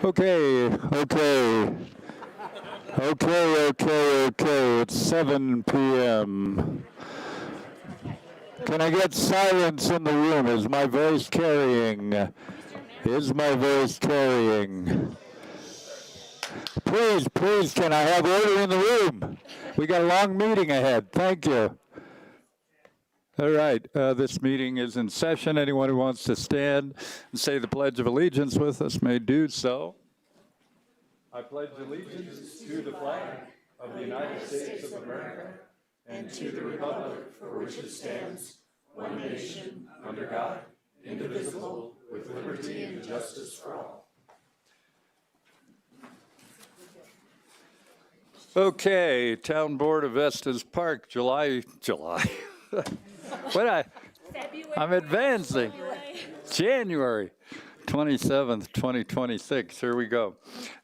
Okay. It's 7 p.m. Can I get silence in the room? Is my voice carrying? Please, can I have order in the room? We got a long meeting ahead. Thank you. All right, this meeting is in session. Anyone who wants to stand and say the Pledge of Allegiance with us may do so. I pledge allegiance to the flag of the United States of America and to the republic for which it stands, one nation, under God, indivisible, with liberty and justice for all. Okay, Town Board of Estes Park, July. I'm advancing. January 27th, 2026. Here we go.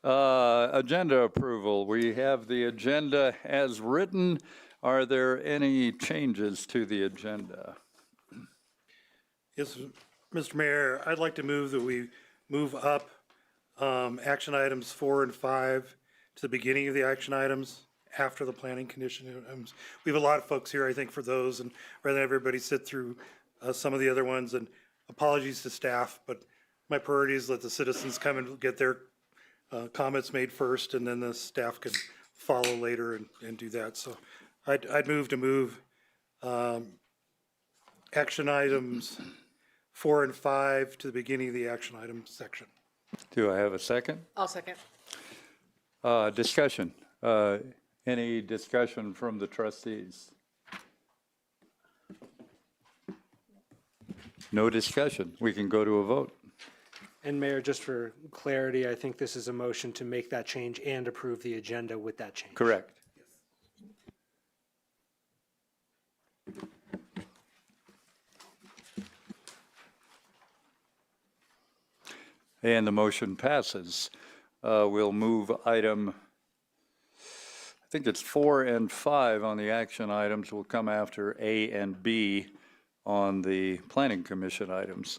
Agenda approval. We have the agenda as written. Are there any changes to the agenda? Yes, Mr. Mayor, I'd like to move that we move up action items 4 and 5 to the beginning of the action items after the planning condition items. We have a lot of folks here, I think, for those, and rather than everybody sit through some of the other ones, and apologies to staff, but my priority is let the citizens come and get their comments made first, and then the staff can follow later and do that. So I'd move action items 4 and 5 to the beginning of the action item section. Do I have a second? I'll second. Discussion. Any discussion from the trustees? No discussion. We can go to a vote. And Mayor, just for clarity, I think this is a motion to make that change and approve the agenda with that change. Correct. And the motion passes. We'll move item, I think it's 4 and 5 on the action items will come after A and B on the Planning Commission items.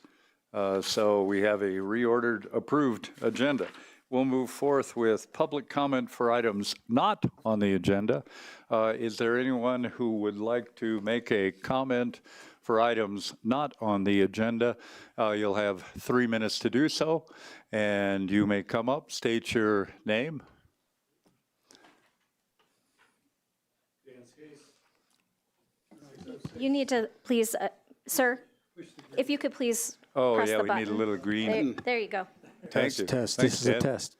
So we have a reordered, approved agenda. We'll move forth with public comment for items not on the agenda. Is there anyone who would like to make a comment for items not on the agenda? You'll have 3 minutes to do so, and you may come up, state your name. You need to please, sir, if you could please press the button. We need a little green. There you go. Test. This is a test.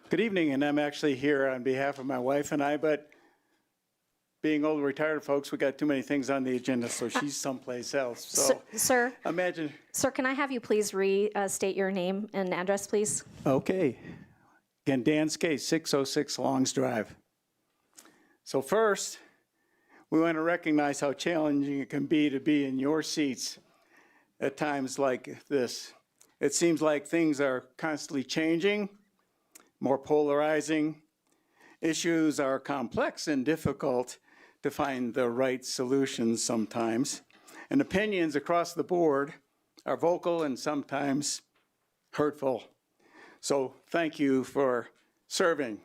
Good evening, and I'm actually here on behalf of my wife and I, but being old retired folks, we got too many things on the agenda, so she's someplace else. So, Sir, imagine. Sir, can I have you please restate your name and address, please? Okay. Again, Dan Skate, 606 Longs Drive. So first, we want to recognize how challenging it can be to be in your seats at times like this. It seems like things are constantly changing, more polarizing. Issues are complex and difficult to find the right solutions sometimes. And opinions across the board are vocal and sometimes hurtful. So thank you for serving.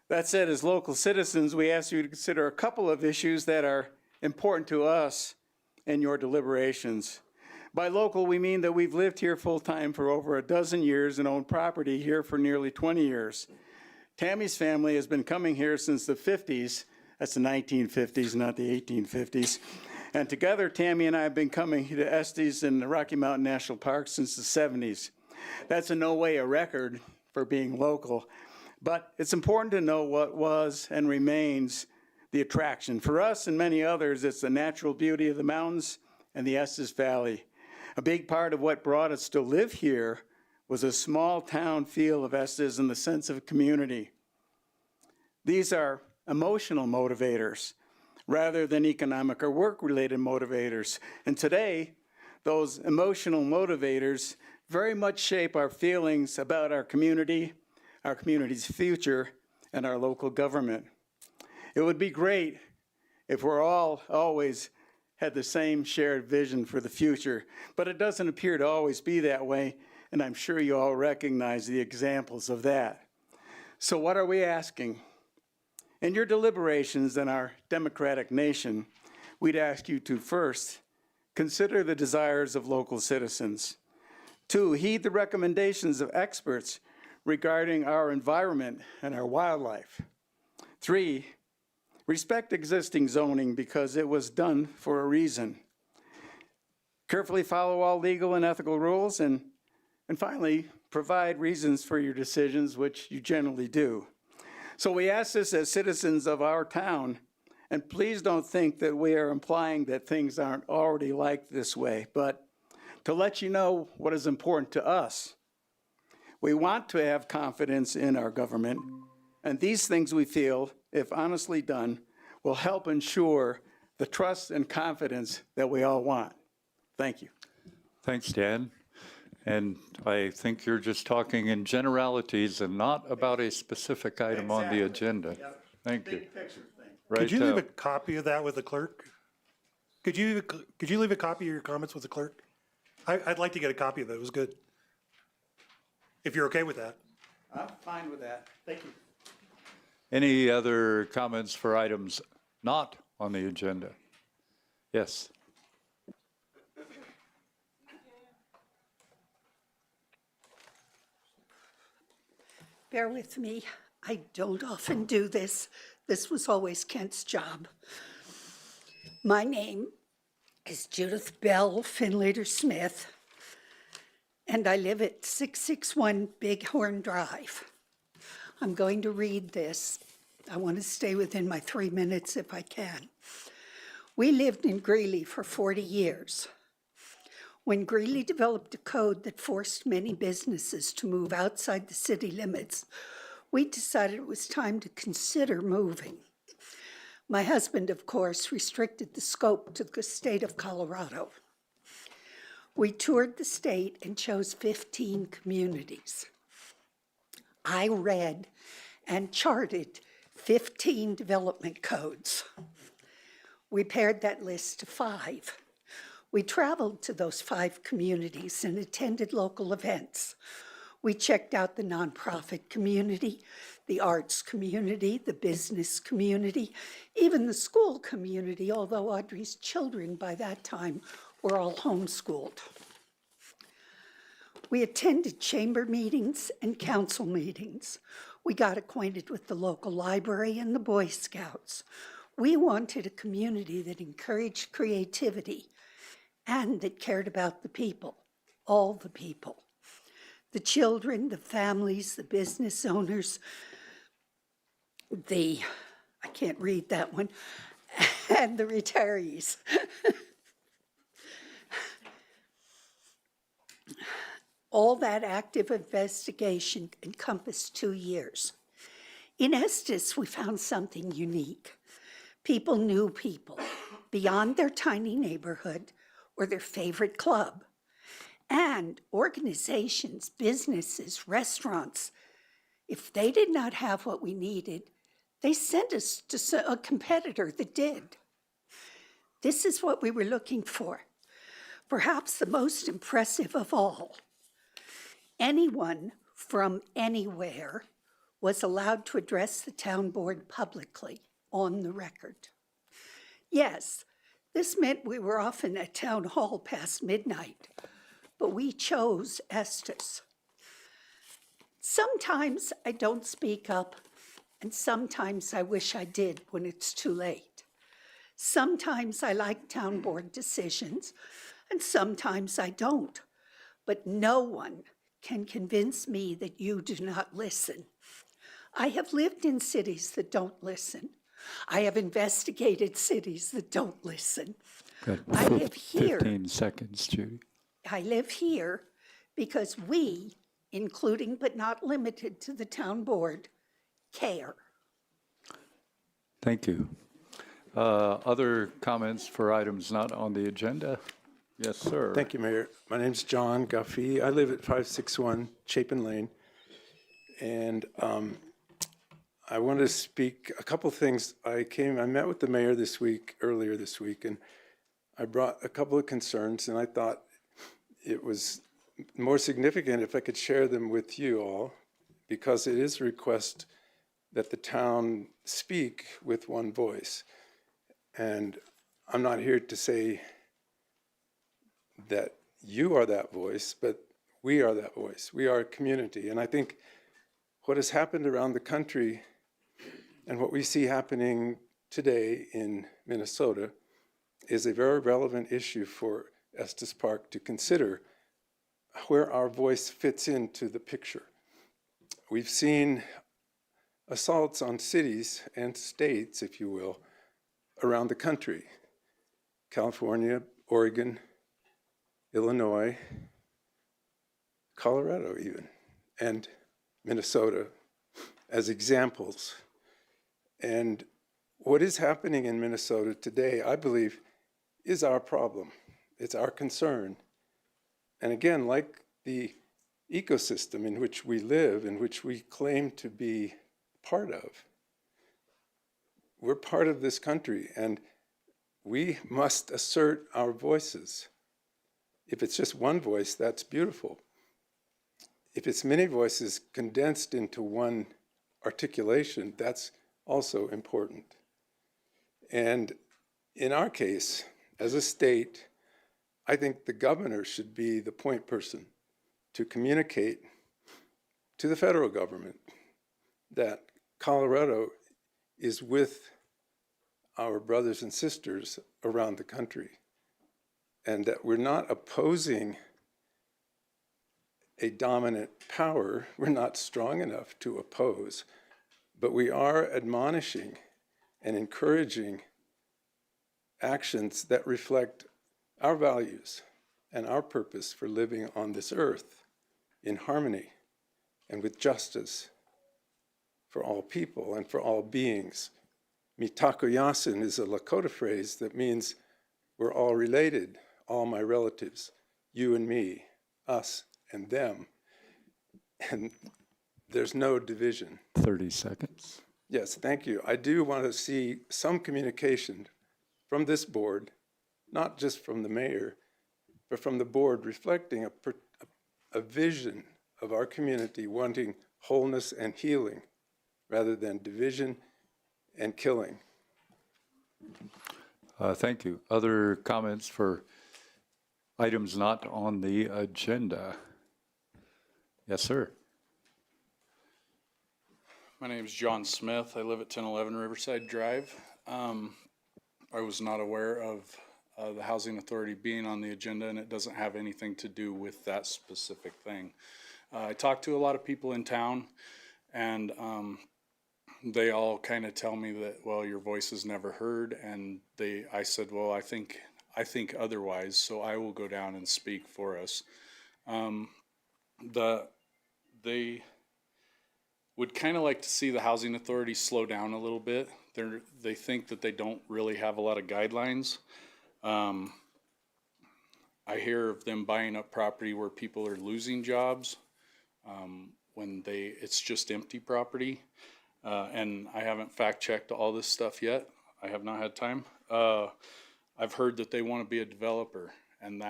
That said, as local citizens, we ask you to consider a couple of issues that are important to us in your deliberations. By local, we mean that we've lived here full-time for over a dozen years and owned property here for nearly 20 years. Tammy's family has been coming here since the 50s. That's the 1950s, not the 1850s. And together, Tammy and I have been coming to Estes and the Rocky Mountain National Park since the 70s. That's in no way a record for being local, but it's important to know what was and remains the attraction. For us and many others, it's the natural beauty of the mountains and the Estes Valley. A big part of what brought us to live here was a small town feel of Estes and the sense of community. These are emotional motivators rather than economic or work-related motivators. And today, those emotional motivators very much shape our feelings about our community's future, and our local government. It would be great if we're all always had the same shared vision for the future, but it doesn't appear to always be that way. and I'm sure you all recognize the examples of that. So what are we asking? In your deliberations in our democratic nation, we'd ask you to first, consider the desires of local citizens. 2, heed the recommendations of experts regarding our environment and our wildlife. 3, respect existing zoning because it was done for a reason. Carefully follow all legal and ethical rules, and finally, provide reasons for your decisions, which you generally do. So we ask this as citizens of our town, and please don't think that we are implying that things aren't already like this way, but to let you know what is important to us. We want to have confidence in our government, and these things we feel, if honestly done, will help ensure the trust and confidence that we all want. Thank you. Thanks, Dan. And I think you're just talking in generalities and not about a specific item on the agenda. Thank you. Right, Could you leave a copy of that with the clerk? Could you leave a copy of your comments with the clerk? I'd like to get a copy of it. It was good. If you're okay with that. I'm fine with that. Thank you. Any other comments for items not on the agenda? Yes. Bear with me. I don't often do this. This was always Kent's job. My name is Judith Bell Finlater Smith, and I live at 661 Bighorn Drive. I'm going to read this. I want to stay within my 3 minutes if I can. We lived in Greeley for 40 years. When Greeley developed a code that forced many businesses to move outside the city limits, we decided it was time to consider moving. My husband, of course, restricted the scope to the state of Colorado. We toured the state and chose 15 communities. I read and charted 15 development codes. We pared that list to 5. We traveled to those 5 communities and attended local events. We checked out the nonprofit community, the arts community, the business community, even the school community, although Audrey's children by that time were all homeschooled. We attended chamber meetings and council meetings. We got acquainted with the local library and the Boy Scouts. We wanted a community that encouraged creativity and that cared about the people, all the people. The children, the families, the business owners, I can't read that one, and the retirees. All that active investigation encompassed 2 years. In Estes, we found something unique. People knew people beyond their tiny neighborhood or their favorite club. And organizations, businesses, restaurants, if they did not have what we needed, they sent us to a competitor that did. This is what we were looking for. Perhaps the most impressive of all. Anyone from anywhere was allowed to address the town board publicly on the record. Yes, this meant we were often at town hall past midnight, but we chose Estes. Sometimes I don't speak up, and sometimes I wish I did when it's too late. Sometimes I like town board decisions, and sometimes I don't. But no one can convince me that you do not listen. I have lived in cities that don't listen. I have investigated cities that don't listen. Good. I live here. 15 seconds, Judy. I live here because we, including but not limited to the town board, care. Thank you. Other comments for items not on the agenda? Yes, sir. Thank you, Mayor. My name's John Guffey. I live at 561 Chapin Lane. And I want to speak a couple things. I met with the mayor earlier this week, and I brought a couple of concerns, and I thought it was more significant if I could share them with you all, because it is a request that the town speak with one voice. And I'm not here to say that you are that voice, but we are that voice. We are a community. And I think what has happened around the country and what we see happening today in Minnesota is a very relevant issue for Estes Park to consider where our voice fits into the picture. We've seen assaults on cities and states, if you will, around the country. California, Oregon, Illinois, Colorado even, and Minnesota as examples. And what is happening in Minnesota today, I believe, is our problem. It's our concern. And again, like the ecosystem in which we live, in which we claim to be part of, we're part of this country, and we must assert our voices. If it's just one voice, that's beautiful. If it's many voices condensed into one articulation, that's also important. And in our case, as a state, I think the governor should be the point person to communicate to the federal government that Colorado is with our brothers and sisters around the country, and that we're not opposing a dominant power. We're not strong enough to oppose, but we are admonishing and encouraging actions that reflect our values and our purpose for living on this earth in harmony and with justice for all people and for all beings. Mitako Yasin is a Lakota phrase that means we're all related, all my relatives, you and me, us and them. And there's no division. 30 seconds. Yes, thank you. I do want to see some communication from this board, not just from the mayor, but from the board reflecting a vision of our community wanting wholeness and healing rather than division and killing. Thank you. Other comments for items not on the agenda? Yes, sir. My name is John Smith. I live at 1011 Riverside Drive. I was not aware of the Housing Authority being on the agenda, and it doesn't have anything to do with that specific thing. I talked to a lot of people in town, and they all kind of tell me that, well, your voice is never heard, and I said, well, I think otherwise, so I will go down and speak for us. They would kind of like to see the Housing Authority slow down a little bit. They think that they don't really have a lot of guidelines. I hear of them buying up property where people are losing jobs when it's just empty property. And I haven't fact-checked all this stuff yet. I have not had time. I've heard that they want to be a developer, and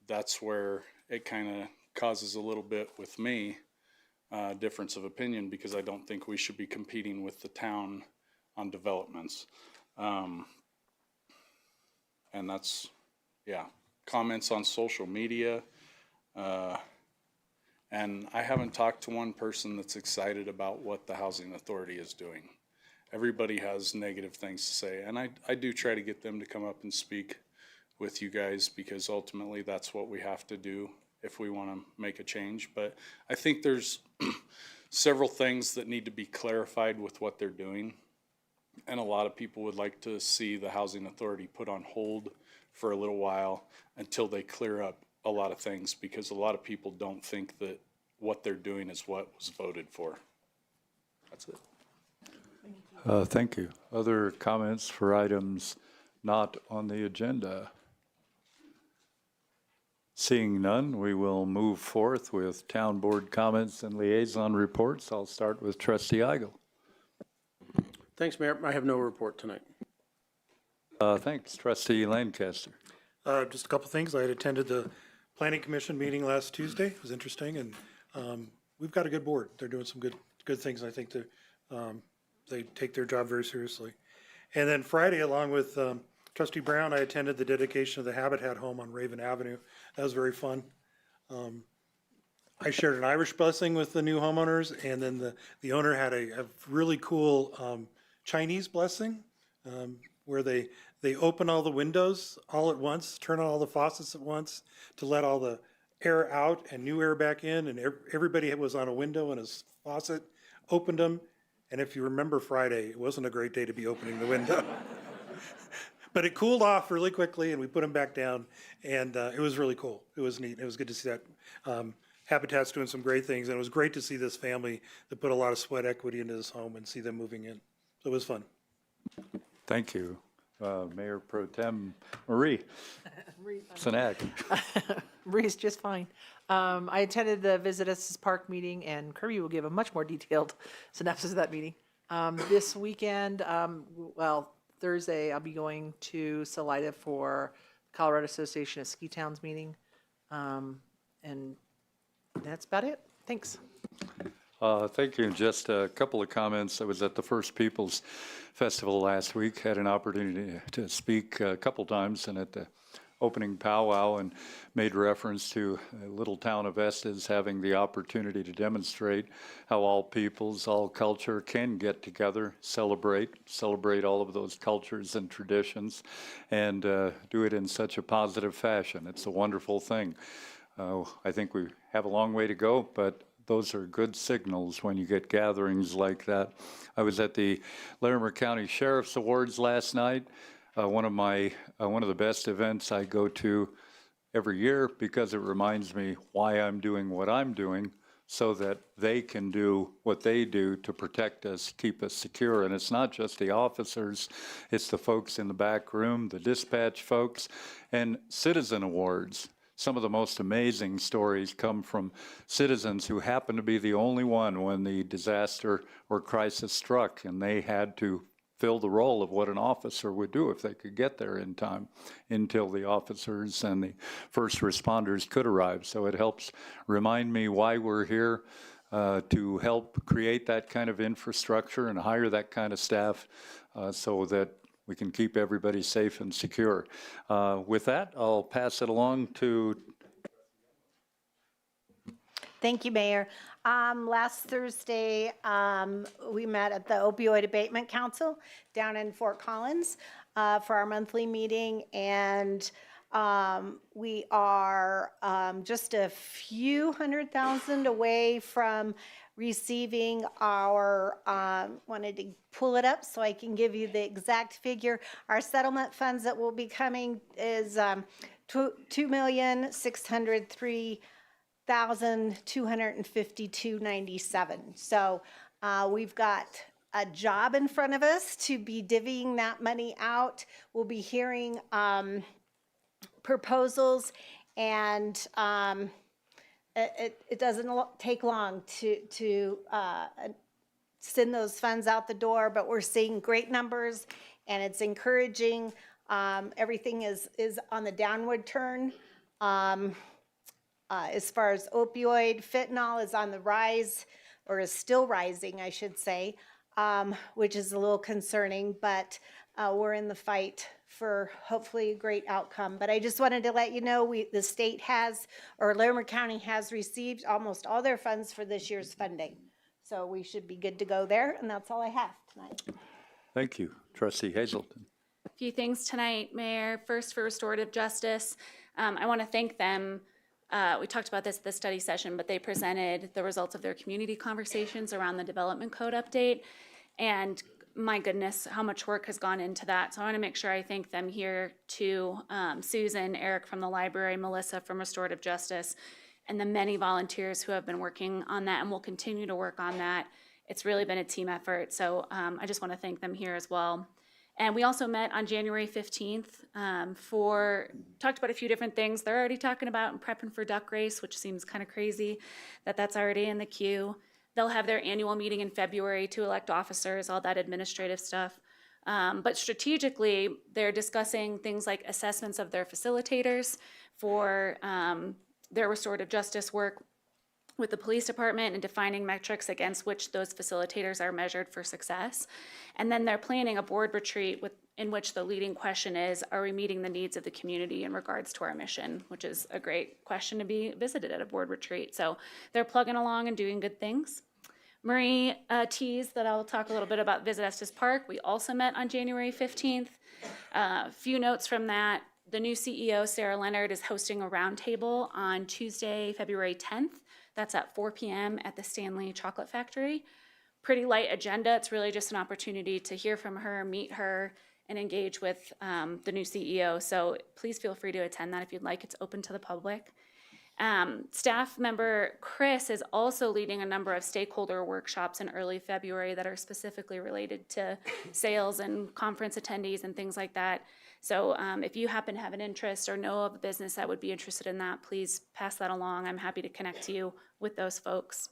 that's where it kind of causes a little bit with me difference of opinion, because I don't think we should be competing with the town on developments. And that's, yeah, comments on social media. And I haven't talked to one person that's excited about what the Housing Authority is doing. Everybody has negative things to say, and I do try to get them to come up and speak with you guys, because ultimately that's what we have to do if we want to make a change. But I think there's several things that need to be clarified with what they're doing, and a lot of people would like to see the Housing Authority put on hold for a little while until they clear up a lot of things, because a lot of people don't think that what they're doing is what was voted for. That's it. Thank you. Other comments for items not on the agenda? Seeing none, we will move forth with town board comments and liaison reports. I'll start with Trustee Eigel. Thanks, Mayor. I have no report tonight. Thanks. Trustee Lancaster. Just a couple things. I had attended the planning commission meeting last Tuesday. It was interesting, and we've got a good board. They're doing some good things. I think they take their job very seriously. And then Friday, along with Trustee Brown, I attended the dedication of the Habitat Home on Raven Avenue. That was very fun. I shared an Irish blessing with the new homeowners, and then the owner had a really cool Chinese blessing where they open all the windows all at once, turn on all the faucets at once to let all the air out and new air back in, and everybody was on a window and a faucet, opened them, and if you remember Friday, it wasn't a great day to be opening the window. But it cooled off really quickly, and we put them back down, and it was really cool. It was neat. It was good to see that. Habitat's doing some great things, and it was great to see this family that put a lot of sweat equity into this home and see them moving in. So it was fun. Thank you. Mayor Pro Tem Marie Sinak. Marie's just fine. I attended the Visit Estes Park meeting, and Kirby will give a much more detailed synopsis of that meeting. This weekend, Thursday, I'll be going to Salida for Colorado Association of Ski Towns meeting. And that's about it. Thanks. Thank you. Just a couple of comments. I was at the First Peoples Festival last week, had an opportunity to speak a couple times, and at the opening powwow, and made reference to the little town of Estes having the opportunity to demonstrate how all peoples, all culture can get together, celebrate all of those cultures and traditions, and do it in such a positive fashion. It's a wonderful thing. I think we have a long way to go, but those are good signals when you get gatherings like that. I was at the Larimer County Sheriff's Awards last night. One of the best events I go to every year, because it reminds me why I'm doing what I'm doing, so that they can do what they do to protect us, keep us secure. And it's not just the officers, it's the folks in the back room, the dispatch folks, and citizen awards. Some of the most amazing stories come from citizens who happened to be the only one when the disaster or crisis struck, and they had to fill the role of what an officer would do if they could get there in time until the officers and the first responders could arrive. So it helps remind me why we're here, to help create that kind of infrastructure and hire that kind of staff so that we can keep everybody safe and secure. With that, I'll pass it along to. Thank you, Mayor. Last Thursday, we met at the Opioid Abatement Council down in Fort Collins for our monthly meeting, and we are just a few $100,000 away from receiving our, wanted to pull it up so I can give you the exact figure. Our settlement funds that will be coming is $2,603,252.97. So we've got a job in front of us to be divvying that money out. We'll be hearing proposals, and it doesn't take long to send those funds out the door, but we're seeing great numbers, and it's encouraging. Everything is on the downward turn. As far as opioid, fentanyl is on the rise, or is still rising, I should say, which is a little concerning, but we're in the fight for hopefully a great outcome. But I just wanted to let you know the state has, or Larimer County has received almost all their funds for this year's funding. So we should be good to go there, and that's all I have tonight. Thank you. Trustee Hazelton. A few things tonight, Mayor. First, for restorative justice, I want to thank them. We talked about this at the study session, but they presented the results of their community conversations around the development code update. And my goodness, how much work has gone into that. So I want to make sure I thank them here too. Susan, Eric from the library, Melissa from restorative justice, and the many volunteers who have been working on that and will continue to work on that. It's really been a team effort. So I just want to thank them here as well. And we also met on January 15th talked about a few different things they're already talking about and prepping for duck race, which seems kind of crazy that that's already in the queue. They'll have their annual meeting in February to elect officers, all that administrative stuff. But strategically, they're discussing things like assessments of their facilitators for their restorative justice work with the police department and defining metrics against which those facilitators are measured for success. And then they're planning a board retreat in which the leading question is, are we meeting the needs of the community in regards to our mission, which is a great question to be visited at a board retreat. So they're plugging along and doing good things. Marie teased that I'll talk a little bit about Visit Estes Park. We also met on January 15th. A few notes from that. The new CEO, Sarah Leonard, is hosting a roundtable on Tuesday, February 10th. That's at 4 p.m. at the Stanley Chocolate Factory. Pretty light agenda. It's really just an opportunity to hear from her, meet her, and engage with the new CEO. So please feel free to attend that if you'd like. It's open to the public. Staff member Chris is also leading a number of stakeholder workshops in early February that are specifically related to sales and conference attendees and things like that. So if you happen to have an interest or know of a business that would be interested in that, please pass that along. I'm happy to connect you with those folks.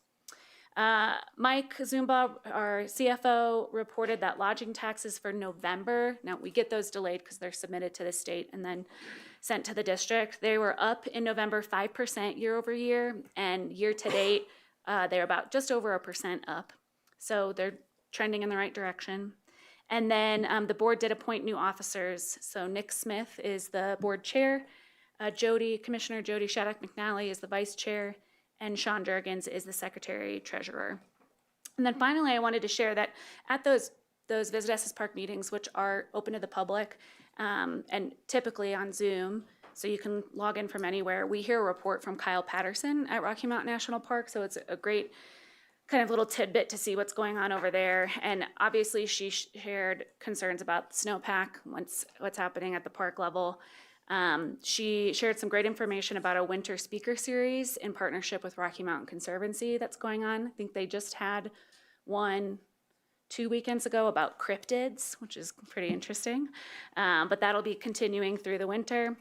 Mike Zumba, our CFO, reported that lodging taxes for November, now we get those delayed because they're submitted to the state and then sent to the district. They were up in November 5% year over year, and year to date, they're about just over 1% up. So they're trending in the right direction. And then the board did appoint new officers. So Nick Smith is the board chair, Commissioner Jody Shattuck McNally is the vice chair, and Sean Jurgens is the secretary treasurer. And then finally, I wanted to share that at those Visit Estes Park meetings, which are open to the public and typically on Zoom, so you can log in from anywhere, we hear a report from Kyle Patterson at Rocky Mountain National Park. So it's a great kind of little tidbit to see what's going on over there. And obviously she shared concerns about snowpack, what's happening at the park level. She shared some great information about a winter speaker series in partnership with Rocky Mountain Conservancy that's going on. I think they just had one 2 weekends ago about cryptids, which is pretty interesting. But that'll be continuing through the winter.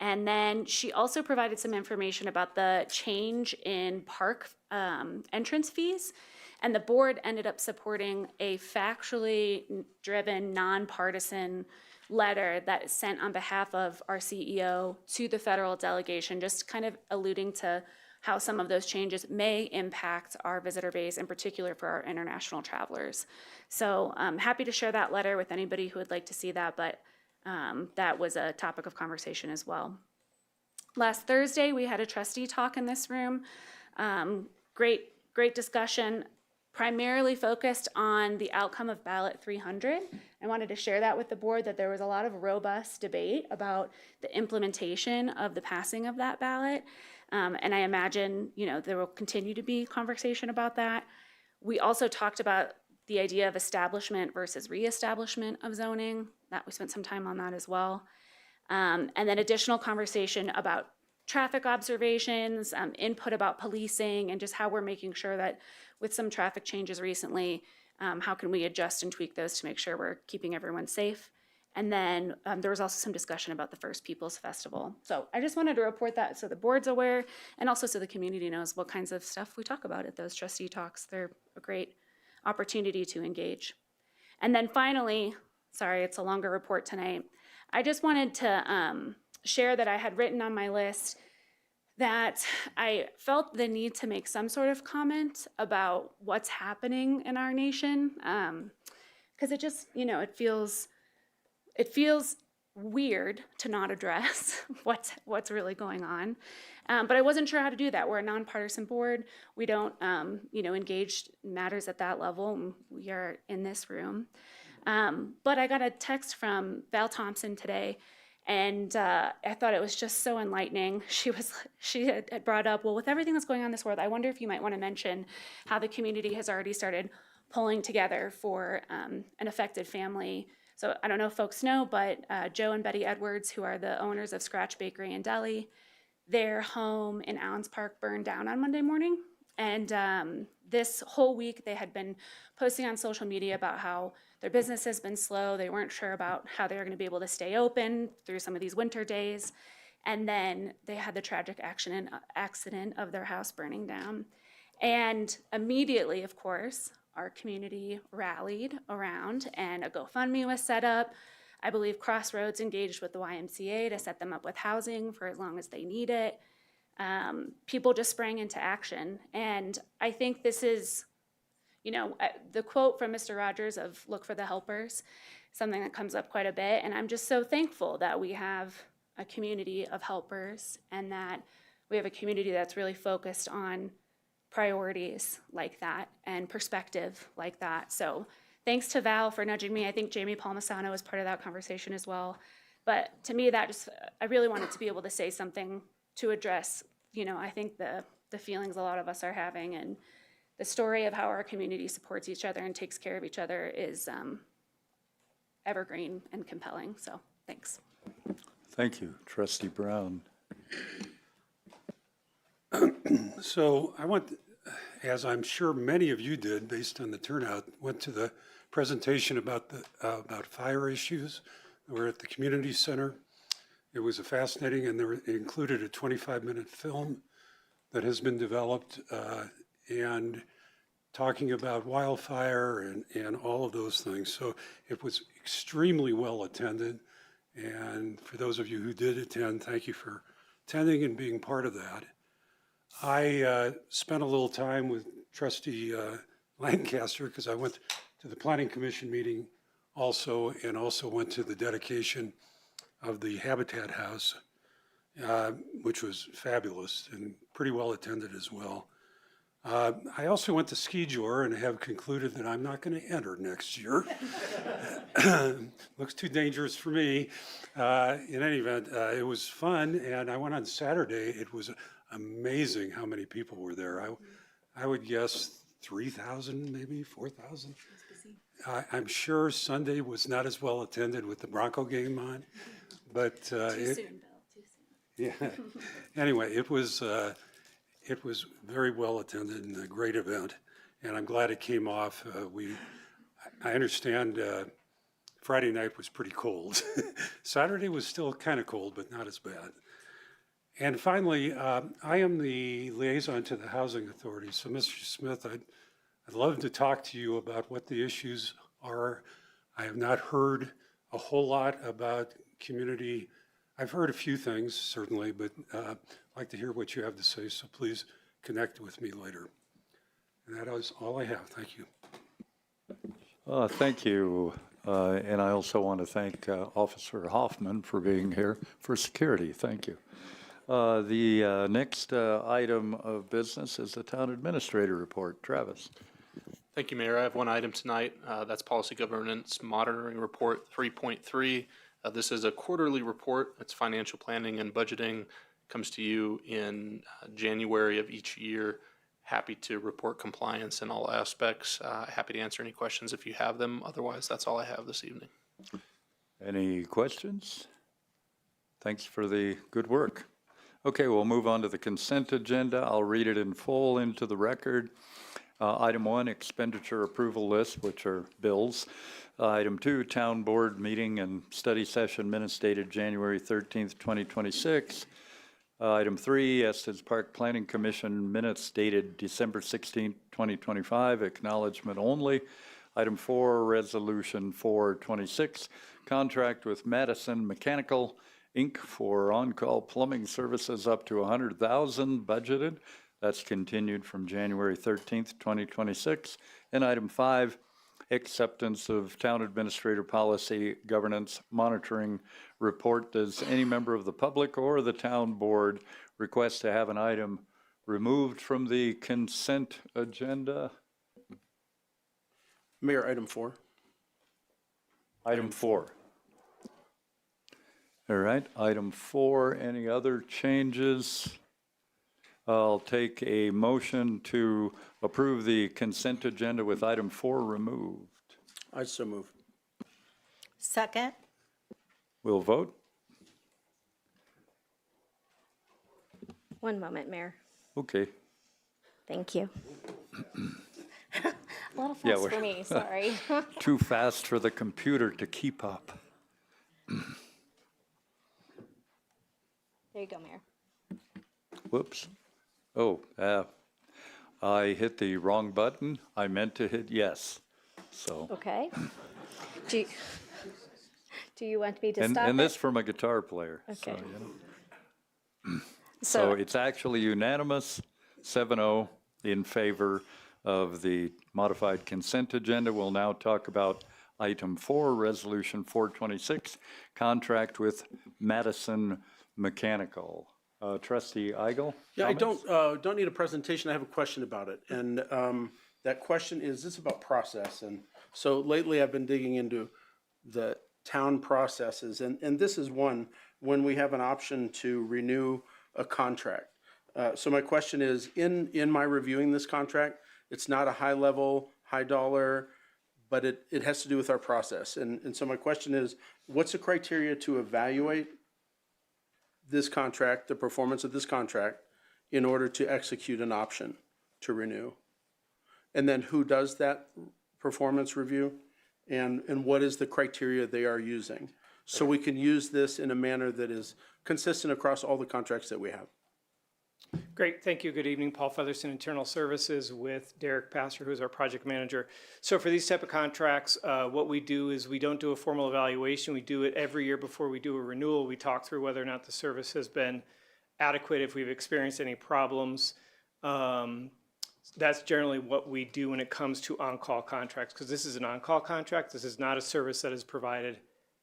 And then she also provided some information about the change in park entrance fees. And the board ended up supporting a factually driven, nonpartisan letter that is sent on behalf of our CEO to the federal delegation, just kind of alluding to how some of those changes may impact our visitor base, in particular for our international travelers. So I'm happy to share that letter with anybody who would like to see that, but that was a topic of conversation as well. Last Thursday, we had a trustee talk in this room. Great discussion, primarily focused on the outcome of ballot 300. I wanted to share that with the board, that there was a lot of robust debate about the implementation of the passing of that ballot. And I imagine, there will continue to be conversation about that. We also talked about the idea of establishment versus reestablishment of zoning. That we spent some time on that as well. And then additional conversation about traffic observations, input about policing, and just how we're making sure that with some traffic changes recently, how can we adjust and tweak those to make sure we're keeping everyone safe. And then there was also some discussion about the First Peoples Festival. So I just wanted to report that so the board's aware, and also so the community knows what kinds of stuff we talk about at those trustee talks. They're a great opportunity to engage. And then finally, sorry, it's a longer report tonight. I just wanted to share that I had written on my list that I felt the need to make some sort of comment about what's happening in our nation. Because it just, it feels weird to not address what's really going on. But I wasn't sure how to do that. We're a nonpartisan board. We don't, engage matters at that level. We are in this room. But I got a text from Val Thompson today, and I thought it was just so enlightening. She had brought up, well, with everything that's going on in this world, I wonder if you might want to mention how the community has already started pulling together for an affected family. So I don't know if folks know, but Joe and Betty Edwards, who are the owners of Scratch Bakery and Deli, their home in Allens Park burned down on Monday morning. And this whole week they had been posting on social media about how their business has been slow. They weren't sure about how they were going to be able to stay open through some of these winter days. And then they had the tragic accident of their house burning down. And immediately, of course, our community rallied around and a GoFundMe was set up. I believe Crossroads engaged with the YMCA to set them up with housing for as long as they need it. people just sprang into action. And I think this is, you know, the quote from Mr. Rogers of "look for the helpers," something that comes up quite a bit. And I'm just so thankful that we have a community of helpers and that we have a community that's really focused on priorities like that and perspective like that. So thanks to Val for nudging me. I think Jamie Palmisano was part of that conversation as well. But to me, that just, I really wanted to be able to say something to address, you know, I think the feelings a lot of us are having, and the story of how our community supports each other and takes care of each other is evergreen and compelling. So thanks. Thank you, Trustee Brown. So I went, as I'm sure many of you did, based on the turnout, went to the presentation about about fire issues. We're at the community center. It was a fascinating, and it included a 25-minute film that has been developed and talking about wildfire and all of those things. So it was extremely well attended. And for those of you who did attend, thank you for attending and being part of that. I spent a little time with Trustee Lancaster because I went to the Planning Commission meeting also, and also went to the dedication of the Habitat House, which was fabulous and pretty well attended as well. I also went to Ski Jour and have concluded that I'm not going to enter next year. Looks too dangerous for me. In any event, it was fun, and I went on Saturday. It was amazing how many people were there. I would guess 3,000, maybe 4,000. I'm sure Sunday was not as well attended with the Bronco game on, but Too soon, Bill, too soon. yeah. Anyway, it was very well attended and a great event, and I'm glad it came off. I understand Friday night was pretty cold. Saturday was still kind of cold, but not as bad. And finally, I am the liaison to the Housing Authority. So, Mr. Smith, I'd love to talk to you about what the issues are. I have not heard a whole lot about community. I've heard a few things, certainly, but I'd like to hear what you have to say, so please connect with me later. And that is all I have. Thank you. Thank you. And I also want to thank Officer Hoffman for being here for security. Thank you. The next item of business is the Town Administrator Report. Travis. Thank you, Mayor. I have one item tonight. That's Policy Governance Monitoring Report 3.3. This is a quarterly report. It's financial planning and budgeting. Comes to you in January of each year. Happy to report compliance in all aspects. Happy to answer any questions if you have them. Otherwise, that's all I have this evening. Any questions? Thanks for the good work. Okay, we'll move on to the consent agenda. I'll read it in full into the record. Item 1, expenditure approval list, which are bills. Item 2, town board meeting and study session minutes dated January 13th, 2026. Item 3, Estes Park Planning Commission minutes dated December 16th, 2025, acknowledgement only. Item 4, Resolution 426, contract with Madison Mechanical, Inc. for on-call plumbing services up to $100,000 budgeted. That's continued from January 13th, 2026. And item 5, acceptance of Town Administrator Policy Governance Monitoring Report. Does any member of the public or the town board request to have an item removed from the consent agenda? Mayor, item 4. Item 4. All right, item 4, any other changes? I'll take a motion to approve the consent agenda with item 4 removed. I so move. Second. We'll vote. One moment, Mayor. Okay. Thank you. A little Yeah, fast for me, sorry. Too fast for the computer to keep up. There you go, Mayor. Whoops. Oh, I hit the wrong button. I meant to hit yes. So. Okay. Do you want me to And, stop and it? this from a guitar player. Okay. So, So it's actually unanimous, 7-0 in favor of the modified consent agenda. We'll now talk about item 4, Resolution 426, contract with Madison Mechanical. Trustee Eigel? Yeah, I comments? don't need a presentation. I have a question about it. And that question is, this is about process. And so lately I've been digging into the town processes, and this is one when we have an option to renew a contract. So my question is, in my reviewing this contract, it's not a high level, high dollar, but it has to do with our process. And so my question is, what's the criteria to evaluate this contract, the performance of this contract, in order to execute an option to renew? And then who does that performance review? And what is the criteria they are using? So we can use this in a manner that is consistent across all the contracts that we have. Great, thank you. Good evening, Paul Featherston, Internal Services with Derek Passer, who's our project manager. So for these type of contracts, what we do is we don't do a formal evaluation. We do it every year before we do a renewal. We talk through whether or not the service has been adequate, if we've experienced any problems. That's generally what we do when it comes to on-call contracts, because this is an on-call contract. This is not a service that is provided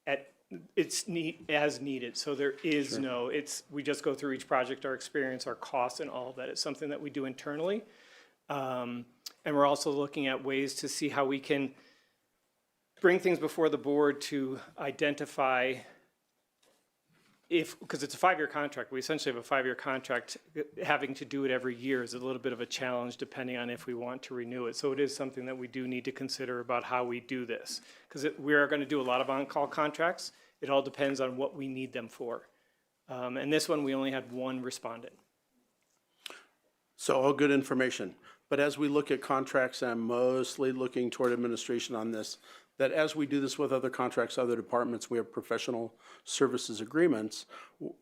at as needed. So there is no, we just go through each project, our experience, our costs, and all of that. It's something that we do internally. And we're also looking at ways to see how we can bring things before the board to identify because it's a 5-year contract, we essentially have a 5-year contract. Having to do it every year is a little bit of a challenge depending on if we want to renew it. So it is something that we do need to consider about how we do this. Because we are going to do a lot of on-call contracts. It all depends on what we need them for. And this one, we only had one respondent. So all good information. But as we look at contracts, I'm mostly looking toward administration on this, that as we do this with other contracts, other departments, we have professional services agreements.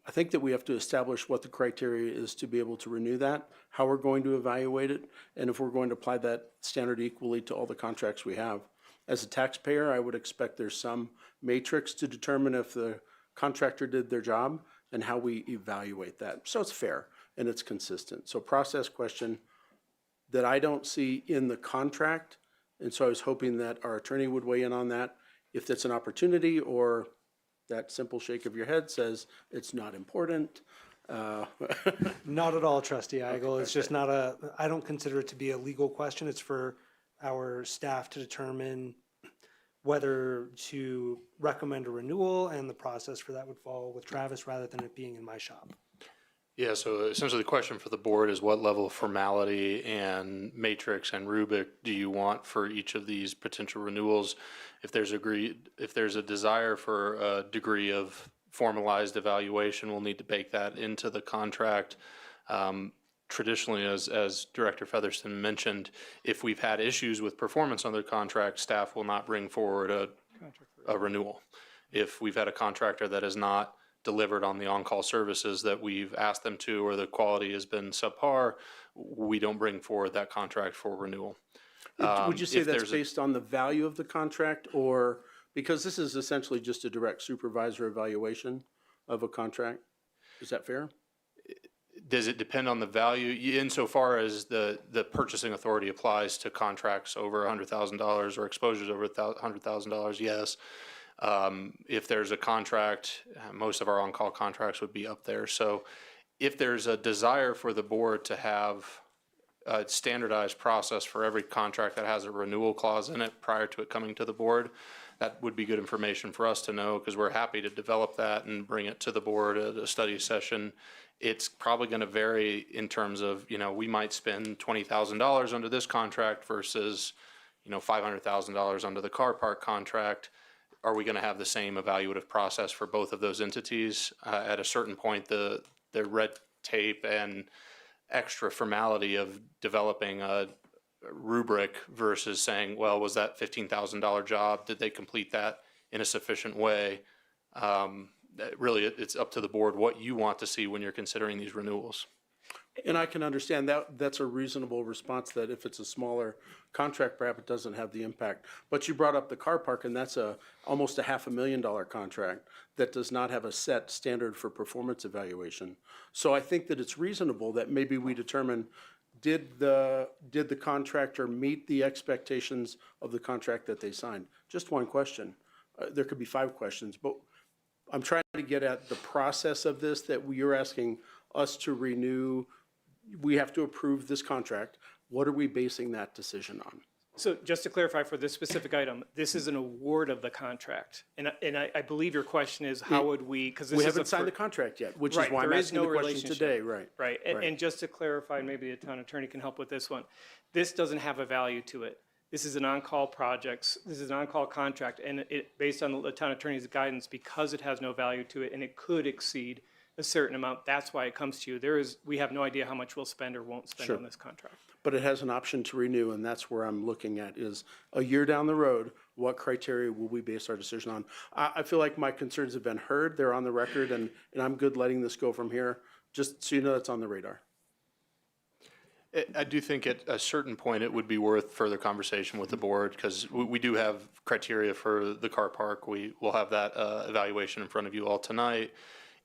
I think that we have to establish what the criteria is to be able to renew that, how we're going to evaluate it, and if we're going to apply that standard equally to all the contracts we have. As a taxpayer, I would expect there's some matrix to determine if the contractor did their job and how we evaluate that. So it's fair and it's consistent. So process question that I don't see in the contract. And so I was hoping that our attorney would weigh in on that, if that's an opportunity, or that simple shake of your head says it's not important. Not at all, Trustee Eigel. It's just not I don't consider it to be a legal question. It's for our staff to determine whether to recommend a renewal, and the process for that would fall with Travis rather than it being in my shop. Yeah, so essentially the question for the board is what level of formality and matrix and rubric do you want for each of these potential renewals? If there's a desire for a degree of formalized evaluation, we'll need to bake that into the contract. Traditionally, as Director Featherston mentioned, if we've had issues with performance on the contract, staff will not bring forward a renewal. If we've had a contractor that has not delivered on the on-call services that we've asked them to, or the quality has been subpar, we don't bring forward that contract for renewal. Would you say that's based on the value of the contract, or because this is essentially just a direct supervisor evaluation of a contract? Is that fair? Does it depend on the value? Insofar as the purchasing authority applies to contracts over $100,000 or exposures over $100,000, yes. If there's a contract, most of our on-call contracts would be up there. So if there's a desire for the board to have a standardized process for every contract that has a renewal clause in it prior to it coming to the board, that would be good information for us to know, because we're happy to develop that and bring it to the board at a study session. It's probably going to vary in terms of, we might spend $20,000 under this contract versus, $500,000 under the car park contract. Are we going to have the same evaluative process for both of those entities? At a certain point, the red tape and extra formality of developing a rubric versus saying, well, was that $15,000 job? Did they complete that in a sufficient way? Really, it's up to the board what you want to see when you're considering these renewals. And I can understand that, that's a reasonable response, that if it's a smaller contract, perhaps it doesn't have the impact. But you brought up the car park, and that's almost a $500,000 contract that does not have a set standard for performance evaluation. So I think that it's reasonable that maybe we determine, did the contractor meet the expectations of the contract that they signed? Just one question. There could be 5 questions, but I'm trying to get at the process of this, that you're asking us to renew. We have to approve this contract. What are we basing that decision on? So just to clarify for this specific item, this is an award of the contract. And I believe your question is, how would we, because this is We a haven't signed the contract yet, which is Right, why I'm there is asking the no question relationship. today, right? Right, and just to clarify, maybe the town attorney can help with this one. This doesn't have a value to it. This is an on-call project, this is an on-call contract, and it, based on the town attorney's guidance, because it has no value to it and it could exceed a certain amount, that's why it comes to you. We have no idea how much we'll spend or won't spend Sure. on this contract. But it has an option to renew, and that's where I'm looking at, is a year down the road, what criteria will we base our decision on? I feel like my concerns have been heard, they're on the record, and I'm good letting this go from here, just so you know it's on the radar. I do think at a certain point, it would be worth further conversation with the board, because we do have criteria for the car park. We will have that evaluation in front of you all tonight.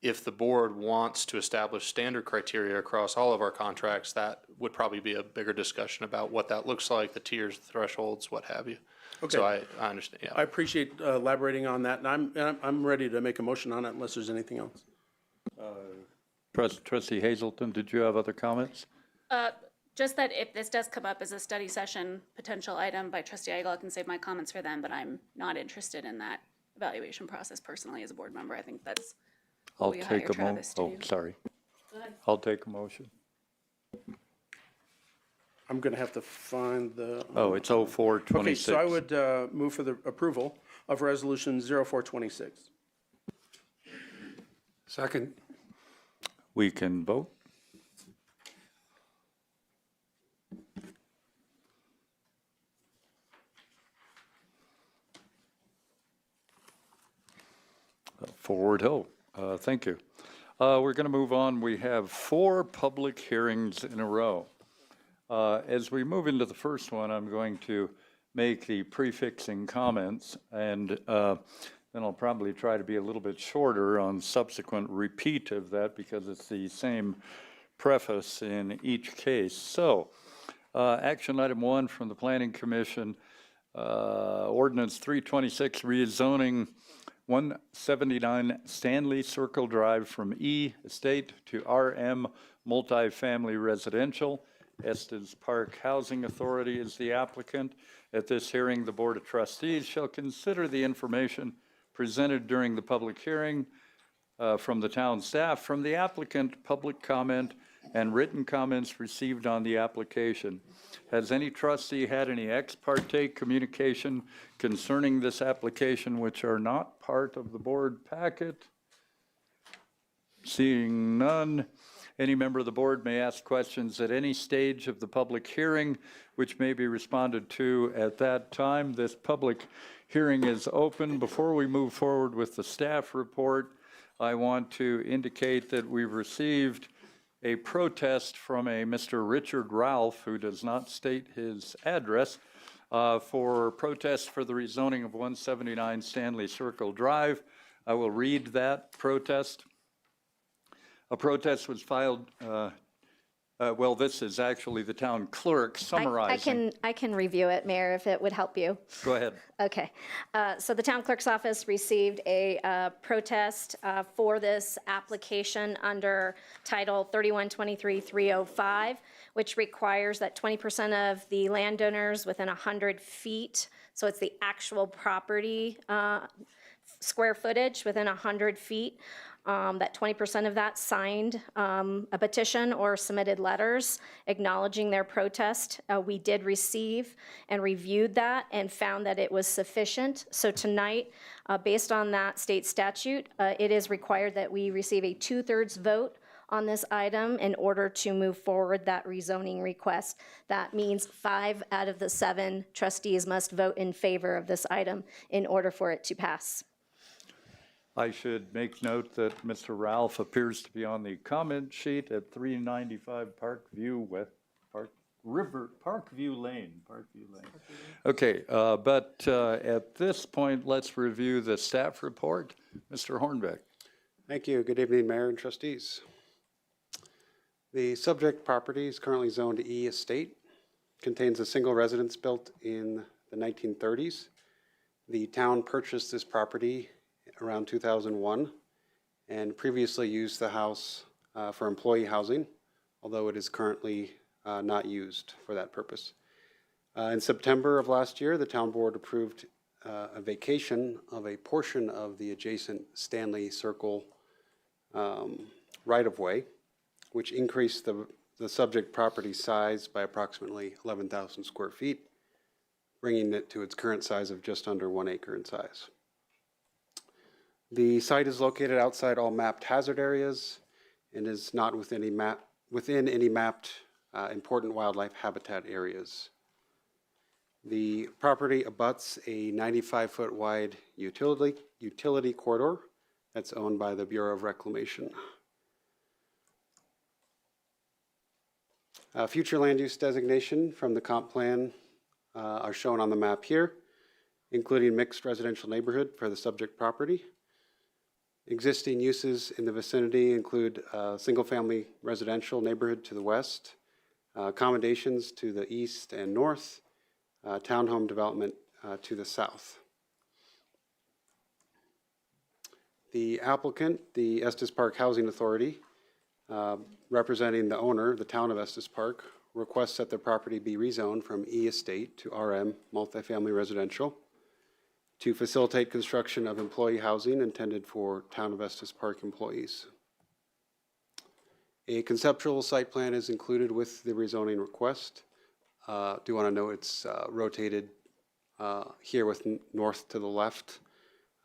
If the board wants to establish standard criteria across all of our contracts, that would probably be a bigger discussion about what that looks like, the tiers, thresholds, what have you. Okay. So I understand, yeah. I appreciate elaborating on that, and I'm ready to make a motion on it unless there's anything else. Trustee Hazelton, did you have other comments? Just that if this does come up as a study session potential item by trustee Eigel, I can save my comments for them, but I'm not interested in that evaluation process personally as a board member. I think that's I'll what we take hire a mo, Travis to oh, do. sorry. Go ahead. I'll take a motion. I'm gonna have to find the. Oh, it's 0426. Okay, so I would move for the approval of resolution 0426. Second. We can vote. Forward Hill, thank you. We're going to move on. We have 4 public hearings in a row. As we move into the first one, I'm going to make the prefixing comments, and then I'll probably try to be a little bit shorter on subsequent repeat of that because it's the same preface in each case. So, action item 1 from the Planning Commission, Ordinance 326, rezoning 179 Stanley Circle Drive from E Estate to RM Multifamily Residential. Estes Park Housing Authority is the applicant. At this hearing, the Board of Trustees shall consider the information presented during the public hearing from the town staff, from the applicant, public comment, and written comments received on the application. Has any trustee had any ex parte communication concerning this application which are not part of the board packet? Seeing none, any member of the board may ask questions at any stage of the public hearing, which may be responded to at that time. This public hearing is open. Before we move forward with the staff report, I want to indicate that we've received a protest from a Mr. Richard Ralph, who does not state his address, for protest for the rezoning of 179 Stanley Circle Drive. I will read that protest. A protest was filed, well, this is actually the town clerk summarizing. I can review it, Mayor, if it would help you. Go ahead. Okay. So the town clerk's office received a protest for this application under Title 3123-305, which requires that 20% of the landowners within 100 feet, so it's the actual property square footage within 100 feet, that 20% of that signed a petition or submitted letters acknowledging their protest. We did receive and reviewed that and found that it was sufficient. So tonight, based on that state statute, it is required that we receive a 2/3 vote on this item in order to move forward that rezoning request. That means 5 out of the 7 trustees must vote in favor of this item in order for it to pass. I should make note that Mr. Ralph appears to be on the comment sheet at 395 Parkview Parkview Lane. Okay, but at this point, let's review the staff report. Mr. Hornbeck. Thank you. Good evening, Mayor and trustees. The subject property is currently zoned E Estate. Contains a single residence built in the 1930s. The town purchased this property around 2001 and previously used the house for employee housing, although it is currently not used for that purpose. In September of last year, the town board approved a vacation of a portion of the adjacent Stanley Circle right-of-way, which increased the subject property size by approximately 11,000 square feet, bringing it to its current size of just under 1 acre in size. The site is located outside all mapped hazard areas and is not within any mapped important wildlife habitat areas. The property abuts a 95-foot wide utility corridor that's owned by the Bureau of Reclamation. Future land use designation from the comp plan are shown on the map here, including mixed residential neighborhood for the subject property. Existing uses in the vicinity include single-family residential neighborhood to the west, accommodations to the east and north, townhome development to the south. The applicant, the Estes Park Housing Authority, representing the owner, the town of Estes Park, requests that the property be rezoned from E Estate to RM, multifamily residential, to facilitate construction of employee housing intended for town of Estes Park employees. A conceptual site plan is included with the rezoning request. Do want to know it's rotated here with north to the left.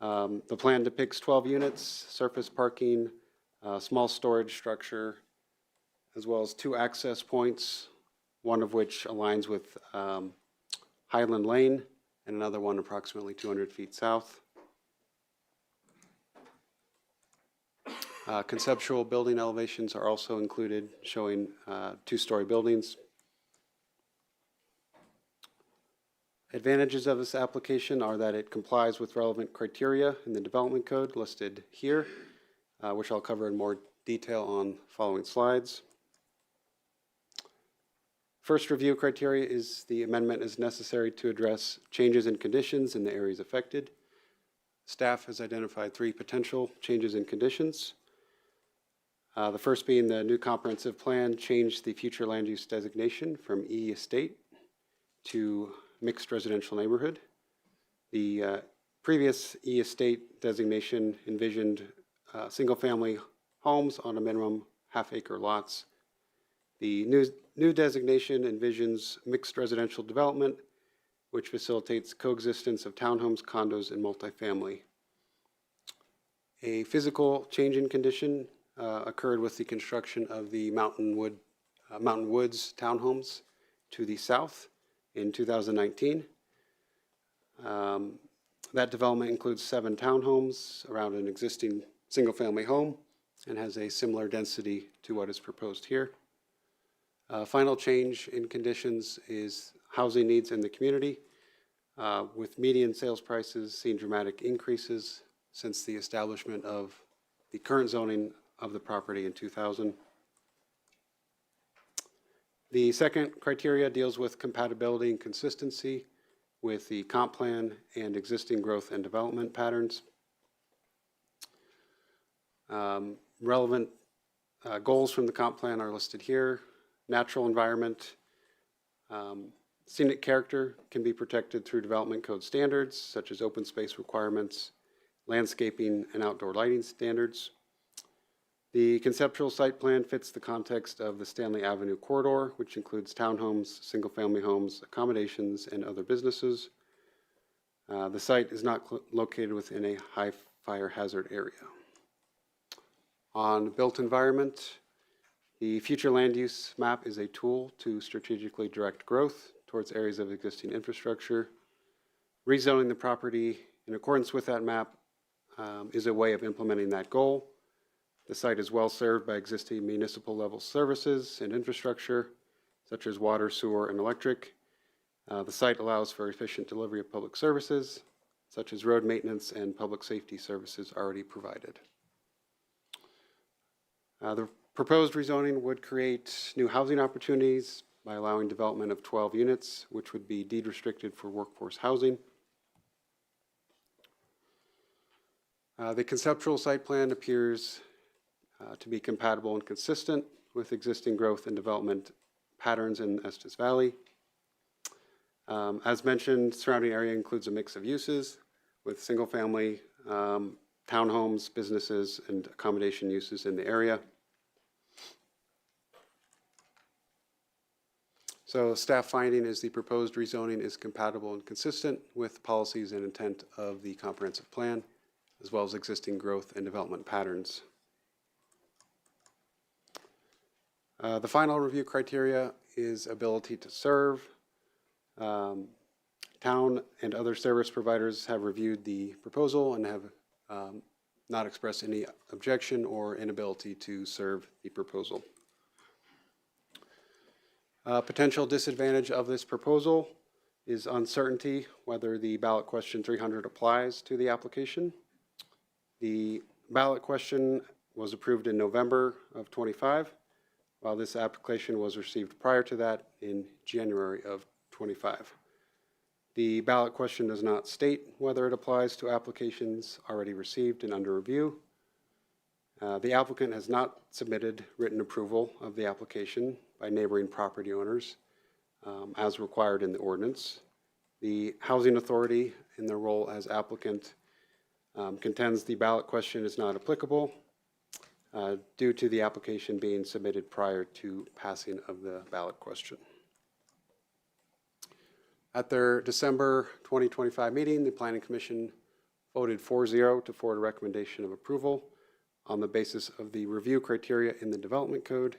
The plan depicts 12 units, surface parking, small storage structure, as well as 2 access points, one of which aligns with Highland Lane and another one approximately 200 feet south. Conceptual building elevations are also included, showing 2-story buildings. Advantages of this application are that it complies with relevant criteria in the development code listed here, which I'll cover in more detail on following slides. First review criteria is the amendment is necessary to address changes in conditions in the areas affected. Staff has identified 3 potential changes in conditions. The first being the new comprehensive plan changed the future land use designation from E Estate to mixed residential neighborhood. The previous E Estate designation envisioned single-family homes on a minimum half-acre lots. The new designation envisions mixed residential development, which facilitates coexistence of townhomes, condos, and multifamily. A physical change in condition occurred with the construction of the Mountain Woods townhomes to the south in 2019. That development includes 7 townhomes around an existing single-family home and has a similar density to what is proposed here. Final change in conditions is housing needs in the community, with median sales prices seeing dramatic increases since the establishment of the current zoning of the property in 2000. The second criteria deals with compatibility and consistency with the comp plan and existing growth and development patterns. Relevant goals from the comp plan are listed here. Natural environment, scenic character can be protected through development code standards such as open space requirements, landscaping, and outdoor lighting standards. The conceptual site plan fits the context of the Stanley Avenue corridor, which includes townhomes, single-family homes, accommodations, and other businesses. The site is not located within a high fire hazard area. On built environment, the future land use map is a tool to strategically direct growth towards areas of existing infrastructure. Rezoning the property in accordance with that map is a way of implementing that goal. The site is well served by existing municipal level services and infrastructure, such as water, sewer, and electric. The site allows for efficient delivery of public services, such as road maintenance and public safety services already provided. The proposed rezoning would create new housing opportunities by allowing development of 12 units, which would be deed restricted for workforce housing. The conceptual site plan appears to be compatible and consistent with existing growth and development patterns in Estes Valley. As mentioned, surrounding area includes a mix of uses with single-family, townhomes, businesses, and accommodation uses in the area. So staff finding is the proposed rezoning is compatible and consistent with policies and intent of the comprehensive plan, as well as existing growth and development patterns. The final review criteria is ability to serve. Town and other service providers have reviewed the proposal and have not expressed any objection or inability to serve the proposal. Potential disadvantage of this proposal is uncertainty whether the ballot question 300 applies to the application. The ballot question was approved in November of 25, while this application was received prior to that in January of 25. The ballot question does not state whether it applies to applications already received and under review. The applicant has not submitted written approval of the application by neighboring property owners as required in the ordinance. The Housing Authority, in their role as applicant, contends the ballot question is not applicable due to the application being submitted prior to passing of the ballot question. At their December 2025 meeting, the Planning Commission voted 4-0 to forward a recommendation of approval on the basis of the review criteria in the Development Code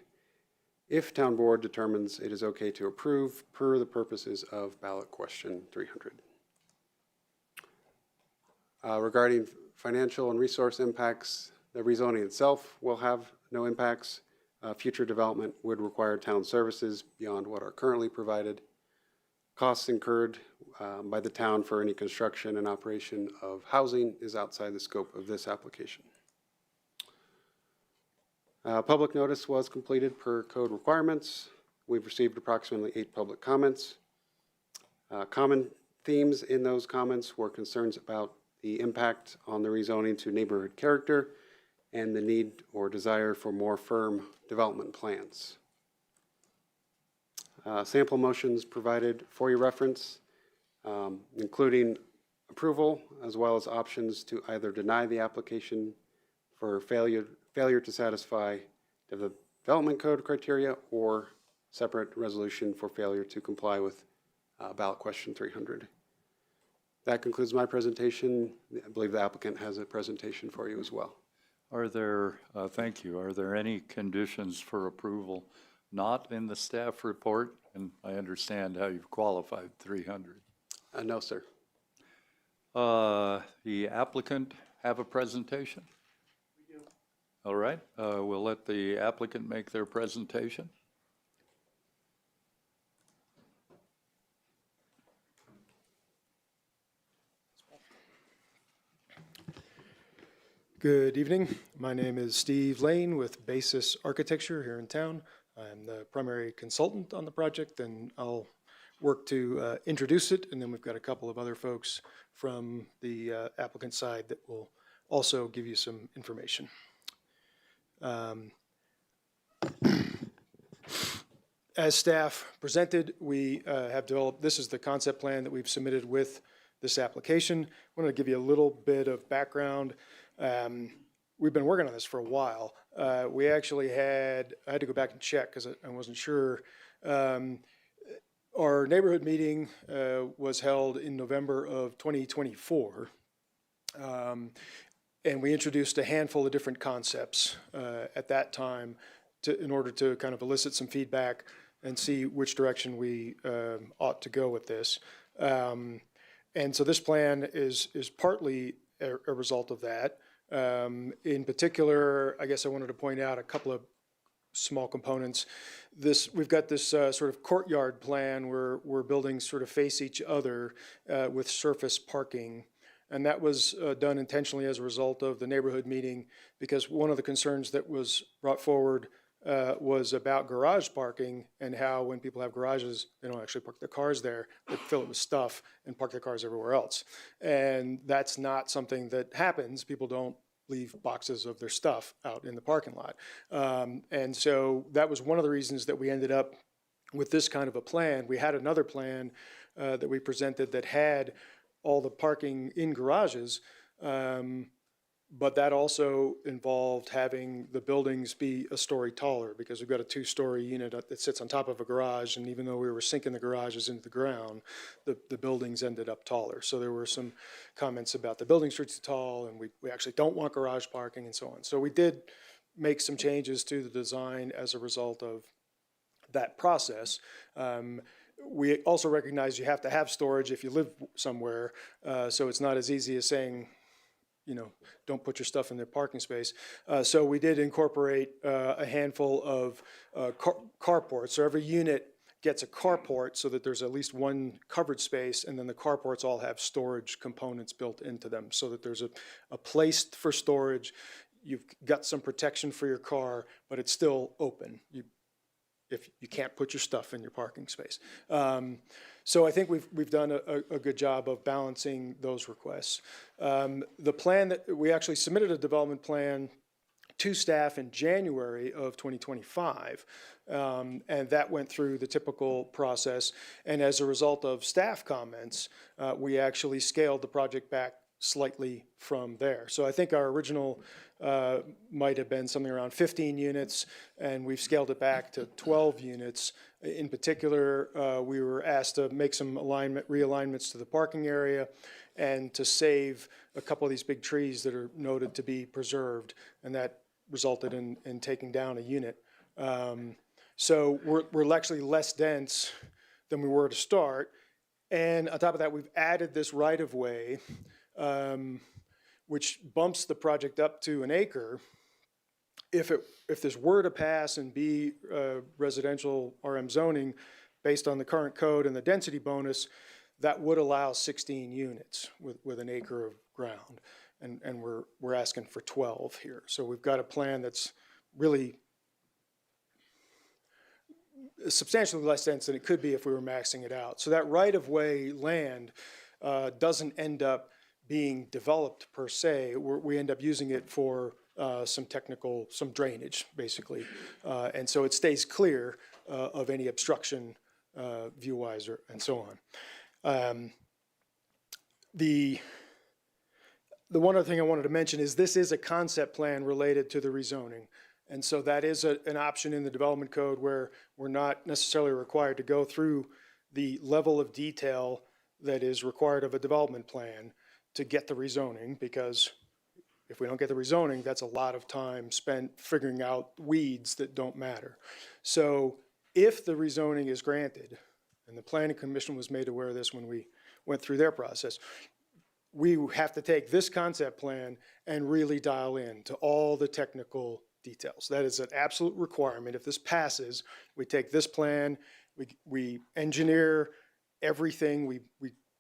if Town Board determines it is okay to approve per the purposes of ballot question 300. Regarding financial and resource impacts, the rezoning itself will have no impacts. Future development would require town services beyond what are currently provided. Costs incurred by the town for any construction and operation of housing is outside the scope of this application. Public notice was completed per code requirements. We've received approximately 8 public comments. Common themes in those comments were concerns about the impact on the rezoning to neighborhood character and the need or desire for more firm development plans. Sample motions provided for your reference, including approval, as well as options to either deny the application for failure to satisfy the Development Code criteria or separate resolution for failure to comply with ballot question 300. That concludes my presentation. I believe the applicant has a presentation for you as well. Are there, thank you, are there any conditions for approval not in the staff report? And I understand how you've qualified 300. No, sir. The applicant have a presentation? We do. All right, we'll let the applicant make their presentation. Good evening. My name is Steve Lane with Basis Architecture here in town. I'm the primary consultant on the project, and I'll work to introduce it, and then we've got a couple of other folks from the applicant side that will also give you some information. As staff presented, we have developed, this is the concept plan that we've submitted with this application. I want to give you a little bit of background. We've been working on this for a while. We actually I had to go back and check because I wasn't sure. Our neighborhood meeting was held in November of 2024. And we introduced a handful of different concepts at that time in order to kind of elicit some feedback and see which direction we ought to go with this. And so this plan is partly a result of that. In particular, I guess I wanted to point out a couple of small components. We've got this sort of courtyard plan where buildings sort of face each other with surface parking. And that was done intentionally as a result of the neighborhood meeting, because one of the concerns that was brought forward was about garage parking, and how when people have garages, they don't actually park their cars there, they fill it with stuff and park their cars everywhere else. And that's not something that happens. People don't leave boxes of their stuff out in the parking lot. And so that was one of the reasons that we ended up with this kind of a plan. We had another plan that we presented that had all the parking in garages, but that also involved having the buildings be a story taller, because we've got a 2-story unit that sits on top of a garage, and even though we were sinking the garages into the ground, the buildings ended up taller. So there were some comments about the buildings are too tall, and we actually don't want garage parking and so on. So we did make some changes to the design as a result of that process. We also recognize you have to have storage if you live somewhere, so it's not as easy as saying, don't put your stuff in their parking space. So we did incorporate a handful of carports. So every unit gets a carport so that there's at least one covered space, and then the carports all have storage components built into them so that there's a place for storage. You've got some protection for your car, but it's still open. If you can't put your stuff in your parking space. So I think we've done a good job of balancing those requests. The plan that we actually submitted a development plan to staff in January of 2025, and that went through the typical process. And as a result of staff comments, we actually scaled the project back slightly from there. So I think our original might have been something around 15 units, and we've scaled it back to 12 units. In particular, we were asked to make some realignments to the parking area and to save a couple of these big trees that are noted to be preserved, and that resulted in taking down a unit. So we're actually less dense than we were to start. And on top of that, we've added this right-of-way, which bumps the project up to an acre. If this were to pass and be residential RM zoning based on the current code and the density bonus, that would allow 16 units with an acre of ground. And we're asking for 12 here. So we've got a plan that's really substantially less dense than it could be if we were maxing it out. So that right-of-way land doesn't end up being developed per se. We end up using it for some drainage, basically. And so it stays clear of any obstruction view-wise and so on. The one other thing I wanted to mention is this is a concept plan related to the rezoning. And so that is an option in the development code where we're not necessarily required to go through the level of detail that is required of a development plan to get the rezoning, because if we don't get the rezoning, that's a lot of time spent figuring out weeds that don't matter. So if the rezoning is granted, and the Planning Commission was made aware of this when we went through their process, we have to take this concept plan and really dial in to all the technical details. That is an absolute requirement. If this passes, we take this plan, we engineer everything, we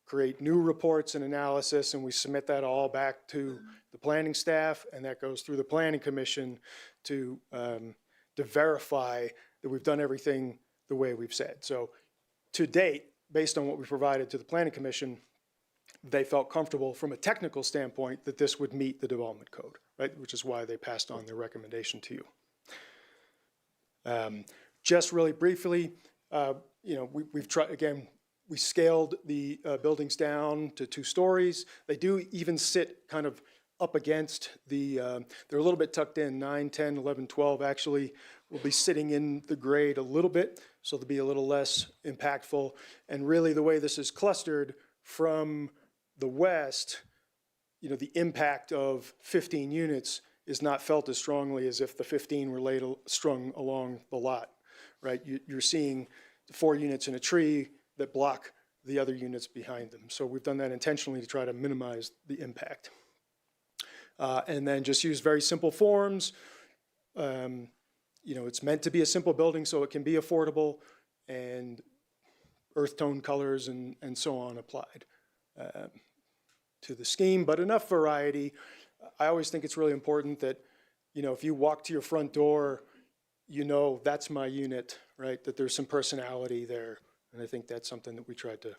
create new reports and analysis, and we submit that all back to the planning staff, and that goes through the Planning Commission to verify that we've done everything the way we've said. So to date, based on what we provided to the Planning Commission, they felt comfortable from a technical standpoint that this would meet the development code, right? Which is why they passed on their recommendation to you. Just really briefly, we've tried, again, we scaled the buildings down to 2 stories. They do even sit kind of up against they're a little bit tucked in, 9, 10, 11, 12 actually will be sitting in the grade a little bit, so they'll be a little less impactful. And really the way this is clustered from the west, the impact of 15 units is not felt as strongly as if the 15 were strung along the lot, right? You're seeing 4 units in a tree that block the other units behind them. So we've done that intentionally to try to minimize the impact. and then just use very simple forms. It's meant to be a simple building so it can be affordable, and earth tone colors and so on applied to the scheme, but enough variety. I always think it's really important that, if you walk to your front door, that's my unit, right? That there's some personality there. And I think that's something that we tried to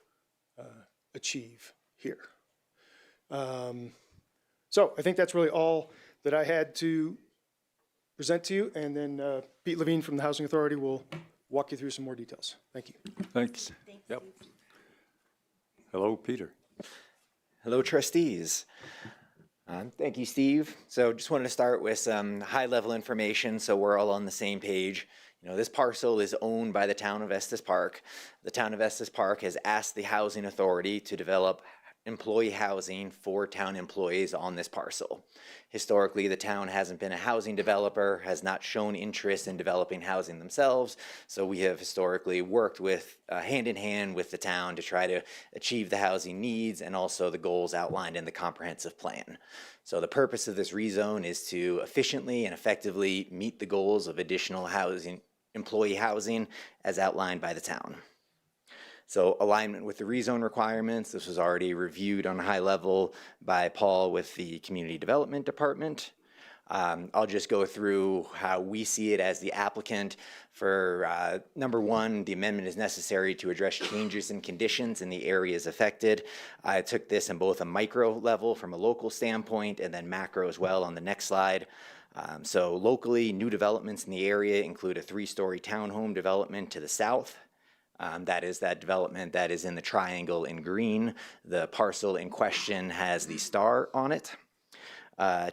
achieve here. So I think that's really all that I had to present to you. And then Pete Levine from the Housing Authority will walk you through some more details. Thank you. Thanks. Yep. Hello, Peter. Hello, trustees. Thank you, Steve. So just wanted to start with some high-level information so we're all on the same page. This parcel is owned by the town of Estes Park. The town of Estes Park has asked the Housing Authority to develop employee housing for town employees on this parcel. Historically, the town hasn't been a housing developer, has not shown interest in developing housing themselves, so we have historically worked with hand in hand with the town to try to achieve the housing needs and also the goals outlined in the comprehensive plan. So the purpose of this rezone is to efficiently and effectively meet the goals of additional housing, employee housing as outlined by the town. So alignment with the rezone requirements, this was already reviewed on a high level by Paul with the Community Development Department. I'll just go through how we see it as the applicant. For number one, the amendment is necessary to address changes in conditions in the areas affected. I took this in both a micro level from a local standpoint and then macro as well on the next slide. So locally, new developments in the area include a 3-story townhome development to the south. That is that development that is in the triangle in green. The parcel in question has the star on it.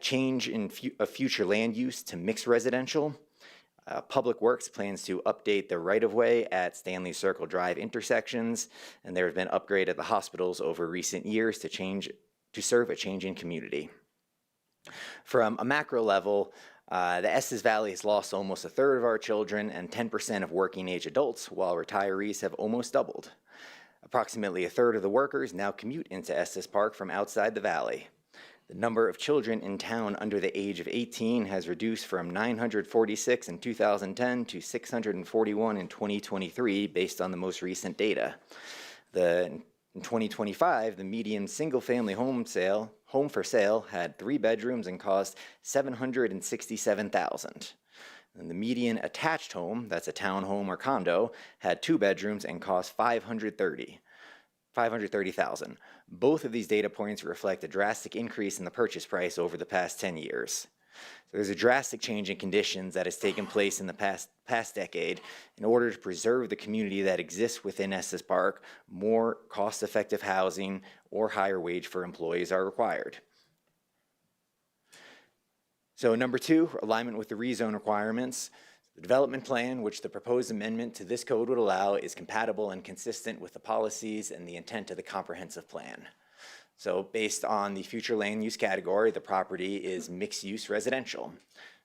Change in future land use to mixed residential. Public Works plans to update the right-of-way at Stanley Circle Drive intersections, and there have been upgrades at the hospitals over recent years to serve a changing community. From a macro level, the Estes Valley has lost almost a third of our children and 10% of working age adults, while retirees have almost doubled. Approximately a third of the workers now commute into Estes Park from outside the valley. The number of children in town under the age of 18 has reduced from 946 in 2010 to 641 in 2023 based on the most recent data. In 2025, the median single-family home for sale had 3 bedrooms and cost $767,000. And the median attached home, that's a townhome or condo, had 2 bedrooms and cost $530,000. Both of these data points reflect a drastic increase in the purchase price over the past 10 years. So there's a drastic change in conditions that has taken place in the past decade. In order to preserve the community that exists within Estes Park, more cost-effective housing or higher wage for employees are required. So number 2, alignment with the rezone requirements. The development plan, which the proposed amendment to this code would allow, is compatible and consistent with the policies and the intent of the comprehensive plan. So based on the future land use category, the property is mixed-use residential.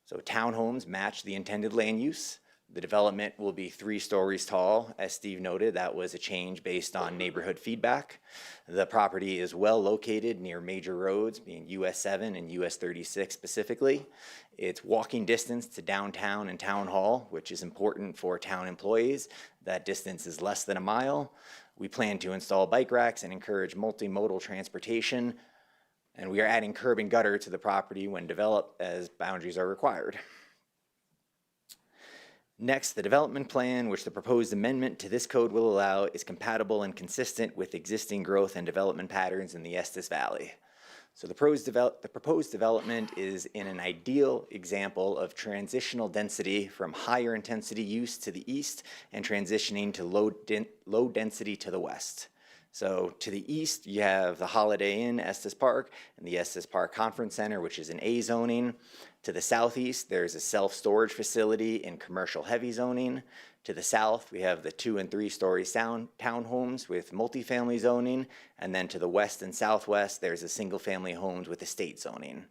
So townhomes match the intended land use. The development will be 3 stories tall. As Steve noted, that was a change based on neighborhood feedback. The property is well located near major roads, being US 7 and US 36 specifically. It's walking distance to downtown and town hall, which is important for town employees. That distance is less than a mile. We plan to install bike racks and encourage multimodal transportation. And we are adding curb and gutter to the property when developed as boundaries are required. Next, the development plan, which the proposed amendment to this code will allow, is compatible and consistent with existing growth and development patterns in the Estes Valley. So the proposed development is in an ideal example of transitional density from higher intensity use to the east and transitioning to low density to the west. So to the east, you have the Holiday Inn, Estes Park, and the Estes Park Conference Center, which is in A zoning. To the southeast, there's a self-storage facility in commercial heavy zoning. To the south, we have the 2- and 3-story townhomes with multifamily zoning. And then to the west and southwest, there's a single-family homes with estate zoning.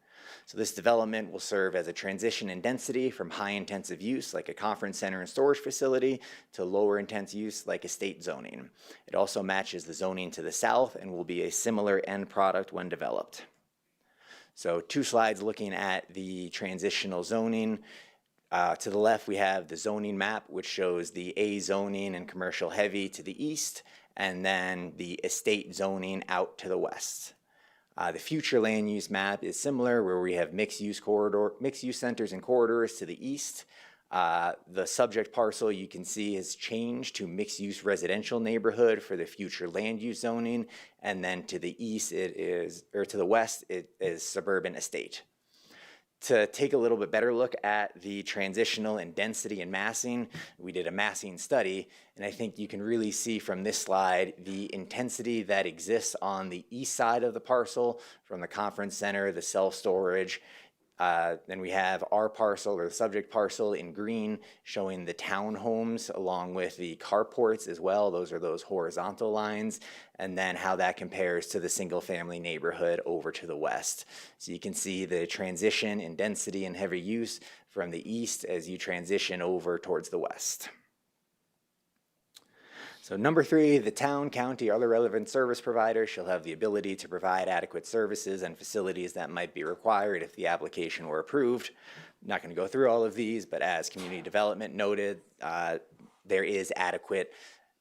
So this development will serve as a transition in density from high-intensive use, like a conference center and storage facility, to lower intense use, like estate zoning. It also matches the zoning to the south and will be a similar end product when developed. So 2 slides looking at the transitional zoning. To the left, we have the zoning map, which shows the A zoning and commercial heavy to the east, and then the estate zoning out to the west. The future land use map is similar, where we have mixed use centers and corridors to the east. The subject parcel you can see has changed to mixed use residential neighborhood for the future land use zoning, and then to the east to the west it is suburban estate. To take a little bit better look at the transitional and density and massing, we did a massing study, and I think you can really see from this slide the intensity that exists on the east side of the parcel, from the conference center, the self-storage. Then we have our parcel, or the subject parcel, in green, showing the townhomes along with the carports as well. Those are those horizontal lines, and then how that compares to the single-family neighborhood over to the west. So you can see the transition in density and heavy use from the east as you transition over towards the west. So number 3, the town, county, or other relevant service providers shall have the ability to provide adequate services and facilities that might be required if the application were approved. I'm not going to go through all of these, but as community development noted, there is adequate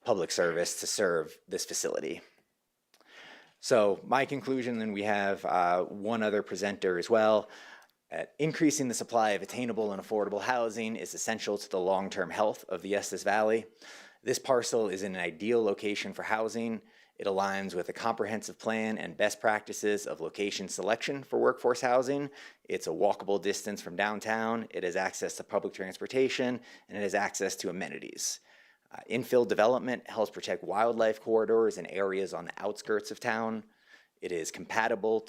public service to serve this facility. So my conclusion, then we have one other presenter as well. Increasing the supply of attainable and affordable housing is essential to the long-term health of the Estes Valley. This parcel is in an ideal location for housing. It aligns with a comprehensive plan and best practices of location selection for workforce housing. It's a walkable distance from downtown. It has access to public transportation, and it has access to amenities. Infill development helps protect wildlife corridors and areas on the outskirts of town. It is compatible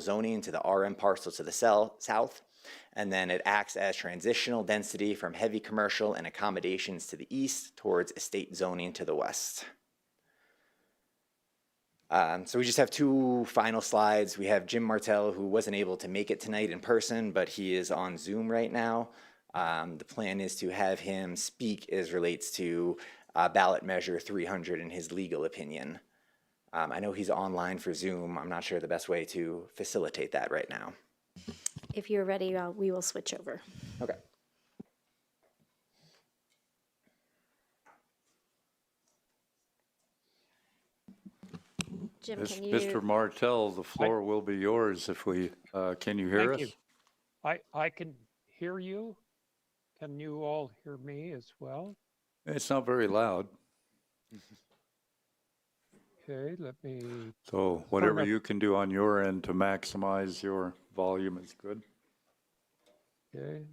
zoning to the RM parcel to the south. And then it acts as transitional density from heavy commercial and accommodations to the east towards estate zoning to the west. So we just have 2 final slides. We have Jim Martell, who wasn't able to make it tonight in person, but he is on Zoom right now. The plan is to have him speak as relates to ballot measure 300 in his legal opinion. I know he's online for Zoom. I'm not sure the best way to facilitate that right now. If you're ready, we will switch over. Okay. Jim, can you? Mr. Martell, the floor will be yours if we, can you hear us? Thank you. I can hear you. Can you all hear me as well? It's not very loud. Okay, let me. So whatever you can do on your end to maximize your volume is good. Okay.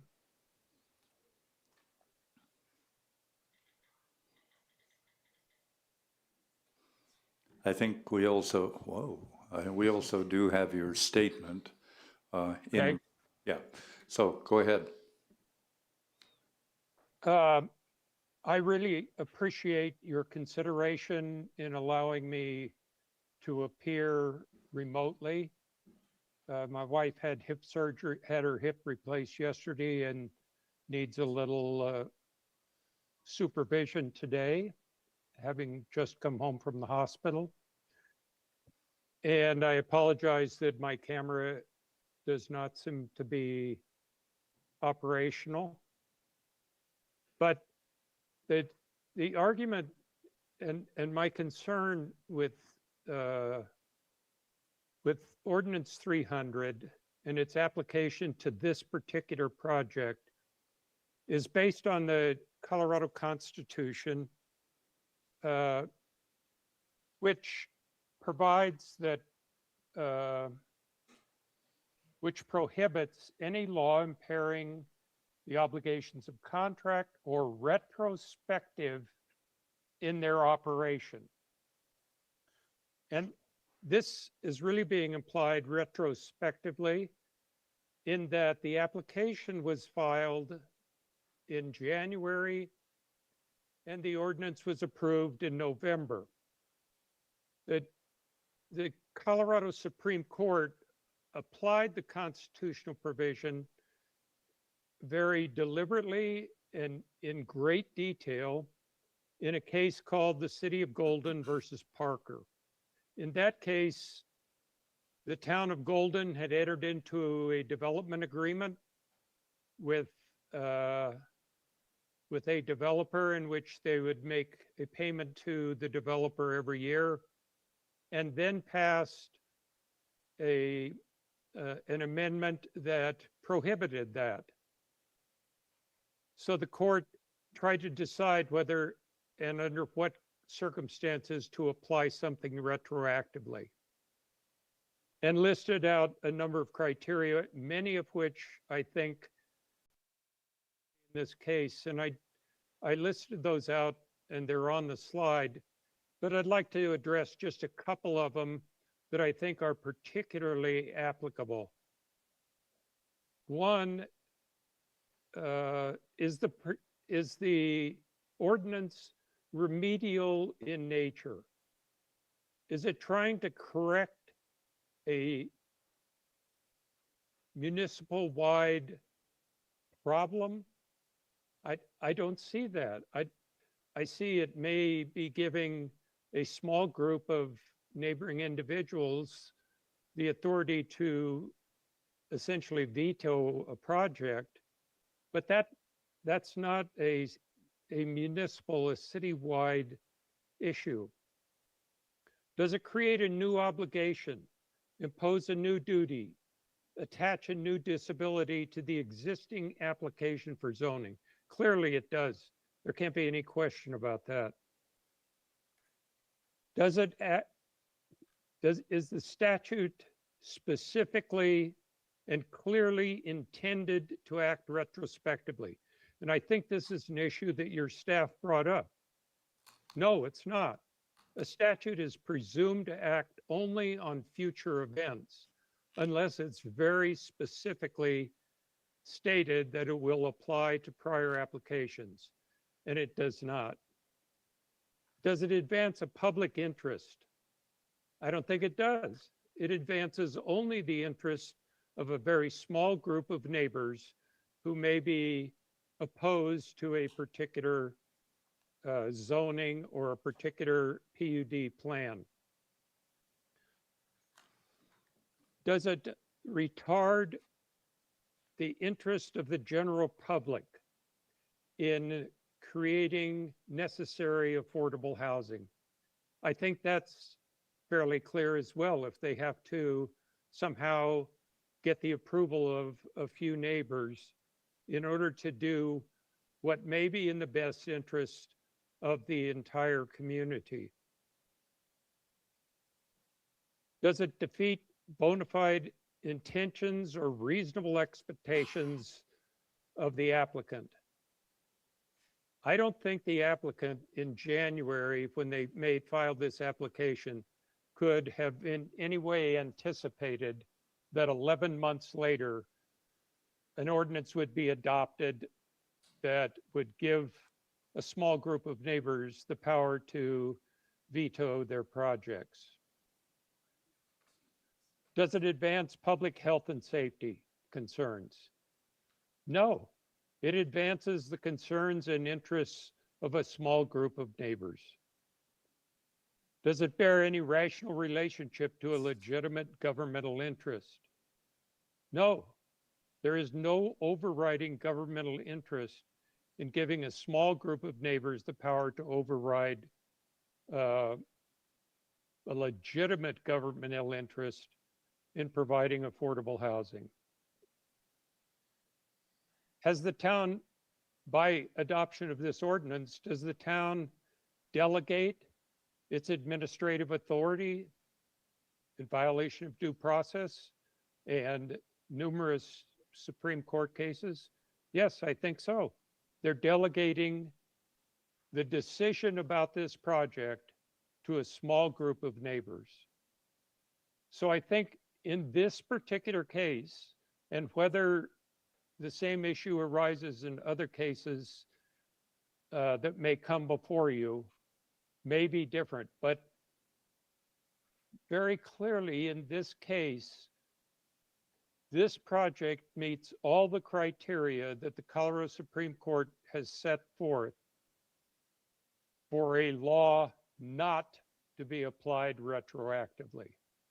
I think we also, we also do have your statement. Okay. Yeah, so go ahead. I really appreciate your consideration in allowing me to appear remotely. My wife had hip surgery, had her hip replaced yesterday and needs a little supervision today, having just come home from the hospital. And I apologize that my camera does not seem to be operational. But the argument and my concern with Ordinance 300 and its application to this particular project is based on the Colorado Constitution, which provides that, which prohibits any law impairing the obligations of contract or retrospective in their operation. And this is really being applied retrospectively in that the application was filed in January and the ordinance was approved in November. The Colorado Supreme Court applied the constitutional provision very deliberately and in great detail in a case called the City of Golden versus Parker. In that case, the town of Golden had entered into a development agreement with a developer in which they would make a payment to the developer every year, and then passed an amendment that prohibited that. So the court tried to decide whether and under what circumstances to apply something retroactively, and listed out a number of criteria, many of which I think in this case, and I listed those out and they're on the slide, but I'd like to address just a couple of them that I think are particularly applicable. One is the ordinance remedial in nature? Is it trying to correct a municipal-wide problem? I don't see that. I see it may be giving a small group of neighboring individuals the authority to essentially veto a project, but that's not a municipal, a citywide issue. Does it create a new obligation, impose a new duty, attach a new disability to the existing application for zoning? Clearly it does. There can't be any question about that. Is the statute specifically and clearly intended to act retrospectively? And I think this is an issue that your staff brought up. No, it's not. A statute is presumed to act only on future events, unless it's very specifically stated that it will apply to prior applications, and it does not. Does it advance a public interest? I don't think it does. It advances only the interest of a very small group of neighbors who may be opposed to a particular zoning or a particular PUD plan. Does it retard the interest of the general public in creating necessary affordable housing? I think that's fairly clear as well. If they have to somehow get the approval of a few neighbors in order to do what may be in the best interest of the entire community. Does it defeat bona fide intentions or reasonable expectations of the applicant? I don't think the applicant in January, when they filed this application, could have in any way anticipated that 11 months later, an ordinance would be adopted that would give a small group of neighbors the power to veto their projects. Does it advance public health and safety concerns? No, it advances the concerns and interests of a small group of neighbors. Does it bear any rational relationship to a legitimate governmental interest? No, there is no overriding governmental interest in giving a small group of neighbors the power to override a legitimate governmental interest in providing affordable housing. Has the town, by adoption of this ordinance, does the town delegate its administrative authority in violation of due process and numerous Supreme Court cases? Yes, I think so. They're delegating the decision about this project to a small group of neighbors. So I think in this particular case, and whether the same issue arises in other cases that may come before you, may be different, but very clearly in this case, this project meets all the criteria that the Colorado Supreme Court has set forth for a law not to be applied retroactively.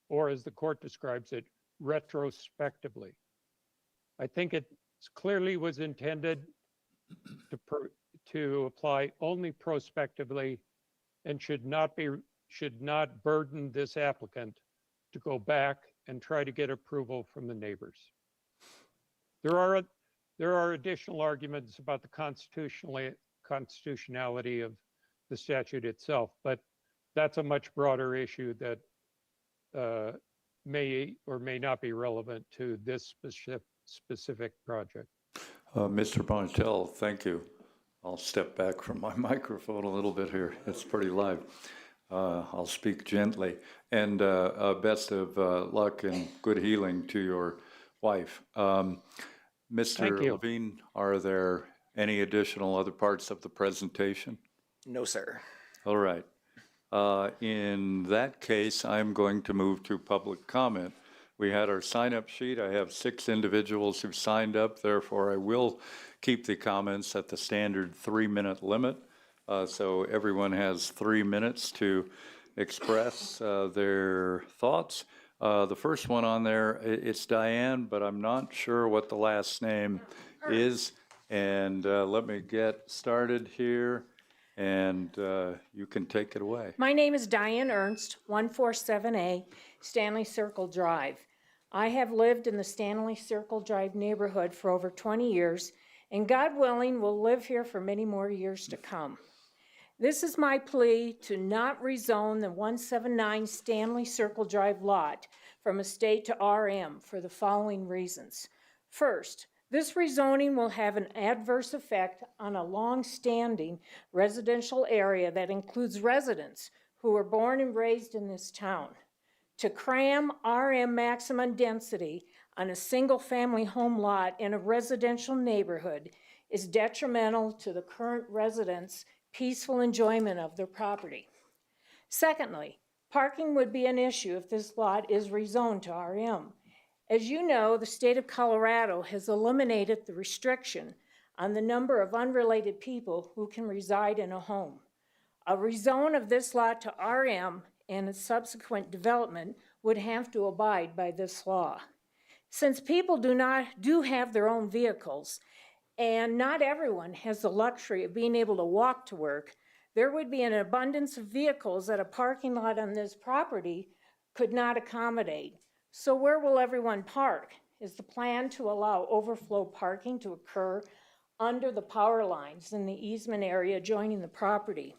or as the court describes it, retrospectively. I think it clearly was intended to apply only prospectively and should not burden this applicant to go back and try to get approval from the neighbors. There are additional arguments about the constitutionality of the statute itself, but that's a much broader issue that may or may not be relevant to this specific project. Mr. Bontel, thank you. I'll step back from my microphone a little bit here. It's pretty live. I'll speak gently. And best of luck and good healing to your wife. Mr. Levine, are there any additional other parts of the presentation? No, sir. All right. In that case, I'm going to move to public comment. We had our sign-up sheet. I have 6 individuals who signed up. Therefore, I will keep the comments at the standard 3-minute limit. So everyone has 3 minutes to express their thoughts. The first one on there, it's Diane, but I'm not sure what the last name is. And let me get started here, and you can take it away. My name is Diane Ernst, 147A Stanley Circle Drive. I have lived in the Stanley Circle Drive neighborhood for over 20 years, and God willing, will live here for many more years to come. This is my plea to not rezone the 179 Stanley Circle Drive lot from estate to RM for the following reasons. First, this rezoning will have an adverse effect on a long-standing residential area that includes residents who were born and raised in this town. To cram RM maximum density on a single-family home lot in a residential neighborhood is detrimental to the current residents' peaceful enjoyment of their property. Secondly, parking would be an issue if this lot is rezoned to RM. As you know, the state of Colorado has eliminated the restriction on the number of unrelated people who can reside in a home. A rezone of this lot to RM and its subsequent development would have to abide by this law. Since people do have their own vehicles, and not everyone has the luxury of being able to walk to work, there would be an abundance of vehicles that a parking lot on this property could not accommodate. So where will everyone park? Is the plan to allow overflow parking to occur under the power lines in the easement area adjoining the property?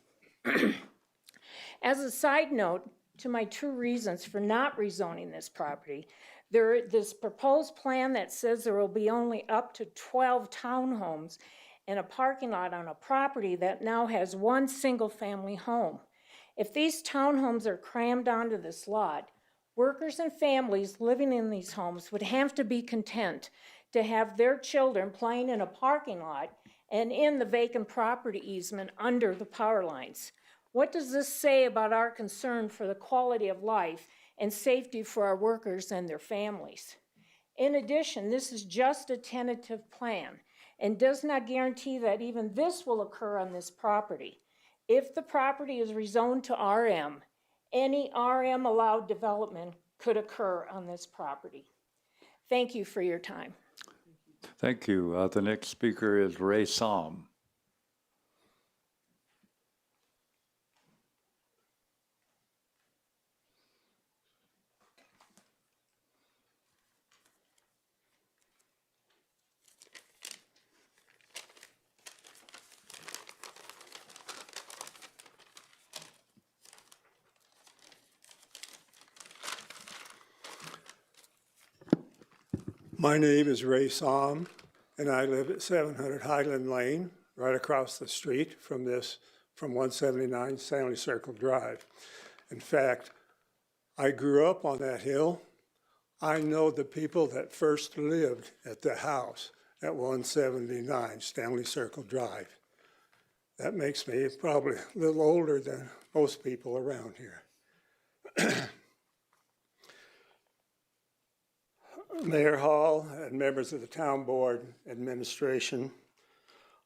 As a side note, to my 2 reasons for not rezoning this property, this proposed plan that says there will be only up to 12 townhomes and a parking lot on a property that now has 1 single-family home. If these townhomes are crammed onto this lot, workers and families living in these homes would have to be content to have their children playing in a parking lot and in the vacant property easement under the power lines. What does this say about our concern for the quality of life and safety for our workers and their families? In addition, this is just a tentative plan and does not guarantee that even this will occur on this property. If the property is rezoned to RM, any RM allowed development could occur on this property. Thank you for your time. Thank you. The next speaker is Ray Som. My name is Ray Som, and I live at 700 Highland Lane, right across the street from 179 Stanley Circle Drive. In fact, I grew up on that hill. I know the people that first lived at the house at 179 Stanley Circle Drive. That makes me probably a little older than most people around here. Mayor Hall and members of the Town Board Administration,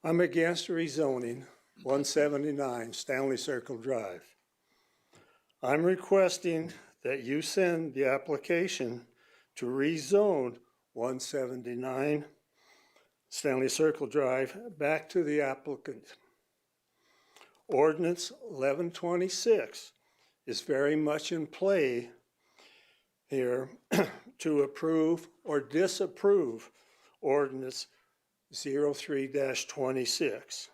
I'm against rezoning 179 Stanley Circle Drive. I'm requesting that you send the application to rezone 179 Stanley Circle Drive back to the applicant. Ordinance 1126 is very much in play here to approve or disapprove ordinance 03-26.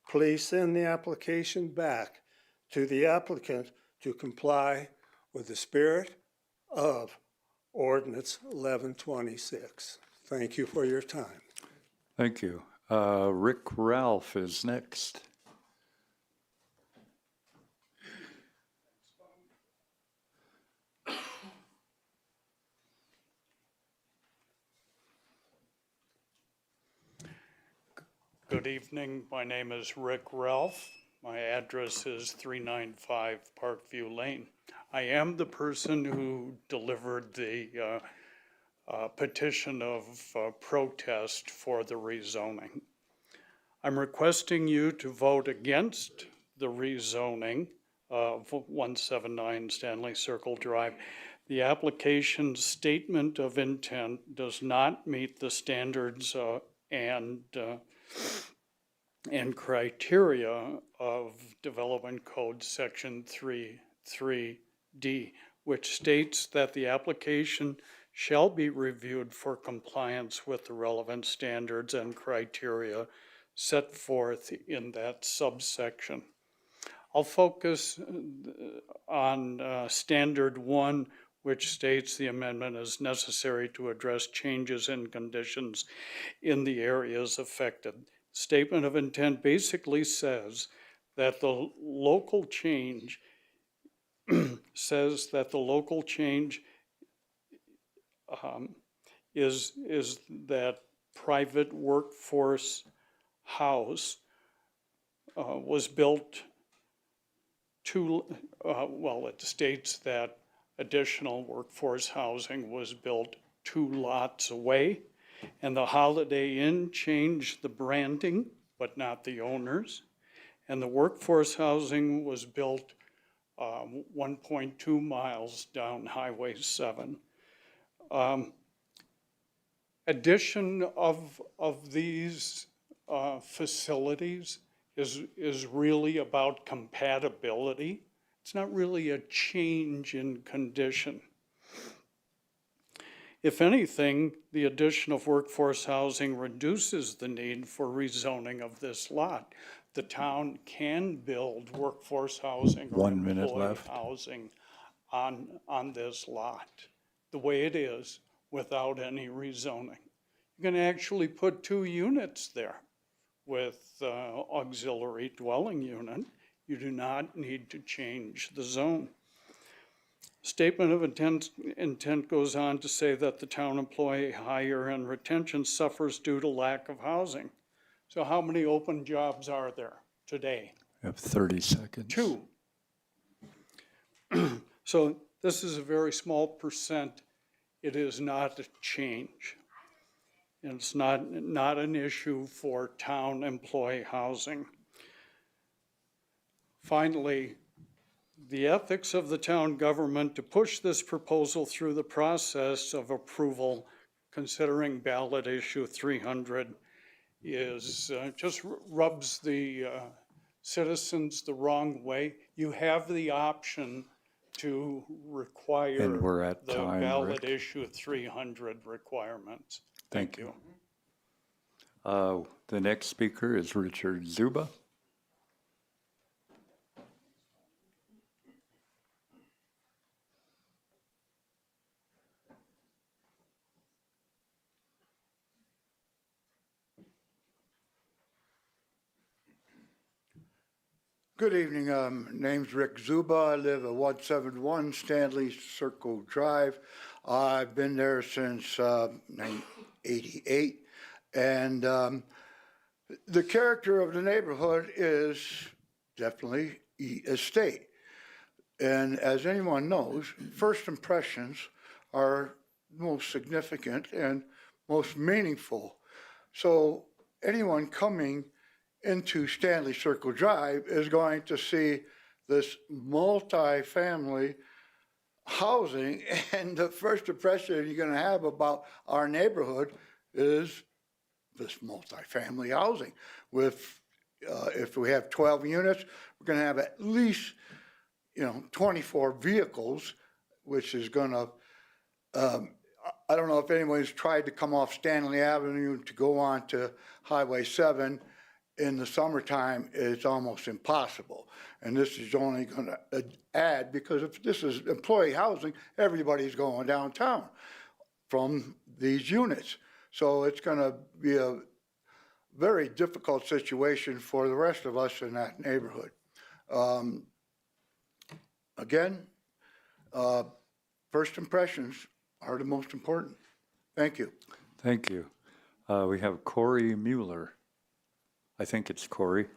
Please send the application back to the applicant to comply with the spirit of ordinance 1126. Thank you for your time. Thank you. Rick Ralph is next. Good evening. My name is Rick Ralph. My address is 395 Parkview Lane. I am the person who delivered the petition of protest for the rezoning. I'm requesting you to vote against the rezoning of 179 Stanley Circle Drive. The application's statement of intent does not meet the standards and criteria of Development Code Section 3.3D, which states that the application shall be reviewed for compliance with the relevant standards and criteria set forth in that subsection. I'll focus on Standard 1, which states the amendment is necessary to address changes in conditions in the areas affected. Statement of intent basically says that the local change is that private workforce house was built it states that additional workforce housing was built 2 lots away, and the Holiday Inn changed the branding, but not the owners, and the workforce housing was built 1.2 miles down Highway 7. Addition of these facilities is really about compatibility. It's not really a change in condition. If anything, the addition of workforce housing reduces the need for rezoning of this lot. The town can build workforce housing or 1 minute employee left. housing on this lot, the way it is, without any rezoning. You can actually put 2 units there with auxiliary dwelling unit. You do not need to change the zone. Statement of intent goes on to say that the town employee hire and retention suffers due to lack of housing. So how many open jobs are there today? You have 30 seconds. 2. So this is a very small percent. It is not a change. And it's not an issue for town employee housing. Finally, the ethics of the town government to push this proposal through the process of approval, considering ballot issue 300, is just rubs the citizens the wrong way. You have the option to require And we're at the time, ballot Rick. issue 300 requirements. Thank you. The next speaker is Richard Zuba. Good evening. Name's Rick Zuba. I live at 171 Stanley Circle Drive. I've been there since 1988. And the character of the neighborhood is definitely estate. And as anyone knows, first impressions are most significant and most meaningful. So anyone coming into Stanley Circle Drive is going to see this multi-family housing, and the first impression you're gonna have about our neighborhood is this multifamily housing. With, if we have 12 units, we're gonna have at least, 24 vehicles, which is gonna, I don't know if anyone's tried to come off Stanley Avenue to go on to Highway 7. In the summertime, it's almost impossible. And this is only gonna add, because if this is employee housing, everybody's going downtown from these units. So it's gonna be a very difficult situation for the rest of us in that neighborhood. Again, first impressions are the most important. Thank you. Thank you. We have Corey Mueller. I think it's Corey.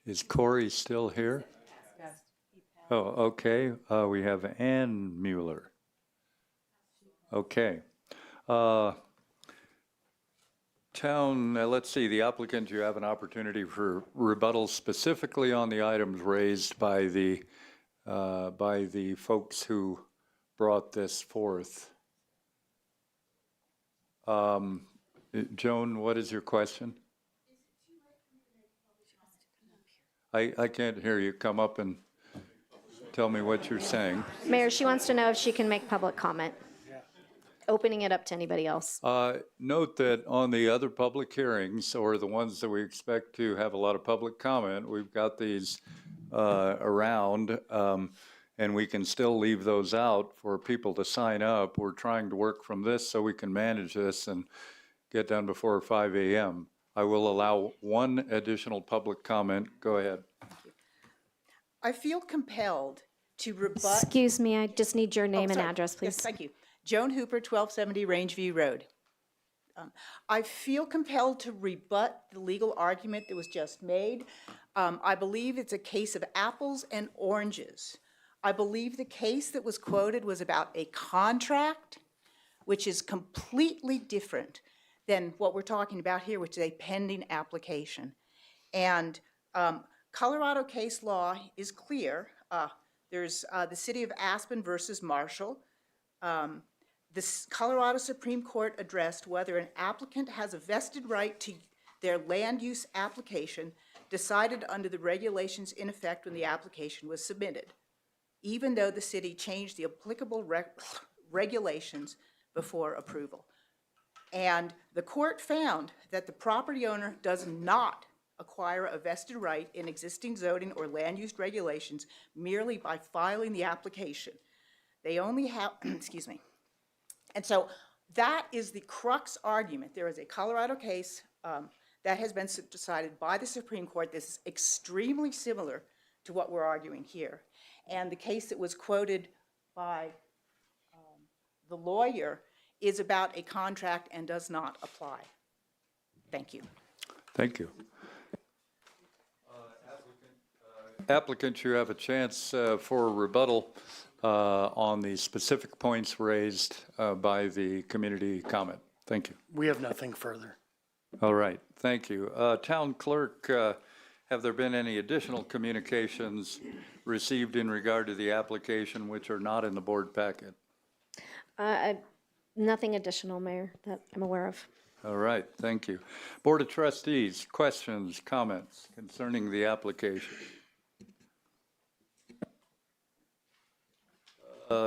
Is Corey still here? Oh, okay. We have Ann Mueller. Okay. Let's see, the applicant, you have an opportunity for rebuttal specifically on the items raised by the folks who brought this forth. Joan, what is your question? I can't hear you. Come up and tell me what you're saying. Mayor, she wants to know if she can make public comment. Opening it up to anybody else. Note that on the other public hearings, or the ones that we expect to have a lot of public comment, we've got these around, and we can still leave those out for people to sign up. We're trying to work from this so we can manage this and get done before 5 a.m. I will allow one additional public comment. Go ahead. I feel compelled to rebut. Excuse me, I just need your name and address, please. Yes, thank you. Joan Hooper, 1270 Rangeview Road. I feel compelled to rebut the legal argument that was just made. I believe it's a case of apples and oranges. I believe the case that was quoted was about a contract, which is completely different than what we're talking about here, which is a pending application. And Colorado case law is clear. There's the City of Aspen versus Marshall. The Colorado Supreme Court addressed whether an applicant has a vested right to their land use application decided under the regulations in effect when the application was submitted, even though the city changed the applicable regulations before approval. And the court found that the property owner does not acquire a vested right in existing zoning or land use regulations merely by filing the application. They only have, excuse me. And so that is the crux argument. There is a Colorado case that has been decided by the Supreme Court. This is extremely similar to what we're arguing here. And the case that was quoted by the lawyer is about a contract and does not apply. Thank you. Thank you. Applicant, you have a chance for rebuttal on the specific points raised by the community comment. Thank you. We have nothing further. All right, thank you. Town clerk, have there been any additional communications received in regard to the application which are not in the board packet? Nothing additional, Mayor, that I'm aware of. All right, thank you. Board of Trustees, questions, comments concerning the application?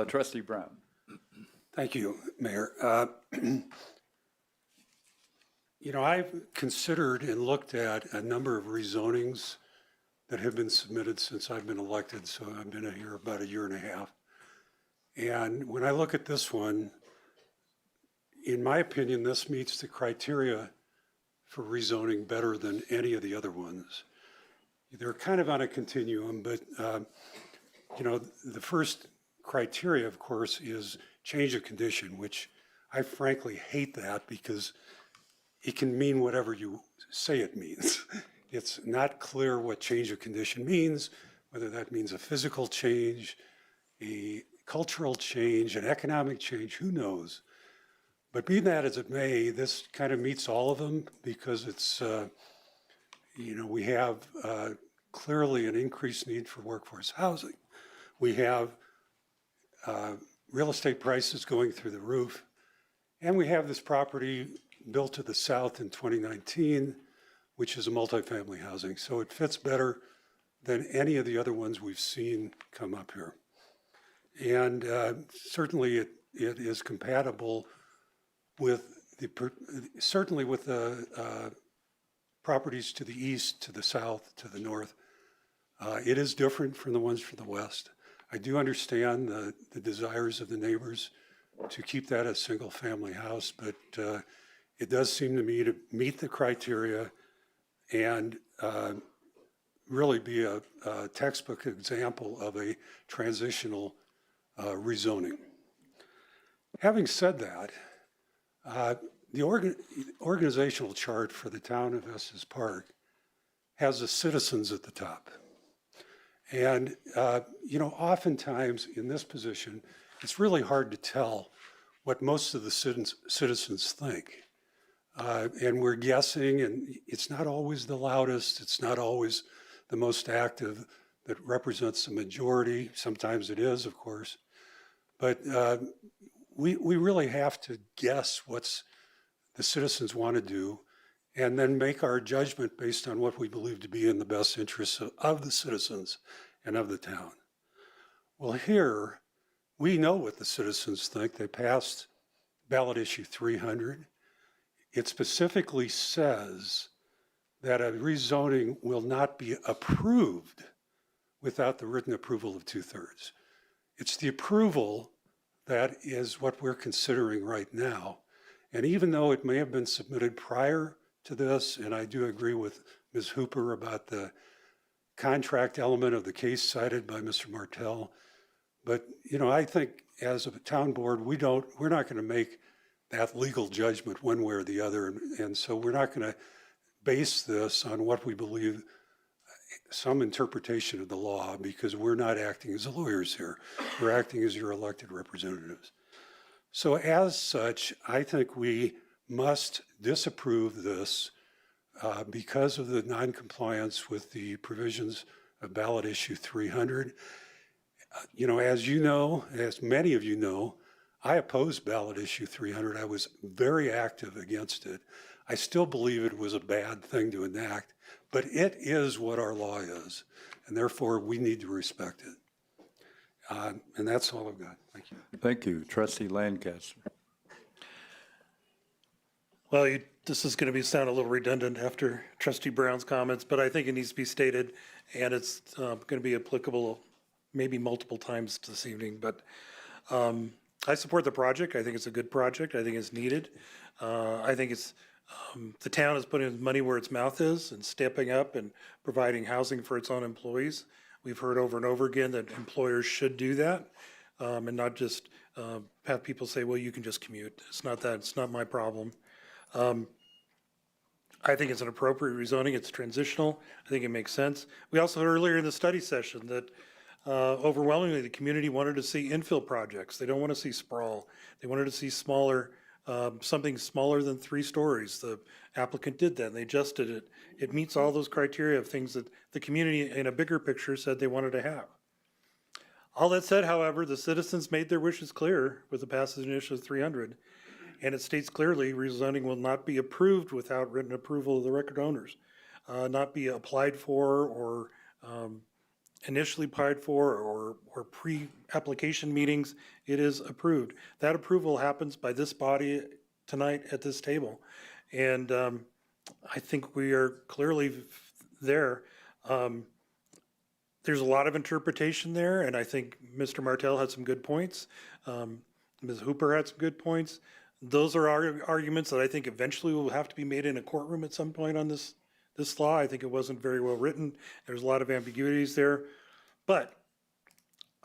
Trustee Brown. Thank you, Mayor. I've considered and looked at a number of rezonings that have been submitted since I've been elected, so I've been here about a year and a half. And when I look at this one, in my opinion, this meets the criteria for rezoning better than any of the other ones. They're kind of on a continuum, but the first criteria, of course, is change of condition, which I frankly hate that because it can mean whatever you say it means. It's not clear what change of condition means, whether that means a physical change, a cultural change, an economic change, who knows? But be that as it may, this kind of meets all of them because it's, we have clearly an increased need for workforce housing. We have real estate prices going through the roof, and we have this property built to the south in 2019, which is a multifamily housing. So it fits better than any of the other ones we've seen come up here. And certainly it is compatible with certainly with the properties to the east, to the south, to the north. It is different from the ones from the west. I do understand the desires of the neighbors to keep that a single family house, but it does seem to me to meet the criteria and really be a textbook example of a transitional rezoning. Having said that, the organizational chart for the town of Estes Park has the citizens at the top. And, you know, oftentimes in this position, it's really hard to tell what most of the citizens think. And we're guessing, and it's not always the loudest, it's not always the most active that represents the majority. Sometimes it is, of course. But we really have to guess what's the citizens want to do and then make our judgment based on what we believe to be in the best interests of the citizens and of the town. Well, here, we know what the citizens think. They passed ballot issue 300. It specifically says that a rezoning will not be approved without the written approval of 2/3. It's the approval that is what we're considering right now. And even though it may have been submitted prior to this, and I do agree with Ms. Hooper about the contract element of the case cited by Mr. Martell, but you know, I think as a town board, we're not going to make that legal judgment one way or the other, and so we're not going to base this on what we believe some interpretation of the law, because we're not acting as lawyers here. We're acting as your elected representatives. So as such, I think we must disapprove this because of the noncompliance with the provisions of ballot issue 300. You know, as many of you know, I opposed ballot issue 300. I was very active against it. I still believe it was a bad thing to enact, but it is what our law is, and therefore we need to respect it. And that's all I've got. Thank you. Thank you. Trustee Lancaster. Well, this is going to sound a little redundant after Trustee Brown's comments, but I think it needs to be stated, and it's going to be applicable maybe multiple times this evening. But I support the project. I think it's a good project. I think it's needed. I think it's the town is putting money where its mouth is and stepping up and providing housing for its own employees. We've heard over and over again that employers should do that and not just have people say, well, you can just commute. It's not that. It's not my problem. I think it's an appropriate rezoning. It's transitional. I think it makes sense. We also heard earlier in the study session that overwhelmingly the community wanted to see infill projects. They don't want to see sprawl. They wanted to see smaller, something smaller than 3 stories. The applicant did that and they adjusted it. It meets all those criteria of things that the community in a bigger picture said they wanted to have. All that said, however, the citizens made their wishes clear with the passage of issue 300. And it states clearly rezoning will not be approved without written approval of the record owners, not be applied for or initially applied for or pre-application meetings. It is approved. That approval happens by this body tonight at this table. And I think we are clearly there. There's a lot of interpretation there, and I think Mr. Martell had some good points. Ms. Hooper had some good points. Those are arguments that I think eventually will have to be made in a courtroom at some point on this law. I think it wasn't very well written. There's a lot of ambiguities there. But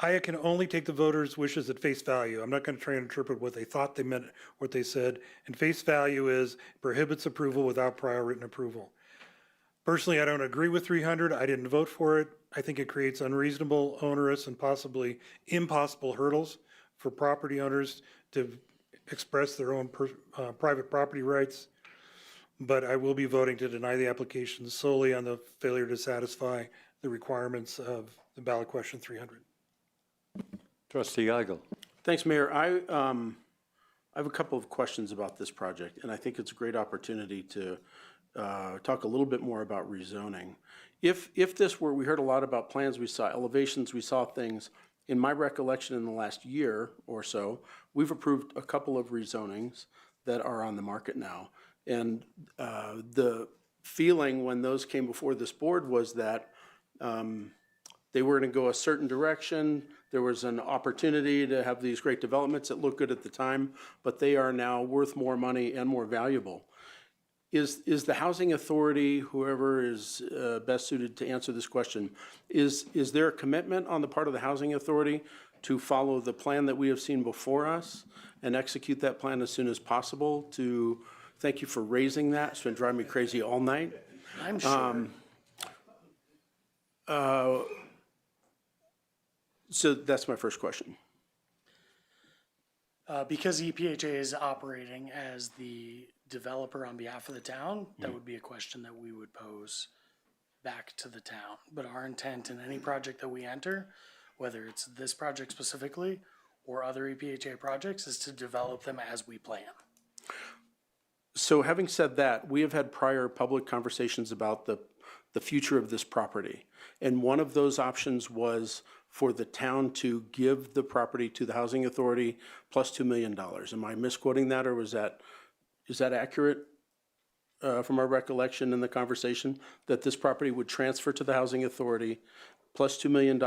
I can only take the voters' wishes at face value. I'm not going to try and interpret what they thought they meant, what they said. And face value is prohibits approval without prior written approval. Personally, I don't agree with 300. I didn't vote for it. I think it creates unreasonable, onerous, and possibly impossible hurdles for property owners to express their own private property rights. But I will be voting to deny the application solely on the failure to satisfy the requirements of the ballot question 300. Trustee Eigel. Thanks, Mayor. I have a couple of questions about this project, and I think it's a great opportunity to talk a little bit more about rezoning. If this were, we heard a lot about plans, we saw elevations, we saw things. In my recollection, in the last year or so, we've approved a couple of rezonings that are on the market now. And the feeling when those came before this board was that they were going to go a certain direction. There was an opportunity to have these great developments that looked good at the time, but they are now worth more money and more valuable. Is the housing authority, whoever is best suited to answer this question, is there a commitment on the part of the housing authority to follow the plan that we have seen before us and execute that plan as soon as possible? To thank you for raising that. It's been driving me crazy all night. I'm sure. So that's my first question. Because EPHA is operating as the developer on behalf of the town, that would be a question that we would pose back to the town. But our intent in any project that we enter, whether it's this project specifically or other EPHA projects, is to develop them as we plan. So having said that, we have had prior public conversations about the future of this property. And one of those options was for the town to give the property to the housing authority plus $2 million. Am I misquoting that, or is that accurate from our recollection in the conversation, that this property would transfer to the housing authority plus $2 million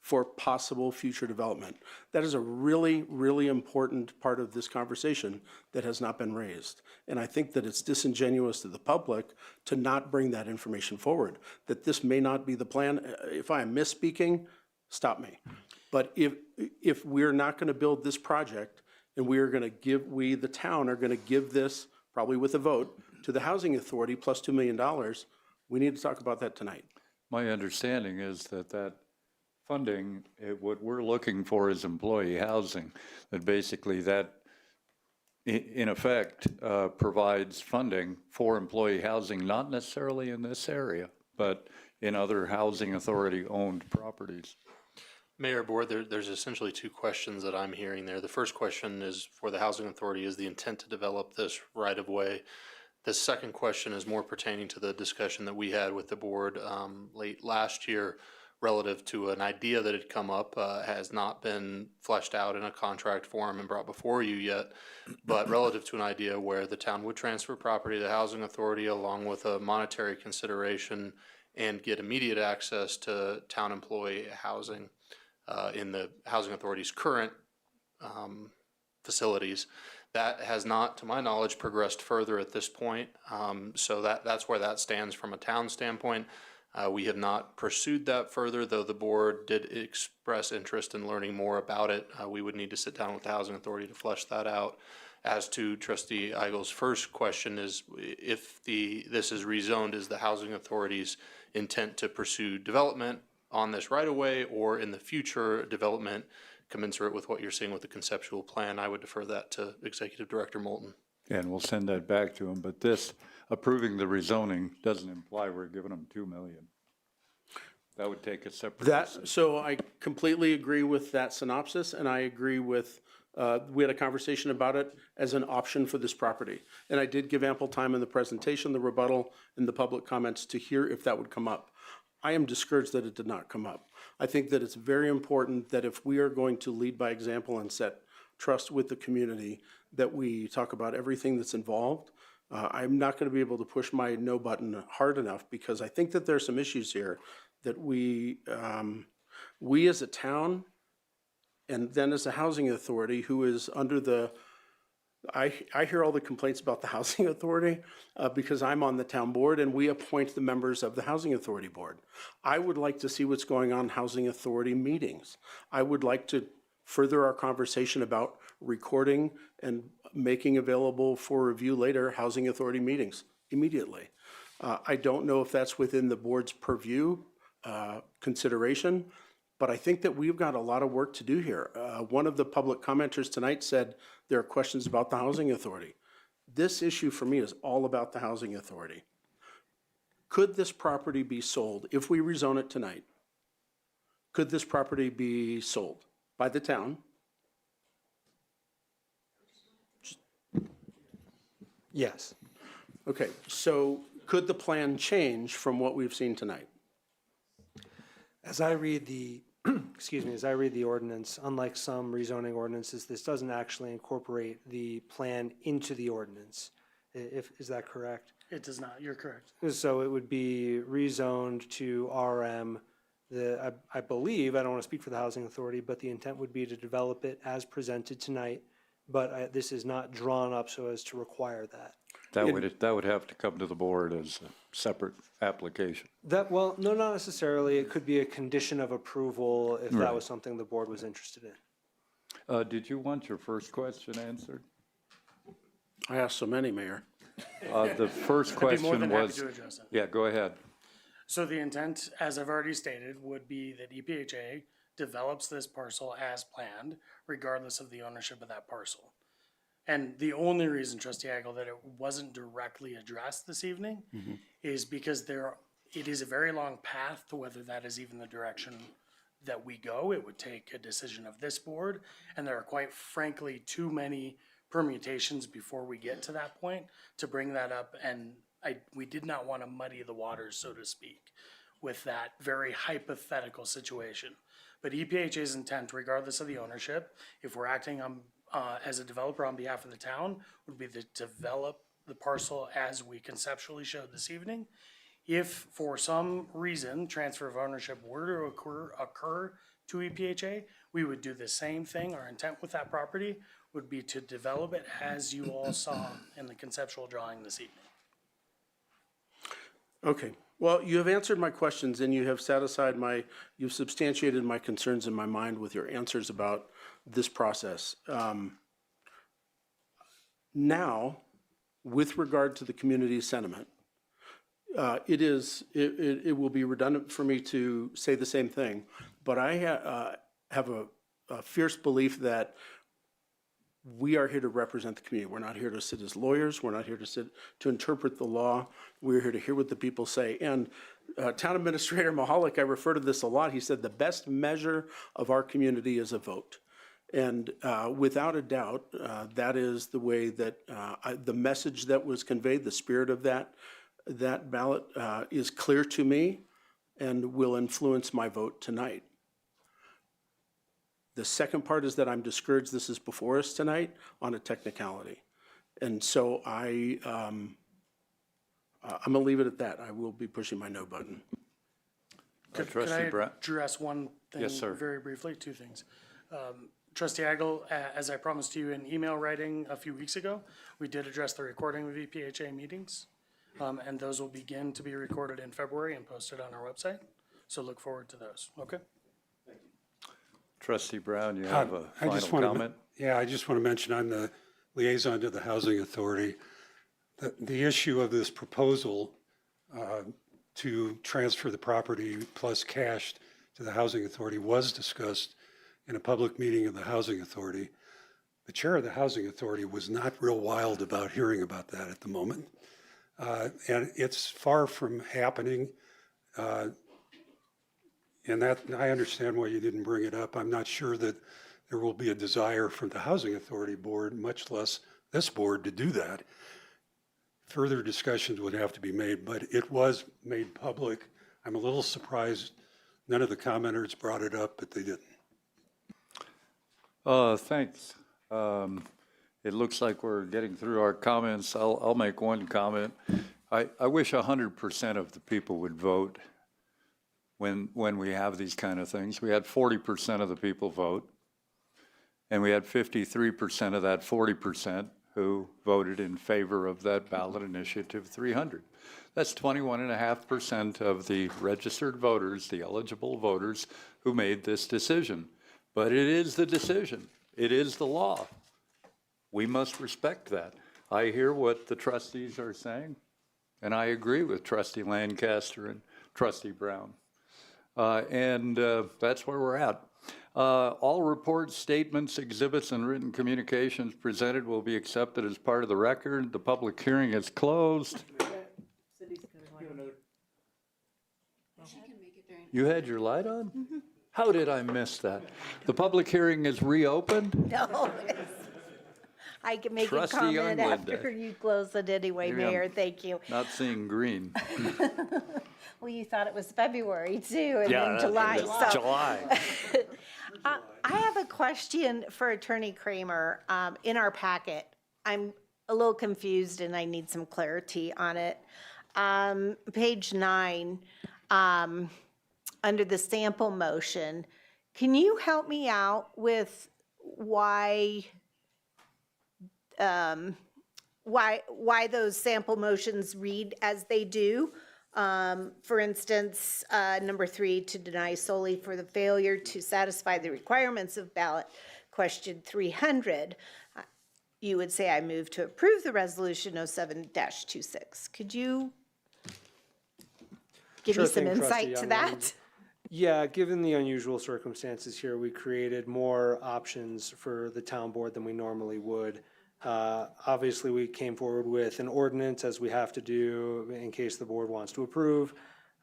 for possible future development? That is a really, really important part of this conversation that has not been raised. And I think that it's disingenuous to the public to not bring that information forward, that this may not be the plan. If I am misspeaking, stop me. But if we're not going to build this project, and we are going to give, we, the town, are going to give this, probably with a vote, to the housing authority plus $2 million, we need to talk about that tonight. My understanding is that funding, what we're looking for is employee housing, that basically that, in effect, provides funding for employee housing, not necessarily in this area, but in other housing authority-owned properties. Mayor, Board, there's essentially two questions that I'm hearing there. The first question is for the housing authority, is the intent to develop this right of way? The second question is more pertaining to the discussion that we had with the board late last year relative to an idea that had come up, has not been fleshed out in a contract form and brought before you yet, but relative to an idea where the town would transfer property to the housing authority along with a monetary consideration and get immediate access to town employee housing in the housing authority's current facilities. That has not, to my knowledge, progressed further at this point. So that's where that stands from a town standpoint. We have not pursued that further, though the board did express interest in learning more about it. We would need to sit down with the housing authority to flesh that out. As to Trustee Eigel's first question, is if this is rezoned, is the housing authority's intent to pursue development on this right away, or in the future development commensurate with what you're seeing with the conceptual plan? I would defer that to Executive Director Moulton. And we'll send that back to him, but this, approving the rezoning, doesn't imply we're giving them $2 million. That would take a separate decision. So I completely agree with that synopsis, and I agree with, we had a conversation about it as an option for this property. And I did give ample time in the presentation, the rebuttal, and the public comments to hear if that would come up. I am discouraged that it did not come up. I think that it's very important that if we are going to lead by example and set trust with the community, that we talk about everything that's involved. I'm not going to be able to push my no button hard enough, because I think that there are some issues here that we as a town, and then as a housing authority who is under the, I hear all the complaints about the housing authority because I'm on the town board and we appoint the members of the housing authority board. I would like to see what's going on in housing authority meetings. I would like to further our conversation about recording and making available for review later housing authority meetings immediately. I don't know if that's within the board's purview consideration, but I think that we've got a lot of work to do here. One of the public commenters tonight said there are questions about the housing authority. This issue for me is all about the housing authority. could this property be sold if we rezone it tonight? Could this property be sold by the town? Yes. Okay, so could the plan change from what we've seen tonight? As I read the, excuse me, as I read the ordinance, unlike some rezoning ordinances, this doesn't actually incorporate the plan into the ordinance. Is that correct? It does not, you're correct. So it would be rezoned to RM. I believe, I don't want to speak for the housing authority, but the intent would be to develop it as presented tonight. But this is not drawn up so as to require that. That would have to come to the board as a separate application. Well, no, not necessarily. It could be a condition of approval if that Right. was something the board was interested in. Did you want your first question answered? I asked so many, Mayor. The first I'd be more question than happy was, to address it. yeah, go ahead. So the intent, as I've already stated, would be that EPHA develops this parcel as planned, regardless of the ownership of that parcel. And the only reason, Trustee Agel, that it wasn't directly addressed this evening is because it is a very long path to whether that is even the direction that we go. It would take a decision of this board, and there are quite frankly too many permutations before we get to that point to bring that up, and we did not want to muddy the waters, so to speak, with that very hypothetical situation. But EPHA's intent, regardless of the ownership, if we're acting on, as a developer on behalf of the town, would be to develop the parcel as we conceptually showed this evening. If for some reason transfer of ownership were to occur to EPHA, we would do the same thing. Our intent with that property would be to develop it as you all saw in the conceptual drawing this evening. Okay, well, you have answered my questions and you have you've substantiated my concerns in my mind with your answers about this process. Now, with regard to the community sentiment, it will be redundant for me to say the same thing, but I have a fierce belief that we are here to represent the community. We're not here to sit as lawyers. We're not here to interpret the law. We're here to hear what the people say. And Town Administrator Mahalik, I refer to this a lot. He said the best measure of our community is a vote. And without a doubt, that is the way that the message that was conveyed, the spirit of that ballot is clear to me and will influence my vote tonight. The second part is that I'm discouraged this is before us tonight on a technicality. And so I'm gonna leave it at that. I will be pushing my no button. Could Trustee I Brown? address one thing? Yes, sir. Very briefly, two things. Trustee Agel, as I promised you in email writing a few weeks ago, we did address the recording of EPHA meetings. And those will begin to be recorded in February and posted on our website. So look forward to those, okay? Trustee Brown, you have a I just final want to, comment? yeah, I just want to mention I'm the liaison to the Housing Authority. The issue of this proposal to transfer the property plus cash to the Housing Authority was discussed in a public meeting of the Housing Authority. The chair of the Housing Authority was not real wild about hearing about that at the moment. And it's far from happening. And that, I understand why you didn't bring it up. I'm not sure that there will be a desire from the Housing Authority Board, much less this board, to do that. Further discussions would have to be made, but it was made public. I'm a little surprised none of the commenters brought it up, but they didn't. Thanks. It looks like we're getting through our comments. I'll make one comment. I wish 100% of the people would vote when we have these kind of things. We had 40% of the people vote, and we had 53% of that 40% who voted in favor of that ballot initiative 300. That's 21.5% of the registered voters, the eligible voters, who made this decision. But it is the decision. It is the law. We must respect that. I hear what the trustees are saying, and I agree with Trustee Lancaster and Trustee Brown. And that's where we're at. All reports, statements, exhibits, and written communications presented will be accepted as part of the record. The public hearing is closed. You had your light on? How did I miss that? The public hearing is reopened? No, I can make a Trustee comment Youngblood. after you close it anyway, Maybe I'm Mayor, thank you. Not seeing green. Well, you thought it was February too, and Yeah, then that- July, that's so. July. I have a question for Attorney Kramer. In our packet, I'm a little confused and I need some clarity on it. Page 9, under the sample motion, can you help me out with why those sample motions read as they do? For instance, number 3, to deny solely for the failure to satisfy the requirements of ballot question 300. You would say I move to approve the resolution 07-26. Could you give me Sure some thing, Trustee insight to Youngman. that? Yeah, given the unusual circumstances here, we created more options for the town board than we normally would. Obviously, we came forward with an ordinance, as we have to do in case the board wants to approve.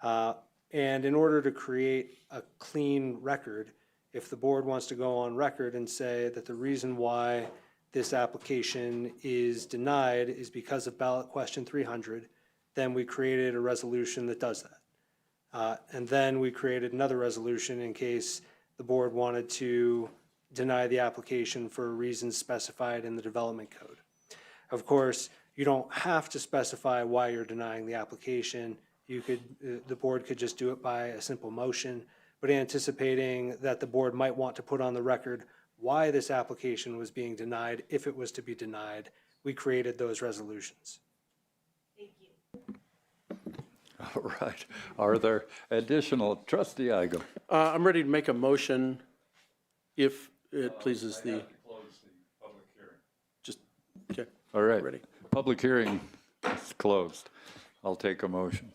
And in order to create a clean record, if the board wants to go on record and say that the reason why this application is denied is because of ballot question 300, then we created a resolution that does that. And then we created another resolution in case the board wanted to deny the application for reasons specified in the development code. Of course, you don't have to specify why you're denying the application. You could, the board could just do it by a simple motion, but anticipating that the board might want to put on the record why this application was being denied, if it was to be denied, we created those resolutions. All right. Are there additional, Trustee Igo? I'm ready to make a motion if it pleases the. Just, okay. All right. Ready. Public hearing is closed. I'll take a motion.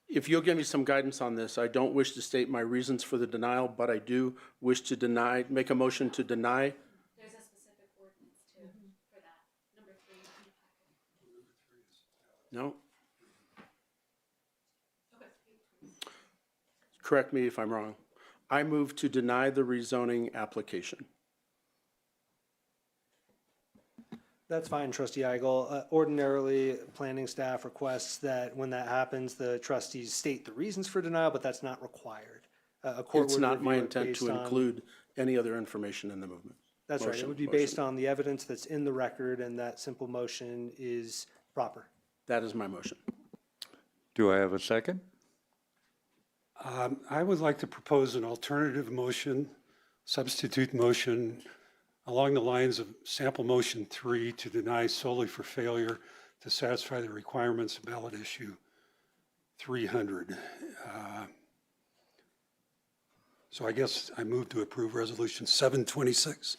If you'll give me some guidance on this, I don't wish to state my reasons for the denial, but I do wish to deny, make a motion to deny. There's a specific ordinance too for that, number 3 in the packet. No? Correct me if I'm wrong. I move to deny the rezoning application. That's fine, Trustee Igal. Ordinarily, planning staff requests that when that happens, the trustees state the reasons for denial, but that's not required. A court It's would not my review it intent based to on- include any other information in the movement. That's right. It Motion, would be motion. based on the evidence that's in the record, and that simple motion is proper. That is my motion. Do I have a second? I would like to propose an alternative motion, substitute motion, along the lines of sample motion 3 to deny solely for failure to satisfy the requirements of ballot issue 300. So I guess I move to approve resolution 726.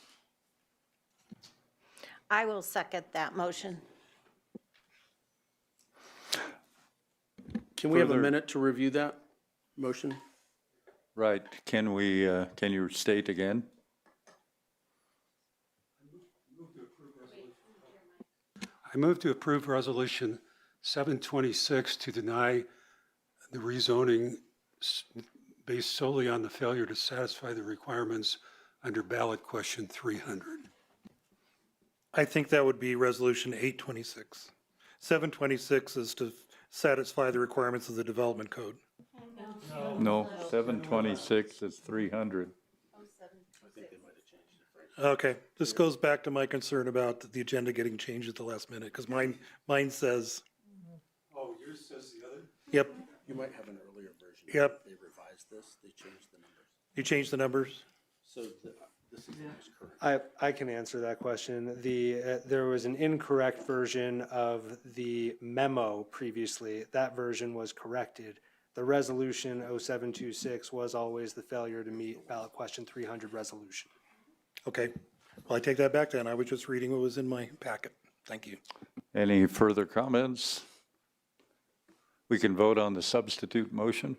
I will second that motion. Can we have a Further- minute to review that motion? Right. Can we, can you state again? I move to approve resolution 726 to deny the rezoning based solely on the failure to satisfy the requirements under ballot question 300. I think that would be resolution 826. 726 is to satisfy the requirements of the development code. No, 726 is 300. Okay, this goes back to my concern about the agenda getting changed at the last minute, because mine says, Oh, yours says the other? yep, You might have an earlier version. Yep. They revised this, they changed the numbers. you changed the numbers? So this is the most current. I can answer that question. There was an incorrect version of the memo previously. That version was corrected. The resolution 0726 was always the failure to meet ballot question 300 resolution. Okay, well, I take that back then. I was just reading what was in my packet. Thank you. Any further comments? We can vote on the substitute motion.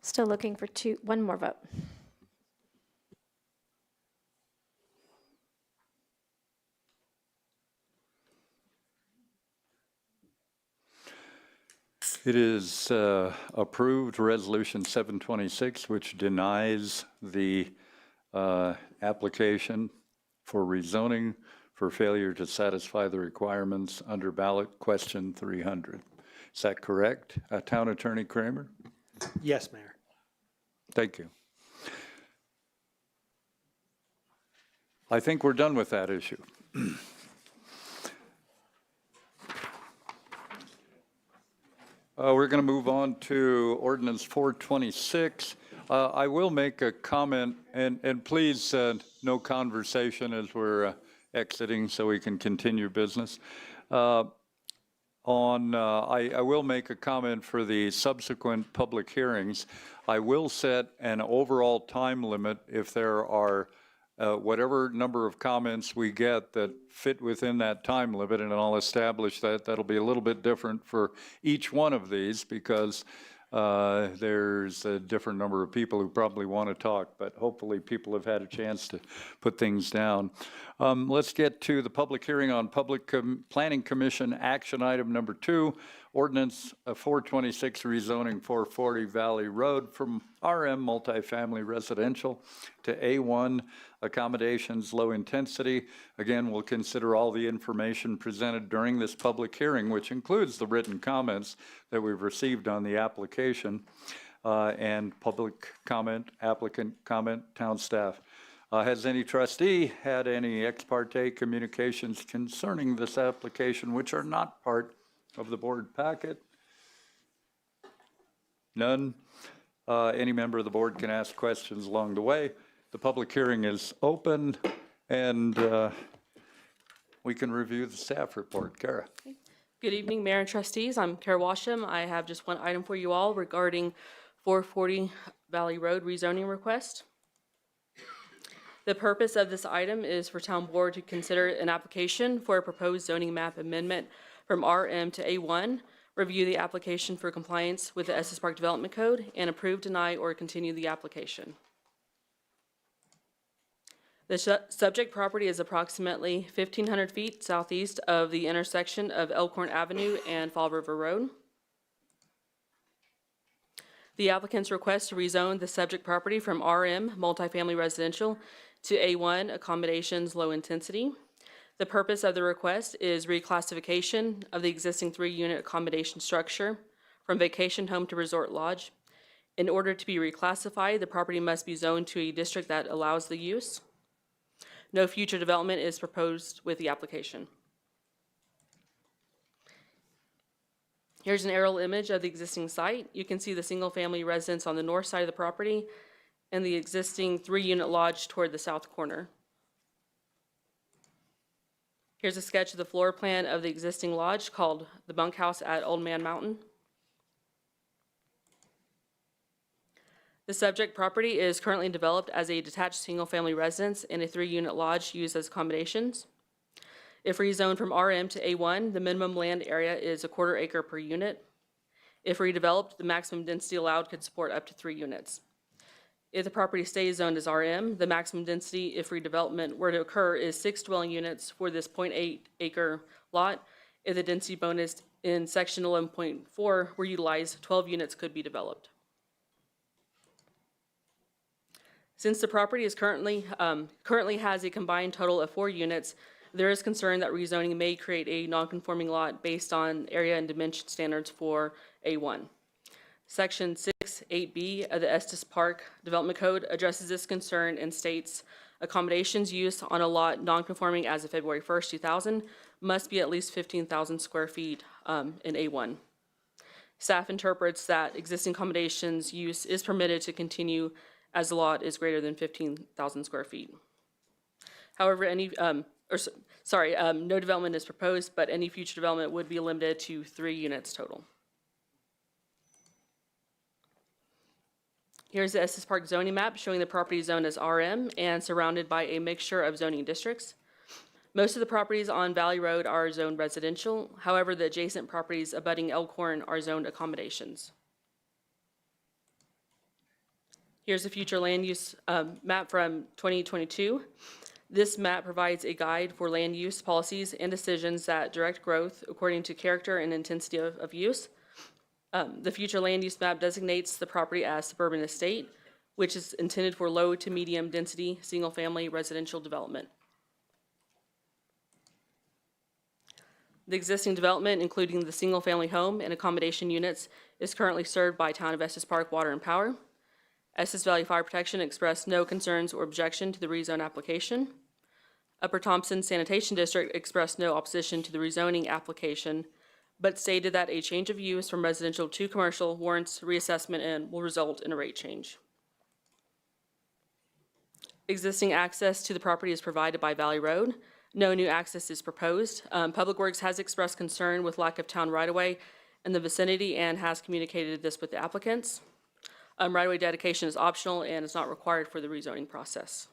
Still looking for one more vote. It is approved Resolution 726, which denies the application for rezoning for failure to satisfy the requirements under ballot question 300. Is that correct, Town Attorney Kramer? Yes, Mayor. Thank you. I think we're done with that issue. We're going to move on to ordinance 426. I will make a comment, and please, no conversation as we're exiting so we can continue business. I will make a comment for the subsequent public hearings. I will set an overall time limit if there are whatever number of comments we get that fit within that time limit, and I'll establish that. That'll be a little bit different for each one of these because there's a different number of people who probably want to talk, but hopefully people have had a chance to put things down. Let's get to the public hearing on Public Planning Commission action item number 2, ordinance 426 rezoning 440 Valley Road from RM multifamily residential to A1 accommodations low intensity. Again, we'll consider all the information presented during this public hearing, which includes the written comments that we've received on the application and public comment, applicant comment, town staff. Has any trustee had any ex parte communications concerning this application which are not part of the board packet? None. Any member of the board can ask questions along the way. The public hearing is open, and we can review the staff report. Kara. Good evening, Mayor and Trustees. I'm Kara Washam. I have just one item for you all regarding 440 Valley Road rezoning request. The purpose of this item is for Town Board to consider an application for a proposed zoning map amendment from RM to A1, review the application for compliance with the Estes Park Development Code, and approve, deny, or continue the application. The subject property is approximately 1,500 feet southeast of the intersection of Elkhorn Avenue and Fall River Road. The applicant's request to rezone the subject property from RM, multifamily residential, to A1, accommodations low intensity. The purpose of the request is reclassification of the existing 3-unit accommodation structure from vacation home to resort lodge. In order to be reclassified, the property must be zoned to a district that allows the use. No future development is proposed with the application. Here's an aerial image of the existing site. You can see the single-family residence on the north side of the property and the existing 3-unit lodge toward the south corner. Here's a sketch of the floor plan of the existing lodge called the Bunkhouse at Old Man Mountain. The subject property is currently developed as a detached single-family residence and a 3-unit lodge used as accommodations. If rezoned from RM to A1, the minimum land area is 1/4 acre per unit. If redeveloped, the maximum density allowed could support up to 3 units. If the property stays zoned as RM, the maximum density, if redevelopment were to occur, is 6 dwelling units for this 0.8 acre lot. If the density bonus in section 11.4 were utilized, 12 units could be developed. Since the property is currently has a combined total of 4 units, there is concern that rezoning may create a non-conforming lot based on area and dimension standards for A1. Section 6.8b of the Estes Park Development Code addresses this concern and states accommodations use on a lot non-conforming as of February 1st, 2000 must be at least 15,000 square feet in A1. Staff interprets that existing accommodations use is permitted to continue as the lot is greater than 15,000 square feet. However, no development is proposed, but any future development would be limited to 3 units total. Here's the Estes Park zoning map showing the property zoned as RM and surrounded by a mixture of zoning districts. Most of the properties on Valley Road are zoned residential. However, the adjacent properties abutting Elkhorn are zoned accommodations. Here's a future land use map from 2022. This map provides a guide for land use policies and decisions that direct growth according to character and intensity of use. The future land use map designates the property as suburban estate, which is intended for low to medium density, single-family residential development. The existing development, including the single-family home and accommodation units, is currently served by Town of Estes Park Water and Power. Estes Valley Fire Protection expressed no concerns or objection to the rezone application. Upper Thompson Sanitation District expressed no opposition to the rezoning application, but stated that a change of use from residential to commercial warrants reassessment and will result in a rate change. Existing access to the property is provided by Valley Road. No new access is proposed. Public Works has expressed concern with lack of town right-of-way in the vicinity and has communicated this with the applicants. Right-of-way dedication is optional and is not required for the rezoning process.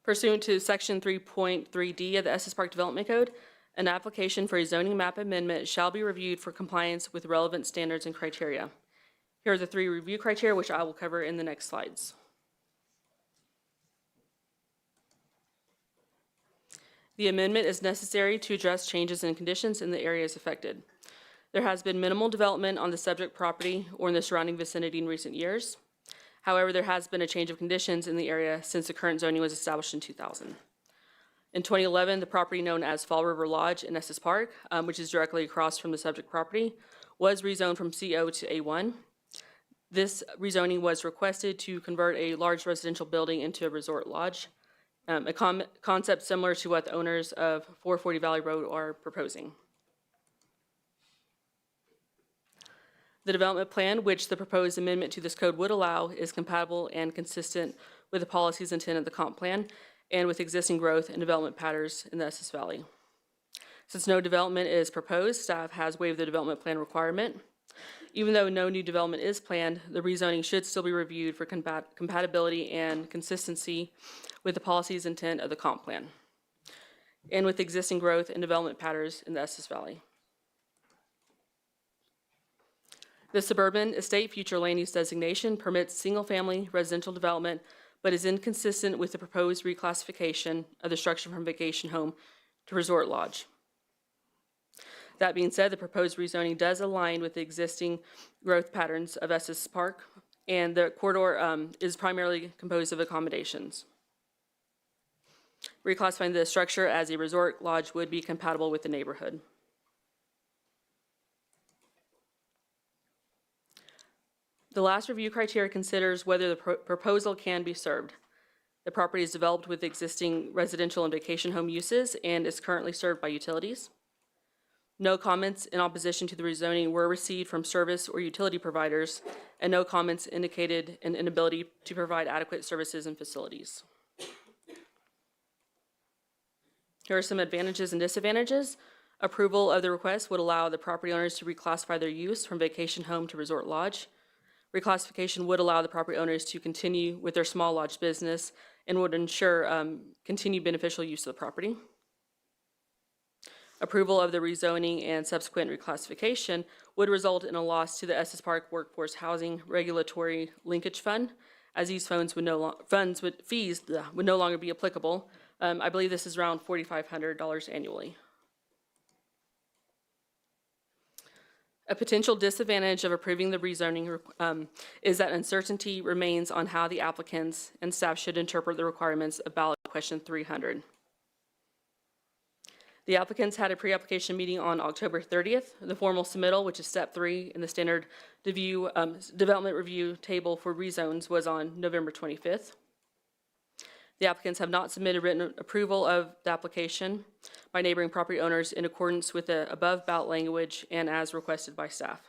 Pursuant to Section 3.3D of the Estes Park Development Code, an application for a zoning map amendment shall be reviewed for compliance with relevant standards and criteria. Here are the 3 review criteria, which I will cover in the next slides. The amendment is necessary to address changes in conditions in the areas affected. There has been minimal development on the subject property or in the surrounding vicinity in recent years. However, there has been a change of conditions in the area since the current zoning was established in 2000. In 2011, the property known as Fall River Lodge in Estes Park, which is directly across from the subject property, was rezoned from CO to A1. This rezoning was requested to convert a large residential building into a resort lodge, a concept similar to what the owners of 440 Valley Road are proposing. The development plan, which the proposed amendment to this code would allow, is compatible and consistent with the policies intent of the comp plan and with existing growth and development patterns in the Estes Valley. Since no development is proposed, staff has waived the development plan requirement. Even though no new development is planned, the rezoning should still be reviewed for compatibility and consistency with the policies intent of the comp plan and with existing growth and development patterns in the Estes Valley. The suburban estate future land use designation permits single-family residential development, but is inconsistent with the proposed reclassification of the structure from vacation home to resort lodge. That being said, the proposed rezoning does align with the existing growth patterns of Estes Park, and the corridor is primarily composed of accommodations. Reclassifying the structure as a resort lodge would be compatible with the neighborhood. The last review criteria considers whether the proposal can be served. The property is developed with existing residential and vacation home uses and is currently served by utilities. No comments in opposition to the rezoning were received from service or utility providers, and no comments indicated an inability to provide adequate services and facilities. Here are some advantages and disadvantages. Approval of the request would allow the property owners to reclassify their use from vacation home to resort lodge. Reclassification would allow the property owners to continue with their small lodge business and would ensure continued beneficial use of the property. Approval of the rezoning and subsequent reclassification would result in a loss to the Estes Park Workforce Housing Regulatory Linkage Fund, as these fees would no longer be applicable. I believe this is around $4,500 annually. A potential disadvantage of approving the rezoning is that uncertainty remains on how the applicants and staff should interpret the requirements of ballot question 300. The applicants had a pre-application meeting on October 30th. The formal submittal, which is step 3 in the standard development review table for rezones, was on November 25th. The applicants have not submitted written approval of the application by neighboring property owners in accordance with the above ballot language and as requested by staff.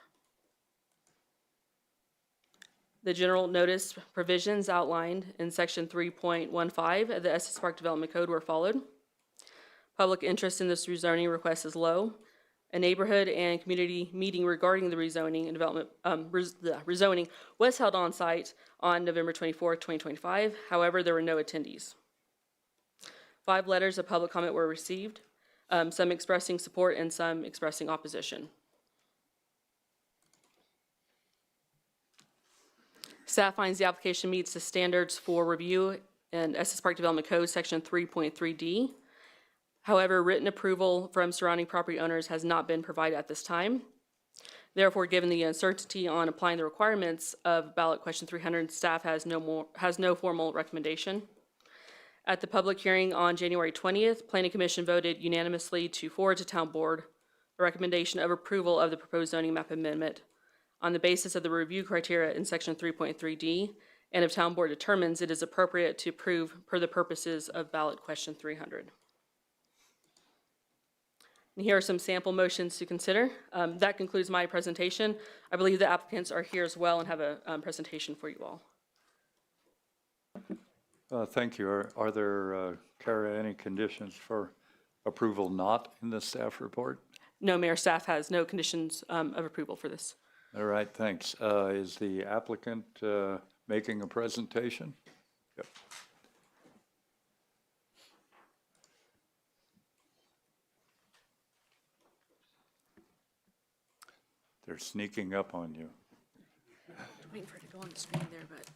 The general notice provisions outlined in section 3.15 of the Estes Park Development Code were followed. Public interest in this rezoning request is low. A neighborhood and community meeting regarding the rezoning and development rezoning was held on site on November 24, 2025. However, there were no attendees. 5 letters of public comment were received, some expressing support and some expressing opposition. Staff finds the application meets the standards for review in Estes Park Development Code, Section 3.3D. However, written approval from surrounding property owners has not been provided at this time. Therefore, given the uncertainty on applying the requirements of ballot question 300, staff has no formal recommendation. At the public hearing on January 20th, Planning Commission voted unanimously to forward to Town Board a recommendation of approval of the proposed zoning map amendment on the basis of the review criteria in Section 3.3D, and if Town Board determines it is appropriate to approve per the purposes of ballot question 300. And here are some sample motions to consider. That concludes my presentation. I believe the applicants are here as well and have a presentation for you all. Thank you. Are there, Kara, any conditions for approval not in the staff report? No, Mayor, staff has no conditions of approval for this. All right, thanks. Is the applicant making a presentation? Yep. They're sneaking up on you. Waiting for it to go on the screen there, but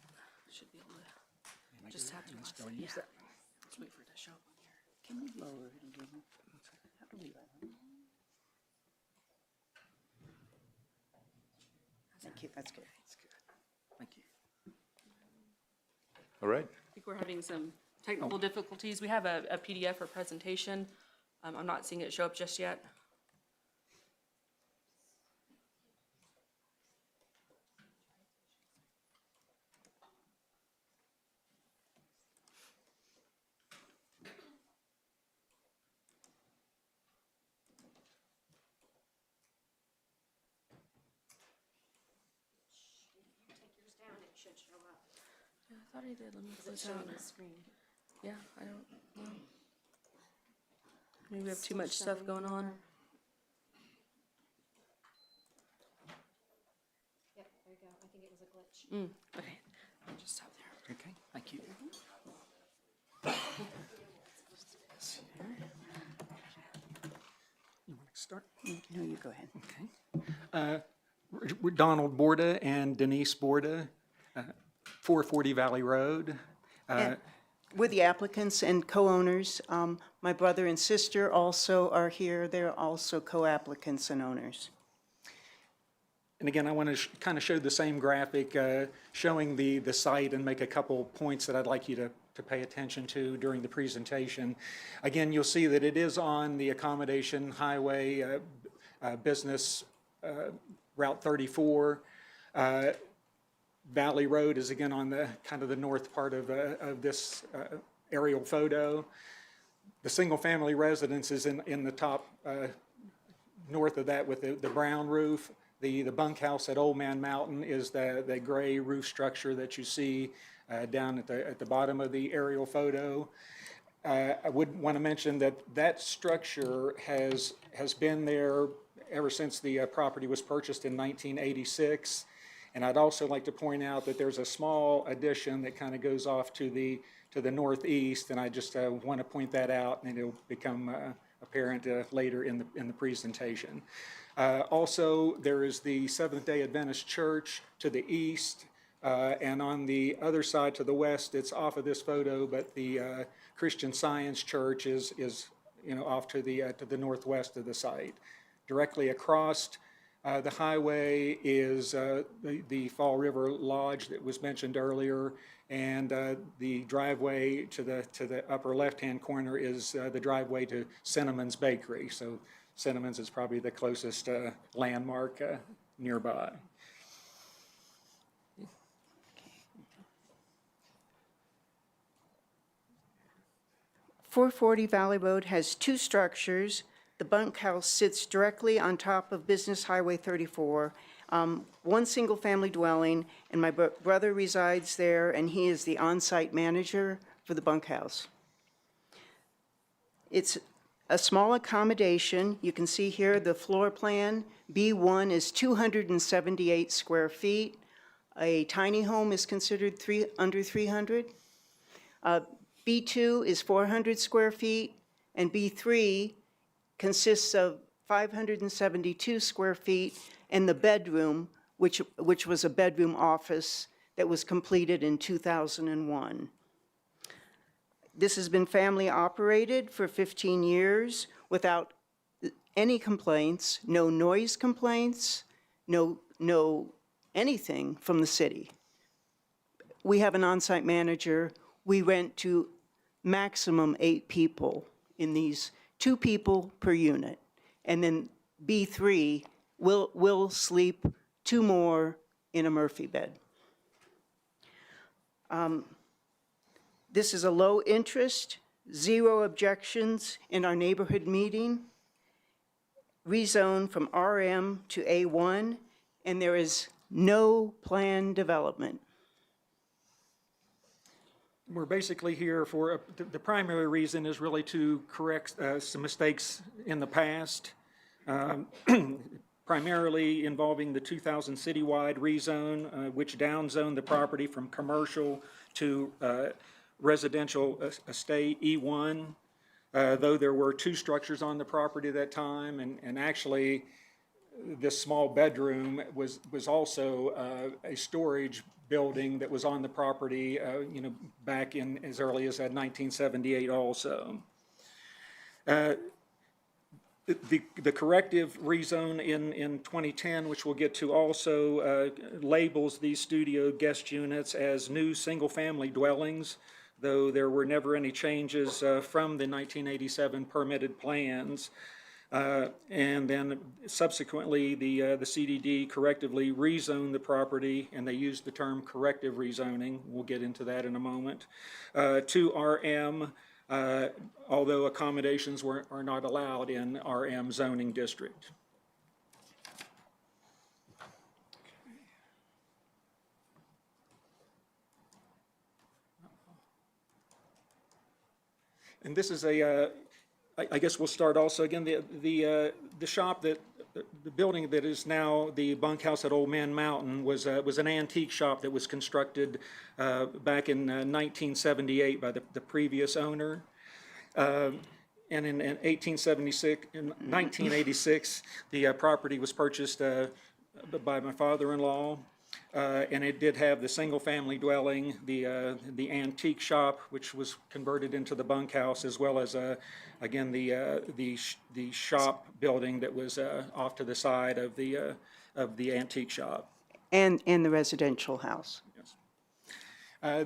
should be able to just tap through. Let's use that. Let's wait for it to show up on here. Can we lower it again? How do we? Thank you, that's good. Thank you. All right. I think we're having some technical difficulties. We have a PDF or presentation. I'm not seeing it show up just yet. Yeah, I thought I did. Let me close out. Yeah, I don't know. Maybe we have too much stuff going on. Yep, there you go. I think it was a glitch. Okay, I'll just stop there. Okay, thank you. You want to start? No, you go ahead. Okay. We're Donald Borda and Denise Borda, 440 Valley Road. And we're the applicants and co-owners. My brother and sister also are here. They're also co-applicants and owners. And again, I want to kind of show the same graphic showing the site and make a couple points that I'd like you to pay attention to during the presentation. Again, you'll see that it is on the accommodation highway business Route 34. Valley Road is again on the kind of the north part of this aerial photo. The single-family residence is in the top north of that with the brown roof. The bunkhouse at Old Man Mountain is the gray roof structure that you see down at the bottom of the aerial photo. I would want to mention that structure has been there ever since the property was purchased in 1986. And I'd also like to point out that there's a small addition that kind of goes off to the northeast, and I just want to point that out, and it'll become apparent later in the presentation. Also, there is the Seventh-day Adventist Church to the east, and on the other side to the west, it's off of this photo, but the Christian Science Church is off to the northwest of the site. Directly across the highway is the Fall River Lodge that was mentioned earlier, and the driveway to the upper left-hand corner is the driveway to Cinnamon's Bakery. So Cinnamon's is probably the closest landmark nearby. 440 Valley Road has two structures. The bunkhouse sits directly on top of Business Highway 34, one single-family dwelling, and my brother resides there, and he is the on-site manager for the bunkhouse. It's a small accommodation. You can see here the floor plan. B1 is 278 square feet. A tiny home is considered under 300. B2 is 400 square feet, and B3 consists of 572 square feet, and the bedroom, which was a bedroom office that was completed in 2001. This has been family operated for 15 years without any complaints, no noise complaints, no anything from the city. We have an on-site manager. We rent to maximum 8 people in these, 2 people per unit. And then B3 will sleep 2 more in a Murphy bed. This is a low interest, 0 objections in our neighborhood meeting, rezone from RM to A1, and there is no planned development. We're basically here for, the primary reason is really to correct some mistakes in the past, primarily involving the 2000 citywide rezone, which downzoned the property from commercial to residential estate, E1, though there were 2 structures on the property at that time, and actually this small bedroom was also a storage building that was on the property, back in as early as 1978 also. The corrective rezone in 2010, which we'll get to also, labels these studio guest units as new single-family dwellings, though there were never any changes from the 1987 permitted plans. And then subsequently, the CDD correctively rezoned the property, and they used the term corrective rezoning. We'll get into that in a moment. To RM, although accommodations are not allowed in RM zoning district. And this is I guess we'll start also again, the shop the building that is now the bunkhouse at Old Man Mountain was an antique shop that was constructed back in 1978 by the previous owner. And in 1986, the property was purchased by my father-in-law. And it did have the single-family dwelling, the antique shop, which was converted into the bunkhouse, as well as again the shop building that was off to the side of the antique shop. And the residential house. Yes.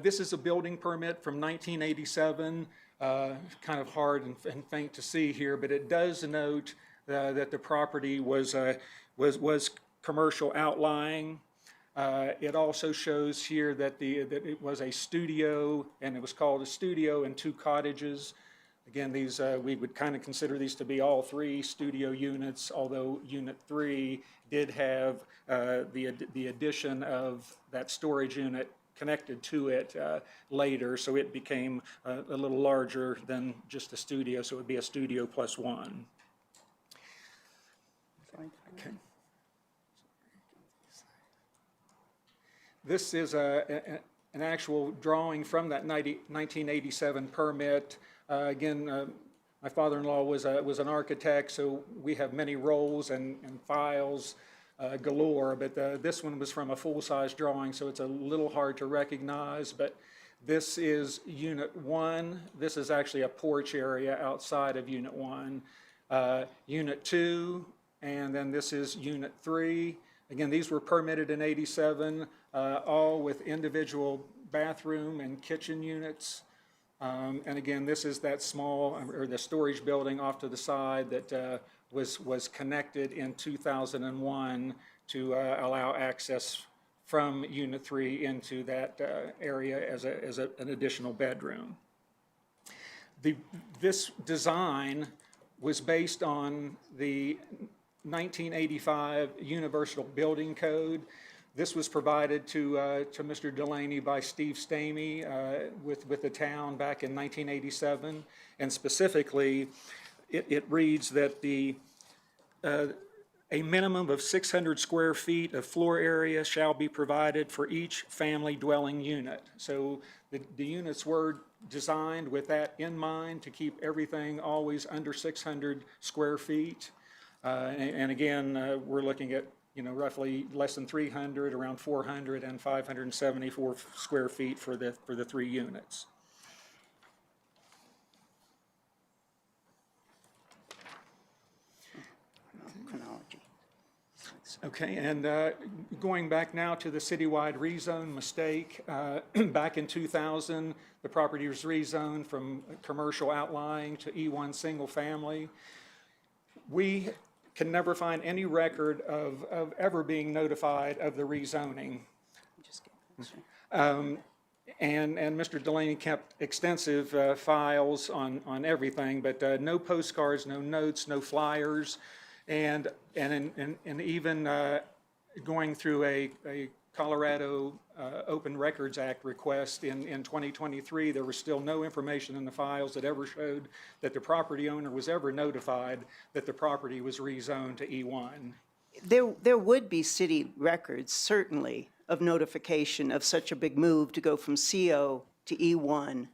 This is a building permit from 1987. Kind of hard and faint to see here, but it does note that the property was commercial outlying. It also shows here that that it was a studio, and it was called a studio and 2 cottages. Again, these we would kind of consider these to be all 3 studio units, although Unit 3 did have the addition of that storage unit connected to it later, so it became a little larger than just a studio, so it would be a studio plus 1. Okay. This is an actual drawing from that 1987 permit. Again, my father-in-law was an architect, so we have many rolls and files galore, but this one was from a full-size drawing, so it's a little hard to recognize, but this is Unit 1. This is actually a porch area outside of Unit 1. Unit 2, and then this is Unit 3. Again, these were permitted in 87, all with individual bathroom and kitchen units. And again, this is that small, or the storage building off to the side that was connected in 2001 to allow access from Unit 3 into that area as an additional bedroom. This design was based on the 1985 Universal Building Code. This was provided to Mr. Delaney by Steve Stamey with the town back in 1987, and specifically, it reads that a minimum of 600 square feet of floor area shall be provided for each family dwelling unit. So the units were designed with that in mind, to keep everything always under 600 square feet. And again, we're looking at roughly less than 300, around 400, and 574 square feet for the 3 units. Chronology. Okay, and going back now to the citywide rezone mistake, back in 2000, the property was rezoned from commercial outlying to E1 single family. We can never find any record of ever being notified of the rezoning. And Mr. Delaney kept extensive files on everything, but no postcards, no notes, no flyers. And even going through a Colorado Open Records Act request in 2023, there was still no information in the files that ever showed that the property owner was ever notified that the property was rezoned to E1. There would be city records, certainly, of notification of such a big move to go from CO to E1.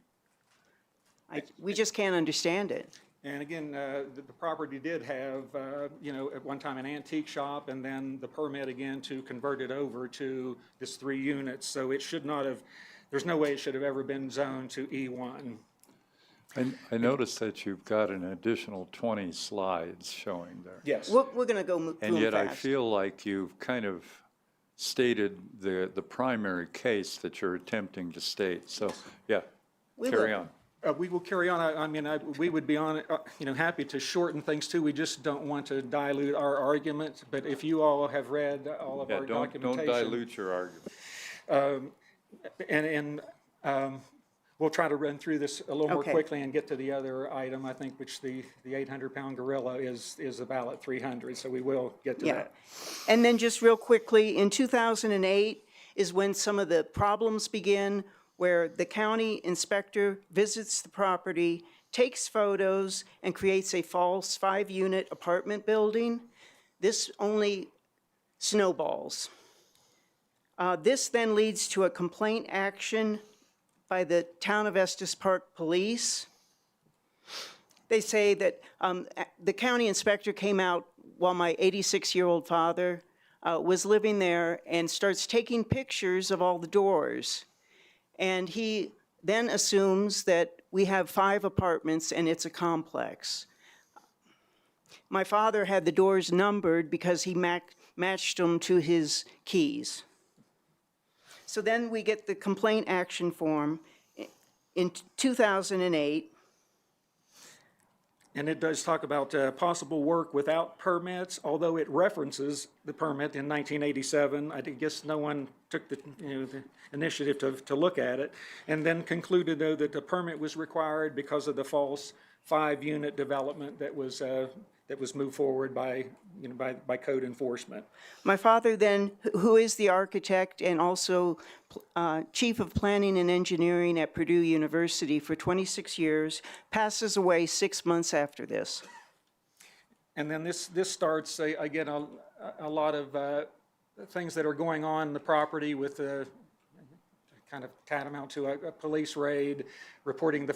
We just can't understand it. And again, the property did have, at one time an antique shop, and then the permit again to convert it over to this 3 units. So it should not have, there's no way it should have ever been zoned to E1. I noticed that you've got an additional 20 slides showing there. Yes. We're going to go move fast. And yet I feel like you've kind of stated the primary case that you're attempting to state. So, yeah, carry on. We will carry on. We would be happy to shorten things too. We just don't want to dilute our argument. But if you all have read all of our documentation. Don't dilute your argument. We'll try to run through this a little more Okay. quickly and get to the other item, I think, which the 800-pound gorilla is about at 300. So we will get to that. And then just real quickly, in 2008 is when some of the problems begin, where the county inspector visits the property, takes photos, and creates a false 5-unit apartment building. This only snowballs. This then leads to a complaint action by the Town of Estes Park Police. They say that the county inspector came out while my 86-year-old father was living there and starts taking pictures of all the doors. And he then assumes that we have 5 apartments and it's a complex. My father had the doors numbered because he matched them to his keys. So then we get the complaint action form in 2008. And it does talk about possible work without permits, although it references the permit in 1987. I guess no one took the initiative to look at it, and then concluded, though, that the permit was required because of the false 5-unit development that was moved forward by code enforcement. My father then, who is the architect and also chief of planning and engineering at Purdue University for 26 years, passes away 6 months after this. And then this starts, again, a lot of things that are going on in the property with kind of tantamount to a police raid, reporting the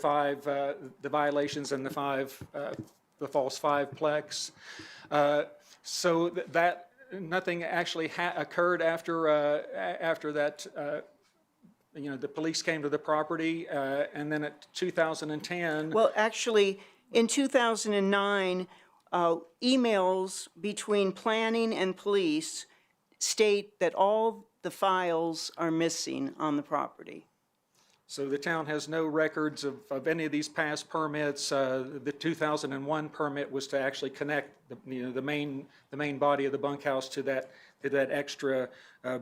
violations and the false 5-plex. So that nothing actually occurred after that. The police came to the property, and then at 2010. Well, actually, in 2009, emails between planning and police state that all the files are missing on the property. So the town has no records of any of these past permits. The 2001 permit was to actually connect the main body of the bunkhouse to that extra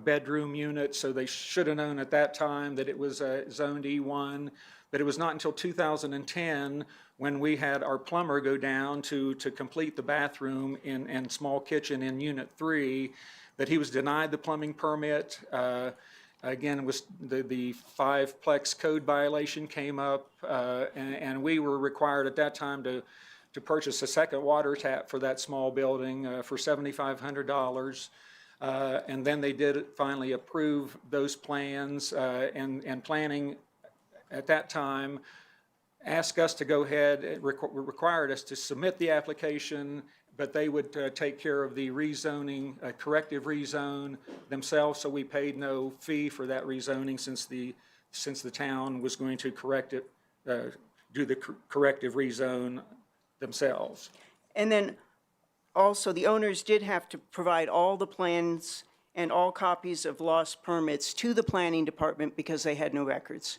bedroom unit. So they should have known at that time that it was zoned E1. But it was not until 2010 when we had our plumber go down to complete the bathroom and small kitchen in Unit 3 that he was denied the plumbing permit. Again, it was the 5-plex code violation came up, and we were required at that time to purchase a second water tap for that small building for $7,500. And then they did finally approve those plans, and planning at that time asked us to go ahead, required us to submit the application but they would take care of the rezoning, corrective rezone themselves, so we paid no fee for that rezoning since the town was going to correct it, do the corrective rezone themselves. And then also, the owners did have to provide all the plans and all copies of lost permits to the planning department because they had no records.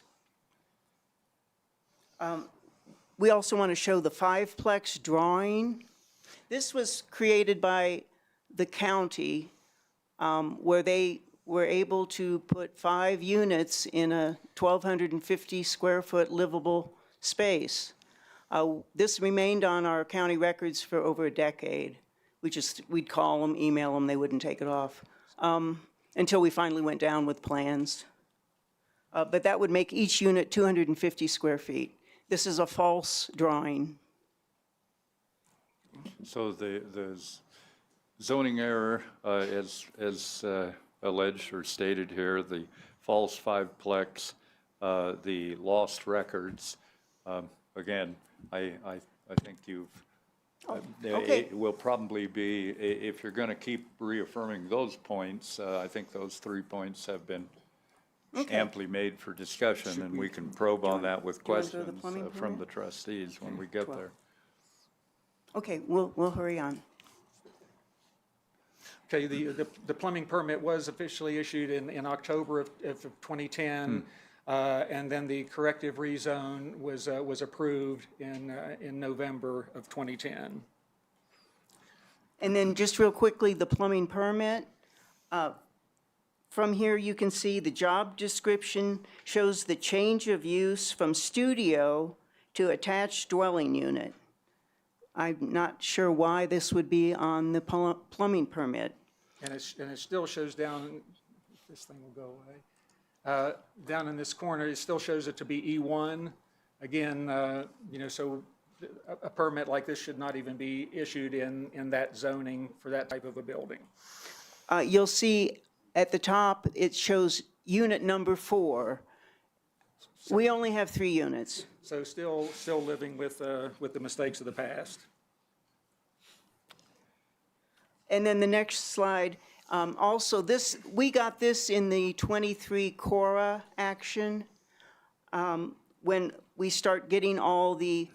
We also want to show the five-plex drawing. This was created by the county, where they were able to put 5 units in a 1,250 square foot livable space. This remained on our county records for over a decade. We'd call them, email them, they wouldn't take it off, until we finally went down with plans. But that would make each unit 250 square feet. This is a false drawing. So the zoning error, as alleged or stated here, the false fiveplex, the lost records, again, I think you've, okay. it will probably be, if you're going to keep reaffirming those points, I think those 3 points have been amply made for discussion, and we can probe on that with do you want to go to the questions plumbing from permit? the trustees when we get there. Okay, we'll hurry on. Okay, the plumbing permit was officially issued in October of 2010, and then the corrective rezone was approved in November of 2010. And then just real quickly, the plumbing permit. From here, you can see the job description shows the change of use from studio to attached dwelling unit. I'm not sure why this would be on the plumbing permit. And it still shows down, this thing will go away, down in this corner, it still shows it to be E1. Again, so a permit like this should not even be issued in that zoning for that type of a building. You'll see at the top, it shows unit number 4. We only have 3 units. So still living with the mistakes of the past. And then the next slide, also we got this in the 23 Cora action, when we start getting all the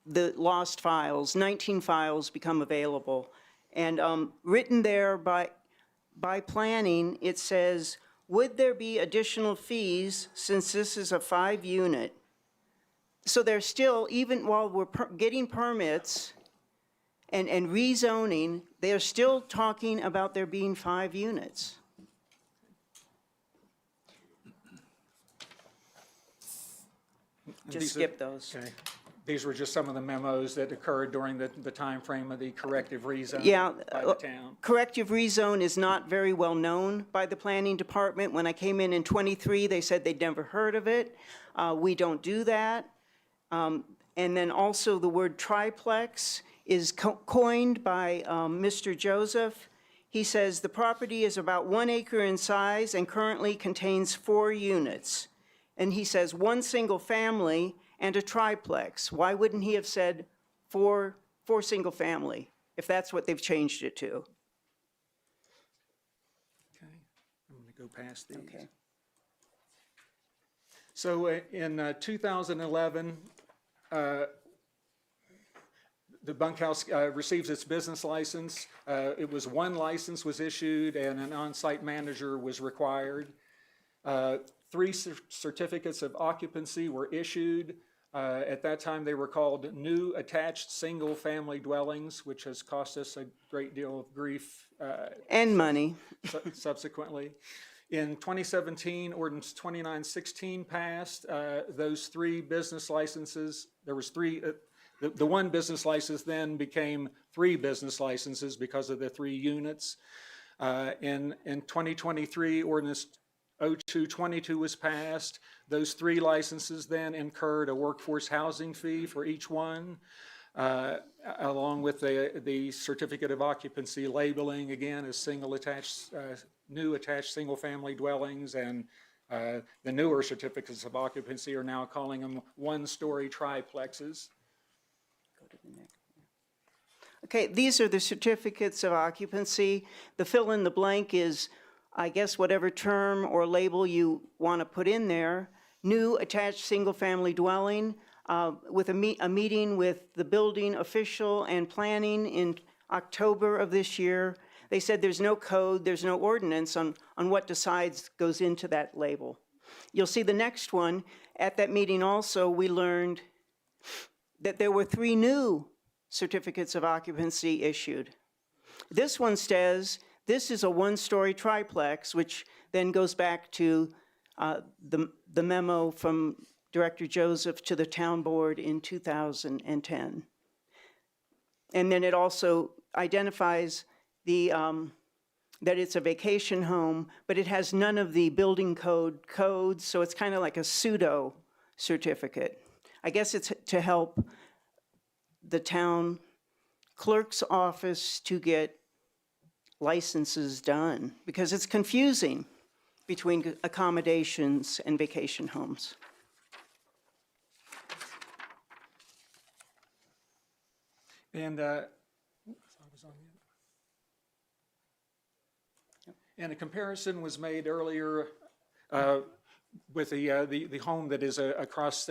lost files, 19 files become available. And written there by planning, it says, would there be additional fees since this is a 5-unit? So there's still, even while we're getting permits and rezoning, they're still talking about there being 5 units. Just skip those. Okay. These were just some of the memos that occurred during the timeframe of the corrective rezone Yeah, by the town. corrective rezone is not very well known by the planning department. When I came in 23, they said they'd never heard of it. We don't do that. And then also the word triplex is coined by Mr. Joseph. He says the property is about 1 acre in size and currently contains 4 units. And he says 1 single family and a triplex. Why wouldn't he have said 4 single family, if that's what they've changed it to? Okay, I'm going to go past these. Okay. So in 2011, the bunkhouse receives its business license. It was 1 license was issued and an on-site manager was required. 3 certificates of occupancy were issued. At that time, they were called new attached single-family dwellings, which has cost us a great deal of grief. And money. Subsequently. In 2017, Ordinance 2916 passed. Those 3 business licenses, there was 3, the 1 business license then became 3 business licenses because of the 3 units. In 2023, Ordinance 0222 was passed. Those 3 licenses then incurred a workforce housing fee for each one, along with the certificate of occupancy labeling, again, as single attached, new attached single-family dwellings, and the newer certificates of occupancy are now calling them 1-story triplexes. Go to the next. Okay, these are the certificates of occupancy. The fill in the blank is, I guess, whatever term or label you want to put in there. New attached single-family dwelling with a meeting with the building official and planning in October of this year. They said there's no code, there's no ordinance on what goes into that label. You'll see the next one. At that meeting also, we learned that there were 3 new certificates of occupancy issued. This one says this is a 1-story triplex, which then goes back to the memo from Director Joseph to the town board in 2010. And then it also identifies that it's a vacation home, but it has none of the building code codes, so it's kind of like a pseudo certificate. I guess it's to help the town clerk's office to get licenses done, because it's confusing between accommodations and vacation homes. And and a comparison was made earlier with the home that is across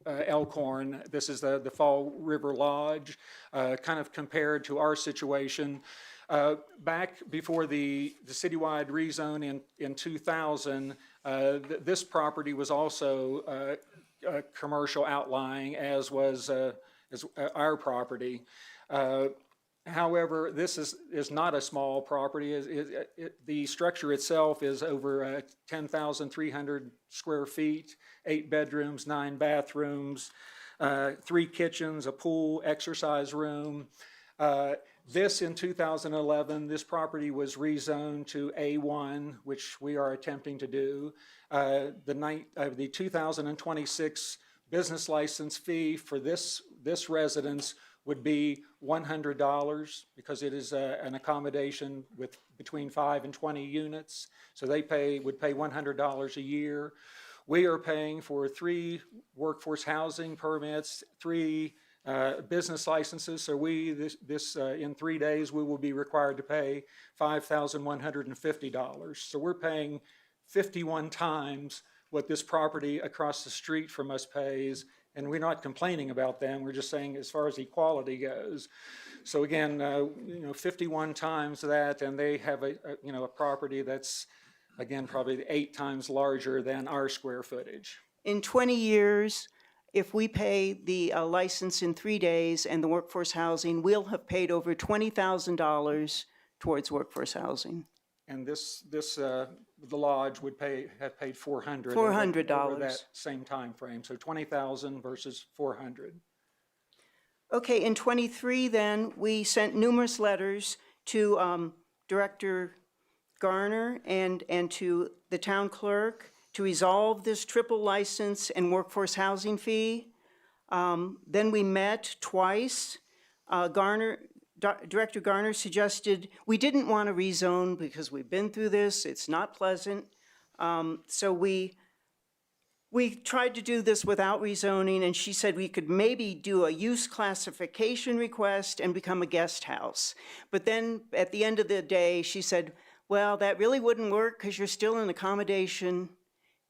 Elkhorn. This is the Fall River Lodge, kind of compared to our situation. Back before the citywide rezone in 2000, this property was also commercial outlying, as was our property. However, this is not a small property. The structure itself is over 10,300 square feet, 8 bedrooms, 9 bathrooms, 3 kitchens, a pool, exercise room. This in 2011, this property was rezoned to A1, which we are attempting to do. The 2026 business license fee for this residence would be $100 because it is an accommodation with between 5 and 20 units. So they would pay $100 a year. We are paying for 3 workforce housing permits, 3 business licenses. So in 3 days, we will be required to pay $5,150. So we're paying 51 times what this property across the street from us pays. And we're not complaining about them. We're just saying as far as equality goes. So again, 51 times that, and they have a property that's, again, probably 8 times larger than our square footage. In 20 years, if we pay the license in 3 days and the workforce housing, we'll have paid over $20,000 towards workforce housing. And the lodge would have paid $400. $400. Over that same time frame. So 20,000 versus 400. Okay, in 23 then, we sent numerous letters to Director Garner and to the town clerk to resolve this triple license and workforce housing fee. Then we met twice. Director Garner suggested we didn't want to rezone because we've been through this. It's not pleasant. So we tried to do this without rezoning, and she said we could maybe do a use classification request and become a guest house. But then at the end of the day, she said, well, that really wouldn't work because you're still in accommodation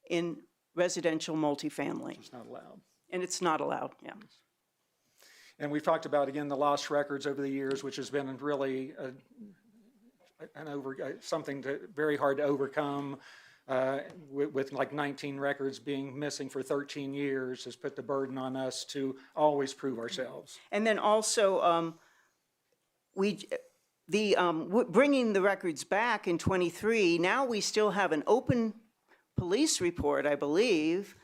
in residential multifamily. It's not allowed. And it's not allowed, yeah. And we've talked about, again, the lost records over the years, which has been really something very hard to overcome. With like 19 records being missing for 13 years has put the burden on us to always prove ourselves. And then also, bringing the records back in 23, now we still have an open police report, I believe,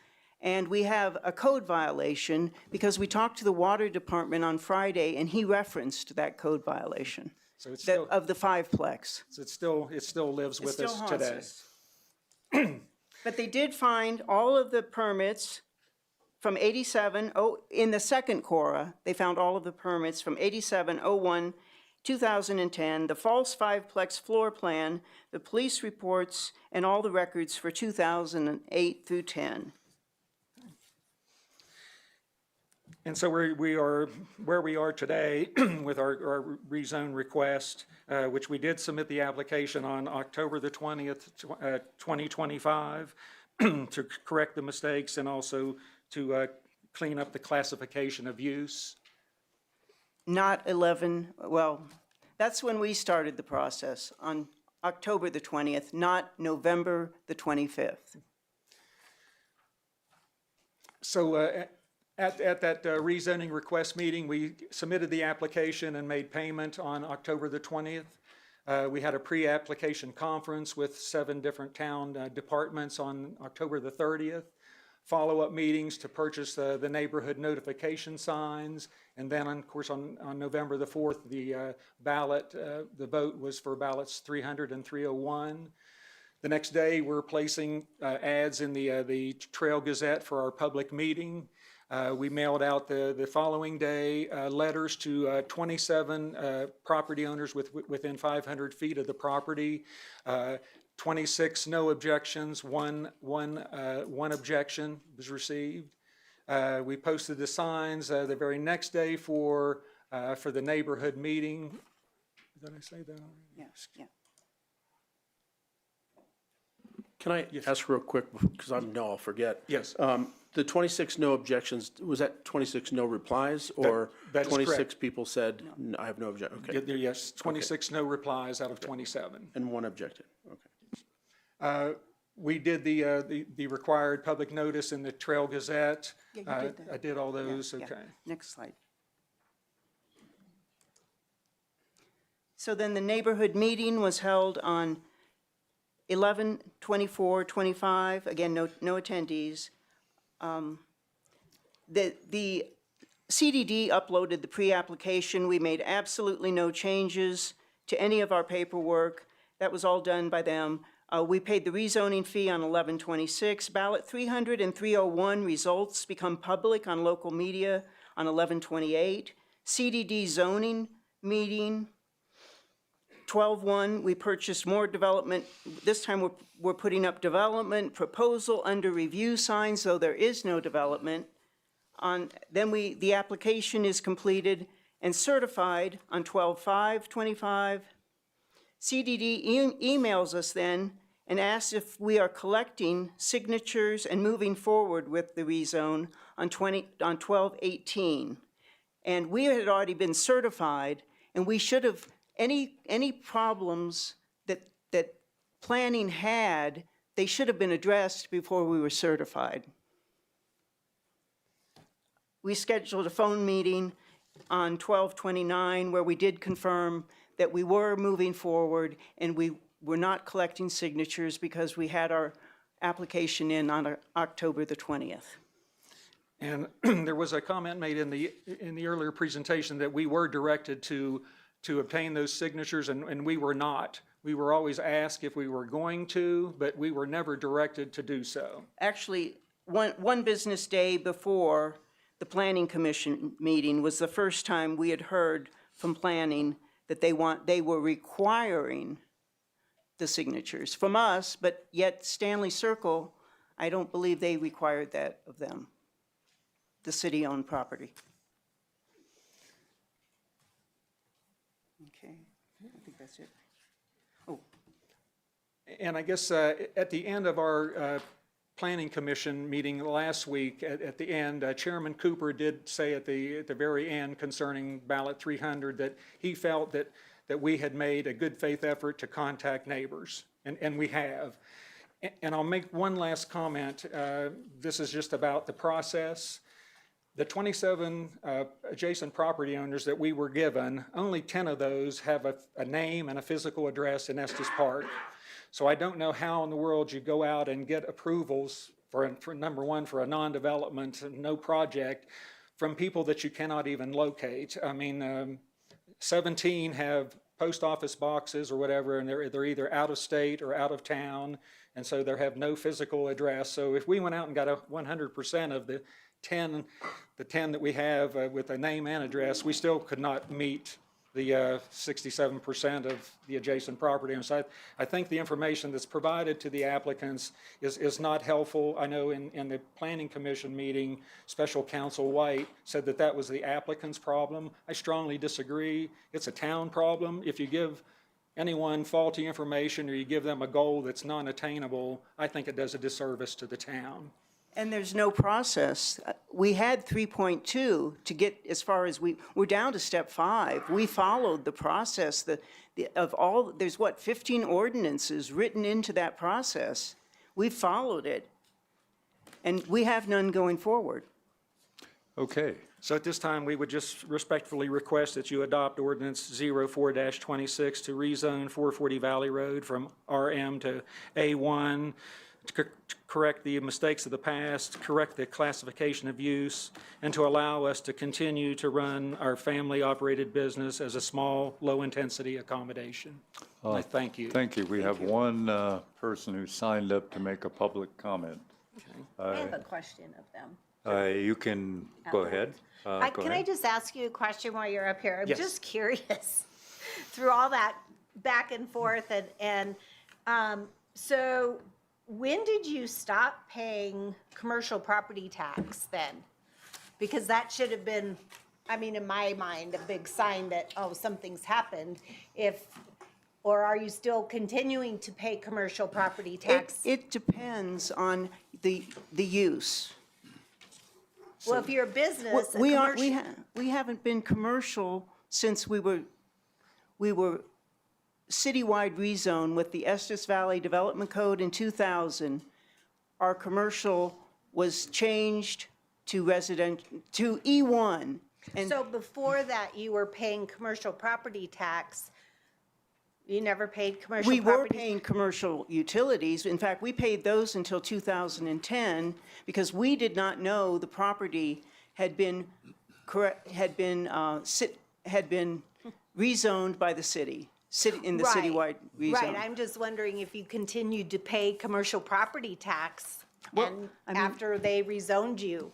and we have a code violation because we talked to the water department on Friday and he referenced that code violation. So it's still, of the 5-plex. So it still lives with us today. But they did find all of the permits from 87, in the second Cora, they found all of the permits from 87, 01, 2010, the false 5-plex floor plan, the police reports, and all the records for 2008 through 10. And so we are where we are today with our rezone request, which we did submit the application on October the 20th, 2025, to correct the mistakes and also to clean up the classification of use. Not 11, well, that's when we started the process, on October the 20th, not November the 25th. So at that rezoning request meeting, we submitted the application and made payment on October the 20th. We had a pre-application conference with 7 different town departments on October the 30th. Follow-up meetings to purchase the neighborhood notification signs. And then, of course, on November the 4th, the ballot, the vote was for ballots 300 and 301. The next day, we're placing ads in the Trail Gazette for our public meeting. We mailed out the following day letters to 27 property owners within 500 feet of the property. 26 no objections, one objection was received. We posted the signs the very next day for the neighborhood meeting. Did I say that already? Yes, yeah. Can I ask real quick, because I know I'll forget? Yes. The 26 no objections, was that 26 no replies, or that is 26 correct. people said, I have no objection? Okay. Yes, 26 no replies out of 27. And one objected, okay. We did the required public notice in the Trail Gazette. Yeah, you did that. I did all those, Yeah, yeah. okay. Next slide. So then the neighborhood meeting was held on 11/24/25. Again, no attendees. The CDD uploaded the pre-application. We made absolutely no changes to any of our paperwork. That was all done by them. We paid the rezoning fee on 11/26. Ballot 300 and 301 results become public on local media on 11/28. CDD zoning meeting, 12/1, we purchased more development. This time we're putting up development proposal under review signs, though there is no development. Then the application is completed and certified on 12/5/25. CDD emails us then and asks if we are collecting signatures and moving forward with the rezone on 12/18. And we had already been certified, and we should have, any problems that planning had, they should have been addressed before we were certified. We scheduled a phone meeting on 12/29 where we did confirm that we were moving forward and we were not collecting signatures because we had our application in on October the 20th. And there was a comment made in the earlier presentation that we were directed to obtain those signatures, and we were not. We were always asked if we were going to, but we were never directed to do so. Actually, one business day before the Planning Commission meeting was the first time we had heard from planning that they were requiring the signatures from us, but yet Stanley Circle, I don't believe they required that of them, the city-owned property. Okay, I think that's it. Oh. And I guess at the end of our Planning Commission meeting last week, at the end, Chairman Cooper did say at the very end concerning ballot 300 that he felt that we had made a good faith effort to contact neighbors, and we have. And I'll make one last comment. This is just about the process. The 27 adjacent property owners that we were given, only 10 of those have a name and a physical address in Estes Park. So I don't know how in the world you go out and get approvals for number one, for a non-development, no project, from people that you cannot even locate. I mean, 17 have post office boxes or whatever, and they're either out of state or out of town, and so they have no physical address. So if we went out and got 100% of the 10 that we have with a name and address, we still could not meet the 67% of the adjacent property. And so I think the information that's provided to the applicants is not helpful. I know in the Planning Commission meeting, Special Counsel White said that that was the applicant's problem. I strongly disagree. It's a town problem. If you give anyone faulty information or you give them a goal that's non-attainable, I think it does a disservice to the town. And there's no process. We had 3.2 to get as far as we're down to step 5. We followed the process there's 15 ordinances written into that process. We followed it. And we have none going forward. Okay. So at this time, we would just respectfully request that you adopt ordinance 04-26 to rezone 440 Valley Road from RM to A1, to correct the mistakes of the past, correct the classification of use, and to allow us to continue to run our family-operated business as a small, low-intensity accommodation. I thank you. Thank you. We have one person who signed up to make a public comment. I have a question of them. You can go ahead. Can I just ask you a question while you're up here? I'm Yes. just curious, through all that back and forth, so when did you stop paying commercial property tax then? Because that should have been, in my mind, a big sign that, oh, something's happened. Or are you still continuing to pay commercial property tax? It depends on the use. Well, if you're a business, a We commercial. haven't been commercial since we were citywide rezone with the Estes Valley Development Code in 2000. Our commercial was changed to to E1. And So before that, you were paying commercial property tax. You never paid commercial we property? were paying commercial utilities. In fact, we paid those until 2010 because we did not know the property had been rezoned by the city in the Right, citywide rezone. Right, I'm just wondering if you continued to pay commercial property tax after they rezoned you.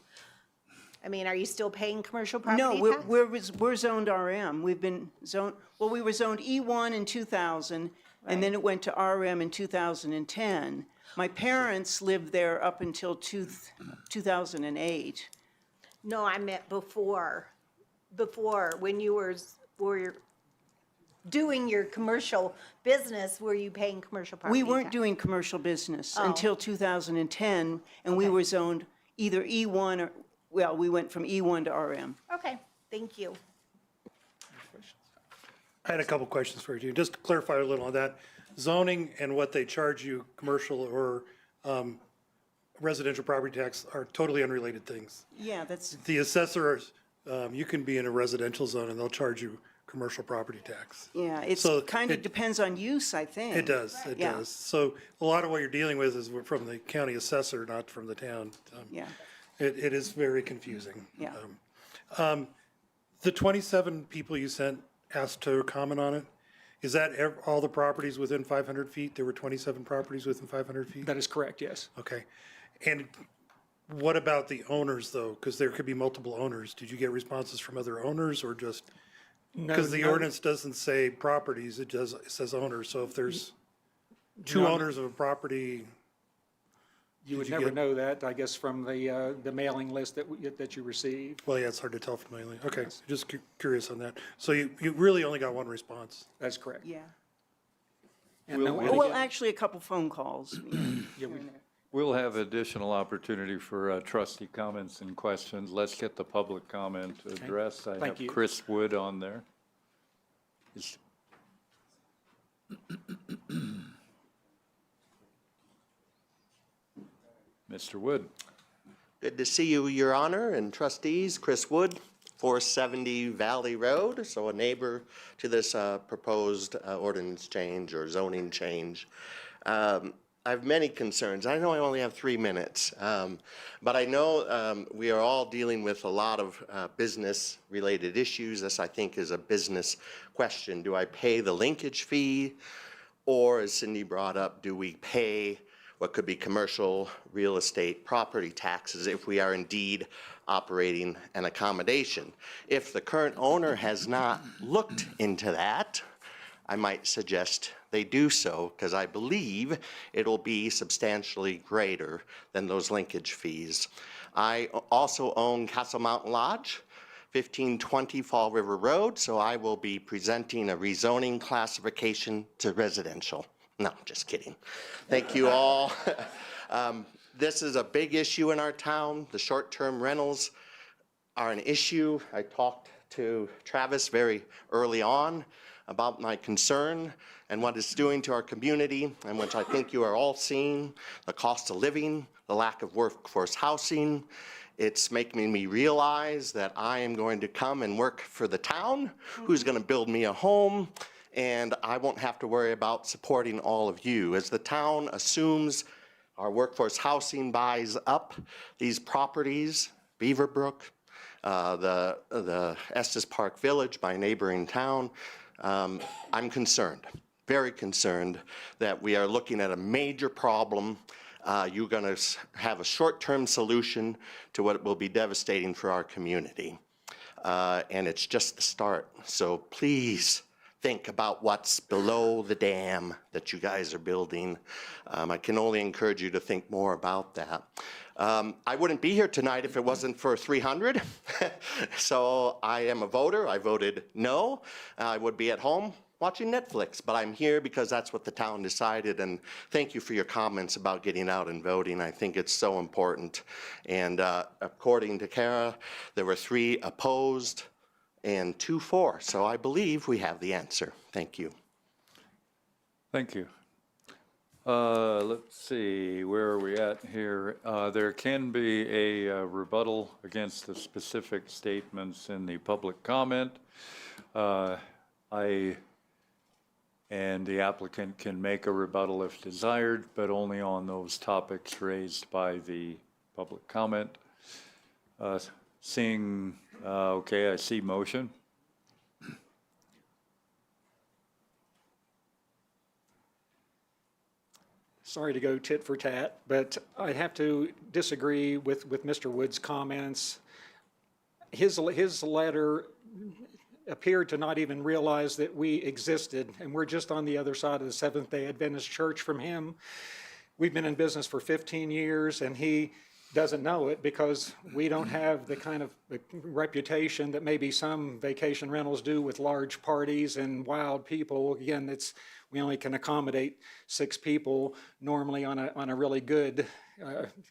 Are you still paying commercial property tax? No, we're zoned RM. We've been zoned, we were zoned E1 in 2000, and then it went to RM in 2010. My parents lived there up until 2008. No, I meant before, when you were doing your commercial business, were you paying commercial property We tax? weren't doing commercial business Oh. until 2010, and we were zoned either E1 or, we went from E1 to RM. Okay, thank you. I had a couple questions for you. Just to clarify a little on that. Zoning and what they charge you, commercial or residential property tax, are totally unrelated things. Yeah, that's, The assessors, you can be in a residential zone and they'll charge you commercial property tax. yeah, it's So kind of it- depends on use, I think. It does, it Yeah. does. So a lot of what you're dealing with is from the county assessor, not from the town. Yeah, It is very confusing. yeah. The 27 people you sent asked to comment on it, is that all the properties within 500 feet? There were 27 properties within 500 feet? That is correct, yes. Okay. And what about the owners, though? Because there could be multiple owners. Did you get responses from other owners or just? Because the ordinance doesn't say properties, it says owners. So if there's two owners of a property. You would Did you never get- know that, I guess, from the mailing list that you received. Well, yeah, it's hard to tell from mailing. Okay, just curious on that. So you really only got one response? That's correct. Yeah. And no- Well, actually, a couple phone calls. Yeah, we- We'll have additional opportunity for trustee comments and questions. Let's get the public comment addressed. I Thank have you. Chris Wood on there. Mr. Wood. Good to see you, Your Honor, and trustees. Chris Wood, 470 Valley Road, so a neighbor to this proposed ordinance change or zoning change. I have many concerns. I know I only have 3 minutes, but I know we are all dealing with a lot of business-related issues. This, I think, is a business question. Do I pay the linkage fee? Or, as Cindy brought up, do we pay what could be commercial real estate property taxes if we are indeed operating an accommodation. If the current owner has not looked into that, I might suggest they do so, because I believe it'll be substantially greater than those linkage fees. I also own Castle Mountain Lodge, 1520 Fall River Road, so I will be presenting a rezoning classification to residential. No, just kidding. Thank you all. This is a big issue in our town. The short-term rentals are an issue. I talked to Travis very early on about my concern and what it's doing to our community, and which I think you are all seeing, the cost of living, the lack of workforce housing. It's making me realize that I am going to come and work for the town, who's going to build me a home, and I won't have to worry about supporting all of you. As the town assumes our workforce housing buys up these properties, Beaverbrook, the Estes Park Village, my neighboring town, I'm concerned, very concerned that we are looking at a major problem. You're going to have a short-term solution to what will be devastating for our community. And it's just the start. So please think about what's below the dam that you guys are building. I can only encourage you to think more about that. I wouldn't be here tonight if it wasn't for 300. So I am a voter. I voted no. I would be at home watching Netflix, but I'm here because that's what the town decided. And thank you for your comments about getting out and voting. I think it's so important. And according to Kara, there were 3 opposed and 2 for. So I believe we have the answer. Thank you. Thank you. Let's see, where are we at here? There can be a rebuttal against the specific statements in the public comment. And the applicant can make a rebuttal if desired, but only on those topics raised by the public comment. Okay, I see motion. Sorry to go tit for tat, but I have to disagree with Mr. Wood's comments. His letter appeared to not even realize that we existed, and we're just on the other side of the Seventh-day Adventist Church from him. We've been in business for 15 years, and he doesn't know it because we don't have the kind of reputation that maybe some vacation rentals do with large parties and wild people. Again, we only can accommodate 6 people normally on a really good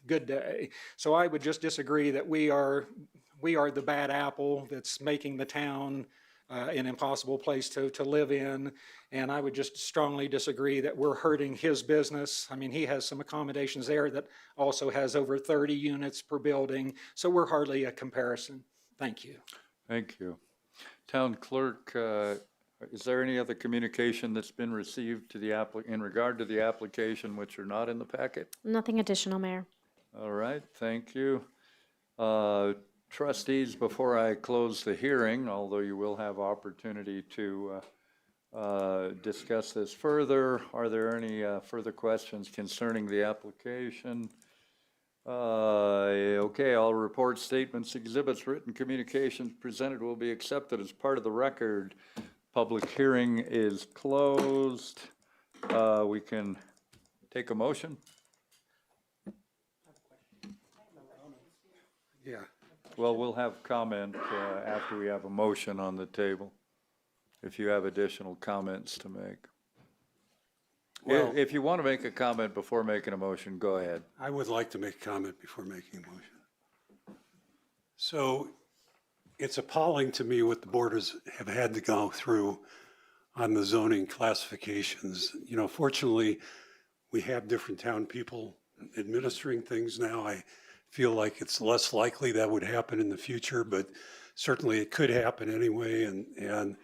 day. So I would just disagree that we are the bad apple that's making the town an impossible place to live in. And I would just strongly disagree that we're hurting his business. I mean, he has some accommodations there that also has over 30 units per building. So we're hardly a comparison. Thank you. Thank you. Town Clerk, is there any other communication that's been received to the in regard to the application which are not in the packet? Nothing additional, Mayor. All right, thank you. Trustees, before I close the hearing, although you will have opportunity to discuss this further, are there any further questions concerning the application? Okay, all reports, statements, exhibits, written communications presented will be accepted as part of the record. Public hearing is closed. We can take a motion. Yeah. Well, we'll have comment after we have a motion on the table, if you have additional comments to make. Well, If you want to make a comment before making a motion, go ahead. I would like to make a comment before making a motion. So it's appalling to me what the boards have had to go through on the zoning classifications. You know, fortunately, we have different town people administering things now. I feel like it's less likely that would happen in the future, but certainly it could happen anyway. And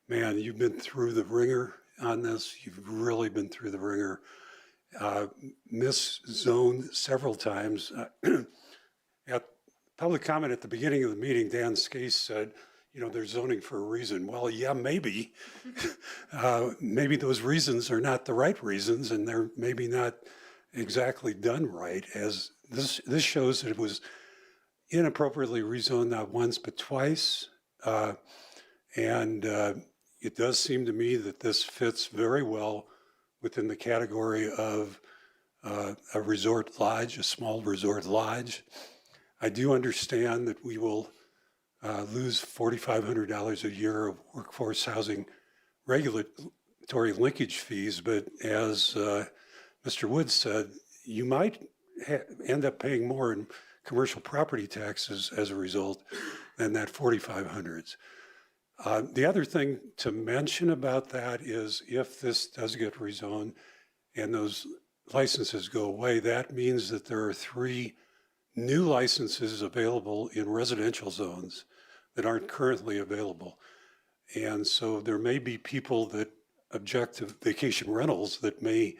man, you've been through the ringer on this. You've really been through the ringer. Miszoned several times. At public comment at the beginning of the meeting, Dan Skase said, you know, they're zoning for a reason. Well, yeah, maybe. Maybe those reasons are not the right reasons, and they're maybe not exactly done right, as this shows that it was inappropriately rezoned not once but twice. And it does seem to me that this fits very well within the category of a resort lodge, a small resort lodge. I do understand that we will lose $4,500 a year of workforce housing regulatory linkage fees, but as Mr. Woods said, you might end up paying more in commercial property taxes as a result than that $4,500. The other thing to mention about that is if this does get rezoned and those licenses go away, that means that there are 3 new licenses available in residential zones that aren't currently available. And so there may be people that object to vacation rentals that may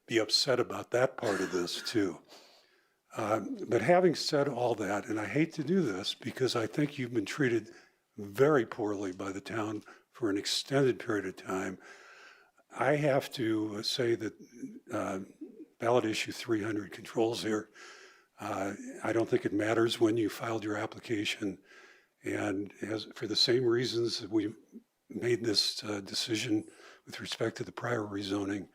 be upset about that part of this too. But having said all that, and I hate to do this because I think you've been treated very poorly by the town for an extended period of time, I have to say that ballot issue 300 controls here. I don't think it matters when you filed your application. And as for the same reasons that we made this decision with respect to the prior rezoning,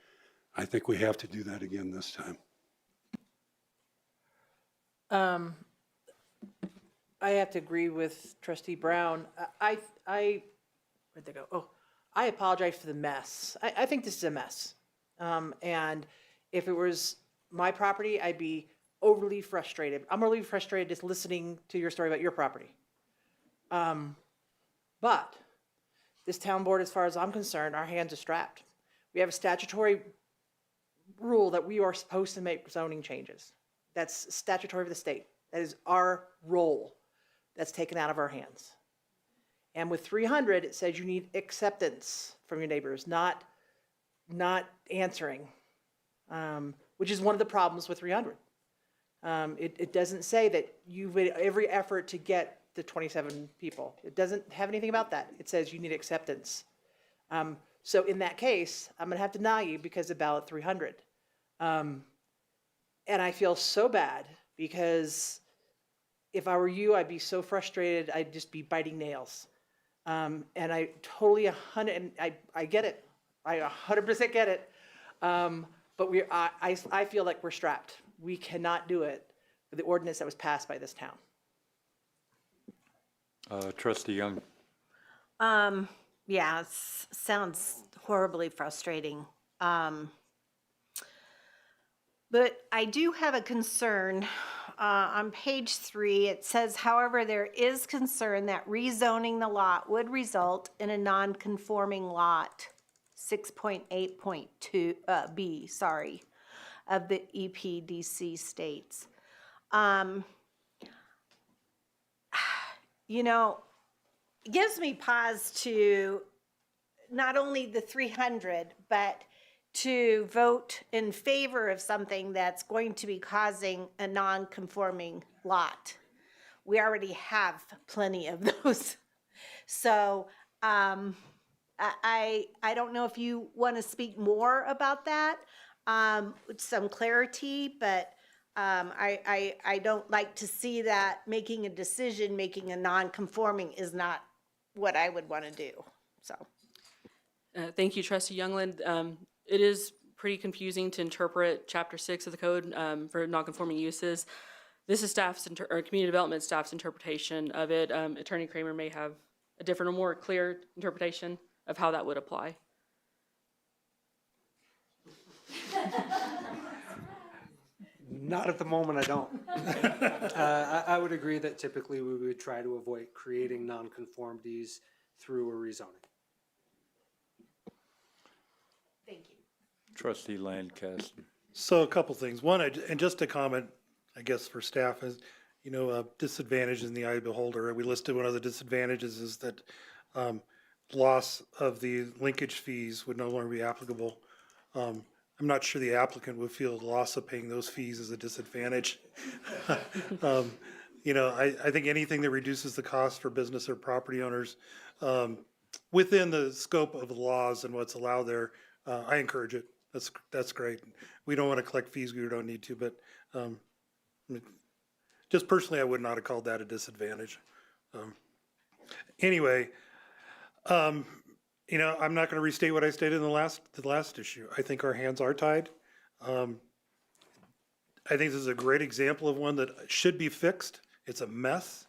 I think we have to do that again this time. I have to agree with Trustee Brown. Where'd they go? Oh, I apologize for the mess. I think this is a mess. And if it was my property, I'd be overly frustrated. I'm overly frustrated just listening to your story about your property. But this town board, as far as I'm concerned, our hands are strapped. We have a statutory rule that we are supposed to make zoning changes. That's statutory of the state. That is our role. That's taken out of our hands. And with 300, it says you need acceptance from your neighbors, not answering, which is one of the problems with 300. It doesn't say that you've made every effort to get the 27 people. It doesn't have anything about that. It says you need acceptance. So in that case, I'm going to have to deny you because of ballot 300. And I feel so bad because if I were you, I'd be so frustrated. I'd just be biting nails. And I totally I get it. I 100% get it. But I feel like we're strapped. We cannot do it with the ordinance that was passed by this town. Trustee Young. Yeah, sounds horribly frustrating. But I do have a concern. On page 3, it says, however, there is concern that rezoning the lot would result in a non-conforming lot, 6.8.2 B, of the EPDC states. You know, it gives me pause to not only the 300, but to vote in favor of something that's going to be causing a non-conforming lot. We already have plenty of those. So I don't know if you want to speak more about that, with some clarity, but I don't like to see that making a decision, making a non-conforming is not what I would want to do, so. Thank you, Trustee Youngland. It is pretty confusing to interpret Chapter 6 of the code for nonconforming uses. This is or community development staff's interpretation of it. Attorney Kramer may have a different or more clear interpretation of how that would apply. Not at the moment, I don't. I would agree that typically we would try to avoid creating nonconformities through a rezoning. Thank you. Trustee Lancaster. So a couple things. One, and just to comment, I guess for staff is, disadvantage in the eye of the beholder. We listed one of the disadvantages is that loss of the linkage fees would no longer be applicable. I'm not sure the applicant would feel the loss of paying those fees as a disadvantage. I think anything that reduces the cost for business or property owners within the scope of the laws and what's allowed there, I encourage it. That's great. We don't want to collect fees, we don't need to, but, just personally, I would not have called that a disadvantage. Anyway, you know, I'm not gonna restate what I stated in the last issue. I think our hands are tied. I think this is a great example of one that should be fixed. It's a mess.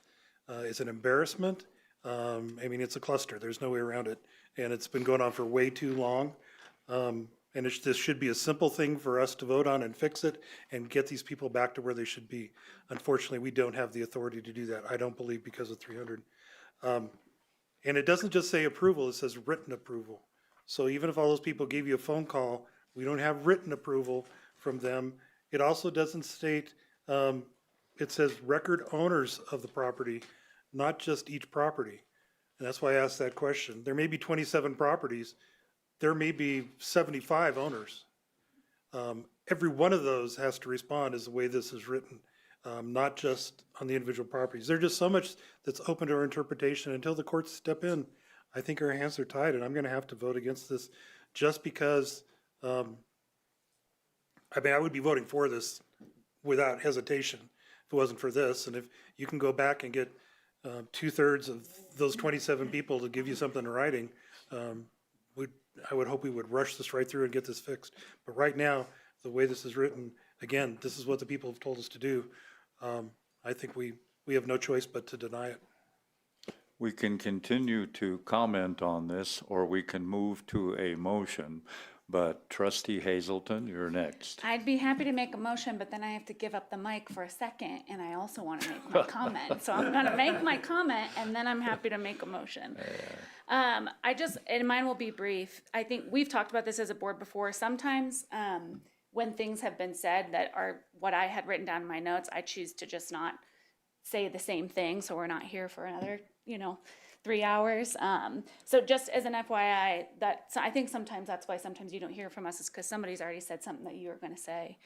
It's an embarrassment. I mean, it's a cluster. There's no way around it. And it's been going on for way too long. And this should be a simple thing for us to vote on and fix it and get these people back to where they should be. Unfortunately, we don't have the authority to do that. I don't believe because of 300. And it doesn't just say approval, it says written approval. So even if all those people gave you a phone call, we don't have written approval from them. It also doesn't state, it says record owners of the property, not just each property. And that's why I asked that question. There may be 27 properties. There may be 75 owners. Every one of those has to respond as the way this is written, not just on the individual properties. There's just so much that's open to our interpretation until the courts step in. I think our hands are tied, and I'm going to have to vote against this just because, I mean, I would be voting for this without hesitation if it wasn't for this. And if you can go back and get 2/3 of those 27 people to give you something in writing, I would hope we would rush this right through and get this fixed. But right now, the way this is written, again, this is what the people have told us to do. I think we have no choice but to deny it. We can continue to comment on this, or we can move to a motion. But Trustee Hazelton, you're next. I'd be happy to make a motion, but then I have to give up the mic for a second, and I also want to make my comment. So I'm going to make my comment, and then I'm happy to make a motion. And mine will be brief. I think we've talked about this as a board before. Sometimes when things have been said that are what I had written down in my notes, I choose to just not say the same thing, so we're not here for another, 3 hours. So just as an FYI, I think sometimes that's why sometimes you don't hear from us, is because somebody's already said something that you were going to say.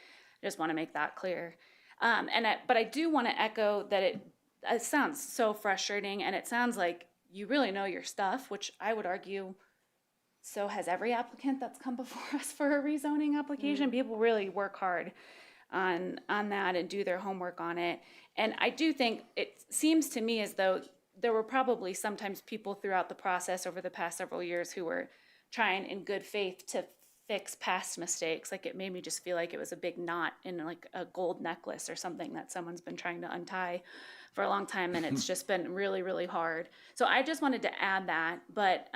I just want to make that clear. But I do want to echo that it sounds so frustrating, and it sounds like you really know your stuff, which I would argue so has every applicant that's come before us for a rezoning application. People really work hard on that and do their homework on it. And I do think it seems to me as though there were probably sometimes people throughout the process over the past several years who were trying in good faith to fix past mistakes. Like, it made me just feel like it was a big knot in like a gold necklace or something that someone's been trying to untie for a long time, and it's just been really, really hard. So I just wanted to add that, but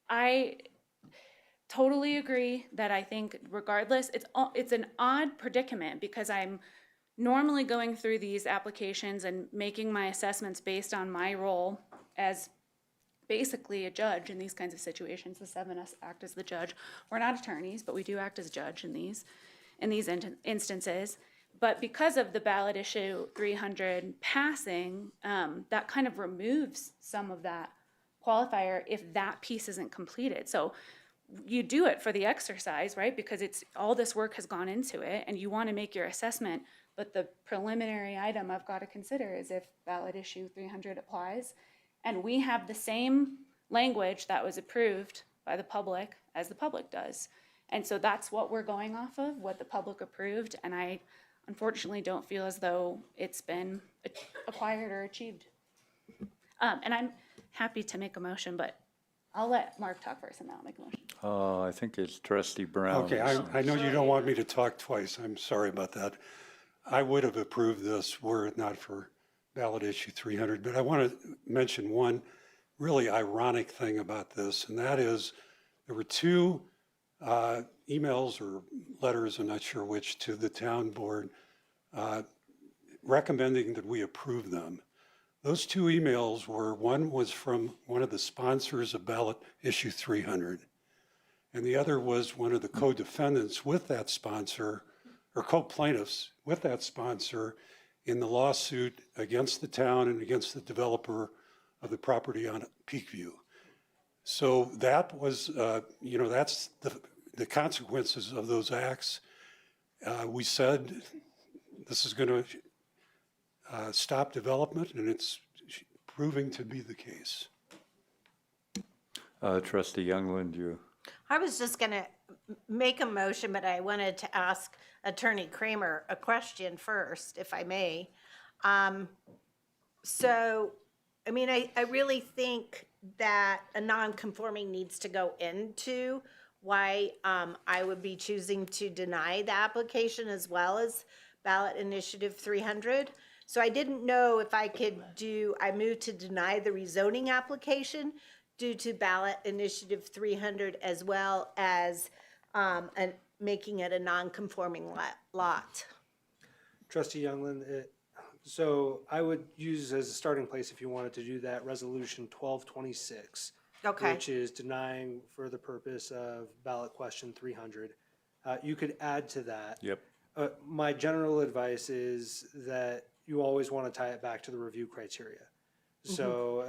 I totally agree that I think regardless, it's an odd predicament because I'm normally going through these applications and making my assessments based on my role as basically a judge in these kinds of situations. The seven of us act as the judge. We're not attorneys, but we do act as judge in these instances. But because of the ballot issue 300 passing, that kind of removes some of that qualifier if that piece isn't completed. So you do it for the exercise, right? Because it's all this work has gone into it, and you want to make your assessment. But the preliminary item I've got to consider is if ballot issue 300 applies, and we have the same language that was approved by the public as the public does. And so that's what we're going off of, what the public approved, and I unfortunately don't feel as though it's been acquired or achieved. And I'm happy to make a motion, but I'll let Mark talk first and then I'll make a motion. I think it's Trustee Brown. Okay, I know you don't want me to talk twice. I'm sorry about that. I would have approved this were it not for ballot issue 300, but I want to mention one really ironic thing about this, and that is there were two emails or letters, I'm not sure which, to the town board recommending that we approve them. Those two emails were, one was from one of the sponsors of ballot issue 300, and the other was one of the co-defendants with that sponsor, or co-plaintiffs with that sponsor in the lawsuit against the town and against the developer of the property on Peakview. So that was, that's the consequences of those acts. We said this is going to stop development, and it's proving to be the case. Trustee Youngland, you. I was just gonna make a motion, but I wanted to ask Attorney Kramer a question first, if I may. So, I mean, I really think that a non-conforming needs to go into why I would be choosing to deny the application as well as ballot initiative 300. So I didn't know if I could I moved to deny the rezoning application due to ballot initiative 300 as well as making it a non-conforming lot. Trustee Youngland, so I would use as a starting place, if you wanted to do that, Resolution 1226. Okay. Which is denying for the purpose of ballot question 300. You could add to that. Yep. My general advice is that you always want to tie it back to the review criteria. So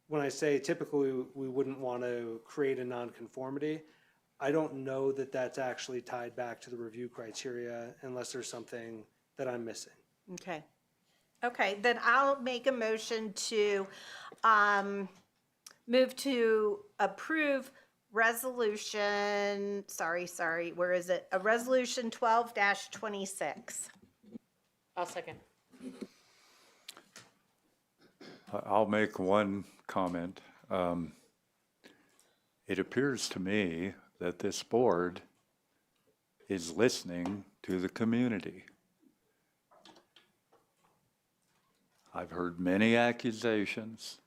when I say typically we wouldn't want to create a nonconformity, I don't know that that's actually tied back to the review criteria unless there's something that I'm missing. Okay. Okay, then I'll make a motion to move to approve resolution, sorry, where is it? A resolution 12-26. I'll second. I'll make one comment. It appears to me that this board is listening to the community. I've heard many accusations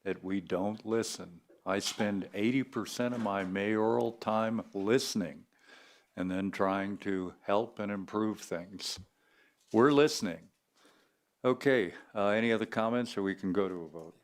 that we don't listen. I spend 80% of my mayoral time listening and then trying to help and improve things. We're listening. Okay, any other comments, or we can go to a vote?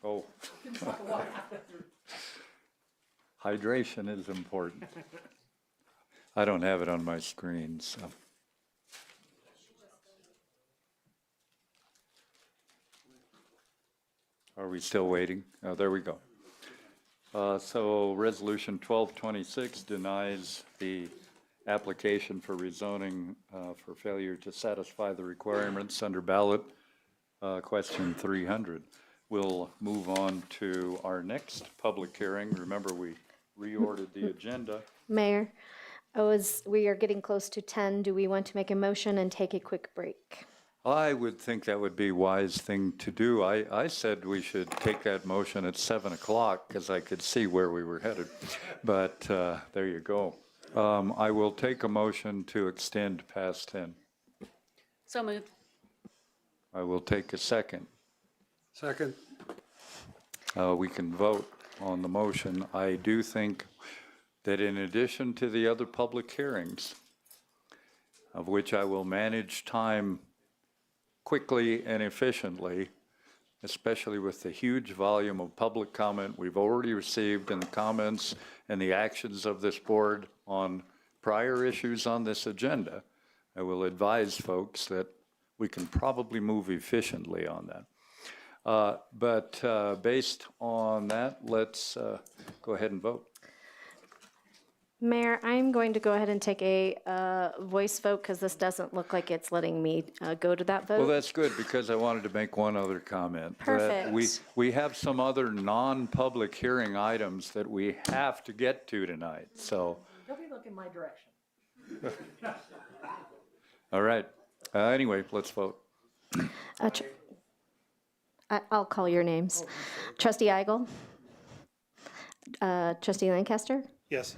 Oh. Hydration is important. I don't have it on my screen, so. Are we still waiting? Oh, there we go. So Resolution 1226 denies the application for rezoning for failure to satisfy the requirements under ballot question 300. We'll move on to our next public hearing. Remember, we reordered the agenda. Mayor, we are getting close to 10. Do we want to make a motion and take a quick break? I would think that would be a wise thing to do. I said we should take that motion at 7 o'clock because I could see where we were headed. But there you go. I will take a motion to extend past 10. So moved. I will take a second. Second. We can vote on the motion. I do think that in addition to the other public hearings, of which I will manage time quickly and efficiently, especially with the huge volume of public comment we've already received and the comments and the actions of this board on prior issues on this agenda, I will advise folks that we can probably move efficiently on that. But based on that, let's go ahead and vote. Mayor, I'm going to go ahead and take a voice vote because this doesn't look like it's letting me go to that vote. Well, that's good because I wanted to make one other comment. Perfect. That we have some other non-public hearing items that we have to get to tonight, so. Don't be looking my direction. All right. Anyway, let's vote. I'll call your names. Trustee Eigel? Trustee Lancaster? Yes.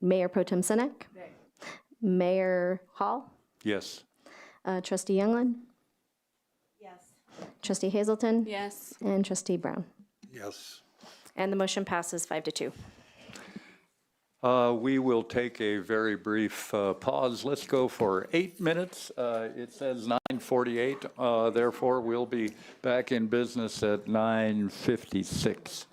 Mayor Pro Tem Sinek? Mayor Hall? Yes. Trustee Youngland? Yes. Trustee Hazelton? Yes. And Trustee Brown? Yes. And the motion passes 5-2. We will take a very brief pause. Let's go for 8 minutes. It says 9:48. Therefore, we'll be back in business at 9:56.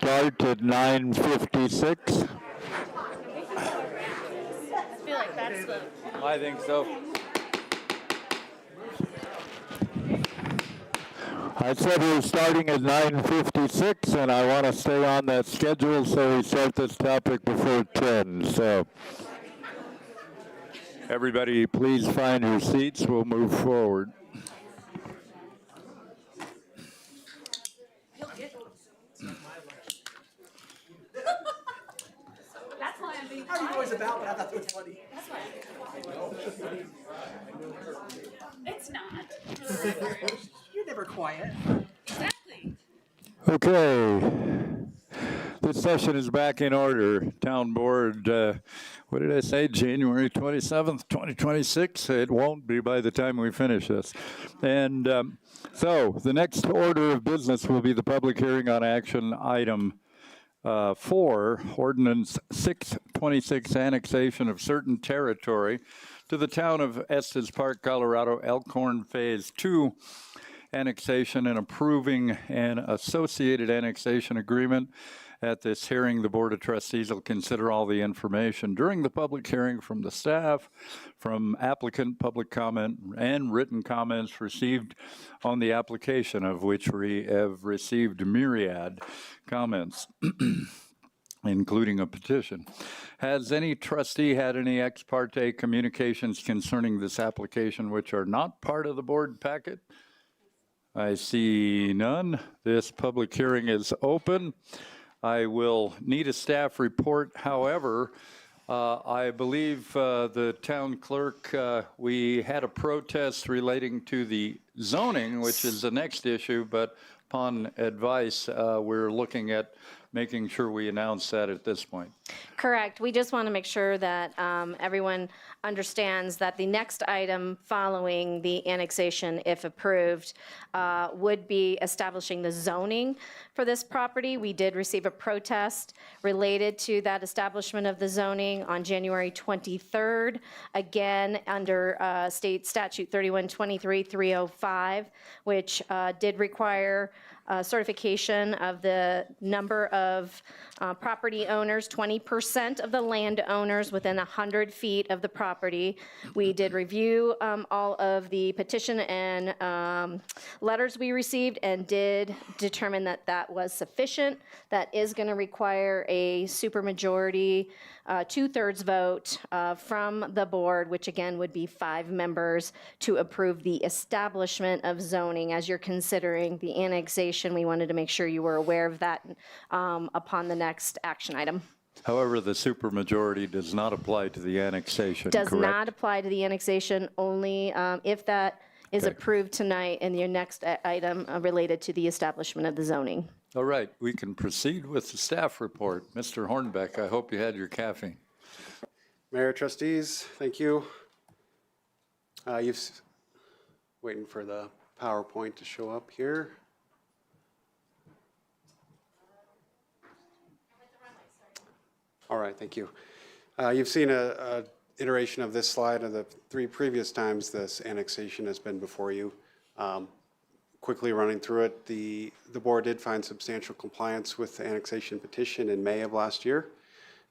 start at 9:56? I feel like that's the. I think so. I said we're starting at 9:56, and I want to stay on that schedule, so we start this topic before 10. So, everybody, please find your seats. We'll move forward. That's why I'm being. I don't know what it's about, but I thought it was funny. That's why. It's not. You're never quiet. Exactly. Okay. This session is back in order. Town Board, what did I say, January 27th, 2026? It won't be by the time we finish this. And so the next order of business will be the public hearing on action item 4, Ordinance 626, annexation of certain territory to the town of Estes Park, Colorado, Elkhorn Phase 2, annexation and approving an associated annexation agreement. At this hearing, the Board of Trustees will consider all the information during the public hearing from the staff, from applicant, public comment, and written comments received on the application, of which we have received myriad comments, including a petition. Has any trustee had any ex parte communications concerning this application which are not part of the board packet? I see none. This public hearing is open. I will need a staff report. However, I believe the town clerk, we had a protest relating to the zoning, which is the next issue, but upon advice, we're looking at making sure we announce that at this point. Correct. We just want to make sure that everyone understands that the next item following the annexation, if approved, would be establishing the zoning for this property. We did receive a protest related to that establishment of the zoning on January 23rd, again under State Statute 3123-305, which did require certification of the number of property owners, 20% of the landowners within 100 feet of the property. We did review all of the petition and letters we received and did determine that that was sufficient. That is going to require a supermajority, 2/3 vote from the board, which again would be 5 members, to approve the establishment of zoning. As you're considering the annexation, we wanted to make sure you were aware of that upon the next action item. However, the supermajority does not apply to the annexation, Does correct? not apply to the annexation, only if that is Okay. approved tonight in your next item related to the establishment of the zoning. All right, we can proceed with the staff report. Mr. Hornbeck, I hope you had your caffeine. Mayor, trustees, thank you. Waiting for the PowerPoint to show up here. All right, thank you. You've seen a iteration of this slide of the 3 previous times this annexation has been before you. Quickly running through it, the board did find substantial compliance with the annexation petition in May of last year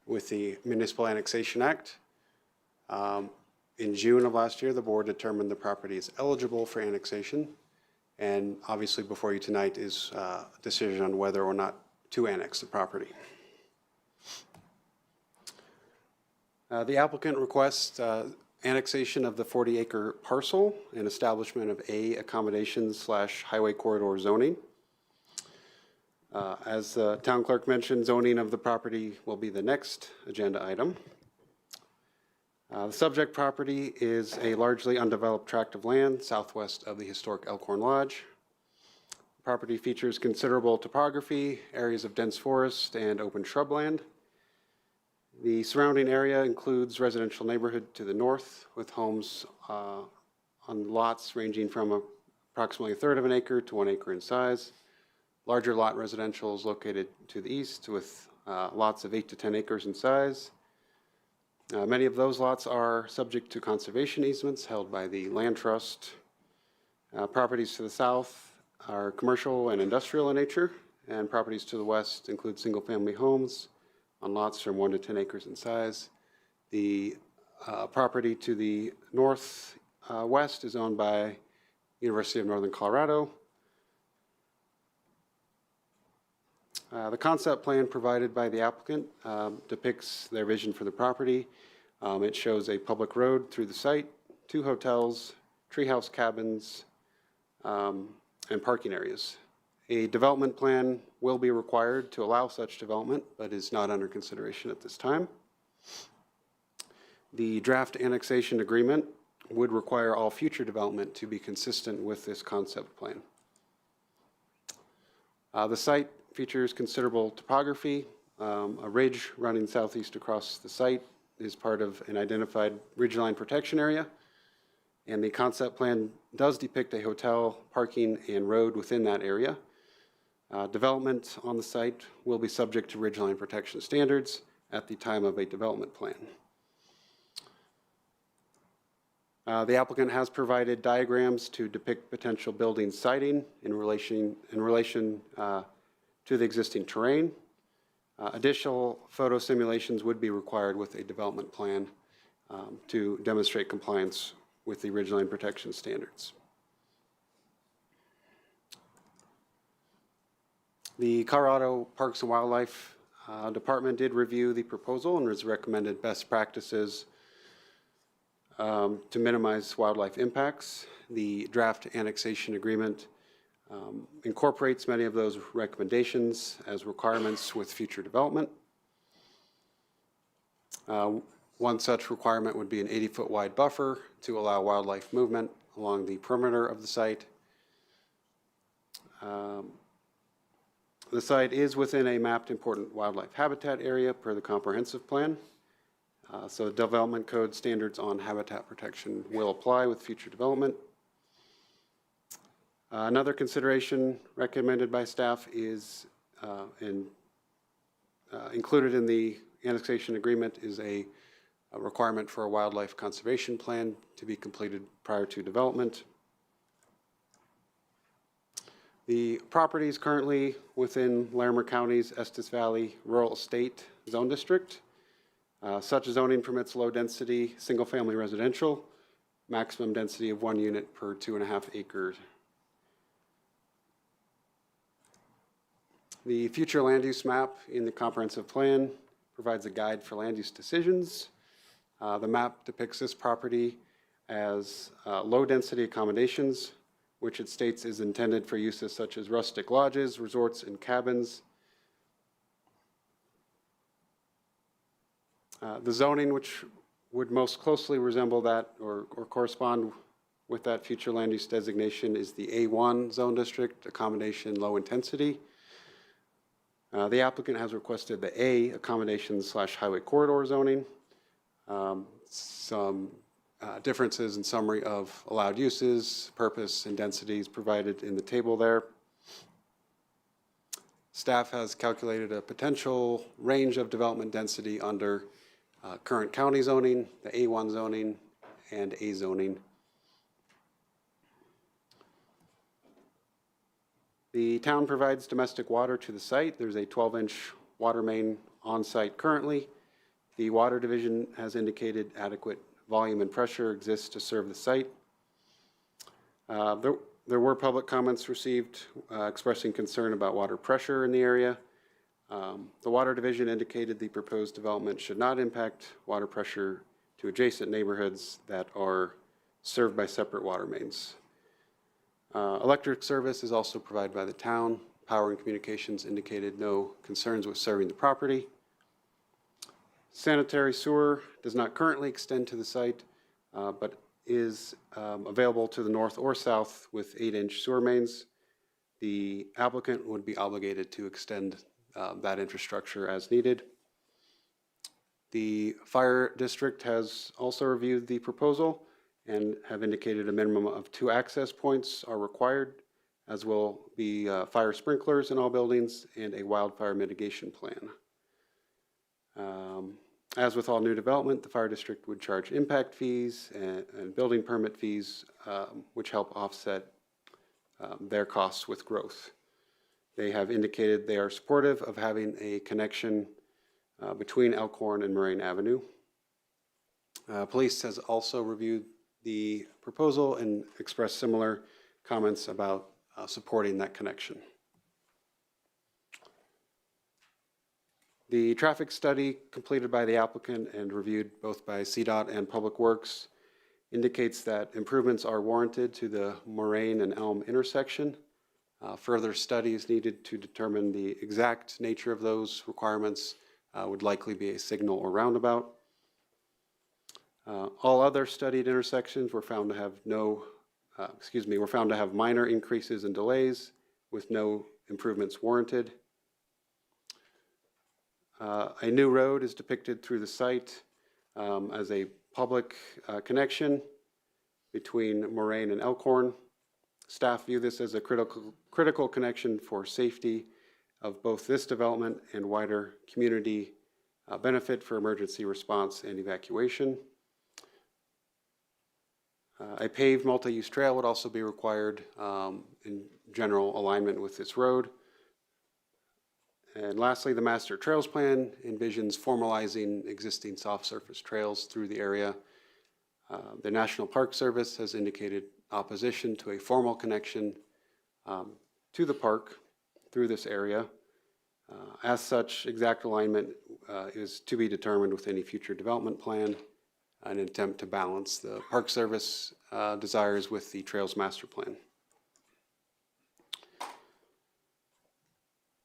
with the Municipal Annexation Act. In June of last year, the board determined the property is eligible for annexation. And obviously before you tonight is a decision on whether or not to annex the property. The applicant requests annexation of the 40-acre parcel and establishment of accommodations/highway corridor zoning. As the town clerk mentioned, zoning of the property will be the next agenda item. The subject property is a largely undeveloped tract of land southwest of the historic Elkhorn Lodge. The property features considerable topography, areas of dense forest, and open shrubland. The surrounding area includes residential neighborhood to the north with homes on lots ranging from approximately 1/3 of an acre to 1 acre in size. Larger lot residential is located to the east with lots of 8 to 10 acres in size. Many of those lots are subject to conservation easements held by the Land Trust. Properties to the south are commercial and industrial in nature, and properties to the west include single-family homes on lots from 1 to 10 acres in size. The property to the northwest is owned by University of Northern Colorado. The concept plan provided by the applicant depicts their vision for the property. It shows a public road through the site, 2 hotels, treehouse cabins, and parking areas. A development plan will be required to allow such development, but is not under consideration at this time. The draft annexation agreement would require all future development to be consistent with this concept plan. The site features considerable topography. A ridge running southeast across the site is part of an identified ridgeline protection area, and the concept plan does depict a hotel, parking, and road within that area. Development on the site will be subject to ridgeline protection standards at the time of a development plan. The applicant has provided diagrams to depict potential building siting in relation to the existing terrain. Additional photo simulations would be required with a development plan to demonstrate compliance with the ridgeline protection standards. The Colorado Parks and Wildlife Department did review the proposal and has recommended best practices to minimize wildlife impacts. The draft annexation agreement incorporates many of those recommendations as requirements with future development. One such requirement would be an 80-foot wide buffer to allow wildlife movement along the perimeter of the site. The site is within a mapped important wildlife habitat area per the comprehensive plan. So development code standards on habitat protection will apply with future development. Another consideration recommended by staff is included in the annexation agreement is a requirement for a wildlife conservation plan to be completed prior to development. The property is currently within Larimer County's Estes Valley Rural Estate Zone District. Such zoning permits low-density, single-family residential, maximum density of 1 unit per 2.5 acres. The future land use map in the comprehensive plan provides a guide for land use decisions. The map depicts this property as low-density accommodations, which it states is intended for uses such as rustic lodges, resorts, and cabins. The zoning which would most closely resemble that or correspond with that future land use designation is the A1 zone district, accommodation low intensity. The applicant has requested the A accommodation/highway corridor zoning. Some differences in summary of allowed uses, purpose, and densities provided in the table there. Staff has calculated a potential range of development density under current county zoning, the A1 zoning, and A zoning. The town provides domestic water to the site. There's a 12-inch water main on site currently. The water division has indicated adequate volume and pressure exists to serve the site. There were public comments received expressing concern about water pressure in the area. The water division indicated the proposed development should not impact water pressure to adjacent neighborhoods that are served by separate water mains. Electric service is also provided by the town. Power and Communications indicated no concerns with serving the property. Sanitary sewer does not currently extend to the site, but is available to the north or south with 8-inch sewer mains. The applicant would be obligated to extend that infrastructure as needed. The fire district has also reviewed the proposal and have indicated a minimum of 2 access points are required, as will be fire sprinklers in all buildings and a wildfire mitigation plan. As with all new development, the fire district would charge impact fees and building permit fees, which help offset their costs with growth. They have indicated they are supportive of having a connection between Elkhorn and Moraine Avenue. Police has also reviewed the proposal and expressed similar comments about supporting that connection. The traffic study completed by the applicant and reviewed both by CDOT and Public Works indicates that improvements are warranted to the Moraine and Elm intersection. Further study is needed to determine the exact nature of those requirements, would likely be a signal or roundabout. All other studied intersections were found to have were found to have minor increases and delays with no improvements warranted. A new road is depicted through the site as a public connection between Moraine and Elkhorn. Staff view this as a critical connection for safety of both this development and wider community benefit for emergency response and evacuation. A paved multi-use trail would also be required in general alignment with this road. And lastly, the master trails plan envisions formalizing existing soft surface trails through the area. The National Park Service has indicated opposition to a formal connection to the park through this area. As such, exact alignment is to be determined with any future development plan, an attempt to balance the Park Service desires with the Trails Master Plan.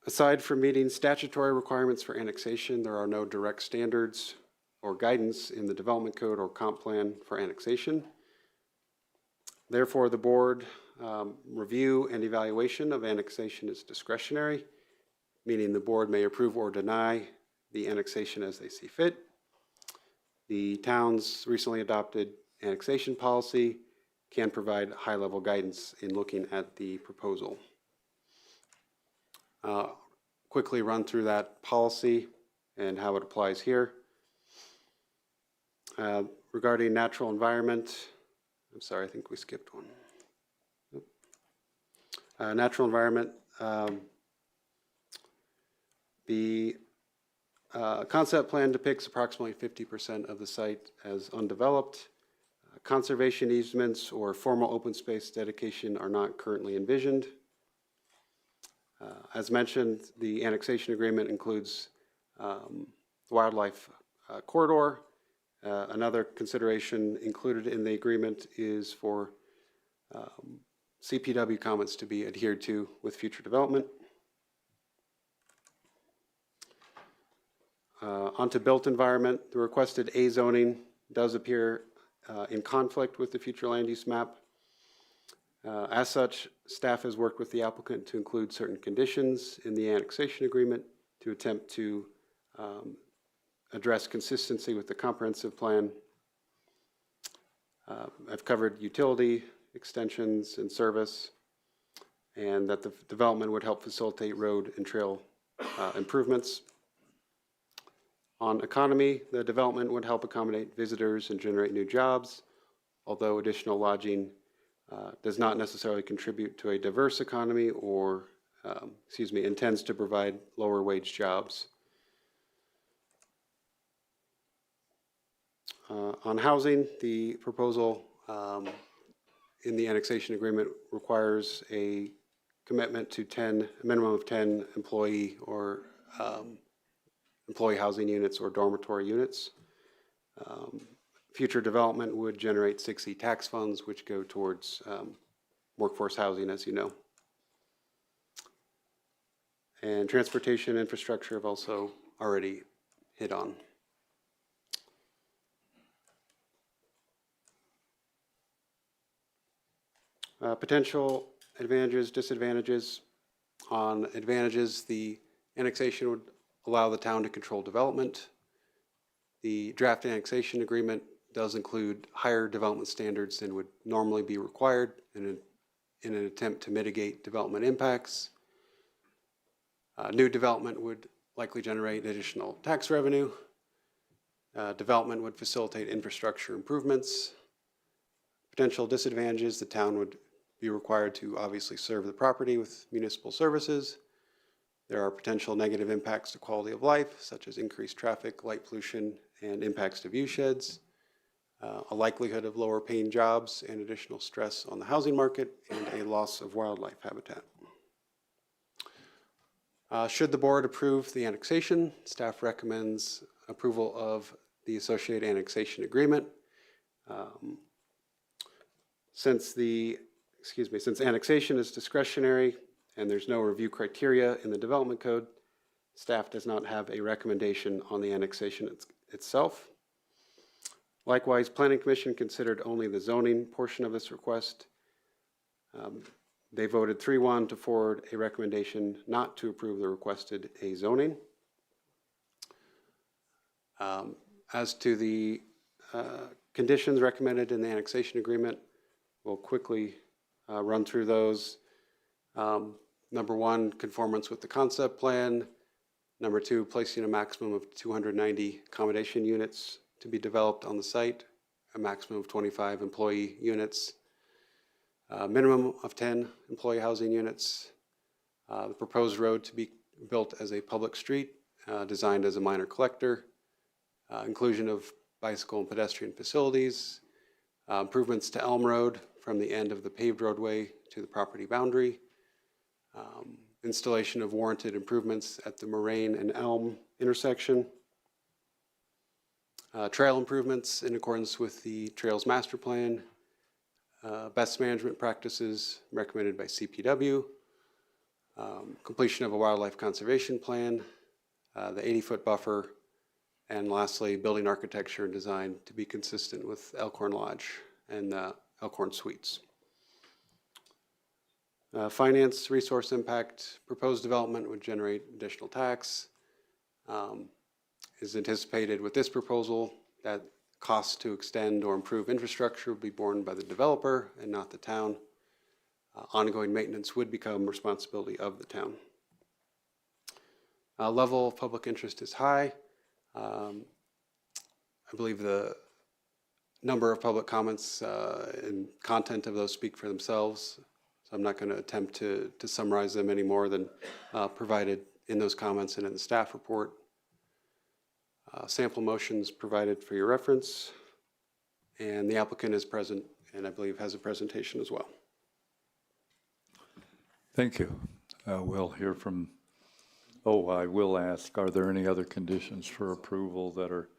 Aside from meeting statutory requirements for annexation, there are no direct standards or guidance in the development code or comp plan for annexation. Therefore, the board review and evaluation of annexation is discretionary, meaning the board may approve or deny the annexation as they see fit. The town's recently adopted annexation policy can provide high-level guidance in looking at the proposal. Quickly run through that policy and how it applies here. Regarding natural environment, I'm sorry, I think we skipped one. Natural environment, the concept plan depicts approximately 50% of the site as undeveloped. Conservation easements or formal open space dedication are not currently envisioned. As mentioned, the annexation agreement includes wildlife corridor. Another consideration included in the agreement is for CPW comments to be adhered to with future development. Onto built environment, the requested A zoning does appear in conflict with the future land use map. As such, staff has worked with the applicant to include certain conditions in the annexation agreement to attempt to address consistency with the comprehensive plan. I've covered utility extensions and service, and that the development would help facilitate road and trail improvements. On economy, the development would help accommodate visitors and generate new jobs, although additional lodging does not necessarily contribute to a diverse economy or, intends to provide lower wage jobs. On housing, the proposal in the annexation agreement requires a commitment to a minimum of 10 employee or employee housing units or dormitory units. Future development would generate 60 tax funds, which go towards workforce housing, as you know. And transportation infrastructure I've also already hit on. Potential advantages, disadvantages. On advantages, the annexation would allow the town to control development. The draft annexation agreement does include higher development standards than would normally be required in an attempt to mitigate development impacts. New development would likely generate additional tax revenue. Development would facilitate infrastructure improvements. Potential disadvantages, the town would be required to obviously serve the property with municipal services. There are potential negative impacts to quality of life, such as increased traffic, light pollution, and impacts to view sheds, a likelihood of lower paying jobs and additional stress on the housing market, and a loss of wildlife habitat. Should the board approve the annexation, staff recommends approval of the associated annexation agreement. Since annexation is discretionary and there's no review criteria in the development code, staff does not have a recommendation on the annexation itself. Likewise, Planning Commission considered only the zoning portion of this request. They voted 3-1 to forward a recommendation not to approve the requested A zoning. As to the conditions recommended in the annexation agreement, we'll quickly run through those. Number 1, conformance with the concept plan. Number 2, placing a maximum of 290 accommodation units to be developed on the site, a maximum of 25 employee units, minimum of 10 employee housing units, the proposed road to be built as a public street, designed as a minor collector, inclusion of bicycle and pedestrian facilities, improvements to Elm Road from the end of the paved roadway to the property boundary, installation of warranted improvements at the Moraine and Elm intersection, trail improvements in accordance with the Trails Master Plan, best management practices recommended by CPW, completion of a wildlife conservation plan, the 80-foot buffer, and lastly, building architecture and design to be consistent with Elkhorn Lodge and Elkhorn Suites. Finance, resource impact, proposed development would generate additional tax. Is anticipated with this proposal that costs to extend or improve infrastructure would be borne by the developer and not the town. Ongoing maintenance would become responsibility of the town. Level of public interest is high. I believe the number of public comments and content of those speak for themselves. So I'm not going to attempt to summarize them any more than provided in those comments and in the staff report. Sample motions provided for your reference, and the applicant is present and I believe has a presentation as well. Thank you. We'll hear from, I will ask, are there any other conditions for approval that are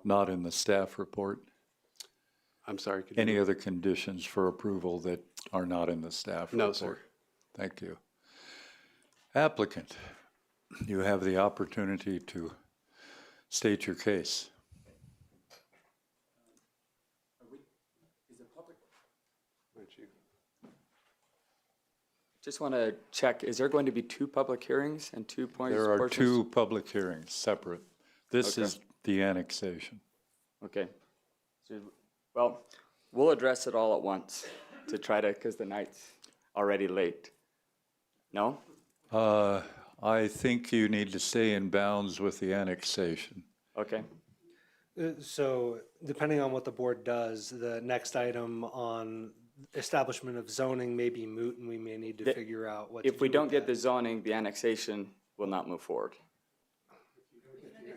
not in the staff report? I'm sorry. Any other conditions for approval that are not in the staff report? No, sir. Thank you. Applicant, you have the opportunity to state your case. Just want to check, is there going to be 2 public hearings and 2 points? There are 2 public hearings, separate. This is the annexation. Okay. So, well, we'll address it all at once to try to, because the night's already late. No? I think you need to stay in bounds with the annexation. Okay. So depending on what the board does, the next item on establishment of zoning may be moot, and we may need to figure out what to do. If we don't get the zoning, the annexation will not move forward.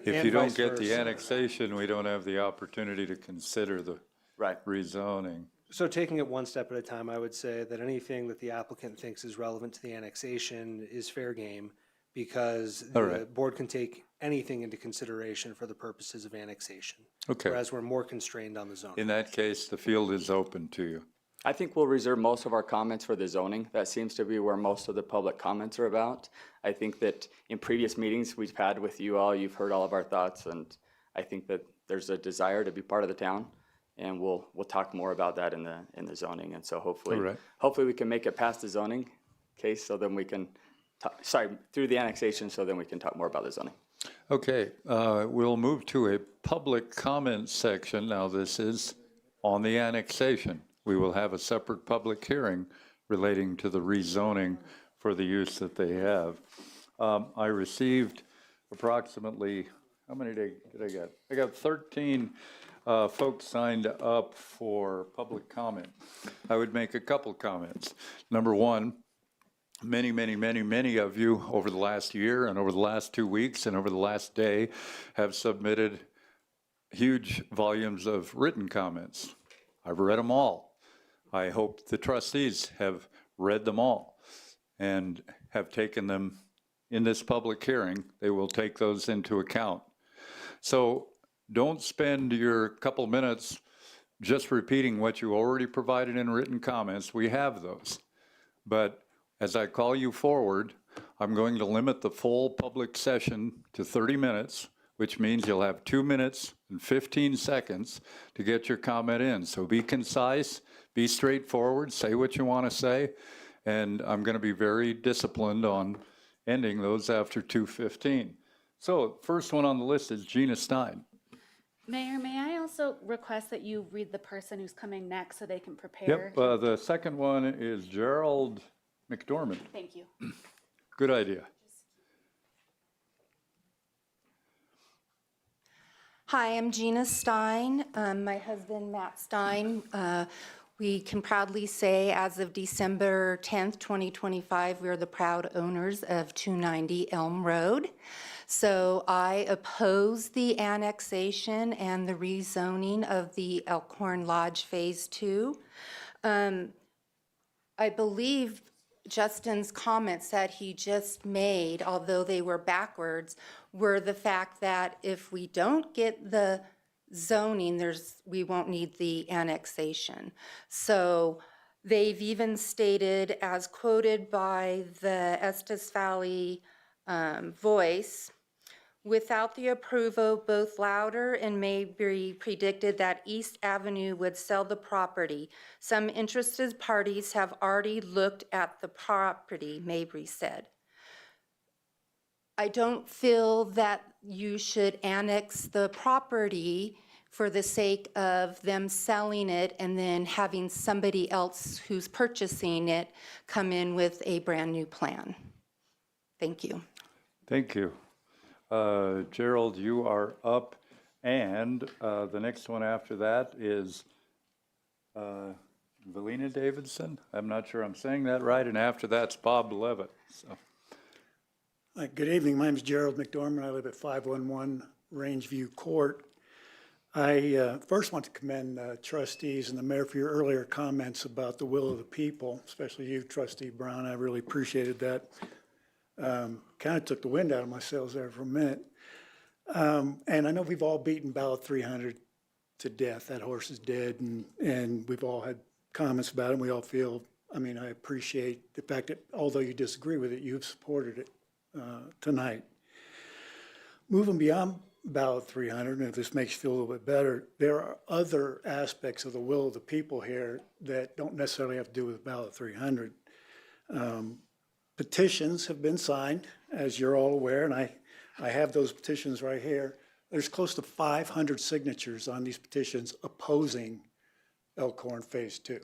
If you don't get the annexation, we don't have the opportunity to consider the right rezoning. So taking it one step at a time, I would say that anything that the applicant thinks is relevant to the annexation is fair game, because the board can take anything into consideration for the purposes of annexation. Okay. Whereas we're more constrained on the zoning. In that case, the field is open to you. I think we'll reserve most of our comments for the zoning. That seems to be where most of the public comments are about. I think that in previous meetings we've had with you all, you've heard all of our thoughts, and I think that there's a desire to be part of the town, and we'll talk more about that in the zoning. And so hopefully we can make it past the zoning case, so then we can through the annexation, so then we can talk more about the zoning. Okay, we'll move to a public comment section. Now this is on the annexation. We will have a separate public hearing relating to the rezoning for the use that they have. I received approximately, how many did I get? I got 13 folks signed up for public comment. I would make a couple comments. Number one, many, many, many, many of you over the last year and over the last 2 weeks and over the last day have submitted huge volumes of written comments. I've read them all. I hope the trustees have read them all and have taken them in this public hearing. They will take those into account. So don't spend your couple minutes just repeating what you already provided in written comments. We have those. But as I call you forward, I'm going to limit the full public session to 30 minutes, which means you'll have 2 minutes and 15 seconds to get your comment in. So be concise, be straightforward, say what you want to say, and I'm going to be very disciplined on ending those after 2:15. So first one on the list is Gina Stein. Mayor, may I also request that you read the person who's coming next so they can prepare? Yep, the second one is Gerald McDormand. Thank you. Good idea. Hi, I'm Gina Stein. My husband, Matt Stein. We can proudly say as of December 10th, 2025, we are the proud owners of 290 Elm Road. So I oppose the annexation and the rezoning of the Elkhorn Lodge Phase 2. I believe Justin's comments that he just made, although they were backwards, were the fact that if we don't get the zoning, we won't need the annexation. So they've even stated, as quoted by the Estes Valley Voice, without the approval, both Louder and Mabry predicted that East Avenue would sell the property. Some interested parties have already looked at the property, Mabry said. I don't feel that you should annex the property for the sake of them selling it and then having somebody else who's purchasing it come in with a brand new plan. Thank you. Thank you. Gerald, you are up, and the next one after that is Valina Davidson. I'm not sure I'm saying that right, and after that's Bob Levitt. So. Good evening. My name is Gerald McDormand. I live at 511 Rangeview Court. I first want to commend trustees and the mayor for your earlier comments about the will of the people, especially you, Trustee Brown. I really appreciated that. Kind of took the wind out of my sails there for a minute. And I know we've all beaten Ballot 300 to death. That horse is dead, and we've all had comments about it. And we all feel, I mean, I appreciate the fact that although you disagree with it, you've supported it tonight. Moving beyond Ballot 300, and if this makes you feel a little bit better, there are other aspects of the will of the people here that don't necessarily have to do with Ballot 300. Petitions have been signed, as you're all aware, and I have those petitions right here. There's close to 500 signatures on these petitions opposing Elkhorn Phase 2.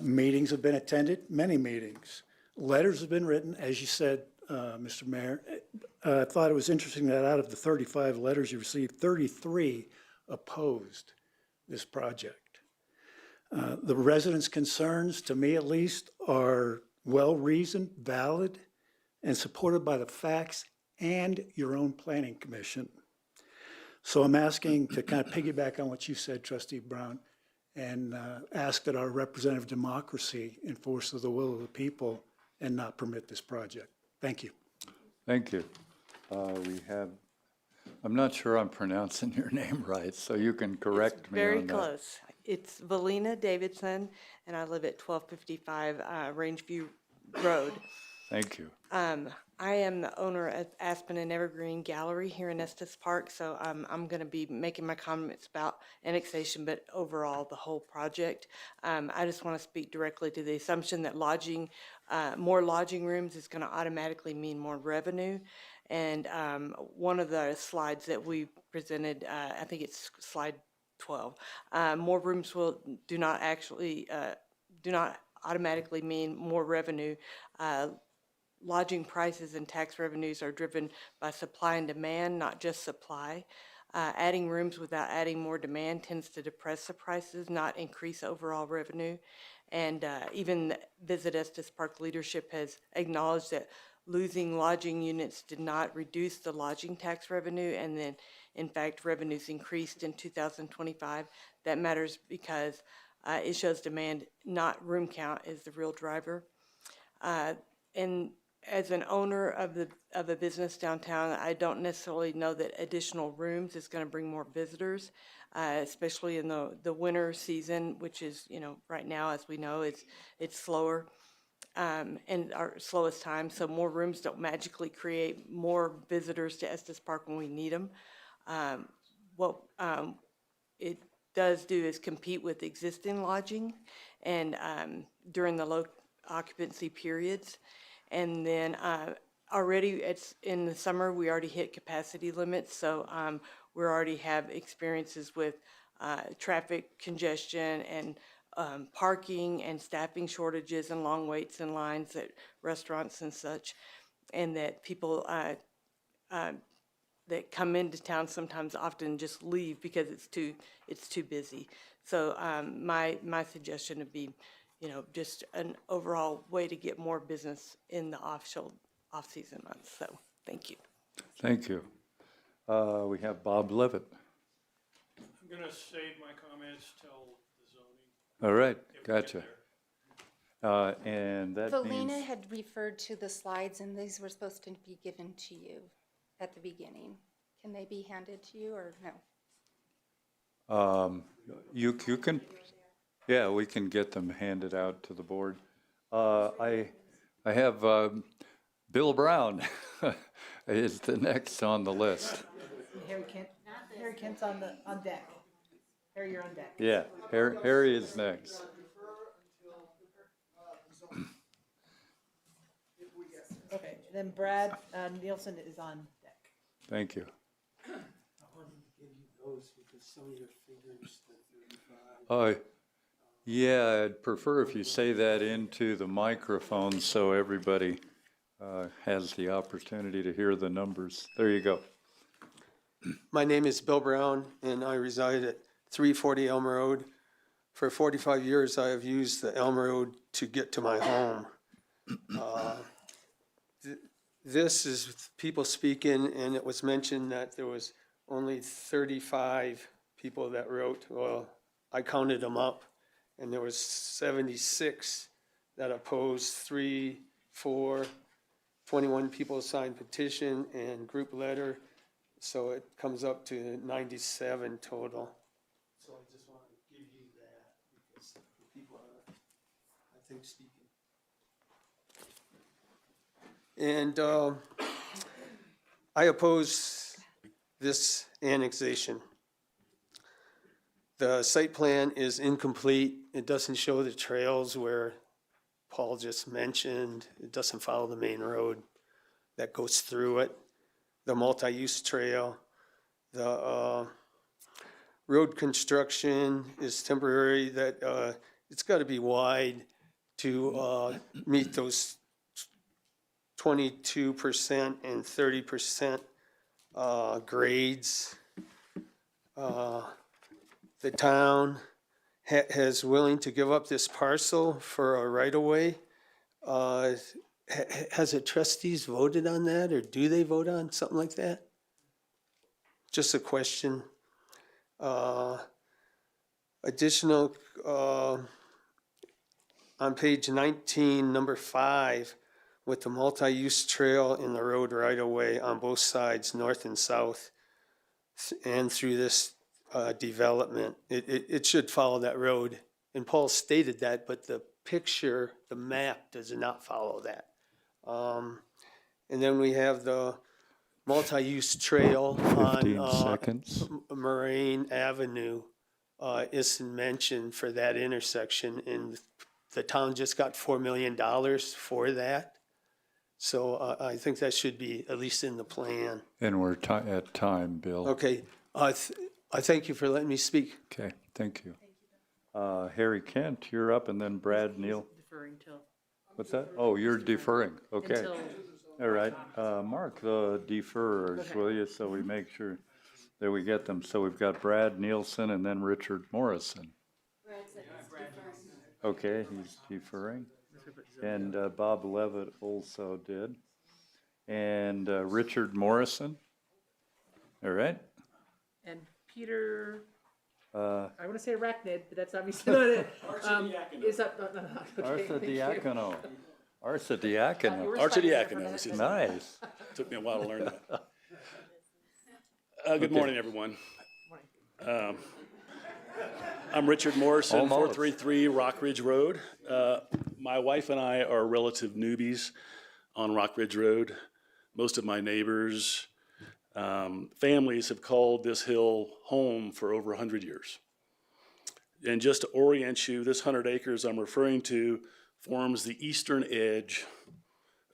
Meetings have been attended, many meetings. Letters have been written, as you said, Mr. Mayor. I thought it was interesting that out of the 35 letters you received, 33 opposed this project. The residents' concerns, to me at least, are well-reasoned, valid, and supported by the facts and your own planning commission. So I'm asking to kind of piggyback on what you said, Trustee Brown, and ask that our representative democracy enforces the will of the people and not permit this project. Thank you. Thank you. We have, I'm not sure I'm pronouncing your name right, so you can correct me on that. Very close. It's Valina Davidson, and I live at 1255 Rangeview Road. Thank you. I am the owner of Aspen and Evergreen Gallery here in Estes Park, so I'm going to be making my comments about annexation, but overall the whole project. I just want to speak directly to the assumption that more lodging rooms is going to automatically mean more revenue. And one of the slides that we presented, I think it's slide 12, more rooms do not automatically mean more revenue. Lodging prices and tax revenues are driven by supply and demand, not just supply. Adding rooms without adding more demand tends to depress the prices, not increase overall revenue. And even Visit Estes Park leadership has acknowledged that losing lodging units did not reduce the lodging tax revenue, and then, in fact, revenues increased in 2025. That matters because it shows demand, not room count, is the real driver. And as an owner of a business downtown, I don't necessarily know that additional rooms is going to bring more visitors, especially in the winter season, which is, right now, as we know, it's slower and our slowest time. So more rooms don't magically create more visitors to Estes Park when we need them. What it does do is compete with existing lodging and during the low occupancy periods. And then already it's in the summer, we already hit capacity limits. So we already have experiences with traffic congestion and parking and staffing shortages and long waits and lines at restaurants and such. And that people that come into town sometimes often just leave because it's too busy. So my suggestion would be, just an overall way to get more business in the off-season months. So, thank you. Thank you. We have Bob Levitt. I'm going to save my comments till the zoning. All right, gotcha. And that Valina means, had referred to the slides, and these were supposed to be given to you at the beginning. Can they be handed to you, or no? you can, yeah, we can get them handed out to the board. I have Bill Brown is the next on the list. Harry Kent's on deck. Harry, you're on deck. Yeah, Harry is next. Okay, then Brad Nielsen is on deck. Thank you. I wanted to give you those because some of your figures, the 35. Yeah, I'd prefer if you say that into the microphone so everybody has the opportunity to hear the numbers. There you go. My name is Bill Brown, and I reside at 340 Elm Road. For 45 years, I have used the Elm Road to get to my home. This is people speaking, and it was mentioned that there was only 35 people that wrote. Well, I counted them up, and there was 76 that opposed, 3, 4, 21 people signed petition and group letter. So it comes up to 97 total. So I just want to give you that because the people are, I think, speaking. And I oppose this annexation. The site plan is incomplete. It doesn't show the trails where Paul just mentioned. It doesn't follow the main road that goes through it. The multi-use trail, the road construction is temporary, that it's got to be wide to meet those 22% and 30% grades. The town has willing to give up this parcel for a right-of-way. Has the trustees voted on that, or do they vote on something like that? Just a question. Additional, on page 19, number 5, with the multi-use trail in the road right-of-way on both sides, north and south, and through this development. It should follow that road. And Paul stated that, but the picture, the map does not follow that. And then we have the multi-use trail 15 on seconds. Moraine Avenue isn't mentioned for that intersection, and the town just got $4 million for that. So I think that should be at least in the plan. And we're at time, Bill. Okay, I thank you for letting me speak. Okay, thank you. Harry Kent, you're up, and then Brad Neal. Deferring till. What's that? Oh, you're deferring, okay. Until- All right, mark the deferrers, will you, so we make sure. There we get them. So we've got Brad Nielsen and then Richard Morrison. Okay, he's deferring. And Bob Levitt also did. And Richard Morrison. All right. And Peter, Uh, I want to say Arachnid, but that's obviously not it. Is that, okay, Arsa thank you. Diacono. Arsa You were Diacono. slightly different Archidiakonos. than that. Nice. Took me a while to learn that. Good morning, everyone. I'm Richard Morrison, Almost. 433 Rock Ridge Road. My wife and I are relative newbies on Rock Ridge Road. Most of my neighbors, families have called this hill home for over 100 years. And just to orient you, this 100 acres I'm referring to forms the eastern edge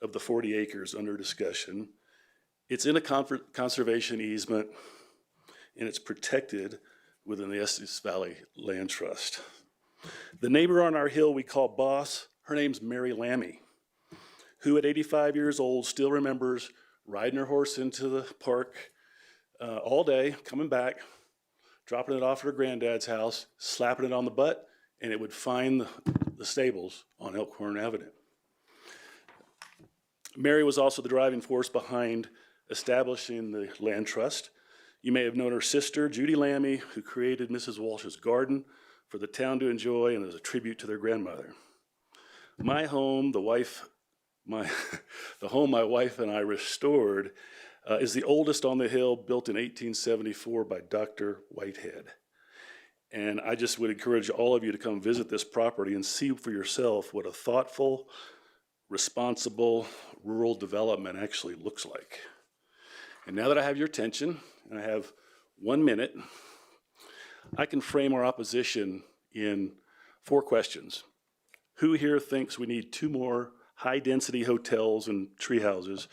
of the 40 acres under discussion. It's in a conservation easement, and it's protected within the Estes Valley Land Trust. The neighbor on our hill we call Boss, her name's Mary Lammy, who at 85 years old still remembers riding her horse into the park all day, coming back, dropping it off at her granddad's house, slapping it on the butt, and it would find the stables on Elkhorn Avenue. Mary was also the driving force behind establishing the land trust. You may have known her sister, Judy Lammy, who created Mrs. Walsh's garden for the town to enjoy and as a tribute to their grandmother. My home, the home my wife and I restored, is the oldest on the hill, built in 1874 by Dr. Whitehead. And I just would encourage all of you to come visit this property and see for yourself what a thoughtful, responsible rural development actually looks like. And now that I have your attention, and I have 1 minute, I can frame our opposition in 4 questions. Who here thinks we need 2 more high-density hotels and tree houses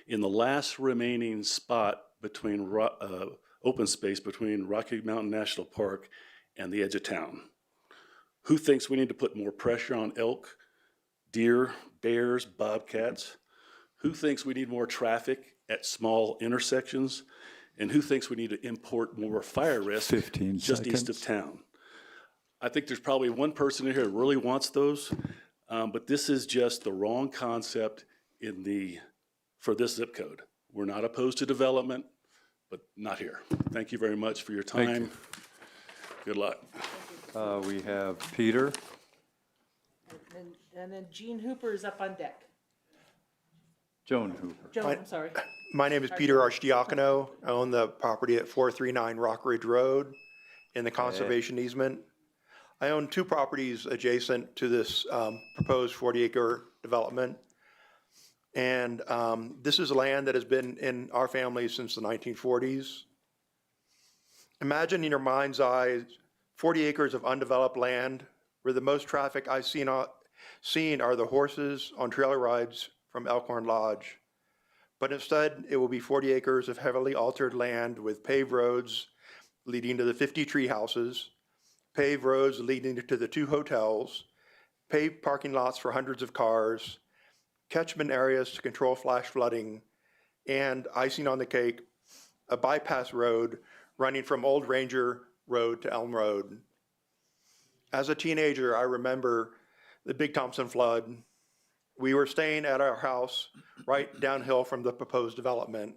in the last remaining spot between open space between Rocky Mountain National Park and the edge of town? Who thinks we need to put more pressure on elk, deer, bears, bobcats? Who thinks we need more traffic at small intersections? And who thinks we need to import more fire risk 15 just seconds. east of town? I think there's probably one person in here that really wants those, but this is just the wrong concept for this zip code. We're not opposed to development, but not here. Thank you very much for your Thank time. you. Good luck. We have Peter. And then Gene Hooper is up on deck. Joan Hooper. Joan, I'm sorry. My name is Peter Archidiakono. I own the property at 439 Rock Ridge Road in the conservation easement. I own 2 properties adjacent to this proposed 40-acre development. And this is land that has been in our family since the 1940s. Imagine in your mind's eye 40 acres of undeveloped land where the most traffic I've seen are the horses on trailer rides from Elkhorn Lodge. But instead, it will be 40 acres of heavily altered land with paved roads leading to the 50 tree houses, paved roads leading to the 2 hotels, paved parking lots for hundreds of cars, catchment areas to control flash flooding, and icing on the cake, a bypass road running from Old Ranger Road to Elm Road. As a teenager, I remember the Big Thompson flood. We were staying at our house right downhill from the proposed development.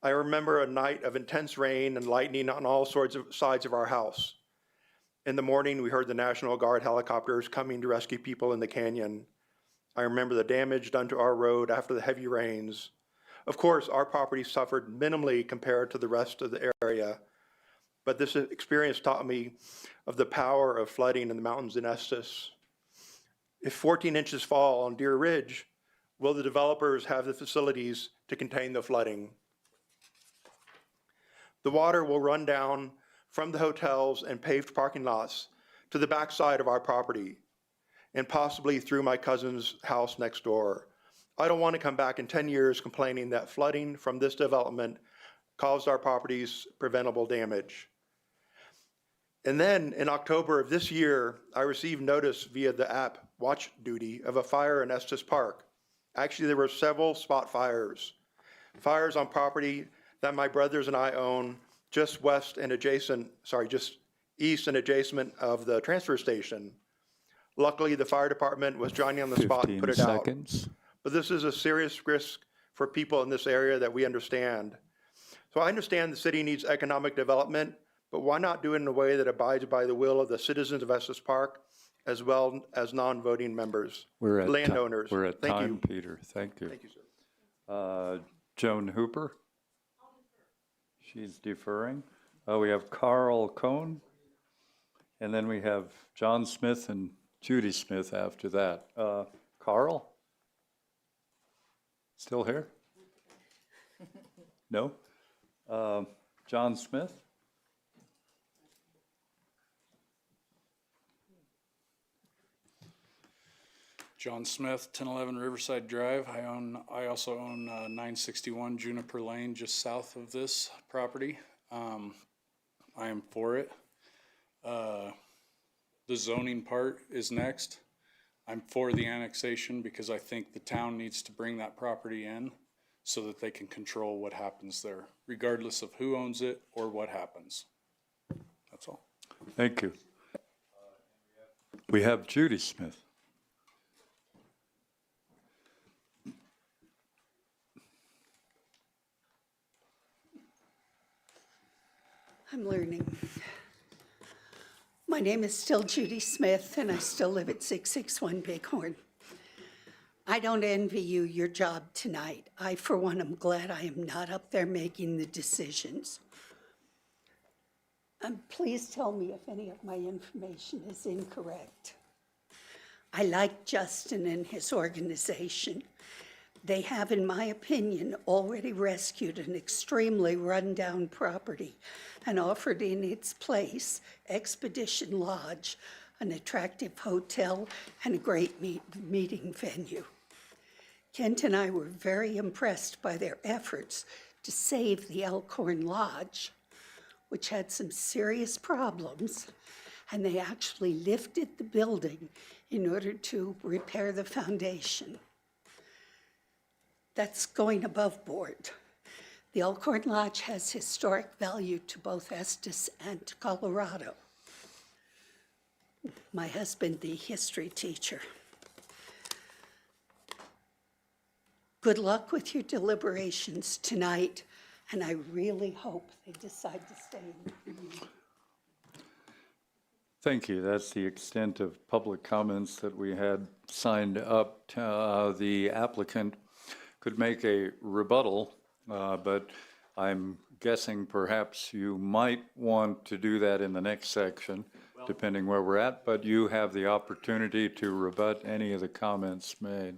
I remember a night of intense rain and lightning on all sorts of sides of our house. In the morning, we heard the National Guard helicopters coming to rescue people in the canyon. I remember the damage done to our road after the heavy rains. Of course, our property suffered minimally compared to the rest of the area, but this experience taught me of the power of flooding in the mountains in Estes. If 14 inches fall on Deer Ridge, will the developers have the facilities to contain the flooding? The water will run down from the hotels and paved parking lots to the backside of our property and possibly through my cousin's house next door. I don't want to come back in 10 years complaining that flooding from this development caused our properties preventable damage. And then in October of this year, I received notice via the app Watch Duty of a fire in Estes Park. Actually, there were several spot fires on property that my brothers and I own just west and adjacent, just east and adjacent of the transfer station. Luckily, the fire department was joining on the spot and 15 put it out. seconds. But this is a serious risk for people in this area that we understand. So I understand the city needs economic development, but why not do it in a way that abides by the will of the citizens of Estes Park as well as non-voting members, We're at landowners? We're at Thank time, you. Peter. Thank you. Thank you, sir. Joan Hooper? She's deferring. We have Carl Cohn, and then we have John Smith and Judy Smith after that. Carl? Still here? No? John Smith? John Smith, 1011 Riverside Drive. I also own 961 Juniper Lane, just south of this property. I am for it. The zoning part is next. I'm for the annexation because I think the town needs to bring that property in so that they can control what happens there, regardless of who owns it or what happens. That's all. Thank you. We have Judy Smith. I'm learning. My name is still Judy Smith, and I still live at 661 Bighorn. I don't envy you your job tonight. I, for one, am glad I am not up there making the decisions. Please tell me if any of my information is incorrect. I like Justin and his organization. They have, in my opinion, already rescued an extremely run-down property and offered in its place Expedition Lodge, an attractive hotel and a great meeting venue. Kent and I were very impressed by their efforts to save the Elkhorn Lodge, which had some serious problems, and they actually lifted the building in order to repair the foundation. That's going above board. The Elkhorn Lodge has historic value to both Estes and to Colorado. My husband, the history teacher. Good luck with your deliberations tonight, and I really hope they decide to stay in the community. Thank you. That's the extent of public comments that we had signed up. The applicant could make a rebuttal, but I'm guessing perhaps you might want to do that in the next section, depending where we're at, but you have the opportunity to rebut any of the comments made.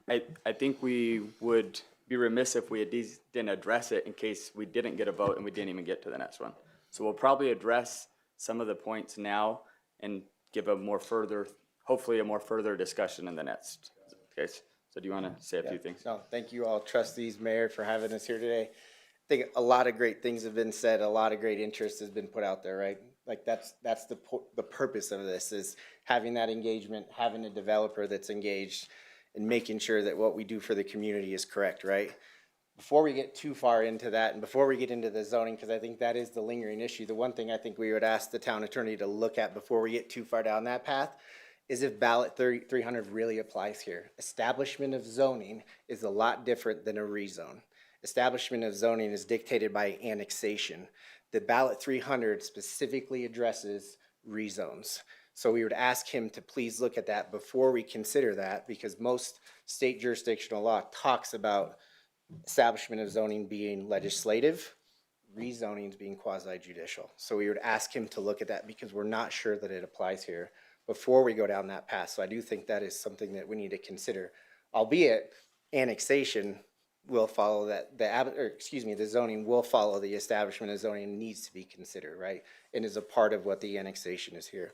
I think we would be remiss if we didn't address it in case we didn't get a vote and we didn't even get to the next one. So we'll probably address some of the points now and give a more further, hopefully a more further discussion in the next case. So do you want to say a few things? No, thank you all, trustees, mayor, for having us here today. I think a lot of great things have been said. A lot of great interest has been put out there, right? Like that's the purpose of this, is having that engagement, having a developer that's engaged, and making sure that what we do for the community is correct, right? Before we get too far into that, and before we get into the zoning, because I think that is the lingering issue, the one thing I think we would ask the town attorney to look at before we get too far down that path is if ballot 300 really applies here. Establishment of zoning is a lot different than a rezone. Establishment of zoning is dictated by annexation. The ballot 300 specifically addresses rezones. So we would ask him to please look at that before we consider that, because most state jurisdictional law talks about establishment of zoning being legislative, rezonings being quasi-judicial. So we would ask him to look at that because we're not sure that it applies here before we go down that path. So I do think that is something that we need to consider, albeit annexation will follow that, the zoning will follow the establishment of zoning, needs to be considered, right? And is a part of what the annexation is here.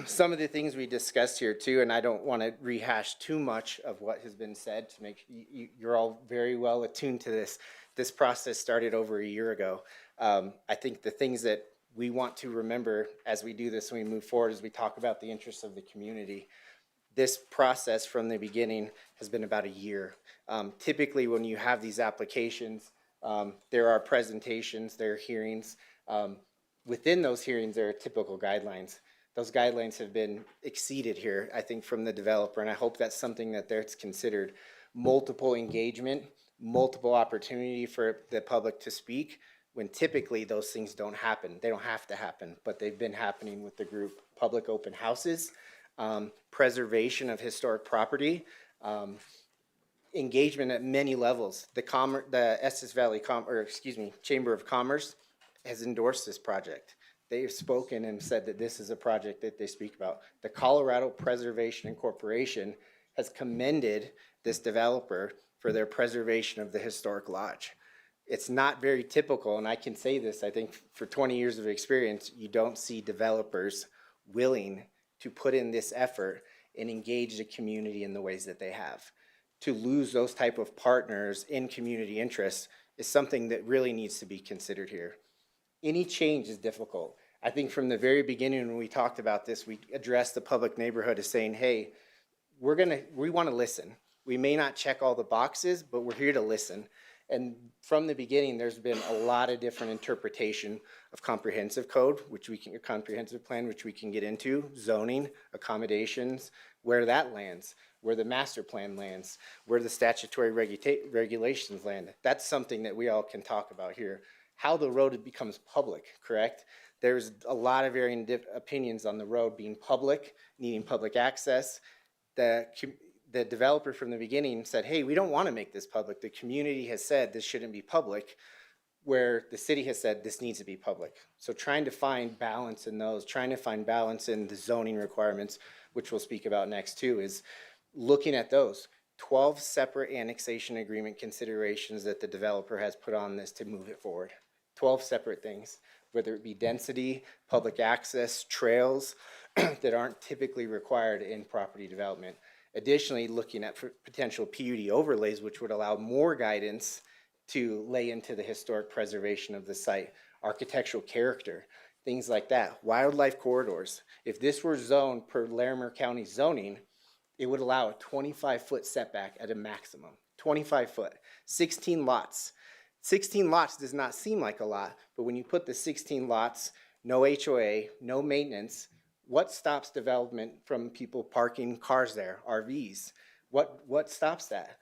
Some of the things we discussed here too, and I don't want to rehash too much of what has been said to make, you're all very well attuned to this. This process started over a year ago. I think the things that we want to remember as we do this and we move forward, as we talk about the interests of the community, this process from the beginning has been about a year. Typically when you have these applications, There are presentations, there are hearings. Within those hearings, there are typical guidelines. Those guidelines have been exceeded here, I think, from the developer, and I hope that's something that that's considered. Multiple engagement, multiple opportunity for the public to speak, when typically those things don't happen. They don't have to happen, but they've been happening with the group. Public open houses, preservation of historic property, engagement at many levels. The Estes Valley Chamber of Commerce has endorsed this project. They have spoken and said that this is a project that they speak about. The Colorado Preservation Corporation has commended this developer for their preservation of the historic lodge. It's not very typical, and I can say this, I think for 20 years of experience, you don't see developers willing to put in this effort and engage the community in the ways that they have. To lose those type of partners in community interests is something that really needs to be considered here. Any change is difficult. I think from the very beginning when we talked about this, we addressed the public neighborhood as saying, hey, we want to listen. We may not check all the boxes, but we're here to listen. And from the beginning, there's been a lot of different interpretation of comprehensive code, comprehensive plan, which we can get into, zoning, accommodations, where that lands, where the master plan lands, where the statutory regulations land. That's something that we all can talk about here. How the road becomes public, correct? There's a lot of varying opinions on the road being public, needing public access. The developer from the beginning said, hey, we don't want to make this public. The community has said this shouldn't be public, where the city has said this needs to be public. So trying to find balance in those, trying to find balance in the zoning requirements, which we'll speak about next too, is looking at those 12 separate annexation agreement considerations that the developer has put on this to move it forward. 12 separate things, whether it be density, public access, trails that aren't typically required in property development. Additionally, looking at potential PUD overlays, which would allow more guidance to lay into the historic preservation of the site, architectural character, things like that. Wildlife corridors. If this were zoned per Larimer County zoning, it would allow a 25-foot setback at a maximum. 25 foot, 16 lots. 16 lots does not seem like a lot, but when you put the 16 lots, no HOA, no maintenance, what stops development from people parking cars there, RVs? What stops that?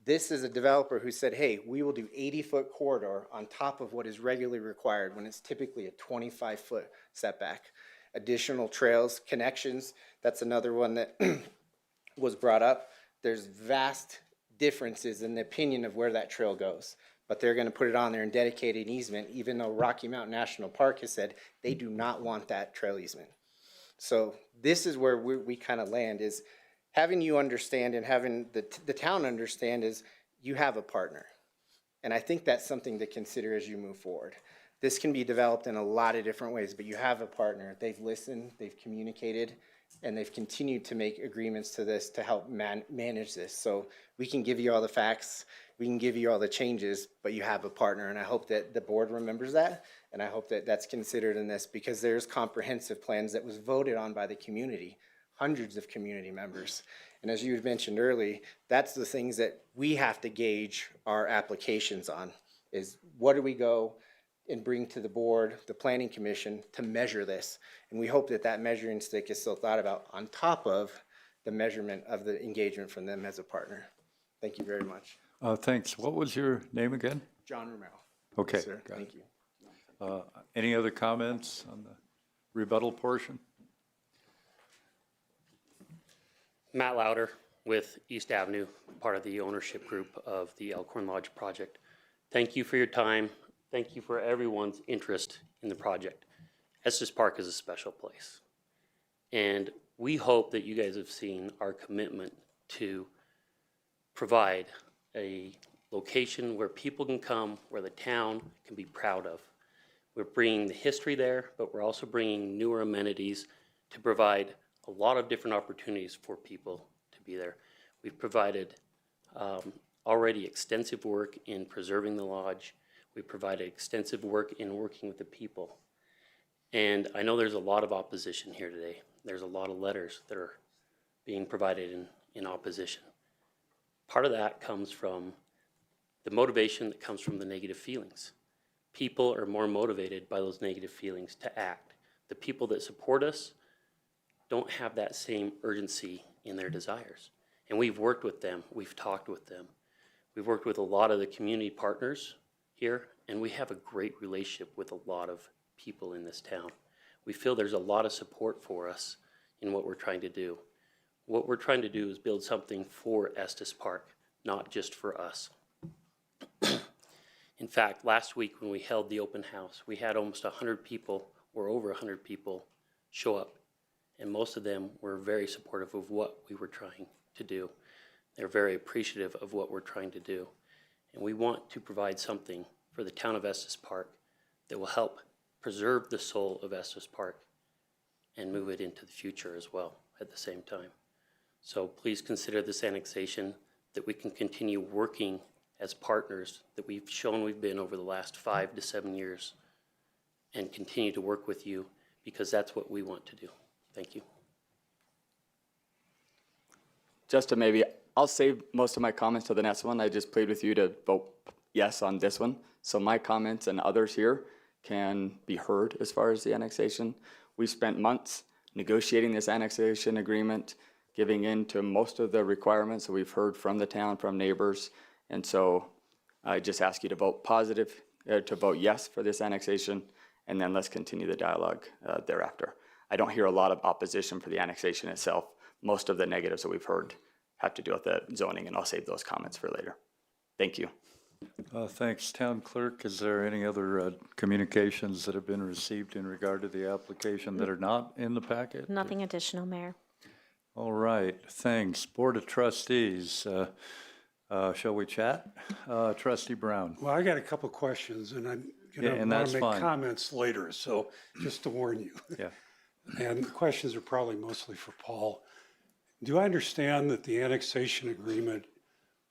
This is a developer who said, hey, we will do 80-foot corridor on top of what is regularly required when it's typically a 25-foot setback. Additional trails, connections, that's another one that was brought up. There's vast differences in the opinion of where that trail goes, but they're going to put it on there and dedicate an easement, even though Rocky Mountain National Park has said they do not want that trail easement. So this is where we kind of land, is having you understand and having the town understand is you have a partner. And I think that's something to consider as you move forward. This can be developed in a lot of different ways, but you have a partner. They've listened, they've communicated, and they've continued to make agreements to this to help manage this. So we can give you all the facts, we can give you all the changes, but you have a partner, and I hope that the board remembers that, and I hope that that's considered in this, because there's comprehensive plans that was voted on by the community, hundreds of community members. And as you had mentioned earlier, that's the things that we have to gauge our applications on, is what do we go and bring to the board, the planning commission, to measure this. And we hope that that measuring stick is still thought about on top of the measurement of the engagement from them as a partner. Thank you very much. Thanks. What was your name again? John Romero. Okay. Sir, thank you. Any other comments on the rebuttal portion? Matt Louder with East Avenue, part of the ownership group of the Elkhorn Lodge project. Thank you for your time. Thank you for everyone's interest in the project. Estes Park is a special place. And we hope that you guys have seen our commitment to provide a location where people can come, where the town can be proud of. We're bringing the history there, but we're also bringing newer amenities to provide a lot of different opportunities for people to be there. We've provided already extensive work in preserving the lodge. We provided extensive work in working with the people. And I know there's a lot of opposition here today. There's a lot of letters that are being provided in opposition. Part of that comes from the motivation that comes from the negative feelings. People are more motivated by those negative feelings to act. The people that support us don't have that same urgency in their desires. And we've worked with them, we've talked with them. We've worked with a lot of the community partners here, and we have a great relationship with a lot of people in this town. We feel there's a lot of support for us in what we're trying to do. What we're trying to do is build something for Estes Park, not just for us. In fact, last week when we held the open house, we had almost 100 people, or over 100 people, show up. And most of them were very supportive of what we were trying to do. They're very appreciative of what we're trying to do. And we want to provide something for the town of Estes Park that will help preserve the soul of Estes Park and move it into the future as well at the same time. So please consider this annexation, that we can continue working as partners that we've shown we've been over the last 5 to 7 years, and continue to work with you, because that's what we want to do. Thank you. Just to maybe, I'll save most of my comments to the next one. I just plead with you to vote yes on this one, so my comments and others here can be heard as far as the annexation. We've spent months negotiating this annexation agreement, giving in to most of the requirements that we've heard from the town, from neighbors. And so I just ask you to vote positive, to vote yes for this annexation, and then let's continue the dialogue thereafter. I don't hear a lot of opposition for the annexation itself. Most of the negatives that we've heard have to do with the zoning, and I'll save those comments for later. Thank you. Thanks, Town Clerk. Is there any other communications that have been received in regard to the application that are not in the packet? Nothing additional, Mayor. All right, thanks. Board of Trustees, shall we chat? Trustee Brown. Well, I got a couple questions, and I'm Yeah, and going that's to make fine. comments later, so just to warn you. Yeah. And the questions are probably mostly for Paul. Do I understand that the annexation agreement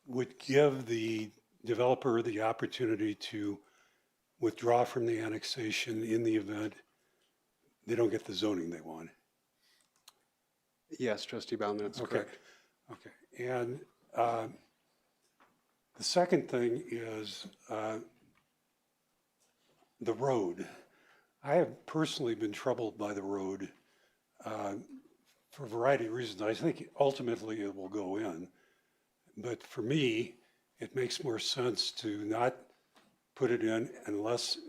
would give the developer the opportunity to withdraw from the annexation in the event they don't get the zoning they want? Yes, Trustee Brown, that's Okay. correct. Okay, and the second thing is the road. I have personally been troubled by the road for a variety of reasons. I think ultimately it will go in, but for me, it makes more sense to not put it in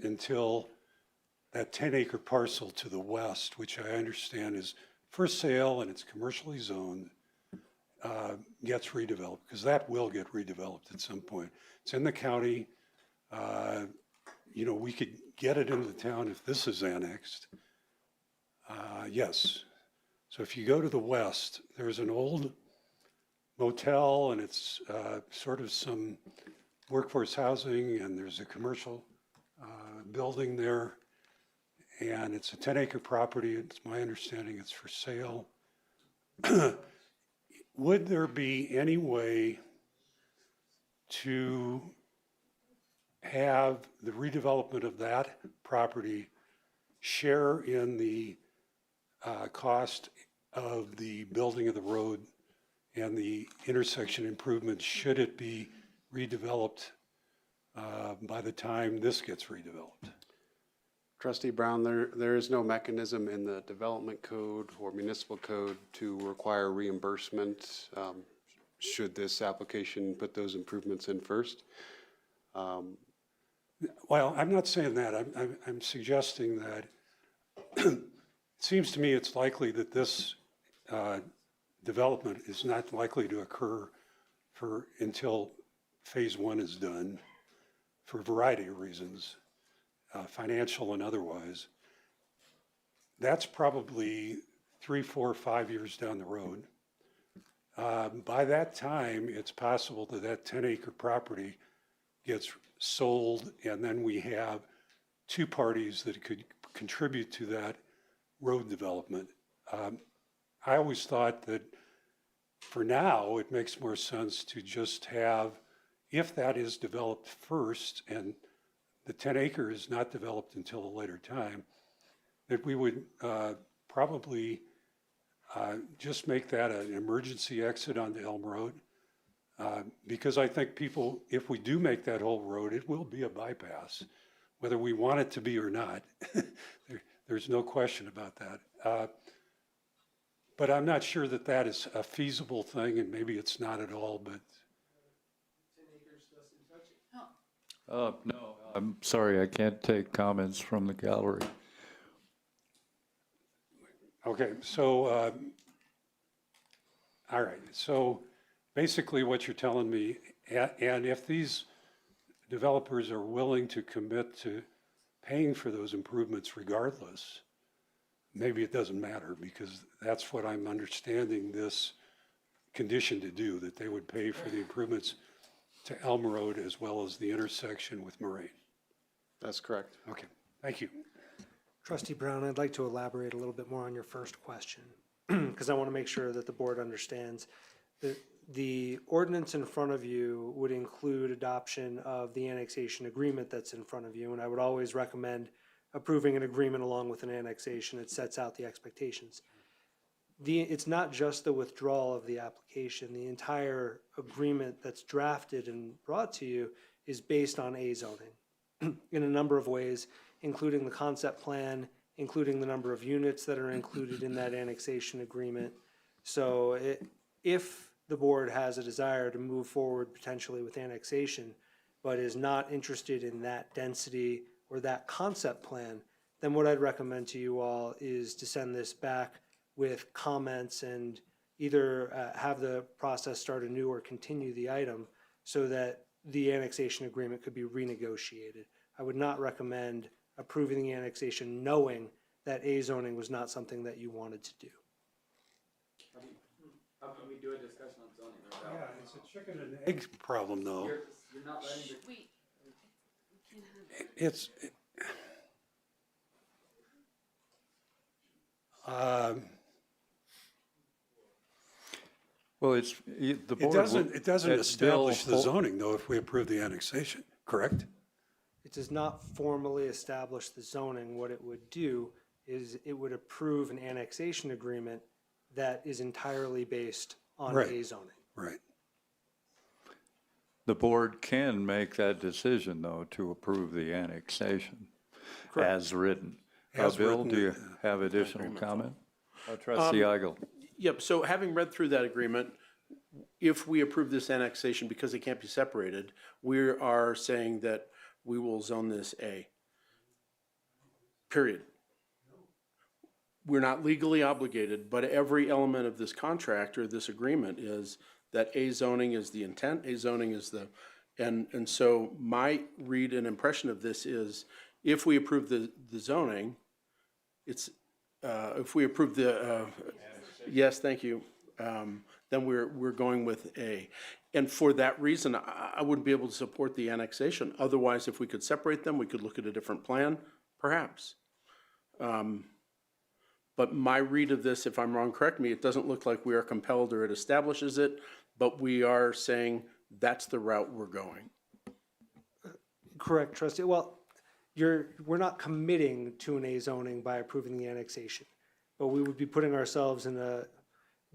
until that 10-acre parcel to the west, which I understand is for sale and it's commercially zoned, gets redeveloped, because that will get redeveloped at some point. It's in the county. We could get it into the town if this is annexed. Yes. So if you go to the west, there's an old motel, and it's sort of some workforce housing, and there's a commercial building there, and it's a 10-acre property. It's my understanding it's for sale. Would there be any way to have the redevelopment of that property share in the cost of the building of the road and the intersection improvements, should it be redeveloped by the time this gets redeveloped? Trustee Brown, there is no mechanism in the development code or municipal code to require reimbursement should this application put those improvements in first. Well, I'm not saying that. I'm suggesting that it seems to me it's likely that this development is not likely to occur until phase one is done, for a variety of reasons, financial and otherwise. That's probably 3, 4, 5 years down the road. By that time, it's possible that 10-acre property gets sold, and then we have two parties that could contribute to that road development. I always thought that for now, it makes more sense to just have, if that is developed first and the 10 acre is not developed until a later time, that we would probably just make that an emergency exit onto Elm Road. Because I think people, if we do make that whole road, it will be a bypass, whether we want it to be or not. There's no question about that. But I'm not sure that that is a feasible thing, and maybe it's not at all, but. No, I'm sorry, I can't take comments from the gallery. Okay, so, all right, so basically what you're telling me, and if these developers are willing to commit to paying for those improvements regardless, maybe it doesn't matter, because that's what I'm understanding this condition to do, that they would pay for the improvements to Elm Road as well as the intersection with Moraine. That's correct. Okay, thank you. Trustee Brown, I'd like to elaborate a little bit more on your first question, because I want to make sure that the board understands that the ordinance in front of you would include adoption of the annexation agreement that's in front of you, and I would always recommend approving an agreement along with an annexation. It sets out the expectations. It's not just the withdrawal of the application. The entire agreement that's drafted and brought to you is based on A zoning in a number of ways, including the concept plan, including the number of units that are included in that annexation agreement. So if the board has a desire to move forward potentially with annexation, but is not interested in that density or that concept plan, then what I'd recommend to you all is to send this back with comments and either have the process start anew or continue the item so that the annexation agreement could be renegotiated. I would not recommend approving the annexation knowing that A zoning was not something that you wanted to do. How can we do a discussion on zoning? Yeah, it's a chicken and egg problem, though. You're not letting the. It's, Well, it's, the board. it doesn't establish the Bill- zoning, though, if we approve the annexation, correct? It does not formally establish the zoning. What it would do is it would approve an annexation agreement that is entirely based on Right. A zoning. Right. The board can make that decision, though, to approve the annexation as written. As Bill, written, do you have additional comment? Trustee Eigel. Yep, so having read through that agreement, if we approve this annexation because it can't be separated, we are saying that we will zone this A. Period. We're not legally obligated, but every element of this contract or this agreement is that A zoning is the intent, A zoning is the, and so my read and impression of this is if we approve the zoning, it's, if we approve the, yes, thank you, then we're going with A. And for that reason, I wouldn't be able to support the annexation. Otherwise, if we could separate them, we could look at a different plan, perhaps. But my read of this, if I'm wrong, correct me, it doesn't look like we are compelled or it establishes it, but we are saying that's the route we're going. Correct, trustee. Well, we're not committing to an A zoning by approving the annexation, but we would be putting ourselves in a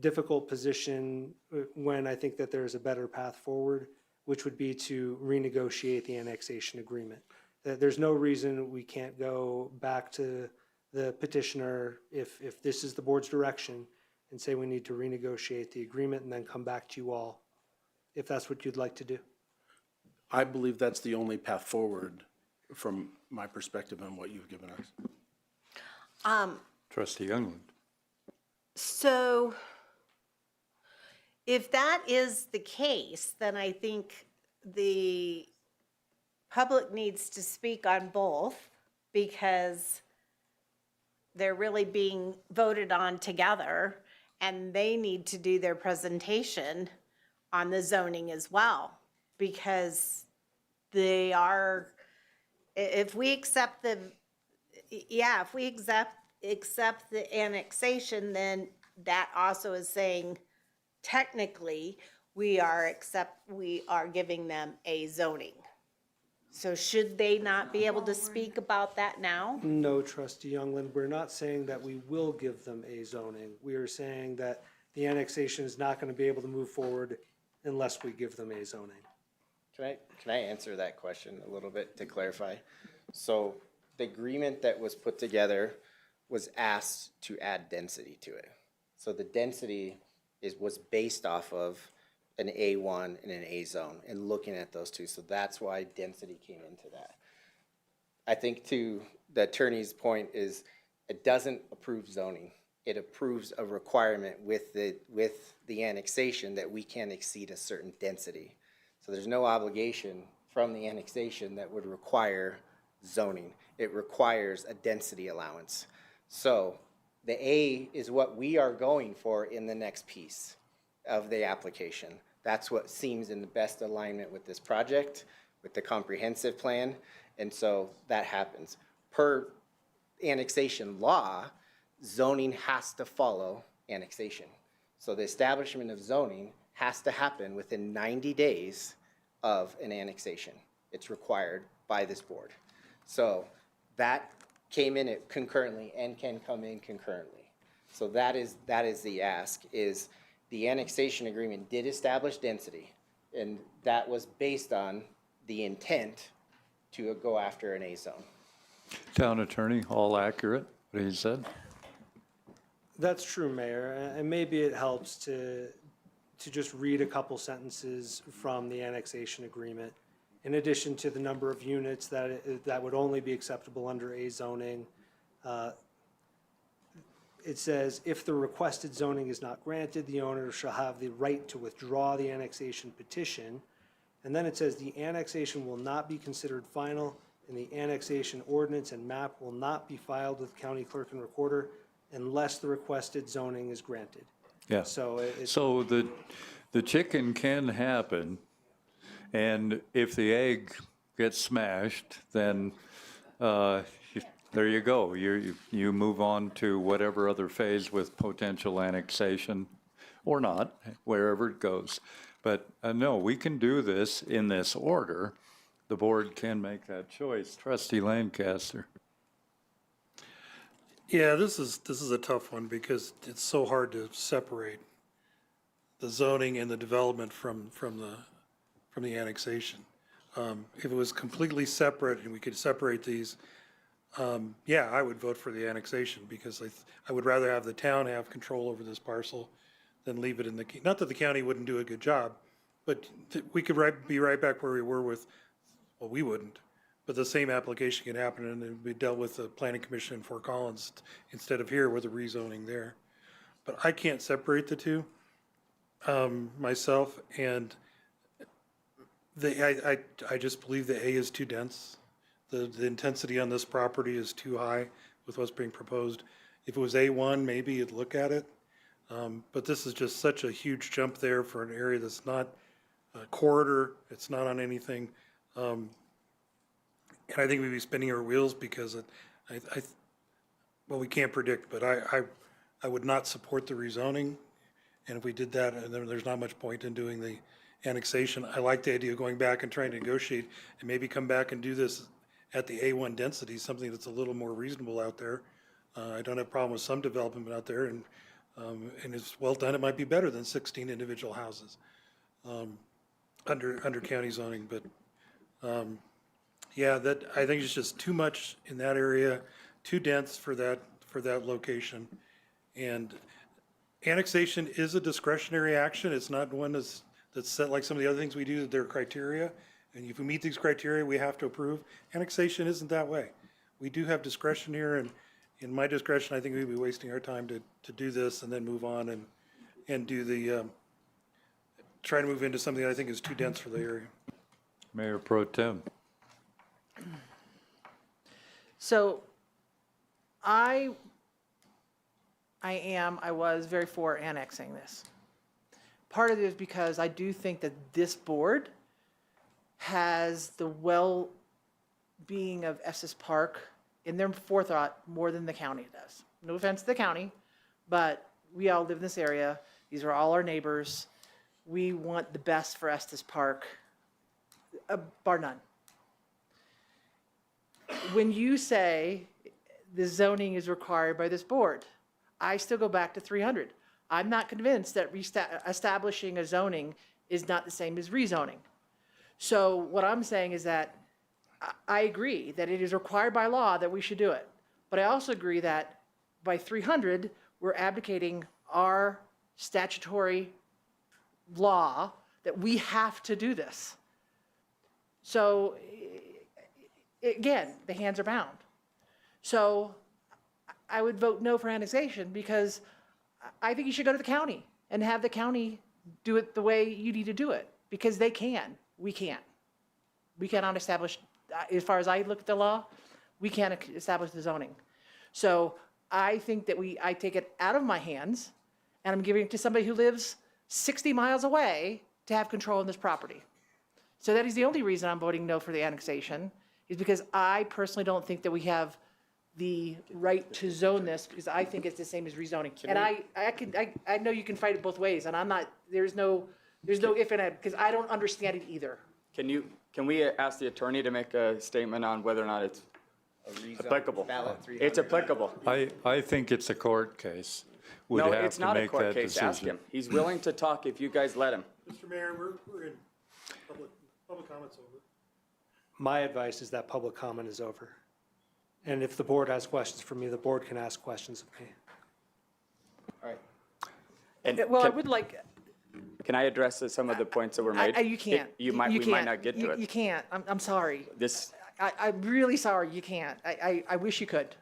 difficult position when I think that there's a better path forward, which would be to renegotiate the annexation agreement. There's no reason we can't go back to the petitioner if this is the board's direction and say we need to renegotiate the agreement and then come back to you all, if that's what you'd like to do. I believe that's the only path forward from my perspective on what you've given us. Trustee Youngland. So if that is the case, then I think the public needs to speak on both because they're really being voted on together and they need to do their presentation on the zoning as well because they are, if we accept the, if we accept the annexation, then that also is saying technically we are giving them a zoning. So should they not be able to speak about that now? No, Trustee Youngland, we're not saying that we will give them a zoning. We are saying that the annexation is not going to be able to move forward unless we give them a zoning. Can I answer that question a little bit to clarify? So the agreement that was put together was asked to add density to it. So the density was based off of an A1 and an A zone and looking at those two. So that's why density came into that. I think to the attorney's point is it doesn't approve zoning. It approves a requirement with the annexation that we can't exceed a certain density. So there's no obligation from the annexation that would require zoning. It requires a density allowance. So the A is what we are going for in the next piece of the application. That's what seems in the best alignment with this project, with the comprehensive plan, and so that happens. Per annexation law, zoning has to follow annexation. So the establishment of zoning has to happen within 90 days of an annexation. It's required by this board. So that came in it concurrently and can come in concurrently. So that is the ask, is the annexation agreement did establish density, and that was based on the intent to go after an A zone. Town attorney, all accurate, what he said? That's true, Mayor, and maybe it helps to just read a couple sentences from the annexation agreement. In addition to the number of units that would only be acceptable under A zoning, it says, if the requested zoning is not granted, the owner shall have the right to withdraw the annexation petition. And then it says the annexation will not be considered final, and the annexation ordinance and map will not be filed with county clerk and recorder unless the requested zoning is granted. Yeah. So So the chicken can happen, and if the egg gets smashed, then there you go. You move on to whatever other phase with potential annexation, or not, wherever it goes. But no, we can do this in this order. The board can make that choice. Trustee Lancaster. Yeah, this is a tough one because it's so hard to separate the zoning and the development from the annexation. If it was completely separate and we could separate these, yeah, I would vote for the annexation because I would rather have the town have control over this parcel than leave it in the, not that the county wouldn't do a good job, but we could be right back where we were with, well, we wouldn't. But the same application could happen and it would be dealt with the planning commission in Fort Collins instead of here with a rezoning there. But I can't separate the two myself, and I just believe the A is too dense. The intensity on this property is too high with what's being proposed. If it was A1, maybe you'd look at it. But this is just such a huge jump there for an area that's not a corridor. It's not on anything. And I think we'd be spinning our wheels because well, we can't predict, but I would not support the rezoning. And if we did that, and then there's not much point in doing the annexation. I like the idea of going back and trying to negotiate and maybe come back and do this at the A1 density, something that's a little more reasonable out there. I don't have a problem with some development out there, and it's well done. It might be better than 16 individual houses under county zoning, but yeah, that I think it's just too much in that area, too dense for that location. And annexation is a discretionary action. It's not one that's set like some of the other things we do, that there are criteria. And if we meet these criteria, we have to approve. Annexation isn't that way. We do have discretion here, and in my discretion, I think we'd be wasting our time to do this and then move on and do the, try to move into something that I think is too dense for the area. Mayor Pro Tem. So I was very for annexing this. Part of it is because I do think that this board has the well-being of Estes Park in their forethought more than the county does. No offense to the county, but we all live in this area. These are all our neighbors. We want the best for Estes Park, bar none. When you say the zoning is required by this board, I still go back to 300. I'm not convinced that establishing a zoning is not the same as rezoning. So what I'm saying is that I agree that it is required by law that we should do it. But I also agree that by 300, we're abdicating our statutory law that we have to do this. So again, the hands are bound. So I would vote no for annexation because I think you should go to the county and have the county do it the way you need to do it, because they can. We can't. We cannot establish, as far as I look at the law, we can't establish the zoning. So I think that I take it out of my hands and I'm giving it to somebody who lives 60 miles away to have control of this property. So that is the only reason I'm voting no for the annexation, is because I personally don't think that we have the right to zone this, because I think it's the same as rezoning. And I know you can fight it both ways, and I'm not, there's no if and because I don't understand it either. Can we ask the attorney to make a statement on whether or not it's applicable? It's applicable. I think it's a court case. Would No, have it's to not a make court that case. Ask decision. him. He's willing to talk if you guys let him. Mr. Mayor, we're in public comments over. My advice is that public comment is over. And if the board has questions for me, the board can ask questions of me. All right. And Well, I would like, can I address some of the points that were made? you can't. We might not get to it. You can't. I'm sorry. This, I'm really sorry, you can't. I wish you could.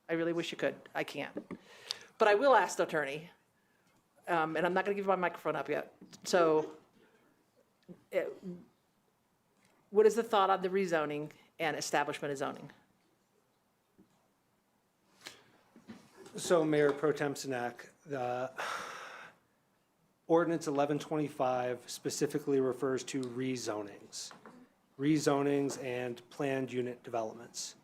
I really wish you could. I can't. But I will ask the attorney, and I'm not going to give my microphone up yet. So what is the thought on the rezoning and establishment of zoning? So Mayor Pro Tem Sinek, the ordinance 1125 specifically refers to rezonings and planned unit developments.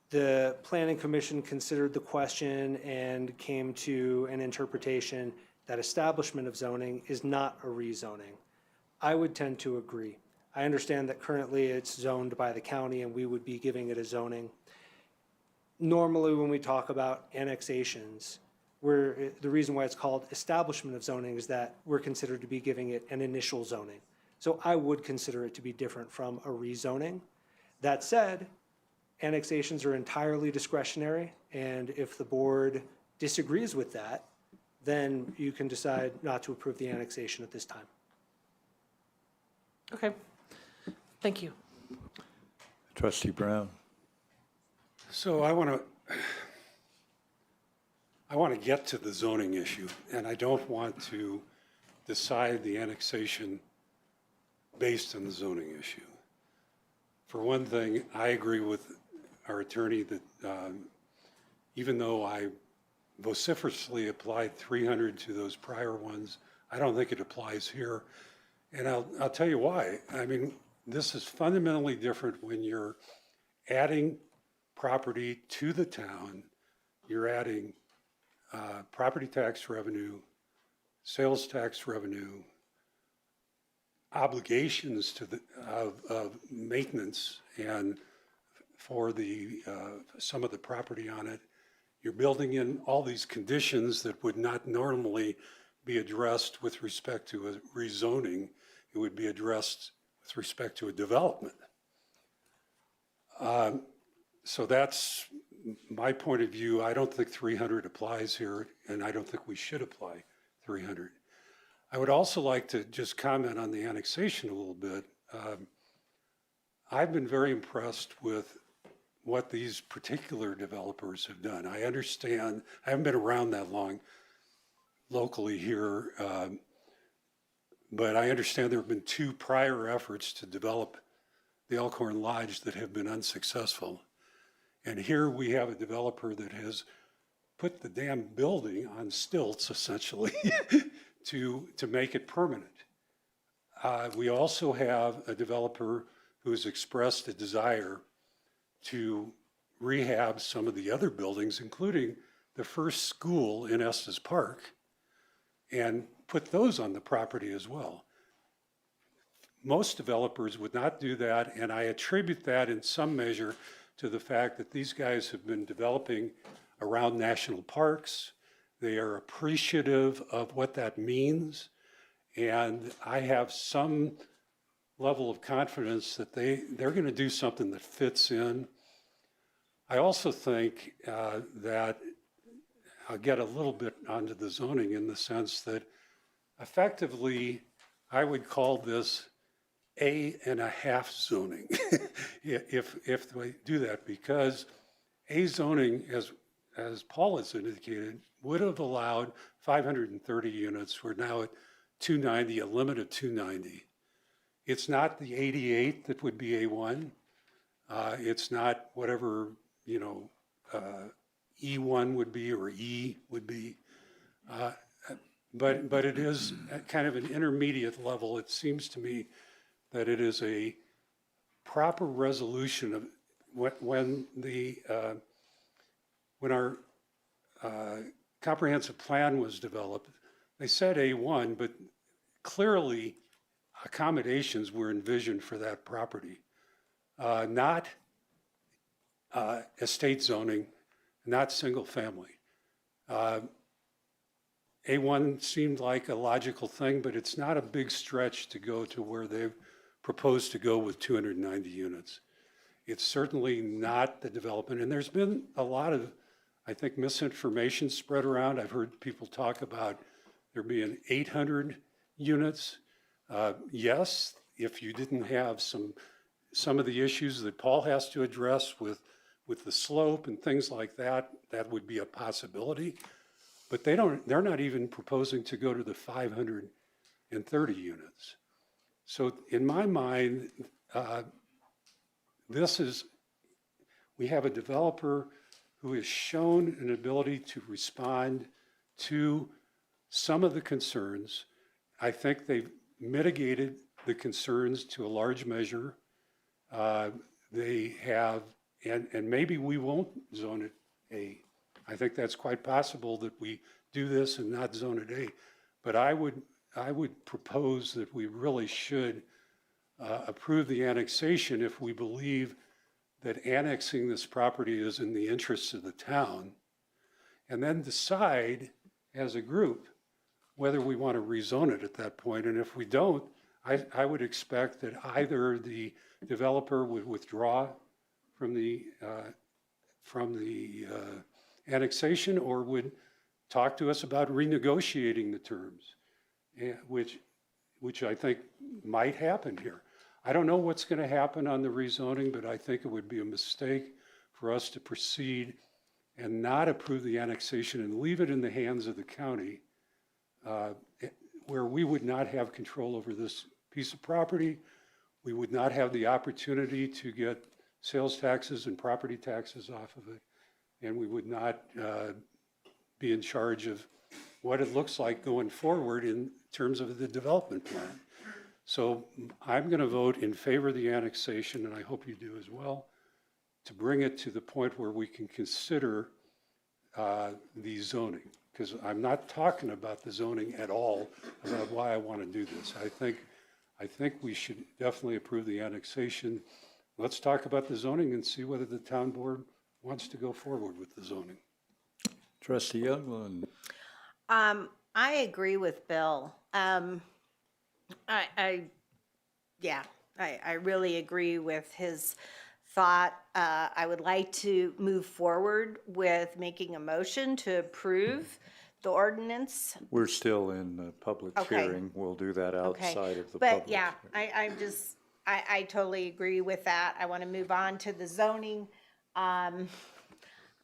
The Planning Commission considered the question and came to an interpretation that establishment of zoning is not a rezoning. I would tend to agree. I understand that currently it's zoned by the county and we would be giving it a zoning. Normally, when we talk about annexations, the reason why it's called establishment of zoning is that we're considered to be giving it an initial zoning. So I would consider it to be different from a rezoning. That said, annexations are entirely discretionary, and if the board disagrees with that, then you can decide not to approve the annexation at this time. Okay. Thank you. Trustee Brown. So I want to get to the zoning issue, and I don't want to decide the annexation based on the zoning issue. For one thing, I agree with our attorney that even though I vociferously applied 300 to those prior ones, I don't think it applies here. And I'll tell you why. I mean, this is fundamentally different when you're adding property to the town. You're adding property tax revenue, sales tax revenue, obligations to of maintenance and for the some of the property on it. You're building in all these conditions that would not normally be addressed with respect to a rezoning. It would be addressed with respect to a development. So that's my point of view. I don't think 300 applies here, and I don't think we should apply 300. I would also like to just comment on the annexation a little bit. I've been very impressed with what these particular developers have done. I understand, I haven't been around that long locally here, but I understand there have been 2 prior efforts to develop the Elkhorn Lodge that have been unsuccessful. And here we have a developer that has put the damn building on stilts, essentially, to make it permanent. We also have a developer who's expressed a desire to rehab some of the other buildings, including the first school in Estes Park, and put those on the property as well. Most developers would not do that, and I attribute that in some measure to the fact that these guys have been developing around national parks. They are appreciative of what that means, And I have some level of confidence that they're going to do something that fits in. I also think that I'll get a little bit onto the zoning in the sense that effectively I would call this A.5 zoning if we do that, because A zoning, as Paul has indicated, would have allowed 530 units. We're now at 290, a limit of 290. It's not the 88 that would be A1. It's not whatever, E1 would be or E would be. But it is kind of an intermediate level. It seems to me that it is a proper resolution of when our comprehensive plan was developed. They said A1, but clearly accommodations were envisioned for that property, not estate zoning, not single family. A1 seemed like a logical thing, but it's not a big stretch to go to where they've proposed to go with 290 units. It's certainly not the development, and there's been a lot of, I think, misinformation spread around. I've heard people talk about there being 800 units. Yes, if you didn't have some of the issues that Paul has to address with the slope and things like that, that would be a possibility. But they're not even proposing to go to the 530 units. So in my mind, we have a developer who has shown an ability to respond to some of the concerns. I think they've mitigated the concerns to a large measure. They have, and maybe we won't zone it A. I think that's quite possible that we do this and not zone it A. But I would propose that we really should approve the annexation if we believe that annexing this property is in the interests of the town, and then decide as a group whether we want to rezone it at that point. And if we don't, I would expect that either the developer would withdraw from the annexation or would talk to us about renegotiating the terms, which I think might happen here. I don't know what's going to happen on the rezoning, but I think it would be a mistake for us to proceed and not approve the annexation and leave it in the hands of the county, where we would not have control over this piece of property. We would not have the opportunity to get sales taxes and property taxes off of it, and we would not be in charge of what it looks like going forward in terms of the development plan. So I'm going to vote in favor of the annexation, and I hope you do as well, to bring it to the point where we can consider the zoning. Because I'm not talking about the zoning at all, about why I want to do this. I think we should definitely approve the annexation. Let's talk about the zoning and see whether the town board wants to go forward with the zoning. Trustee Youngland. I agree with Bill. I really agree with his thought. I would like to move forward with making a motion to approve the ordinance. We're still in the public Okay. hearing. We'll do that outside of the But public. yeah, I totally agree with that. I want to move on to the zoning. I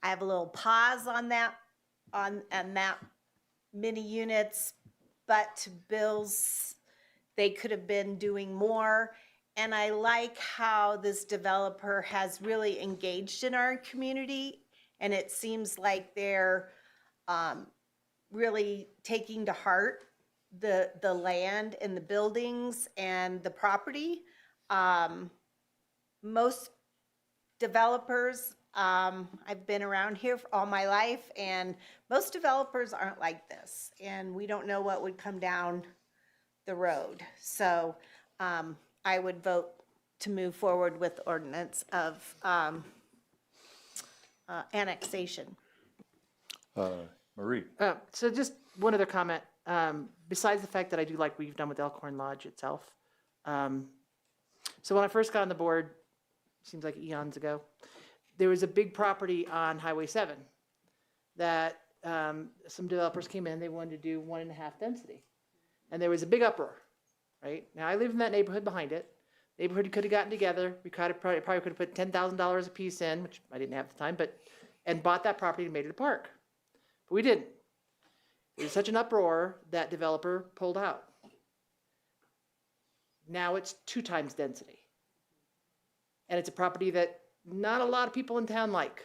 have a little pause on that, on that many units, but to Bill's, they could have been doing more. And I like how this developer has really engaged in our community. And it seems like they're really taking to heart the land and the buildings and the property. Most developers, I've been around here for all my life, and most developers aren't like this. And we don't know what would come down the road. So I would vote to move forward with the ordinance of annexation. Marie. So just one other comment. besides the fact that I do like what you've done with Elkhorn Lodge itself. So when I first got on the board, seems like eons ago, there was a big property on Highway 7 that some developers came in, they wanted to do 1.5 density. And there was a big uproar, right? Now, I live in that neighborhood behind it. Neighborhood could have gotten together, we probably could have put $10,000 a piece in, which I didn't have at the time, and bought that property and made it a park. But we didn't. There was such an uproar that developer pulled out. Now it's 2 times density. And it's a property that not a lot of people in town like.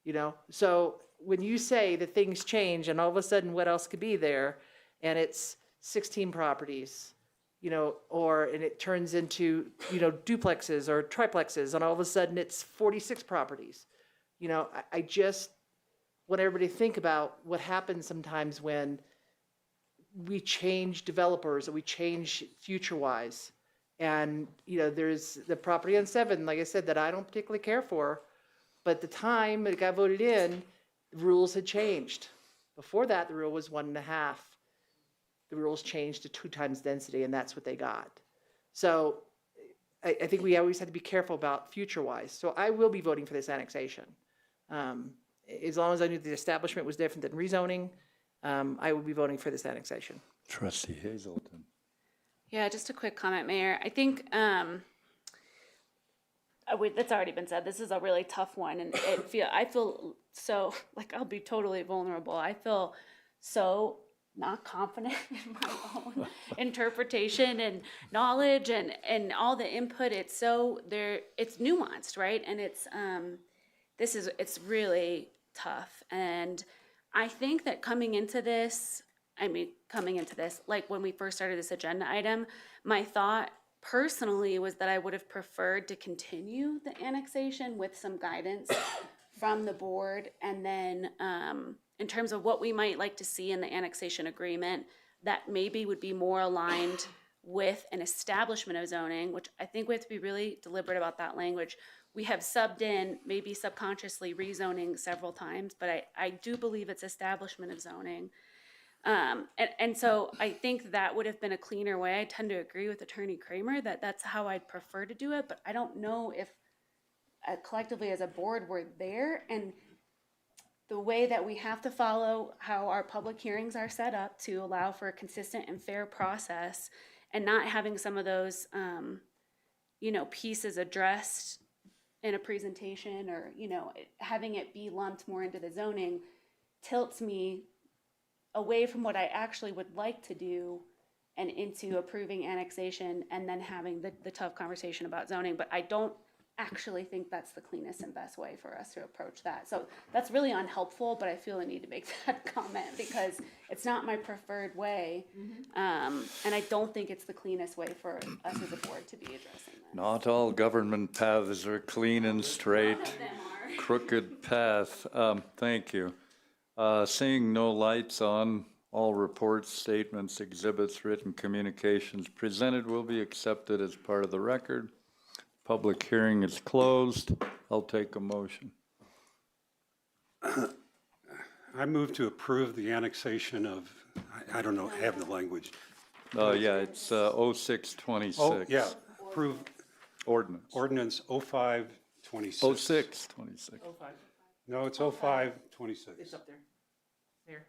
You know, so when you say that things change and all of a sudden what else could be there, and it's 16 properties, you know, and it turns into, you know, duplexes or triplexes, and all of a sudden it's 46 properties. You know, I just want everybody to think about what happens sometimes when we change developers or we change future-wise. And, you know, there's the property on 7, like I said, that I don't particularly care for. But at the time it got voted in, the rules had changed. Before that, the rule was 1.5. The rules changed to 2 times density, and that's what they got. So I think we always have to be careful about future-wise. So I will be voting for this annexation. As long as I knew the establishment was different than rezoning, I will be voting for this annexation. Trustee Hazelton. Yeah, just a quick comment, Mayor. I think that's already been said. This is a really tough one, and I feel so like I'll be totally vulnerable. I feel so not confident in my own interpretation and knowledge and all the input. It's so it's nuanced, right? And it's really tough. And I think that coming into this, like when we first started this agenda item, my thought personally was that I would have preferred to continue the annexation with some guidance from the board. And then in terms of what we might like to see in the annexation agreement, that maybe would be more aligned with an establishment of zoning, which I think we have to be really deliberate about that language. We have subbed in, maybe subconsciously rezoning several times, but I do believe it's establishment of zoning. And so I think that would have been a cleaner way. I tend to agree with Attorney Kramer that that's how I'd prefer to do it, but I don't know if collectively as a board we're there. And the way that we have to follow how our public hearings are set up to allow for a consistent and fair process, and not having some of those, pieces addressed in a presentation, or, having it be lumped more into the zoning tilts me away from what I actually would like to do and into approving annexation and then having the tough conversation about zoning. But I don't actually think that's the cleanest and best way for us to approach that. So that's really unhelpful, but I feel I need to make that comment because it's not my preferred way. And I don't think it's the cleanest way for us as a board to be addressing that. Not all government paths are clean and straight. Crooked path. Thank you. Seeing no lights on, all reports, statements, exhibits, written communications presented will be accepted as part of the record. Public hearing is closed. I'll take a motion. I move to approve the annexation of, I don't know, I have the language. Yeah, it's 0626. Oh, yeah, approve Ordinance. ordinance 0526. 0626. 05. No, it's 0526. It's up there. There.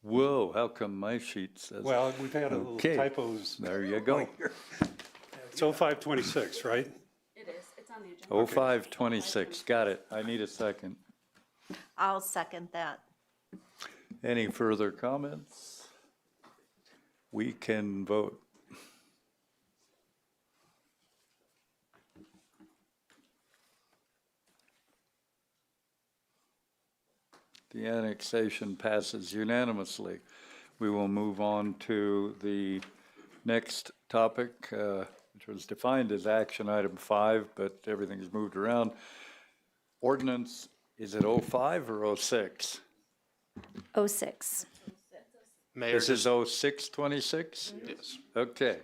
Whoa, how come my sheet says? Well, we've had a little Okay, typos. there you go. It's 0526, right? It is. It's on the agenda. 0526, got it. I need a second. I'll second that. Any further comments? We can vote. The annexation passes unanimously. We will move on to the next topic, which was defined as action item 5, but everything's moved around. Ordinance, is it 05 or 06? 06. Mayor, This is 0626? yes. Okay,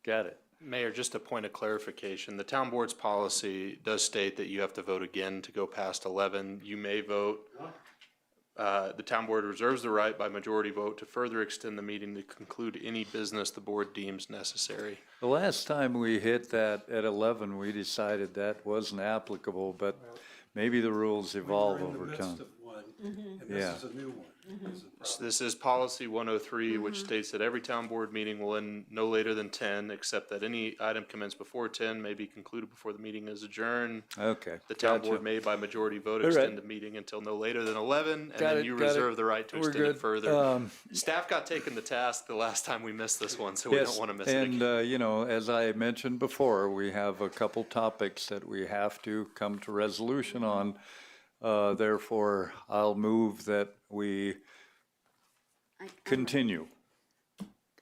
got it. Mayor, just a point of clarification. The town board's policy does state that you have to vote again to go past 11. You may vote The town board reserves the right by majority vote to further extend the meeting to conclude any business the board deems necessary. The last time we hit that at 11, we decided that wasn't applicable, but maybe the rules evolve We're in the over midst time. of one, and Yeah. this is a new one. So this is policy 103, which states that every town board meeting will end no later than 10, except that any item commenced before 10 may be concluded before the meeting is adjourned. Okay. The town gotcha. board may by majority vote All right. extend the meeting until no later than 11, and Got then it, you got it. reserve the right to We're extend it good. further. Staff got taken to task the last time we missed this one, so we Yes, don't want to miss it and, again. you know, as I mentioned before, we have a couple topics that we have to come to resolution on. Therefore, I'll move that we continue.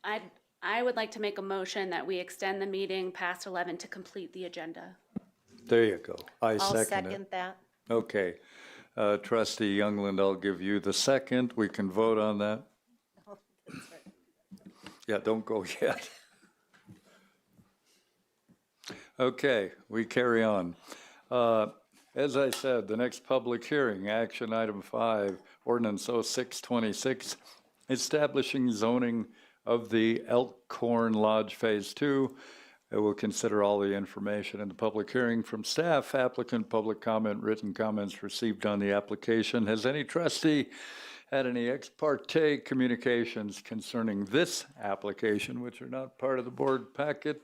I would like to make a motion that we extend the meeting past 11 to complete the agenda. There you go. I I'll second second it. that. Okay. Trustee Youngland, I'll give you the second. We can vote on that. Yeah, don't go yet. Okay, we carry on. As I said, the next public hearing, action item 5, ordinance 0626, establishing zoning of the Elkhorn Lodge Phase 2. I will consider all the information in the public hearing from staff, applicant, public comment, written comments received on the application. Has any trustee had any ex parte communications concerning this application, which are not part of the board packet?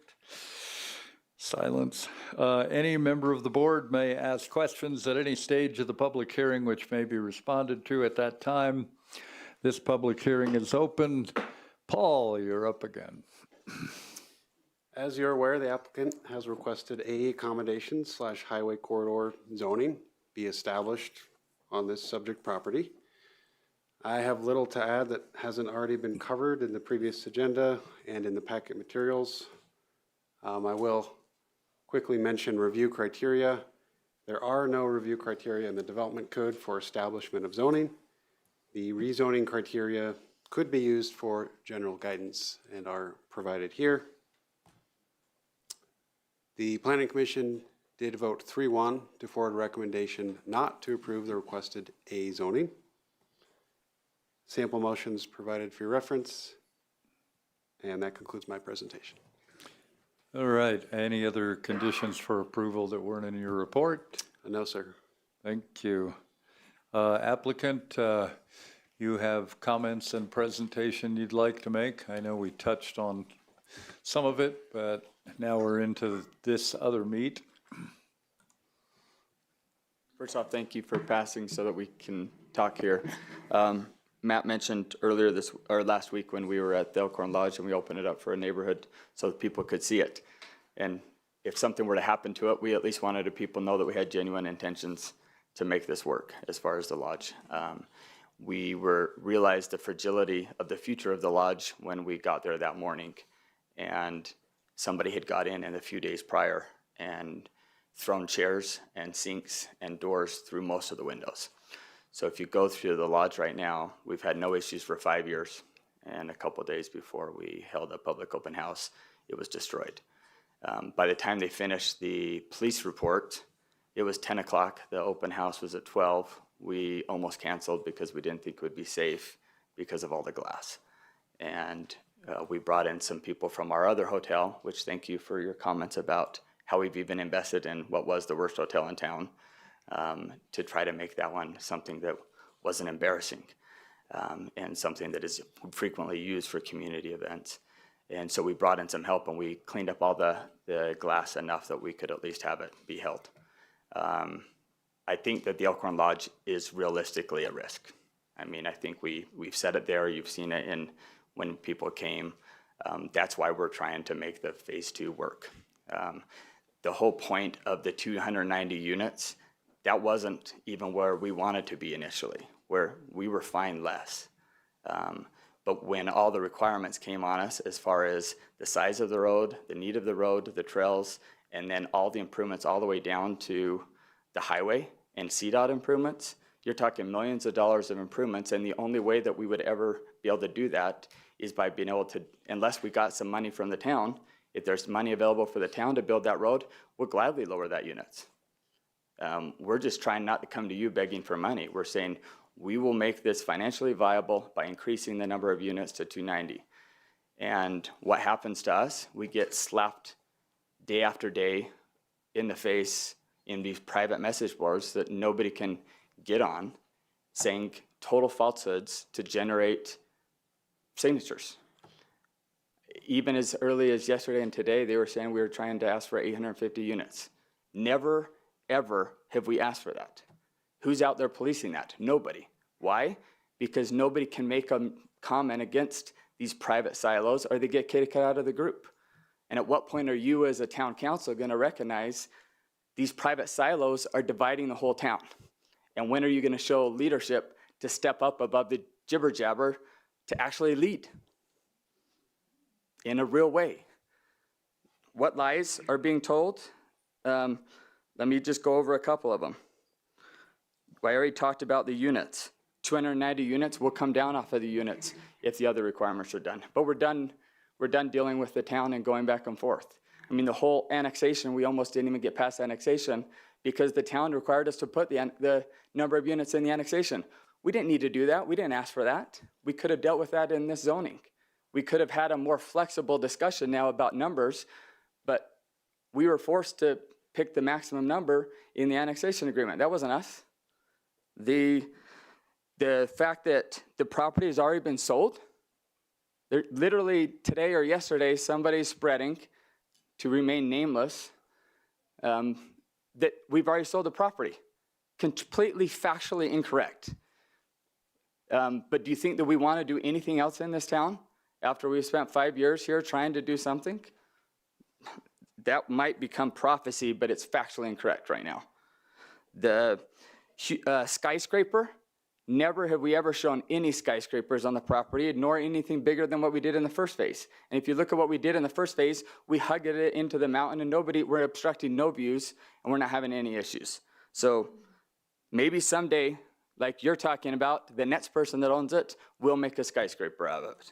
Silence. Any member of the board may ask questions at any stage of the public hearing, which may be responded to at that time. This public hearing is open. Paul, you're up again. As you're aware, the applicant has requested a accommodation / highway corridor zoning be established on this subject property. I have little to add that hasn't already been covered in the previous agenda and in the packet materials. I will quickly mention review criteria. There are no review criteria in the development code for establishment of zoning. The rezoning criteria could be used for general guidance and are provided here. The Planning Commission did vote 3-1 to forward a recommendation not to approve the requested A zoning. Sample motions provided for your reference, and that concludes my presentation. All right, any other conditions for approval that weren't in your report? No, sir. Thank you. Applicant, you have comments and presentation you'd like to make? I know we touched on some of it, but now we're into this other meat. First off, thank you for passing so that we can talk here. Matt mentioned earlier last week when we were at the Elkhorn Lodge and we opened it up for a neighborhood so that people could see it. And if something were to happen to it, we at least wanted people to know that we had genuine intentions to make this work as far as the lodge. We realized the fragility of the future of the lodge when we got there that morning. And somebody had got in a few days prior and thrown chairs and sinks and doors through most of the windows. So if you go through the lodge right now, we've had no issues for 5 years. And a couple of days before we held a public open house, it was destroyed. By the time they finished the police report, it was 10 o'clock. The open house was at 12. We almost canceled because we didn't think it would be safe because of all the glass. And we brought in some people from our other hotel, which thank you for your comments about how we've even invested in what was the worst hotel in town, to try to make that one something that wasn't embarrassing, and something that is frequently used for community events. And so we brought in some help and we cleaned up all the glass enough that we could at least have it be held. I think that the Elkhorn Lodge is realistically a risk. I mean, I think we've said it there, you've seen it in when people came. That's why we're trying to make the phase 2 work. The whole point of the 290 units, that wasn't even where we wanted to be initially, where we were fine less. But when all the requirements came on us as far as the size of the road, the need of the road, the trails, and then all the improvements all the way down to the highway and CDOT improvements, you're talking millions of dollars of improvements, and the only way that we would ever be able to do that is by being able to, unless we got some money from the town, if there's money available for the town to build that road, we'll gladly lower that units. We're just trying not to come to you begging for money. We're saying, we will make this financially viable by increasing the number of units to 290. And what happens to us? We get slapped day after day in the face in these private message boards that nobody can get on, saying total falsehoods to generate signatures. Even as early as yesterday and today, they were saying we were trying to ask for 850 units. Never, ever have we asked for that. Who's out there policing that? Nobody. Why? Because nobody can make a comment against these private silos or they get kicked out of the group. And at what point are you as a town council going to recognize these private silos are dividing the whole town? And when are you going to show leadership to step up above the jibber jabber to actually lead in a real way? What lies are being told? Let me just go over a couple of them. I already talked about the units. 290 units will come down off of the units if the other requirements are done. But we're done dealing with the town and going back and forth. I mean, the whole annexation, we almost didn't even get past annexation because the town required us to put the number of units in the annexation. We didn't need to do that. We didn't ask for that. We could have dealt with that in this zoning. We could have had a more flexible discussion now about numbers, but we were forced to pick the maximum number in the annexation agreement. That wasn't us. The fact that the property has already been sold, literally today or yesterday, somebody's spreading, to remain nameless, that we've already sold the property. Completely factually incorrect. But do you think that we want to do anything else in this town after we've spent 5 years here trying to do something? That might become prophecy, but it's factually incorrect right now. The skyscraper, never have we ever shown any skyscrapers on the property, nor anything bigger than what we did in the first phase. And if you look at what we did in the first phase, we hugged it into the mountain and we're obstructing no views and we're not having any issues. So maybe someday, like you're talking about, the next person that owns it will make a skyscraper out of it.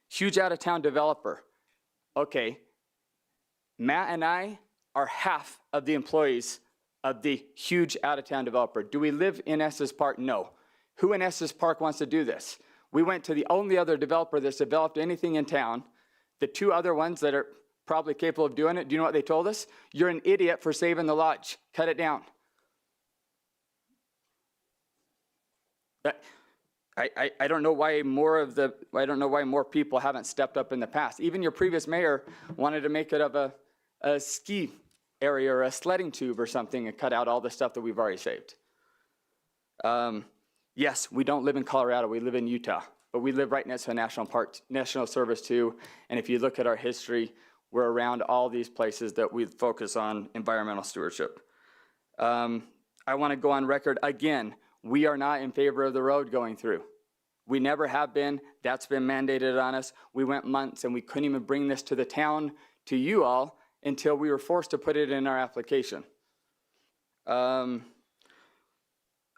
Huge out-of-town developer. Okay, Matt and I are half of the employees of the huge out-of-town developer. Do we live in Estes Park? No. Who in Estes Park wants to do this? We went to the only other developer that's developed anything in town. The two other ones that are probably capable of doing it, do you know what they told us? You're an idiot for saving the lodge. Cut it down. I don't know why more people haven't stepped up in the past. Even your previous mayor wanted to make it of a ski area or a sledding tube or something and cut out all the stuff that we've already saved. Yes, we don't live in Colorado, we live in Utah, but we live right next to a national park, national service too. And if you look at our history, we're around all these places that we focus on environmental stewardship. I want to go on record again. We are not in favor of the road going through. We never have been. That's been mandated on us. We went months and we couldn't even bring this to the town, to you all, until we were forced to put it in our application. And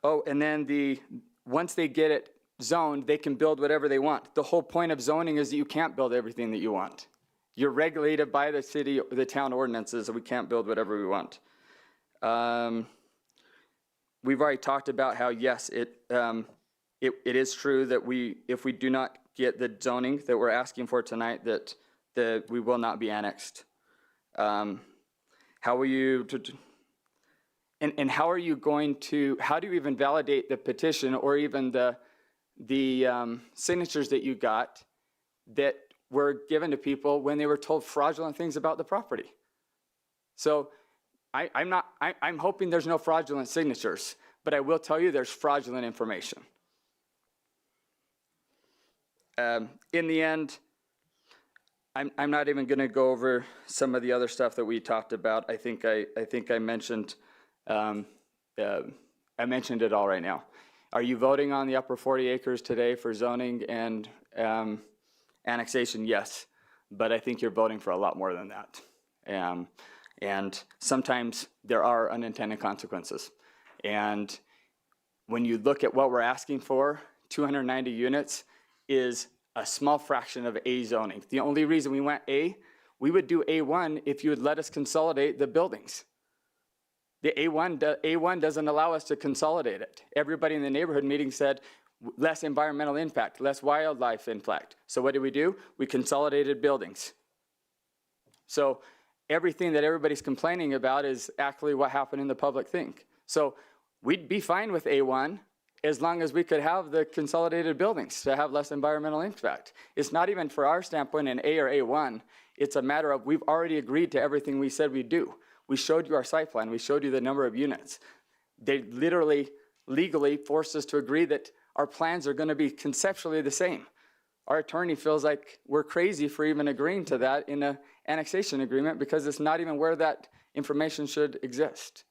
then once they get it zoned, they can build whatever they want. The whole point of zoning is that you can't build everything that you want. You're regulated by the city, the town ordinances, so we can't build whatever we want. We've already talked about how, yes, it is true that if we do not get the zoning that we're asking for tonight, that we will not be annexed. How will you, and how are you going to, how do you even validate the petition or even the signatures that you got that were given to people when they were told fraudulent things about the property? So I'm hoping there's no fraudulent signatures, but I will tell you there's fraudulent information. In the end, I'm not even going to go over some of the other stuff that we talked about. I think I mentioned it all right now. Are you voting on the upper 40 acres today for zoning and annexation? Yes, but I think you're voting for a lot more than that. And sometimes there are unintended consequences. And when you look at what we're asking for, 290 units is a small fraction of A zoning. The only reason we went A, we would do A1 if you would let us consolidate the buildings. The A1 doesn't allow us to consolidate it. Everybody in the neighborhood meeting said less environmental impact, less wildlife impact. So what do? We consolidated buildings. So everything that everybody's complaining about is actually what happened in the public think. So we'd be fine with A1 as long as we could have the consolidated buildings to have less environmental impact. It's not even for our standpoint an A or A1. It's a matter of we've already agreed to everything we said we'd do. We showed you our site plan. We showed you the number of units. They literally, legally forced us to agree that our plans are going to be conceptually the same. Our attorney feels like we're crazy for even agreeing to that in an annexation agreement because it's not even where that information should exist.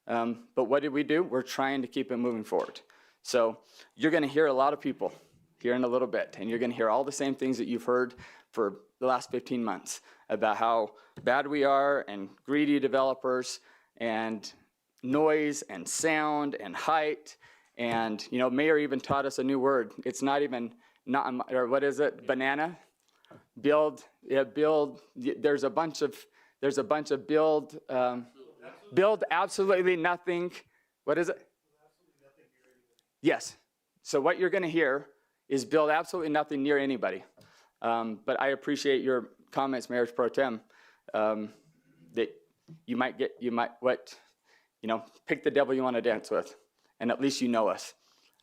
But what did we do? We're trying to keep it moving forward. So you're going to hear a lot of people here in a little bit, and you're going to hear all the same things that you've heard for the last 15 months about how bad we are and greedy developers and noise and sound and height. And, you know, Mayor even taught us a new word. It's not even, or what is it, banana? Build, there's a bunch of build absolutely nothing. What is it? Yes. So what you're going to hear is build absolutely nothing near anybody. But I appreciate your comments, Mayor Pro Tem, that you might pick the devil you want to dance with, and at least you know us.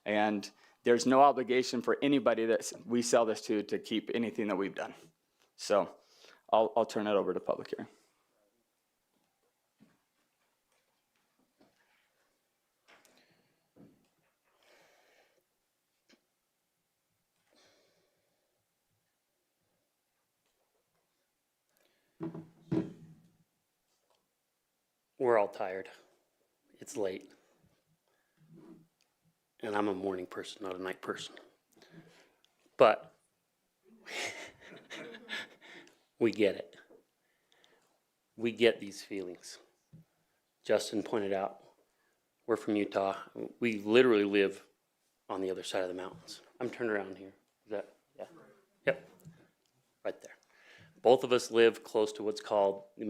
And there's no obligation for anybody that we sell this to keep anything that we've done. So I'll turn it over to public hearing. We're all tired. It's late. And I'm a morning person, not a night person. But we get it. We get these feelings. Justin pointed out, we're from Utah. We literally live on the other side of the mountains. I'm turned around here. Is that, yeah? Yep, right there. Both of us live close to what's called the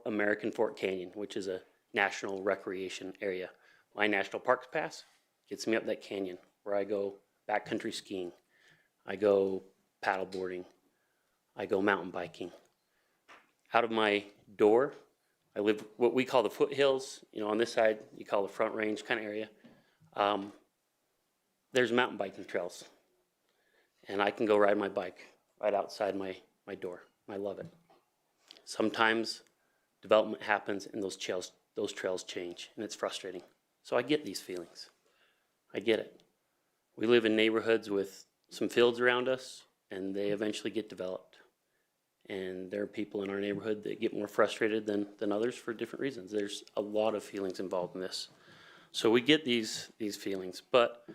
American Fort Canyon, which is a national recreation area. My National Parks Pass gets me up that canyon where I go backcountry skiing. I go paddleboarding. I go mountain biking. Out of my door, I live what we call the foothills. You know, on this side, you call the Front Range kind of area. There's mountain biking trails. And I can go ride my bike right outside my door. I love it. Sometimes development happens and those trails change, and it's frustrating. So I get these feelings. I get it. We live in neighborhoods with some fields around us, and they eventually get developed. And there are people in our neighborhood that get more frustrated than others for different reasons. There's a lot of feelings involved in this. So we get these feelings, but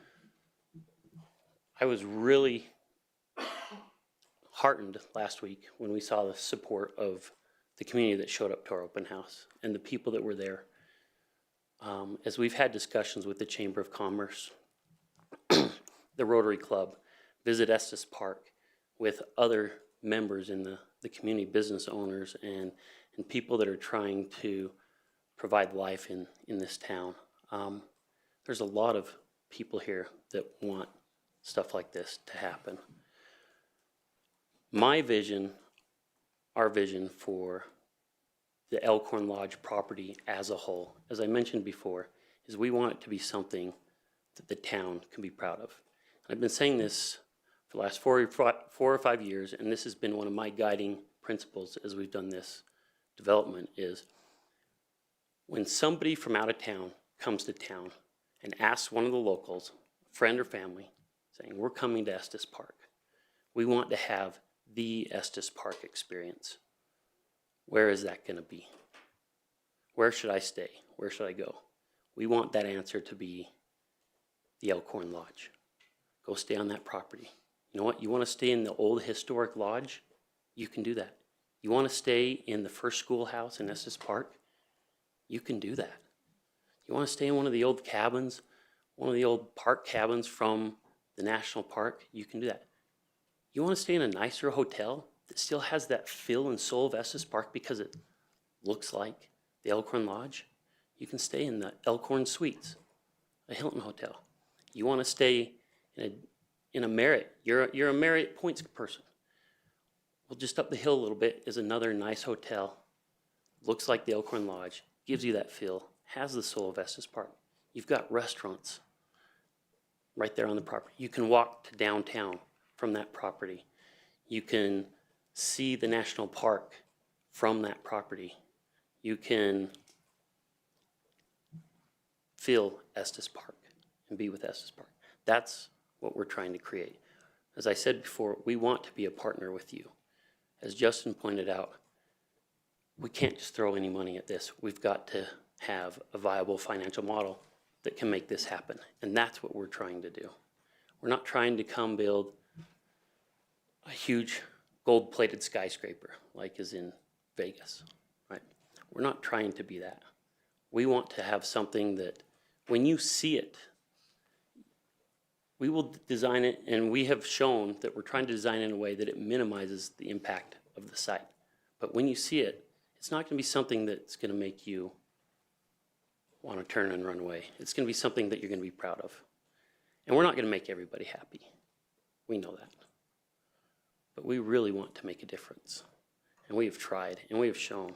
I was really heartened last week when we saw the support of the community that showed up to our open house and the people that were there. As we've had discussions with the Chamber of Commerce, the Rotary Club, Visit Estes Park, with other members in the community, business owners and people that are trying to provide life in this town. There's a lot of people here that want stuff like this to happen. My vision, our vision for the Elkhorn Lodge property as a whole, as I mentioned before, is we want it to be something that the town can be proud of. I've been saying this for the last 4 or 5 years, and this has been one of my guiding principles as we've done this development, is when somebody from out of town comes to town and asks one of the locals, friend or family, saying, we're coming to Estes Park, we want to have the Estes Park experience. Where is that going to be? Where should I stay? Where should I go? We want that answer to be the Elkhorn Lodge. Go stay on that property. You know what? You want to stay in the old historic lodge? You can do that. You want to stay in the first schoolhouse in Estes Park? You can do that. You want to stay in one of the old cabins, one of the old park cabins from the national park? You can do that. You want to stay in a nicer hotel that still has that feel and soul of Estes Park because it looks like the Elkhorn Lodge? You can stay in the Elkhorn Suites, a Hilton hotel. You want to stay in a Marriott. You're a Marriott points person. Well, just up the hill a little bit is another nice hotel. Looks like the Elkhorn Lodge, gives you that feel, has the soul of Estes Park. You've got restaurants right there on the property. You can walk to downtown from that property. You can see the national park from that property. You can feel Estes Park and be with Estes Park. That's what we're trying to create. As I said before, we want to be a partner with you. As Justin pointed out, we can't just throw any money at this. We've got to have a viable financial model that can make this happen. And that's what we're trying to do. We're not trying to come build a huge gold-plated skyscraper like is in Vegas, right? We're not trying to be that. We want to have something that when you see it, we will design it, and we have shown that we're trying to design it in a way that it minimizes the impact of the site. But when you see it, it's not going to be something that's going to make you want to turn and run away. It's going to be something that you're going to be proud of. And we're not going to make everybody happy. We know that. But we really want to make a difference. And we have tried, and we have shown.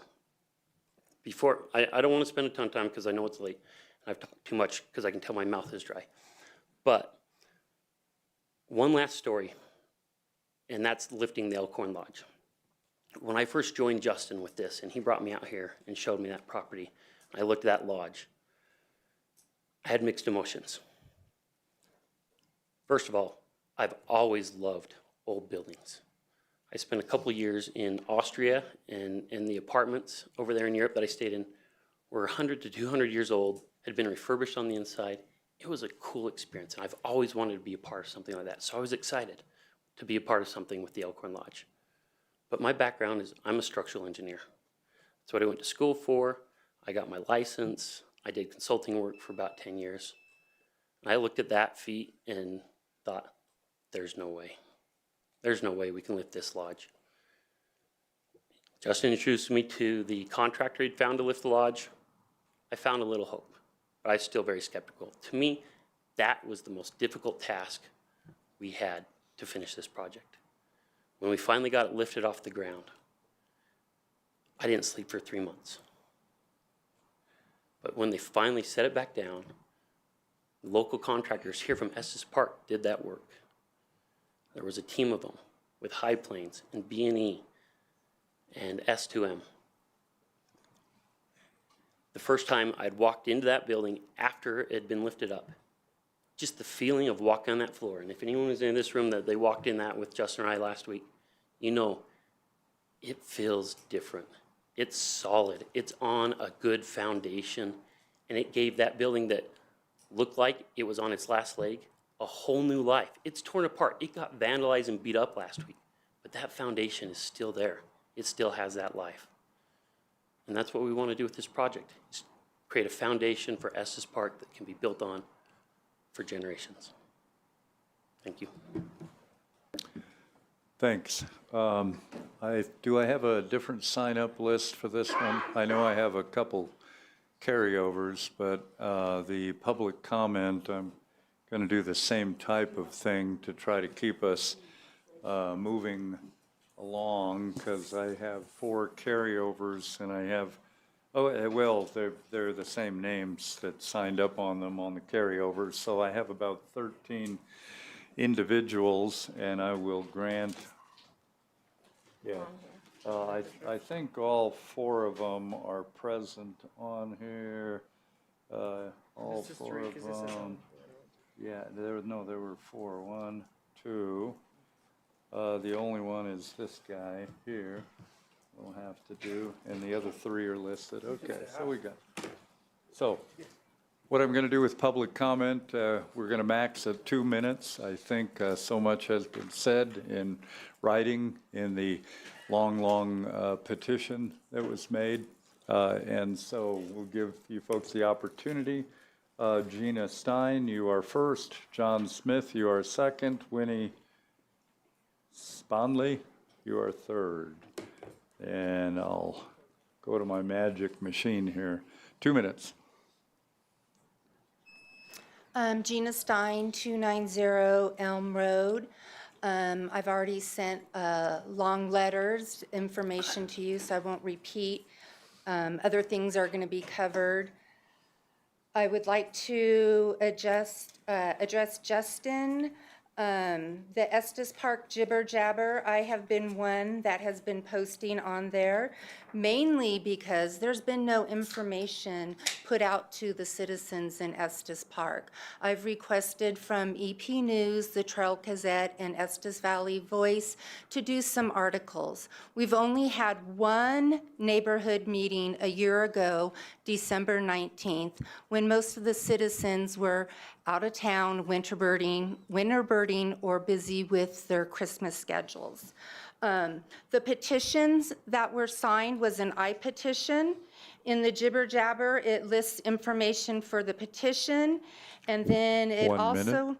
Before, I don't want to spend a ton of time because I know it's late. And I've talked too much because I can tell my mouth is dry. But one last story, and that's lifting the Elkhorn Lodge. When I first joined Justin with this, and he brought me out here and showed me that property, I looked at that lodge. I had mixed emotions. First of all, I've always loved old buildings. I spent a couple years in Austria, and the apartments over there in Europe that I stayed in were 100 to 200 years old, had been refurbished on the inside. It was a cool experience, and I've always wanted to be a part of something like that. So I was excited to be a part of something with the Elkhorn Lodge. But my background is I'm a structural engineer. That's what I went to school for. I got my license. I did consulting work for about 10 years. And I looked at that feat and thought, there's no way. There's no way we can lift this lodge. Justin introduced me to the contractor he'd found to lift the lodge. I found a little hope, but I was still very skeptical. To me, that was the most difficult task we had to finish this project. When we finally got it lifted off the ground, I didn't sleep for 3 months. But when they finally set it back down, local contractors here from Estes Park did that work. There was a team of them with High Plains and B&E and S2M. The first time I'd walked into that building after it had been lifted up, just the feeling of walking on that floor. And if anyone was in this room that they walked in that with Justin or I last week, you know, it feels different. It's solid. It's on a good foundation. And it gave that building that looked like it was on its last leg a whole new life. It's torn apart. It got vandalized and beat up last week. But that foundation is still there. It still has that life. And that's what we want to do with this project, is create a foundation for Estes Park that can be built on for generations. Thank you. Thanks. Do I have a different sign-up list for this one? I know I have a couple carryovers, but the public comment, I'm going to do the same type of thing to try to keep us moving along, because I have 4 carryovers, and I have, well, they're the same names that signed up on them on the carryovers, so I have about 13 individuals, and I will grant, I think all 4 of them are present on here, all 4 of them. Yeah, there were 4. 1, 2. The only one is this guy here. We'll have to do, and the other 3 are listed. Okay, so we got. So, what I'm going to do with public comment, we're going to max at 2 minutes. I think so much has been said in writing in the long petition that was made, and so we'll give you folks the opportunity. Gina Stein, you are first. John Smith, you are second. Winnie Sponley, you are third. And I'll go to my magic machine here. 2 minutes. Gina Stein, 290 Elm Road. I've already sent long letters, information to you, so I won't repeat. Other things are going to be covered. I would like to address Justin. The Estes Park jibber jabber, I have been one that has been posting on there, mainly because there's been no information put out to the citizens in Estes Park. I've requested from EP News, the Trail Gazette, and Estes Valley Voice to do some articles. We've only had one neighborhood meeting a year ago, December 19th, when most of the citizens were out of town, winter birding, or busy with their Christmas schedules. The petitions that were signed was an I-petition. In the jibber jabber, it lists information for the petition, and then it 1 minute. also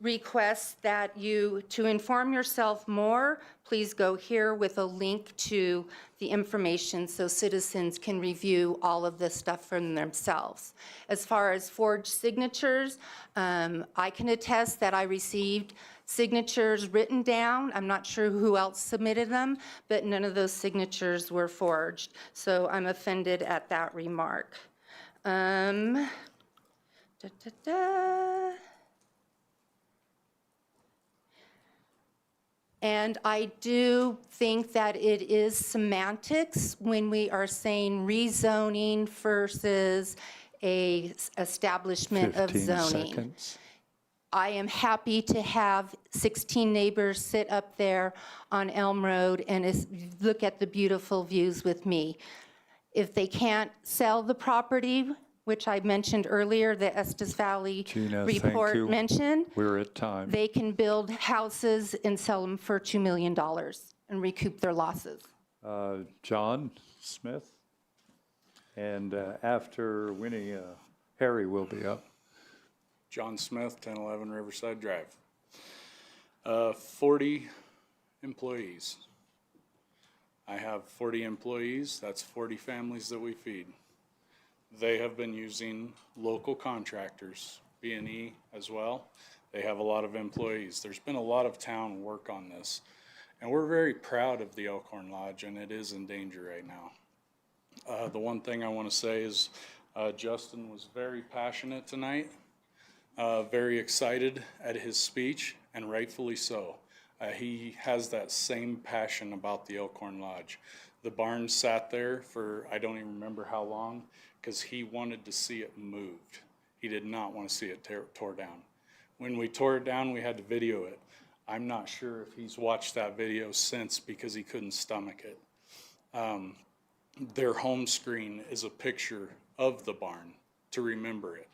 requests that you, to inform yourself more, please go here with a link to the information so citizens can review all of this stuff for themselves. As far as forged signatures, I can attest that I received signatures written down. I'm not sure who else submitted them, but none of those signatures were forged. So I'm offended at that remark. And I do think that it is semantics when we are saying rezoning versus a establishment of 15 zoning. seconds. I am happy to have 16 neighbors sit up there on Elm Road and look at the beautiful views with me. If they can't sell the property, which I mentioned earlier, the Estes Valley Gina, thank report you. mentioned, We're at time. they can build houses and sell them for $2 million and recoup their losses. John Smith, and after Winnie, Harry will be up. John Smith, 1011 Riverside Drive. 40 employees. I have 40 employees, that's 40 families that we feed. They have been using local contractors, B&E as well. They have a lot of employees. There's been a lot of town work on this. And we're very proud of the Elkhorn Lodge, and it is in danger right now. The one thing I want to say is Justin was very passionate tonight, very excited at his speech, and rightfully so. He has that same passion about the Elkhorn Lodge. The barn sat there for, I don't even remember how long, because he wanted to see it moved. He did not want to see it tore down. When we tore it down, we had to video it. I'm not sure if he's watched that video since because he couldn't stomach it. Their home screen is a picture of the barn to remember it.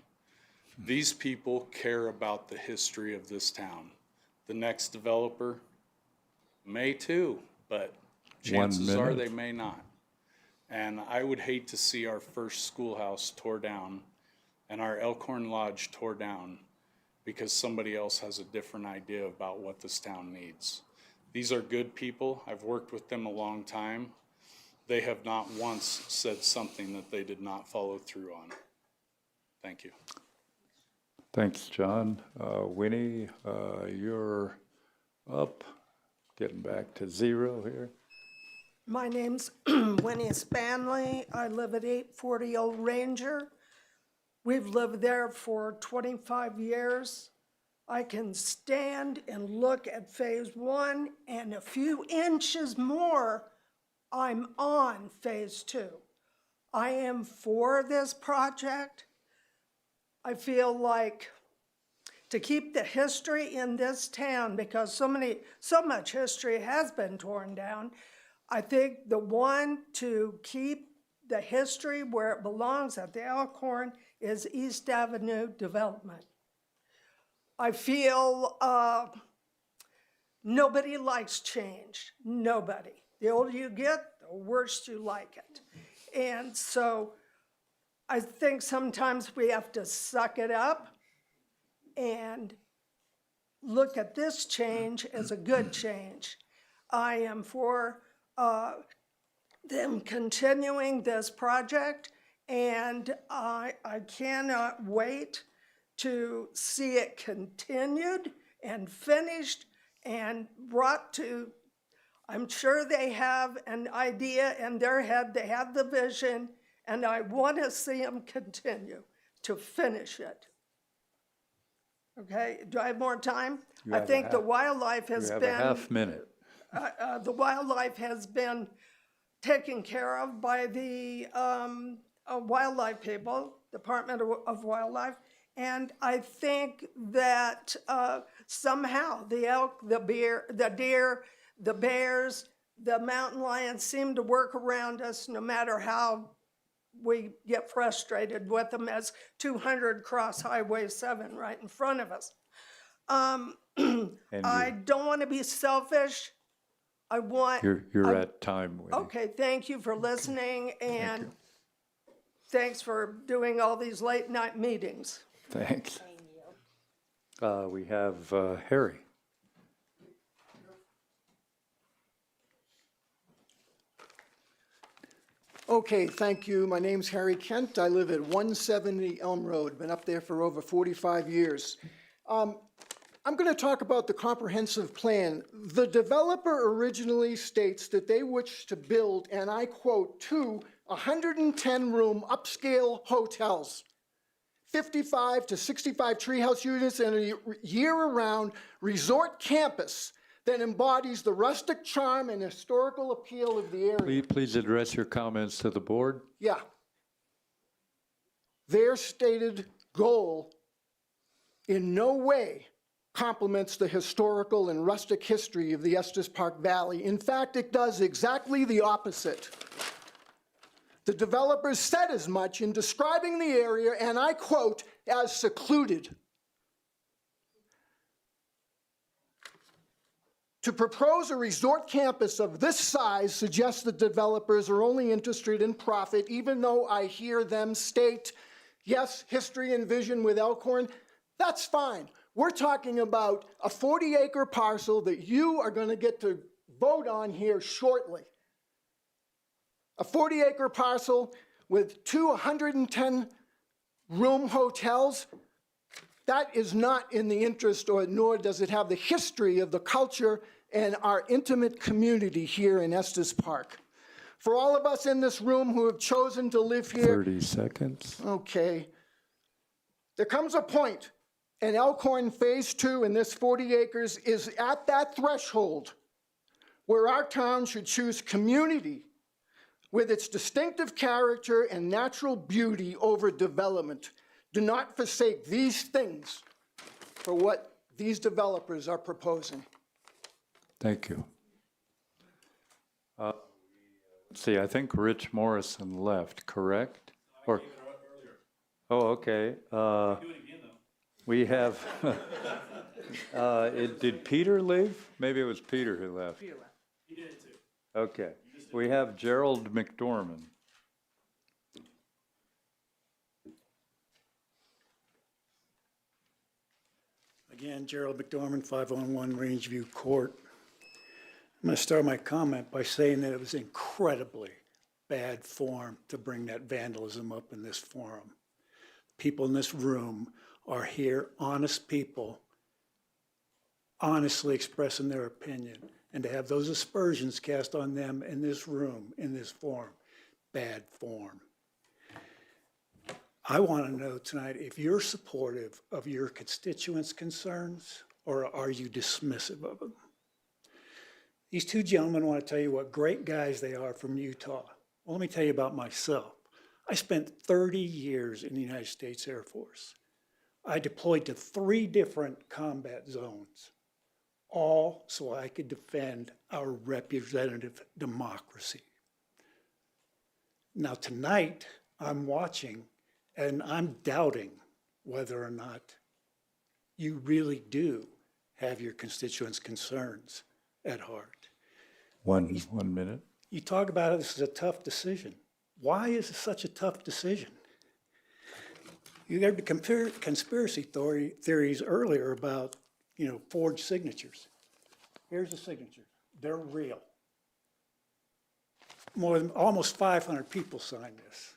These people care about the history of this town. The next developer may too, but chances are they may not. And I would hate to see our first schoolhouse tore down and our Elkhorn Lodge tore down because somebody else has a different idea about what this town needs. These are good people. I've worked with them a long time. They have not once said something that they did not follow through on. Thank you. Thanks, John. Winnie, you're up. Getting back to 0 here. My name's Winnie Spanley. I live at 840 Old Ranger. We've lived there for 25 years. I can stand and look at phase 1, and a few inches more, I'm on phase 2. I am for this project. I feel like to keep the history in this town, because so much history has been torn down, I think the one to keep the history where it belongs at the Elkhorn is East Avenue development. I feel nobody likes change, nobody. The older you get, the worse you like it. And so I think sometimes we have to suck it up and look at this change as a good change. I am for them continuing this project, and I cannot wait to see it continued and finished and brought to, I'm sure they have an idea in their head, they have the vision, and I want to see them continue to finish it. Okay, do I have more time? You I have a think the half- wildlife You has have been. a half minute. The wildlife has been taken care of by the wildlife people, Department of Wildlife. And I think that somehow the elk, the deer, the bears, the mountain lions seem to work around us no matter how we get frustrated with them as 200 cross Highway 7 right in front of us. I don't want to be selfish. I want. You're at time, Winnie. Okay, thank you for listening, and thanks for doing all these late night meetings. Thanks. We have Harry. Okay, thank you. My name's Harry Kent. I live at 170 Elm Road. Been up there for over 45 years. I'm going to talk about the comprehensive plan. The developer originally states that they wish to build, and I quote, 2 110-room upscale hotels, 55 to 65 treehouse units, and a year-round resort campus that embodies the rustic charm and historical appeal of the area. Please address your comments to the board. Yeah. Their stated goal in no way complements the historical and rustic history of the Estes Park Valley. In fact, it does exactly the opposite. The developers said as much in describing the area, and I quote, as secluded. To propose a resort campus of this size suggests that developers are only interested in profit, even though I hear them state, yes, history and vision with Elkhorn, that's fine. We're talking about a 40-acre parcel that you are going to get to vote on here shortly. A 40-acre parcel with 2 110-room hotels. That is not in the interest, or nor does it have the history of the culture and our intimate community here in Estes Park. For all of us in this room who have chosen to live here. 30 seconds. Okay. There comes a point, and Elkhorn Phase 2 in this 40 acres is at that threshold where our town should choose community with its distinctive character and natural beauty over development. Do not forsake these things for what these developers are proposing. Thank you. Let's see, I think Rich Morrison left, correct? Or, oh, okay. We have, did Peter leave? Maybe it was Peter who left. Peter left. He did too. Okay. We have Gerald McDorman. Again, Gerald McDorman, 501 Rangeview Court. I'm going to start my comment by saying that it was incredibly bad form to bring that vandalism up in this forum. People in this room are here, honest people, honestly expressing their opinion, and to have those aspersions cast on them in this room, in this forum, bad form. I want to know tonight if you're supportive of your constituents' concerns, or are you dismissive of them? These two gentlemen want to tell you what great guys they are from Utah. Well, let me tell you about myself. I spent 30 years in the United States Air Force. I deployed to 3 different combat zones, all so I could defend our representative democracy. Now tonight, I'm watching and I'm doubting whether or not you really do have your constituents' concerns at heart. One minute. You talk about this as a tough decision. Why is it such a tough decision? You heard the conspiracy theories earlier about, forged signatures. Here's the signature. They're real. More than almost 500 people signed this.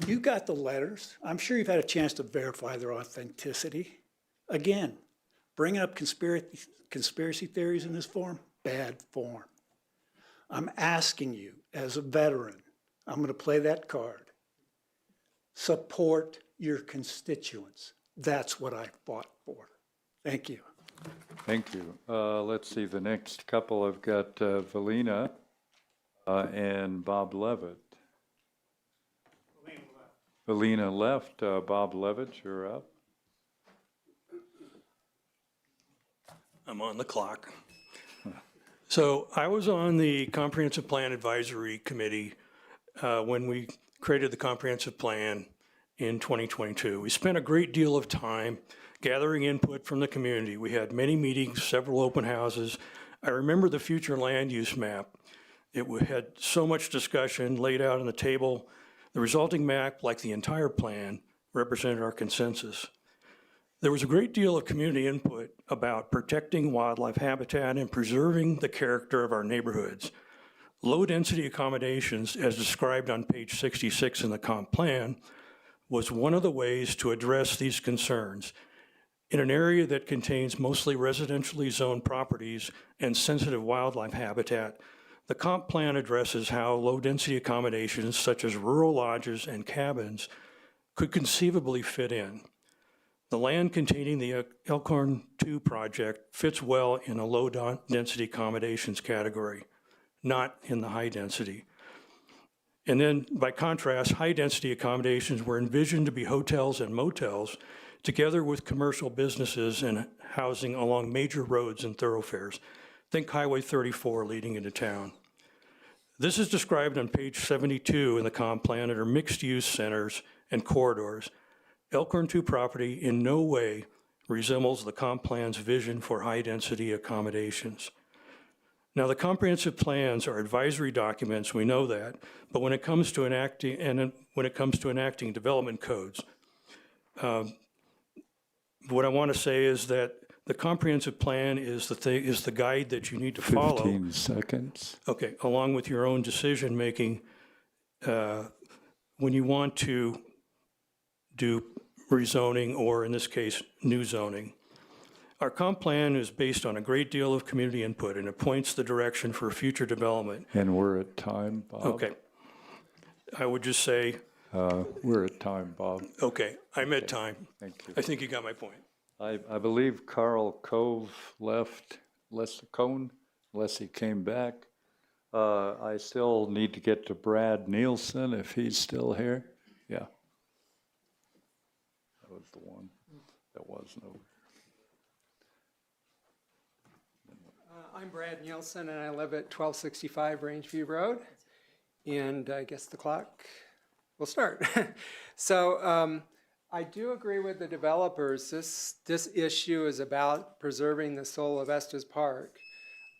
You got the letters. I'm sure you've had a chance to verify their authenticity. Again, bringing up conspiracy theories in this form, bad form. I'm asking you, as a veteran, I'm going to play that card. Support your constituents. That's what I fought for. Thank you. Thank you. Let's see, the next couple, I've got Valina and Bob Levitt. Valina left. Bob Levitt, you're up. I'm on the clock. So I was on the Comprehensive Plan Advisory Committee when we created the comprehensive plan in 2022. We spent a great deal of time gathering input from the community. We had many meetings, several open houses. I remember the future land use map. It had so much discussion laid out on the table. The resulting map, like the entire plan, represented our consensus. There was a great deal of community input about protecting wildlife habitat and preserving the character of our neighborhoods. Low-density accommodations, as described on page 66 in the comp plan, was one of the ways to address these concerns. In an area that contains mostly residentially zoned properties and sensitive wildlife habitat, the comp plan addresses how low-density accommodations such as rural lodges and cabins could conceivably fit in. The land containing the Elkhorn 2 project fits well in a low-density accommodations category, not in the high-density. And then, by contrast, high-density accommodations were envisioned to be hotels and motels, together with commercial businesses and housing along major roads and thoroughfares. Think Highway 34 leading into town. This is described on page 72 in the comp plan under mixed-use centers and corridors. Elkhorn 2 property in no way resembles the comp plan's vision for high-density accommodations. Now, the comprehensive plans are advisory documents, we know that, but when it comes to enacting development codes, what I want to say is that the comprehensive plan is the guide that you need to follow. 15 seconds. Okay, along with your own decision-making when you want to do rezoning or, in this case, new zoning. Our comp plan is based on a great deal of community input, and it points the direction for future development. And we're at time, Bob. Okay. I would just say. We're at time, Bob. Okay, I'm at time. Thank you. I think you got my point. I believe Carl Cove left, unless he came back. I still need to get to Brad Nielsen if he's still here. Yeah. That was the one that wasn't over. I'm Brad Nielsen, and I live at 1265 Rangeview Road. And I guess the clock will start. So I do agree with the developers. This issue is about preserving the soul of Estes Park.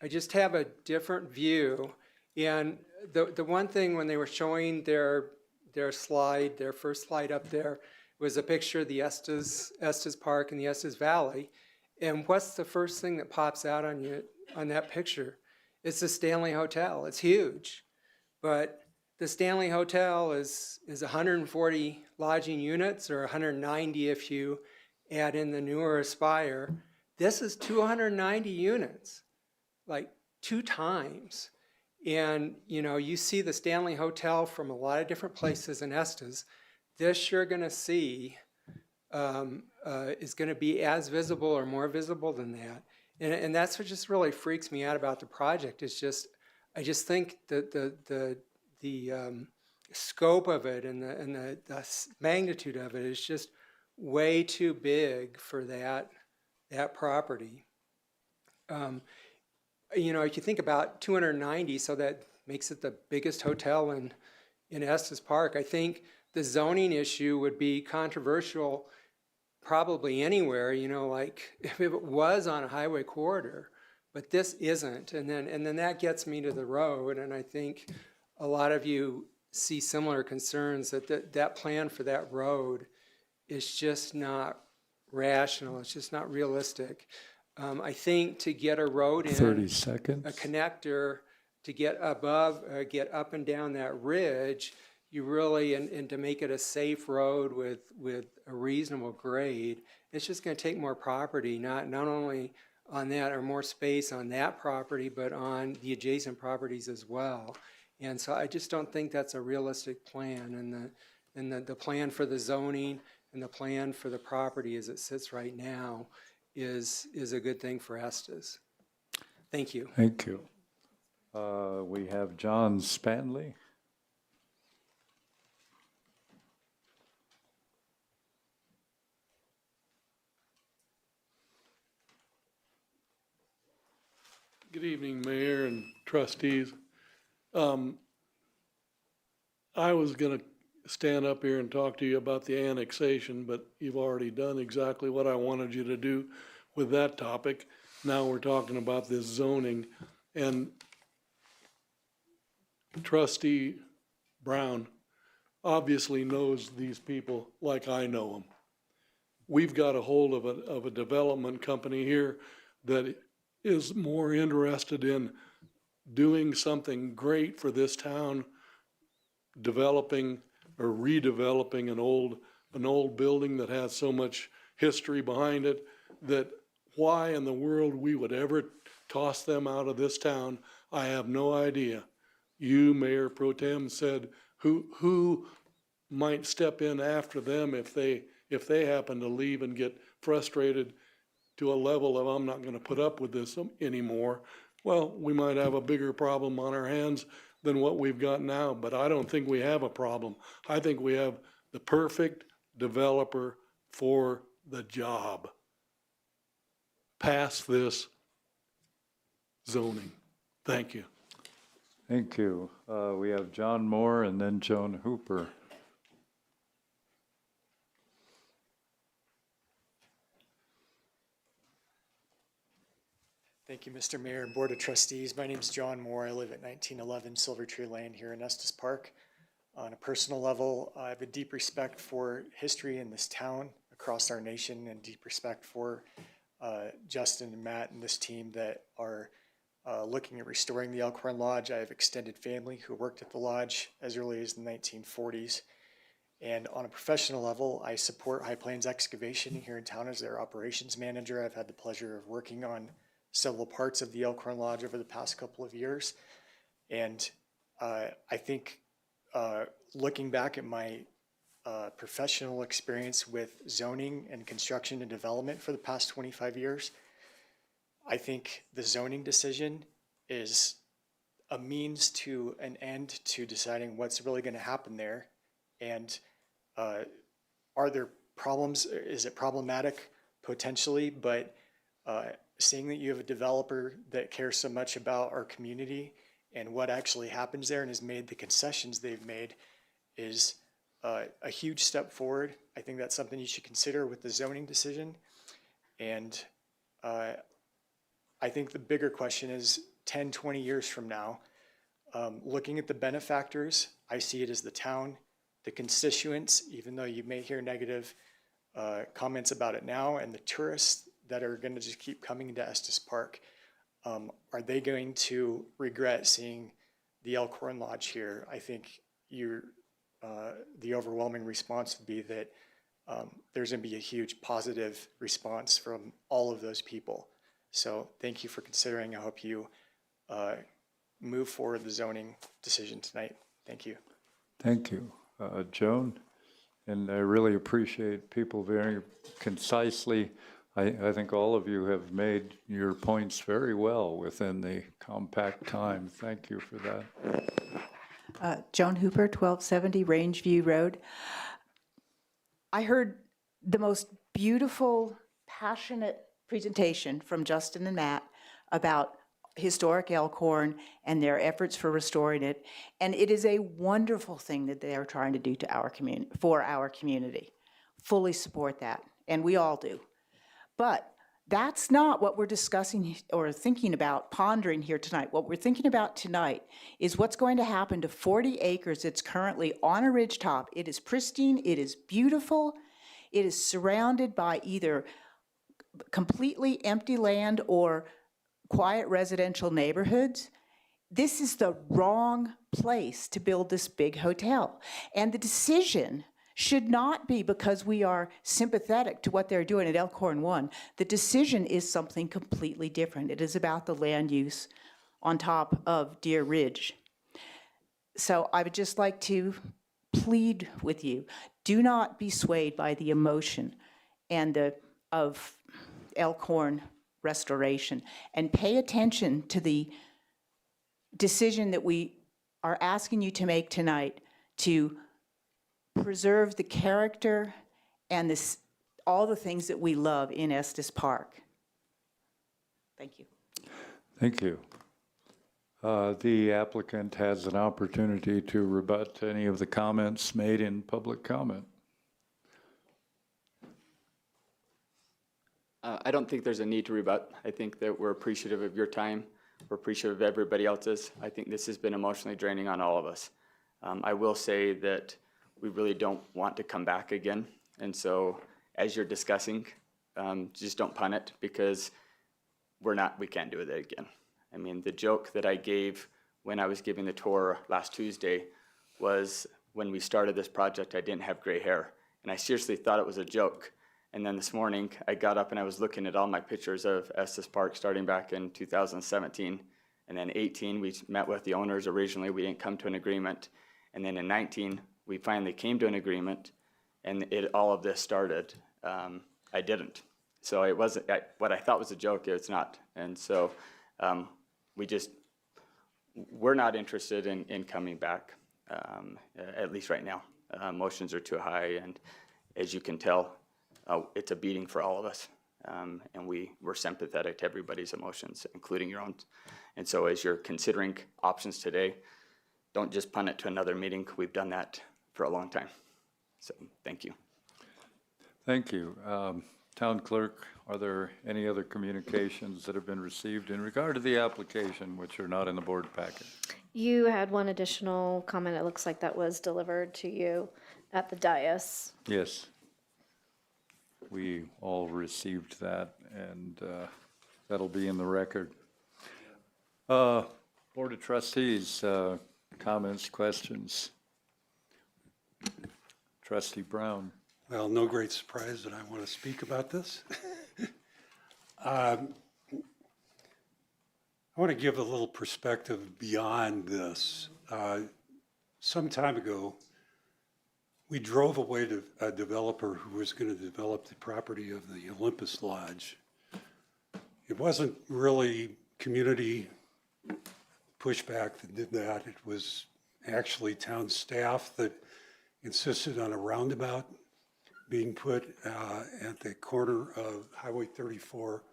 I just have a different view. And the one thing when they were showing their slide, their first slide up there, was a picture of the Estes Park and the Estes Valley. And what's the first thing that pops out on you on that picture? It's the Stanley Hotel. It's huge. But the Stanley Hotel is 140 lodging units, or 190 if you add in the newer Aspire. This is 290 units, like 2 times. And, you know, you see the Stanley Hotel from a lot of different places in Estes. This you're going to see is going to be as visible or more visible than that. And that's what just really freaks me out about the project. It's just, I just think that the scope of it and the magnitude of it is just way too big for that property. You know, if you think about 290, so that makes it the biggest hotel in Estes Park. I think the zoning issue would be controversial probably anywhere, you know, like if it was on a highway corridor, but this isn't. And then that gets me to the road, and I think a lot of you see similar concerns that plan for that road is just not rational. It's just not realistic. I think to get a road in, 30 seconds. a connector to get up and down that ridge, you really, and to make it a safe road with a reasonable grade, it's just gonna take more property, not only on that, or more space on that property, but on the adjacent properties as well. And so I just don't think that's a realistic plan, and the plan for the zoning and the plan for the property as it sits right now is a good thing for Estes. Thank you. Thank you. We have John Spanley. Good evening, Mayor and trustees. I was gonna stand up here and talk to you about the annexation, but you've already done exactly what I wanted you to do with that topic. Now we're talking about this zoning, and Trustee Brown obviously knows these people like I know them. We've got a hold of a development company here that is more interested in doing something great for this town, developing or redeveloping an old building that has so much history behind it, that why in the world we would ever toss them out of this town, I have no idea. You, Mayor Pro Tem, said who might step in after them if they happen to leave and get frustrated to a level of, I'm not going to put up with this anymore. Well, we might have a bigger problem on our hands than what we've got now, but I don't think we have a problem. I think we have the perfect developer for the job. Pass this zoning. Thank you. Thank you. We have John Moore and then Joan Hooper. Thank you, Mr. Mayor and Board of Trustees. My name is John Moore. I live at 1911 Silver Tree Lane here in Estes Park. On a personal level, I have a deep respect for history in this town, across our nation, and deep respect for Justin and Matt and this team that are looking at restoring the Elkhorn Lodge. I have extended family who worked at the lodge as early as the 1940s. And on a professional level, I support High Plains Excavation here in town as their operations manager. I've had the pleasure of working on several parts of the Elkhorn Lodge over the past couple of years. And I think looking back at my professional experience with zoning and construction and development for the past 25 years, I think the zoning decision is a means to an end to deciding what's really going to happen there. And are there problems? Is it problematic? Potentially, but seeing that you have a developer that cares so much about our community and what actually happens there and has made the concessions they've made is a huge step forward. I think that's something you should consider with the zoning decision. And I think the bigger question is 10, 20 years from now, looking at the benefactors, I see it as the town, the constituents, even though you may hear negative comments about it now, and the tourists that are going to just keep coming into Estes Park. Are they going to regret seeing the Elkhorn Lodge here? I think the overwhelming response would be that there's going to be a huge positive response from all of those people. So thank you for considering. I hope you move forward the zoning decision tonight. Thank you. Thank you. Joan, and I really appreciate people very concisely. I think all of you have made your points very well within the compact time. Thank you for that. Joan Hooper, 1270 Rangeview Road. I heard the most beautiful, passionate presentation from Justin and Matt about historic Elkhorn and their efforts for restoring it. And it is a wonderful thing that they are trying to do to our community, for our community. Fully support that, and we all do. But that's not what we're discussing or thinking about, pondering here tonight. What we're thinking about tonight is what's going to happen to 40 acres that's currently on a ridgetop. It is pristine, it is beautiful, it is surrounded by either completely empty land or quiet residential neighborhoods. this is the wrong place to build this big hotel. And the decision should not be because we are sympathetic to what they're doing at Elkhorn 1. The decision is something completely different. It is about the land use on top of Deer Ridge. So I would just like to plead with you, do not be swayed by the emotion of Elkhorn restoration, and pay attention to the decision that we are asking you to make tonight to preserve the character and all the things that we love in Estes Park. Thank you. Thank you. The applicant has an opportunity to rebut any of the comments made in public comment. I don't think there's a need to rebut. I think that we're appreciative of your time. We're appreciative of everybody else's. I think this has been emotionally draining on all of us. I will say that we really don't want to come back again. And so as you're discussing, just don't pun it, because we can't do it again. I mean, the joke that I gave when I was giving the tour last Tuesday was when we started this project, I didn't have gray hair. And I seriously thought it was a joke. And then this morning, I got up and I was looking at all my pictures of Estes Park starting back in 2017. And then 18, we met with the owners originally. We didn't come to an agreement. And then in 19, we finally came to an agreement, and all of this started. I didn't. So it wasn't what I thought was a joke. It's not. And so we're not interested in coming back, at least right now. Emotions are too high, and as you can tell, it's a beating for all of us, and we're sympathetic to everybody's emotions, including your own. And so as you're considering options today, don't just punt it to another meeting. We've done that for a long time. So thank you. Thank you. Town Clerk, are there any other communications that have been received in regard to the application which are not in the board packet? You had one additional comment. It looks like that was delivered to you at the dais. Yes. We all received that, and that'll be in the record. Board of Trustees, comments, questions? Trustee Brown. Well, no great surprise that I want to speak about this. I want to give a little perspective beyond this. Some time ago, we drove away to a developer who was going to develop the property of the Olympus Lodge. It wasn't really community pushback that did that. It was actually town staff that insisted on a roundabout being put at the corner of Highway 34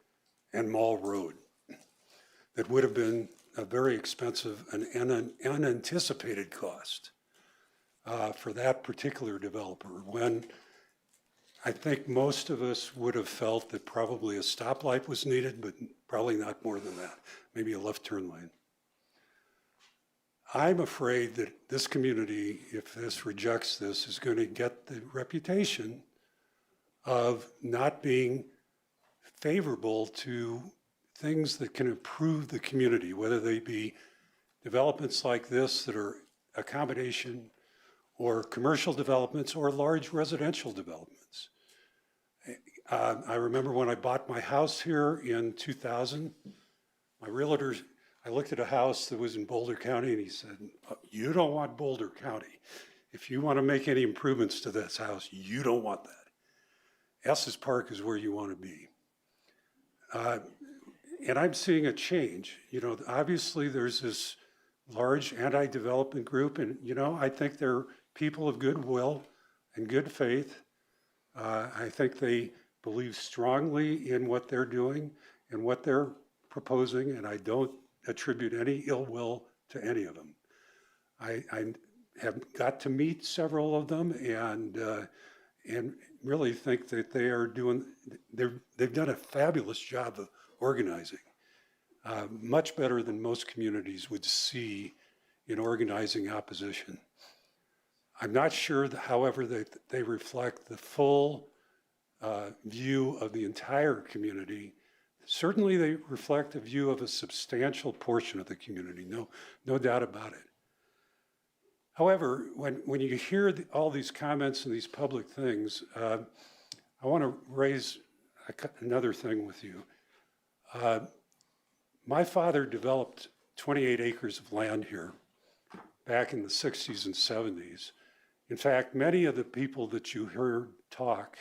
and Mall Road. That would have been a very expensive and unanticipated cost for that particular developer, when I think most of us would have felt that probably a stoplight was needed, but probably not more than that, maybe a left turn lane. I'm afraid that this community, if this rejects this, is going to get the reputation of not being favorable to things that can improve the community, whether they be developments like this that are accommodation, or commercial developments, or large residential developments. I remember when I bought my house here in 2000, my realtor, I looked at a house that was in Boulder County, and he said, "You don't want Boulder County. If you want to make any improvements to this house, you don't want that. Estes Park is where you want to be." And I'm seeing a change. You know, obviously there's this large anti-development group, and I think they're people of goodwill and good faith. I think they believe strongly in what they're doing and what they're proposing, and I don't attribute any ill will to any of them. I have got to meet several of them, and really think that they've done a fabulous job of organizing, much better than most communities would see in organizing opposition. I'm not sure, however, that they reflect the full view of the entire community. Certainly, they reflect a view of a substantial portion of the community, no doubt about it. However, when you hear all these comments and these public things, I want to raise another thing with you. My father developed 28 acres of land here back in the 60s and 70s. In fact, many of the people that you heard talk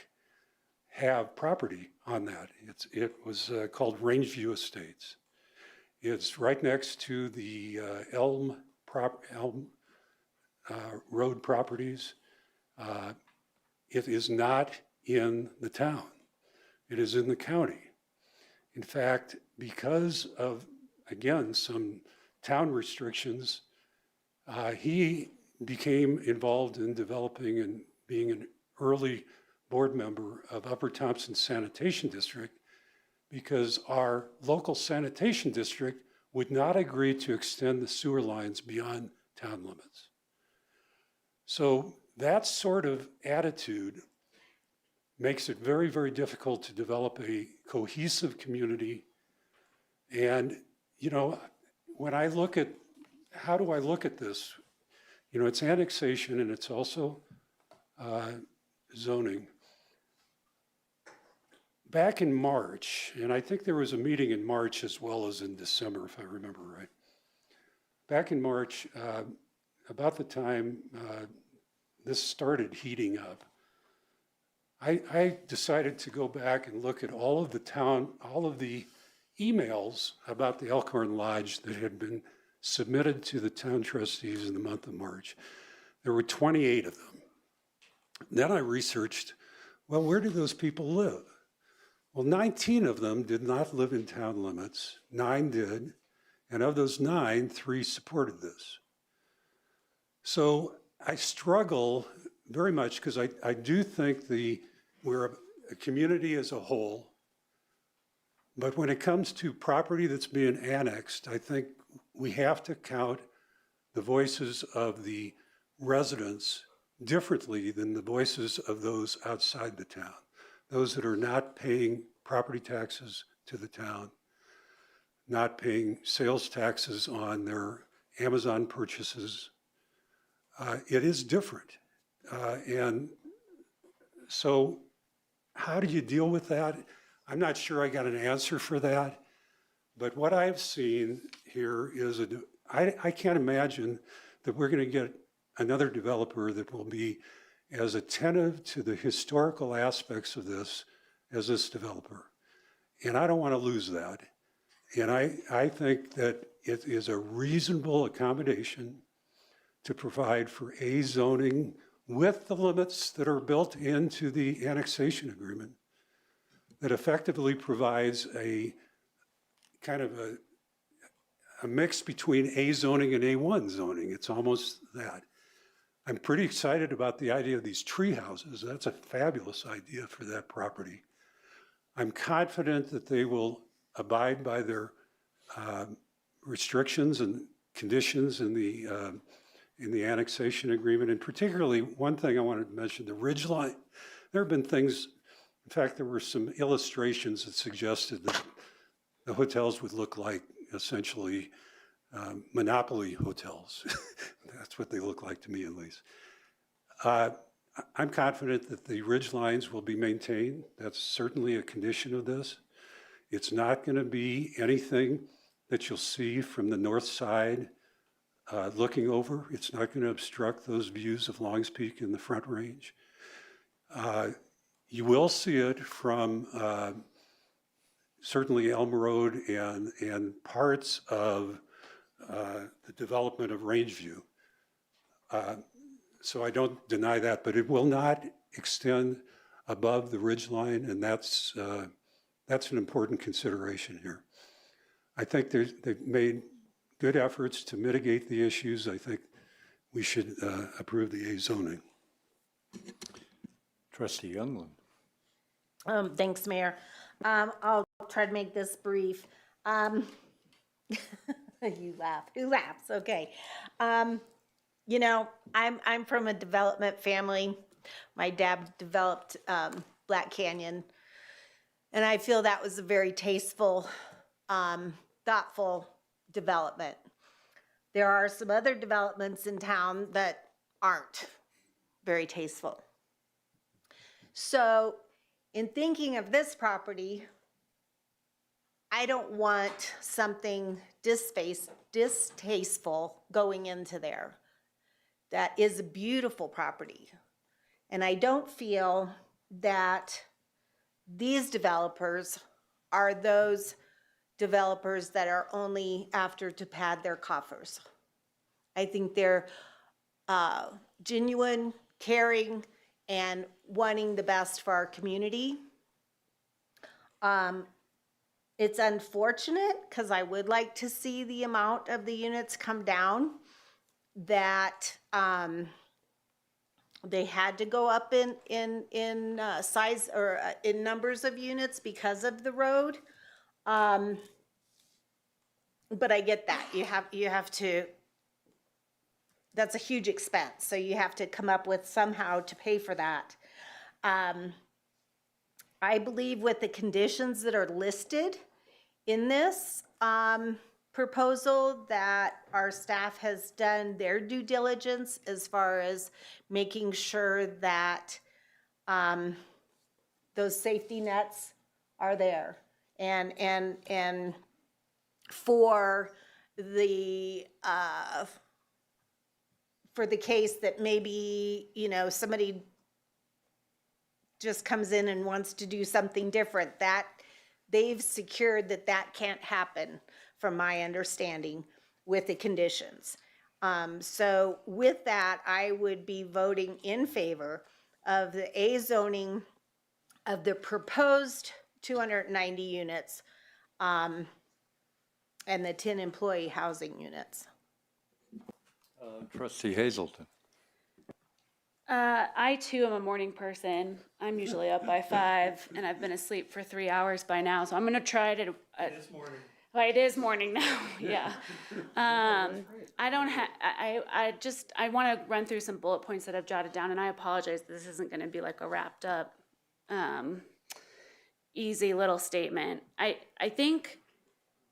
have property on that. It was called Rangeview Estates. It's right next to the Elm Road properties. It is not in the town. It is in the county. In fact, because of, again, some town restrictions, he became involved in developing and being an early board member of Upper Thompson Sanitation District because our local sanitation district would not agree to extend the sewer lines beyond town limits. So that sort of attitude makes it very, very difficult to develop a cohesive community. And, you know, when I look at, how do I look at this? You know, it's annexation and it's also zoning. Back in March, and I think there was a meeting in March as well as in December, if I remember right. Back in March, about the time this started heating up, I decided to go back and look at all of the emails about the Elkhorn Lodge that had been submitted to the town trustees in the month of March. There were 28 of them. Then I researched, well, where do those people live? Well, 19 of them did not live in town limits, 9 did, and of those 9, 3 supported this. So I struggle very much because I do think we're a community as a whole, but when it comes to property that's being annexed, I think we have to count the voices of the residents differently than the voices of those outside the town, those that are not paying property taxes to the town, not paying sales taxes on their Amazon purchases. It is different. And so how do you deal with that? I'm not sure I got an answer for that, but what I've seen here is I can't imagine that we're going to get another developer that will be as attentive to the historical aspects of this as this developer. And I don't want to lose that. And I think that it is a reasonable accommodation to provide for a zoning with the limits that are built into the annexation agreement that effectively provides a kind of a mix between A zoning and A1 zoning. It's almost that. I'm pretty excited about the idea of these tree houses. That's a fabulous idea for that property. I'm confident that they will abide by their restrictions and conditions in the annexation agreement. And particularly, one thing I wanted to mention, the ridge line. There have been things, in fact, there were some illustrations that suggested that the hotels would look like essentially monopoly hotels. That's what they look like to me, at least. I'm confident that the ridge lines will be maintained. That's certainly a condition of this. It's not going to be anything that you'll see from the north side looking over. It's not going to obstruct those views of Longs Peak in the Front Range. You will see it from certainly Elm Road and parts of the development of Rangeview. So I don't deny that, but it will not extend above the ridge line, and that's an important consideration here. I think they've made good efforts to mitigate the issues. I think we should approve the A zoning. Trustee Youngland. Thanks, Mayor. I'll try to make this brief. You laugh. Who laughs? Okay. You know, I'm from a development family. My dad developed Black Canyon And I feel that was a very tasteful, thoughtful development. There are some other developments in town that aren't very tasteful. So in thinking of this property, I don't want something distasteful going into there. That is a beautiful property. And I don't feel that these developers are those developers that are only after to pad their coffers. I think they're genuine, caring, and wanting the best for our community. It's unfortunate because I would like to see the amount of the units come down, that they had to go up in size or in numbers of units because of the road. But I get that. You have to, that's a huge expense. So you have to come up with somehow to pay for that. I believe with the conditions that are listed in this proposal that our staff has done their due diligence as far as making sure that those safety nets are there. And for the case that maybe, you know, somebody just comes in and wants to do something different, that they've secured that that can't happen, from my understanding, with the conditions. So with that, I would be voting in favor of the A zoning of the proposed 290 units and the 10 employee housing units. Trustee Hazelton. I too am a morning person. I'm usually up by 5, and I've been asleep for 3 hours by now, so I'm gonna try to. It is morning. Well, it is morning now, yeah. I don't have, I wanna run through some bullet points that I've jotted down, and I apologize, this isn't gonna be like a wrapped up, easy little statement. I think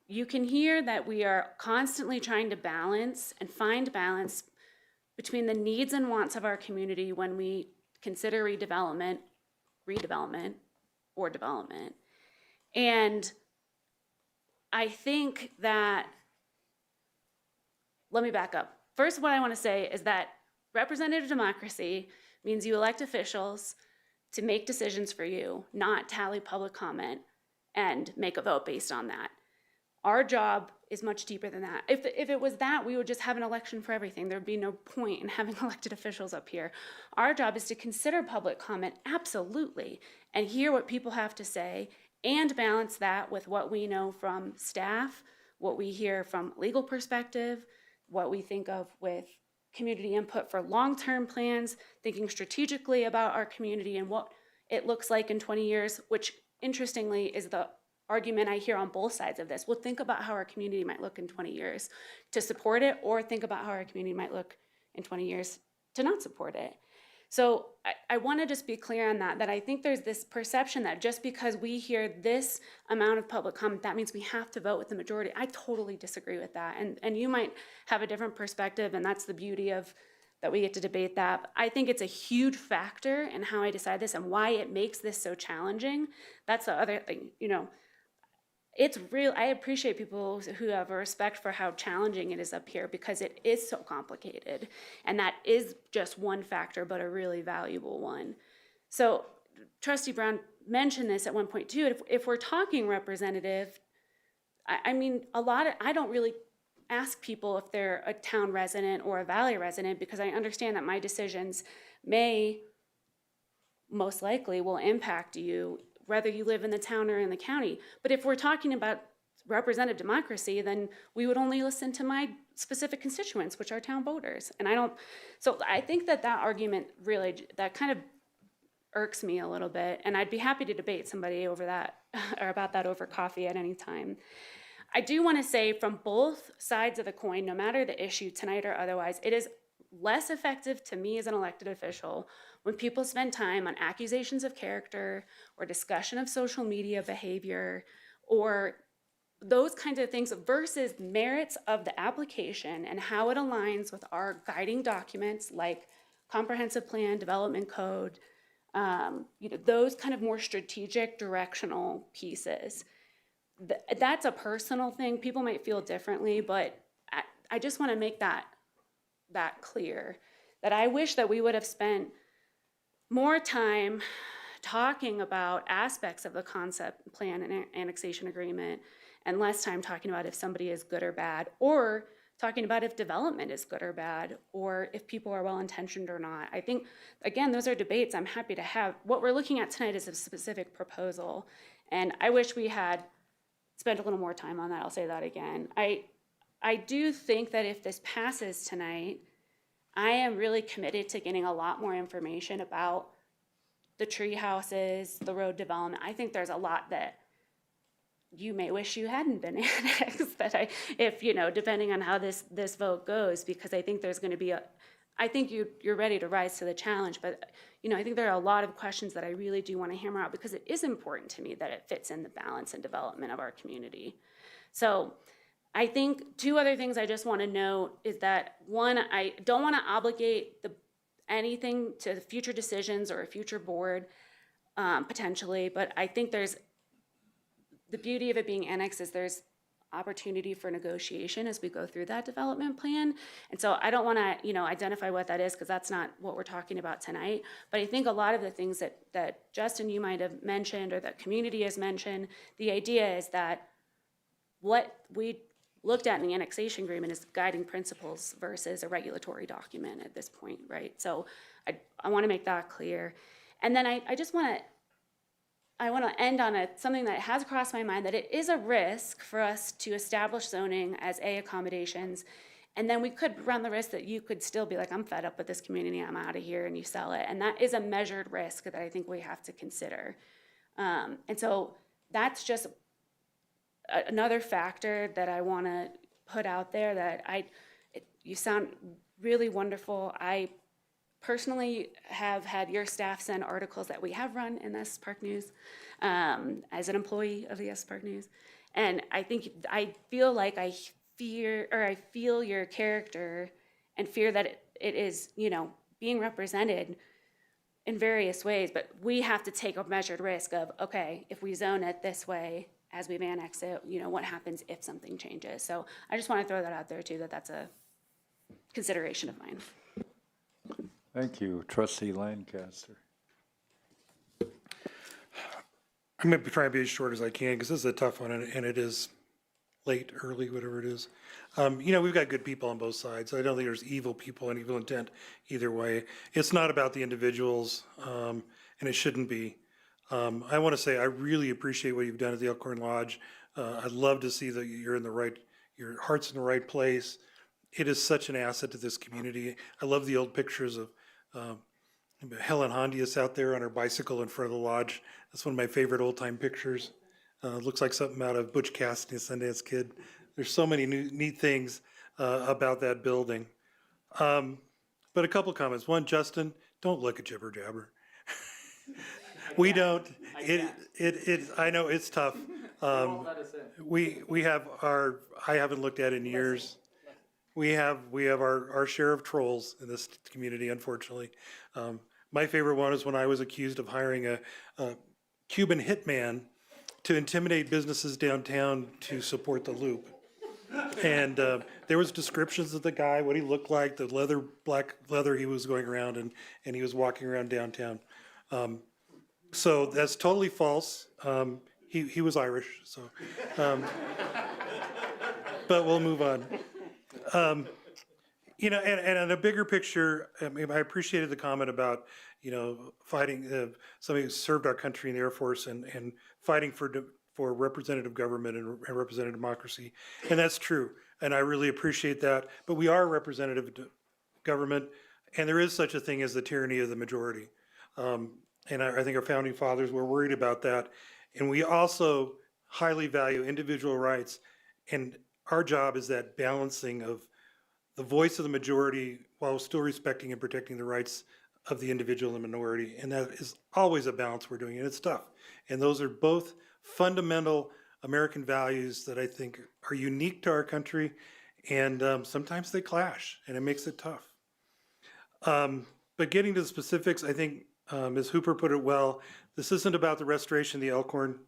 you can hear that we are constantly trying to balance and find balance between the needs and wants of our community when we consider redevelopment, or development. And I think that, let me back up. First, what I want to say is that representative democracy means you elect officials to make decisions for you, not tally public comment and make a vote based on that. Our job is much deeper than that. If it was that, we would just have an election for everything. There'd be no point in having elected officials up here. Our job is to consider public comment, absolutely, and hear what people have to say, and balance that with what we know from staff, what we hear from legal perspective, what we think of with community input for long-term plans, thinking strategically about our community and what it looks like in 20 years, which interestingly is the argument I hear on both sides of this. Well, think about how our community might look in 20 years to support it, or think about how our community might look in 20 years to not support it. So I want to just be clear on that I think there's this perception that just because we hear this amount of public comment, that means we have to vote with the majority. I totally disagree with that. And you might have a different perspective, and that's the beauty of that we get to debate that. I think it's a huge factor in how I decide this and why it makes this so challenging. That's the other thing, you know. It's real. I appreciate people who have a respect for how challenging it is up here, because it is so complicated. And that is just one factor, but a really valuable one. So Trustee Brown mentioned this at one point too. If we're talking representative, I mean, I don't really ask people if they're a town resident or a valley resident, because I understand that my decisions most likely will impact you, whether you live in the town or in the county. But if we're talking about representative democracy, then we would only listen to my specific constituents, which are town voters. So I think that argument really, that kind of irks me a little bit, and I'd be happy to debate somebody over that, or about that over coffee at any time. I do want to say, from both sides of the coin, no matter the issue tonight or otherwise, it is less effective to me as an elected official when people spend time on accusations of character or discussion of social media behavior or those kinds of things versus merits of the application and how it aligns with our guiding documents like comprehensive plan, development code, those kind of more strategic directional pieces. That's a personal thing. People might feel differently, but I just want to make that clear, that I wish that we would have spent more time talking about aspects of the concept plan and annexation agreement and less time talking about if somebody is good or bad, or talking about if development is good or bad, or if people are well-intentioned or not. I think, again, those are debates I'm happy to have. What we're looking at tonight is a specific proposal, and I wish we had spent a little more time on that. I'll say that again. I do think that if this passes tonight, I am really committed to getting a lot more information about the tree houses, the road development. I think there's a lot that you may wish you hadn't been annexed, if depending on how this vote goes, because I think there's going to be I think you're ready to rise to the challenge, but I think there are a lot of questions that I really do want to hammer out because it is important to me that it fits in the balance and development of our community. So I think two other things I just want to note is that one, I don't want to obligate anything to future decisions or a future board potentially, but I think there's the beauty of it being annexed is there's opportunity for negotiation as we go through that development plan. And so I don't want to, identify what that is because that's not what we're talking about tonight. But I think a lot of the things that Justin, you might have mentioned or that community has mentioned, the idea is that what we looked at in the annexation agreement is guiding principles versus a regulatory document at this point, right? So I want to make that clear. And then I just want to end on something that has crossed my mind, that it is a risk for us to establish zoning as accommodations, and then we could run the risk that you could still be like, I'm fed up with this community, I'm out of here, and you sell it. And that is a measured risk that I think we have to consider. And so that's just another factor that I want to put out there, that you sound really wonderful. I personally have had your staff send articles that we have run in the Estes Park News as an employee of the Estes Park News. And I feel like I feel your character and fear that it is, being represented in various ways, but we have to take a measured risk of, okay, if we zone it this way, as we've annexed it, what happens if something changes? So I just want to throw that out there too, that's a consideration of mine. Thank you. Trustee Lancaster. I'm going to try and be as short as I can because this is a tough one and it is late, early, whatever it is. We've got good people on both sides. I don't think there's evil people and evil intent either way. It's not about the individuals, and it shouldn't be. I want to say I really appreciate what you've done at the Elkhorn Lodge. I'd love to see that your heart's in the right place. It is such an asset to this community. I love the old pictures of Helen Hondius out there on her bicycle in front of the lodge. That's one of my favorite old-time pictures. Looks like something out of Butch Cassidy, Sundance Kid. There's so many neat things about that building. But a couple comments. One, Justin, don't look at jibber jabber. We don't. I know it's tough. We have I haven't looked at it in years. We have our share of trolls in this community, unfortunately. My favorite one is when I was accused of hiring a Cuban hitman to intimidate businesses downtown to support the loop. And there was descriptions of the guy, what he looked like, the black leather he was going around, and he was walking around downtown. So that's totally false. He was Irish, so. But we'll move on. And in a bigger picture, I appreciated the comment about, fighting, somebody who served our country in the Air Force and fighting for representative government and representative democracy. And that's true. And I really appreciate that. But we are representative government, and there is such a thing as the tyranny of the majority. And I think our founding fathers were worried about that. And we also highly value individual rights. And our job is that balancing of the voice of the majority while still respecting and protecting the rights of the individual and minority. And that is always a balance we're doing, and it's tough. And those are both fundamental American values that I think are unique to our country, and sometimes they clash, and it makes it tough. But getting to the specifics, I think Ms. Hooper put it well. This isn't about the restoration of the Elkhorn.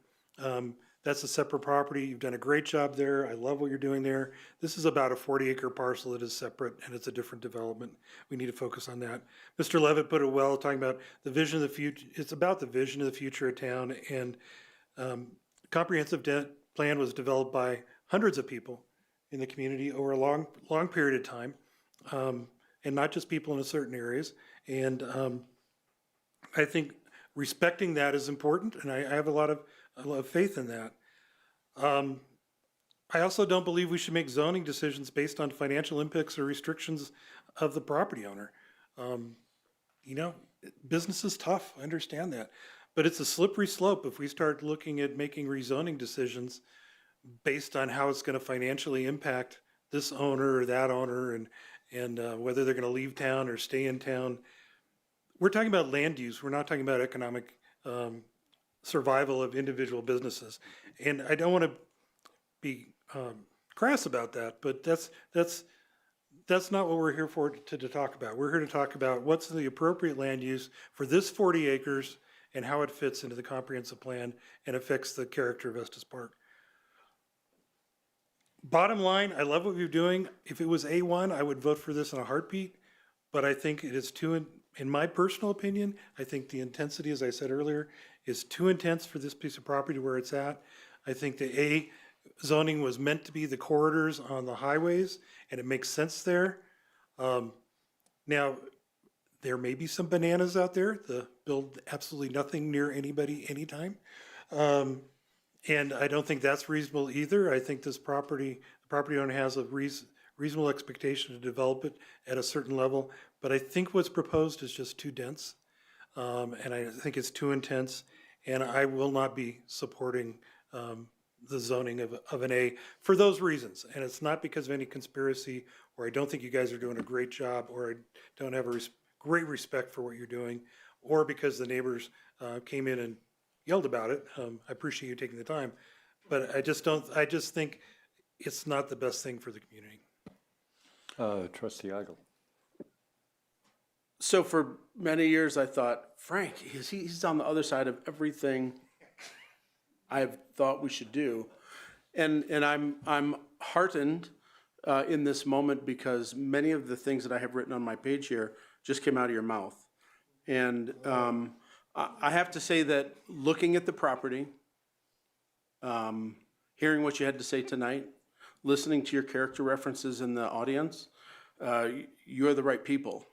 That's a separate property. You've done a great job there. I love what you're doing there. This is about a 40-acre parcel that is separate, and it's a different development. We need to focus on that. Mr. Levitt put it well, talking about the vision of the future. It's about the vision of the future of town, and comprehensive plan was developed by hundreds of people in the community over a long period of time, and not just people in certain areas. And I think respecting that is important, and I have a lot of faith in that. I also don't believe we should make zoning decisions based on financial impacts or restrictions of the property owner. You know, business is tough, I understand that. But it's a slippery slope if we start looking at making rezoning decisions based on how it's gonna financially impact this owner or that owner, and whether they're gonna leave town or stay in town. We're talking about land use, we're not talking about economic survival of individual businesses. And I don't want to be crass about that, but that's not what we're here for to talk about. We're here to talk about what's the appropriate land use for this 40 acres and how it fits into the comprehensive plan and affects the character of Estes Park. Bottom line, I love what you're doing. If it was A1, I would vote for this in a heartbeat, but I think it is too, in my personal opinion, I think the intensity, as I said earlier, is too intense for this piece of property where it's at. I think the A zoning was meant to be the corridors on the highways, and it makes sense there. Now, there may be some bananas out there that build absolutely nothing near anybody anytime. And I don't think that's reasonable either. I think this property, the property owner has a reasonable expectation to develop it at a certain level, but I think what's proposed is just too dense. And I think it's too intense, and I will not be supporting the zoning of an A for those reasons. And it's not because of any conspiracy, or I don't think you guys are doing a great job, or I don't have a great respect for what you're doing, or because the neighbors came in and yelled about it. I appreciate you taking the time, but I just think it's not the best thing for the community. Trustee Eigel. So for many years, I thought, Frank, he's on the other side of everything I've thought we should do. And I'm heartened in this moment because many of the things that I have written on my page here just came out of your mouth. And I have to say that looking at the property, hearing what you had to say tonight, listening to your character references in the audience, you're the right people.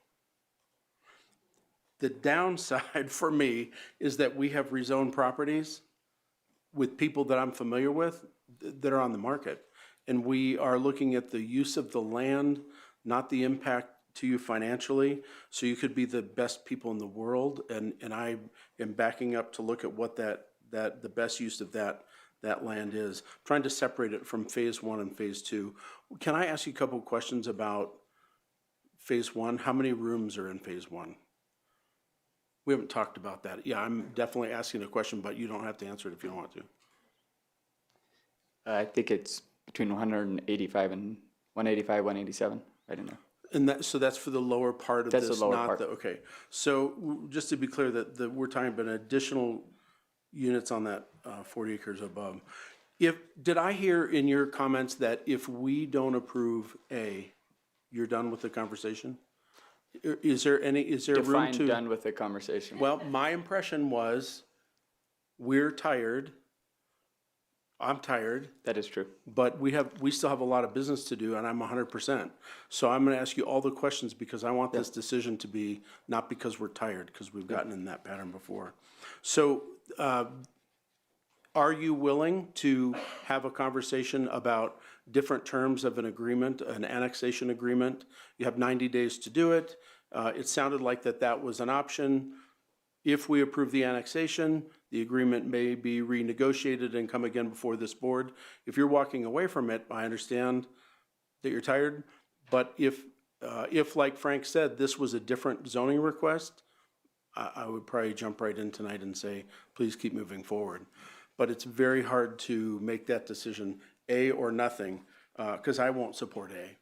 The downside for me is that we have rezoned properties with people that I'm familiar with that are on the market. And we are looking at the use of the land, not the impact to you financially. So you could be the best people in the world. And I am backing up to look at what the best use of that land is. I'm trying to separate it from phase 1 and phase 2. Can I ask you a couple of questions about phase 1? How many rooms are in phase 1? We haven't talked about that. Yeah, I'm definitely asking a question, but you don't have to answer it if you don't want to. I think it's between 185 and 185, 187, right in there. And so that's for the lower part of this, That's the lower not part. okay. So just to be clear, that we're talking about additional units on that 40 acres above. Did I hear in your comments that if we don't approve A, you're done with the conversation? Is there room Define to? done with the conversation. Well, my impression was we're tired. I'm tired. That is true. But we still have a lot of business to do, and I'm 100%. So I'm going to ask you all the questions because I want this decision to be not because we're tired, because we've gotten in that pattern before. So are you willing to have a conversation about different terms of an agreement, an annexation agreement? You have 90 days to do it. It sounded like that was an option. If we approve the annexation, the agreement may be renegotiated and come again before this board. If you're walking away from it, I understand that you're tired, But if, like Frank said, this was a different zoning request, I would probably jump right in tonight and say, please keep moving forward. But it's very hard to make that decision, A or nothing, because I won't support A.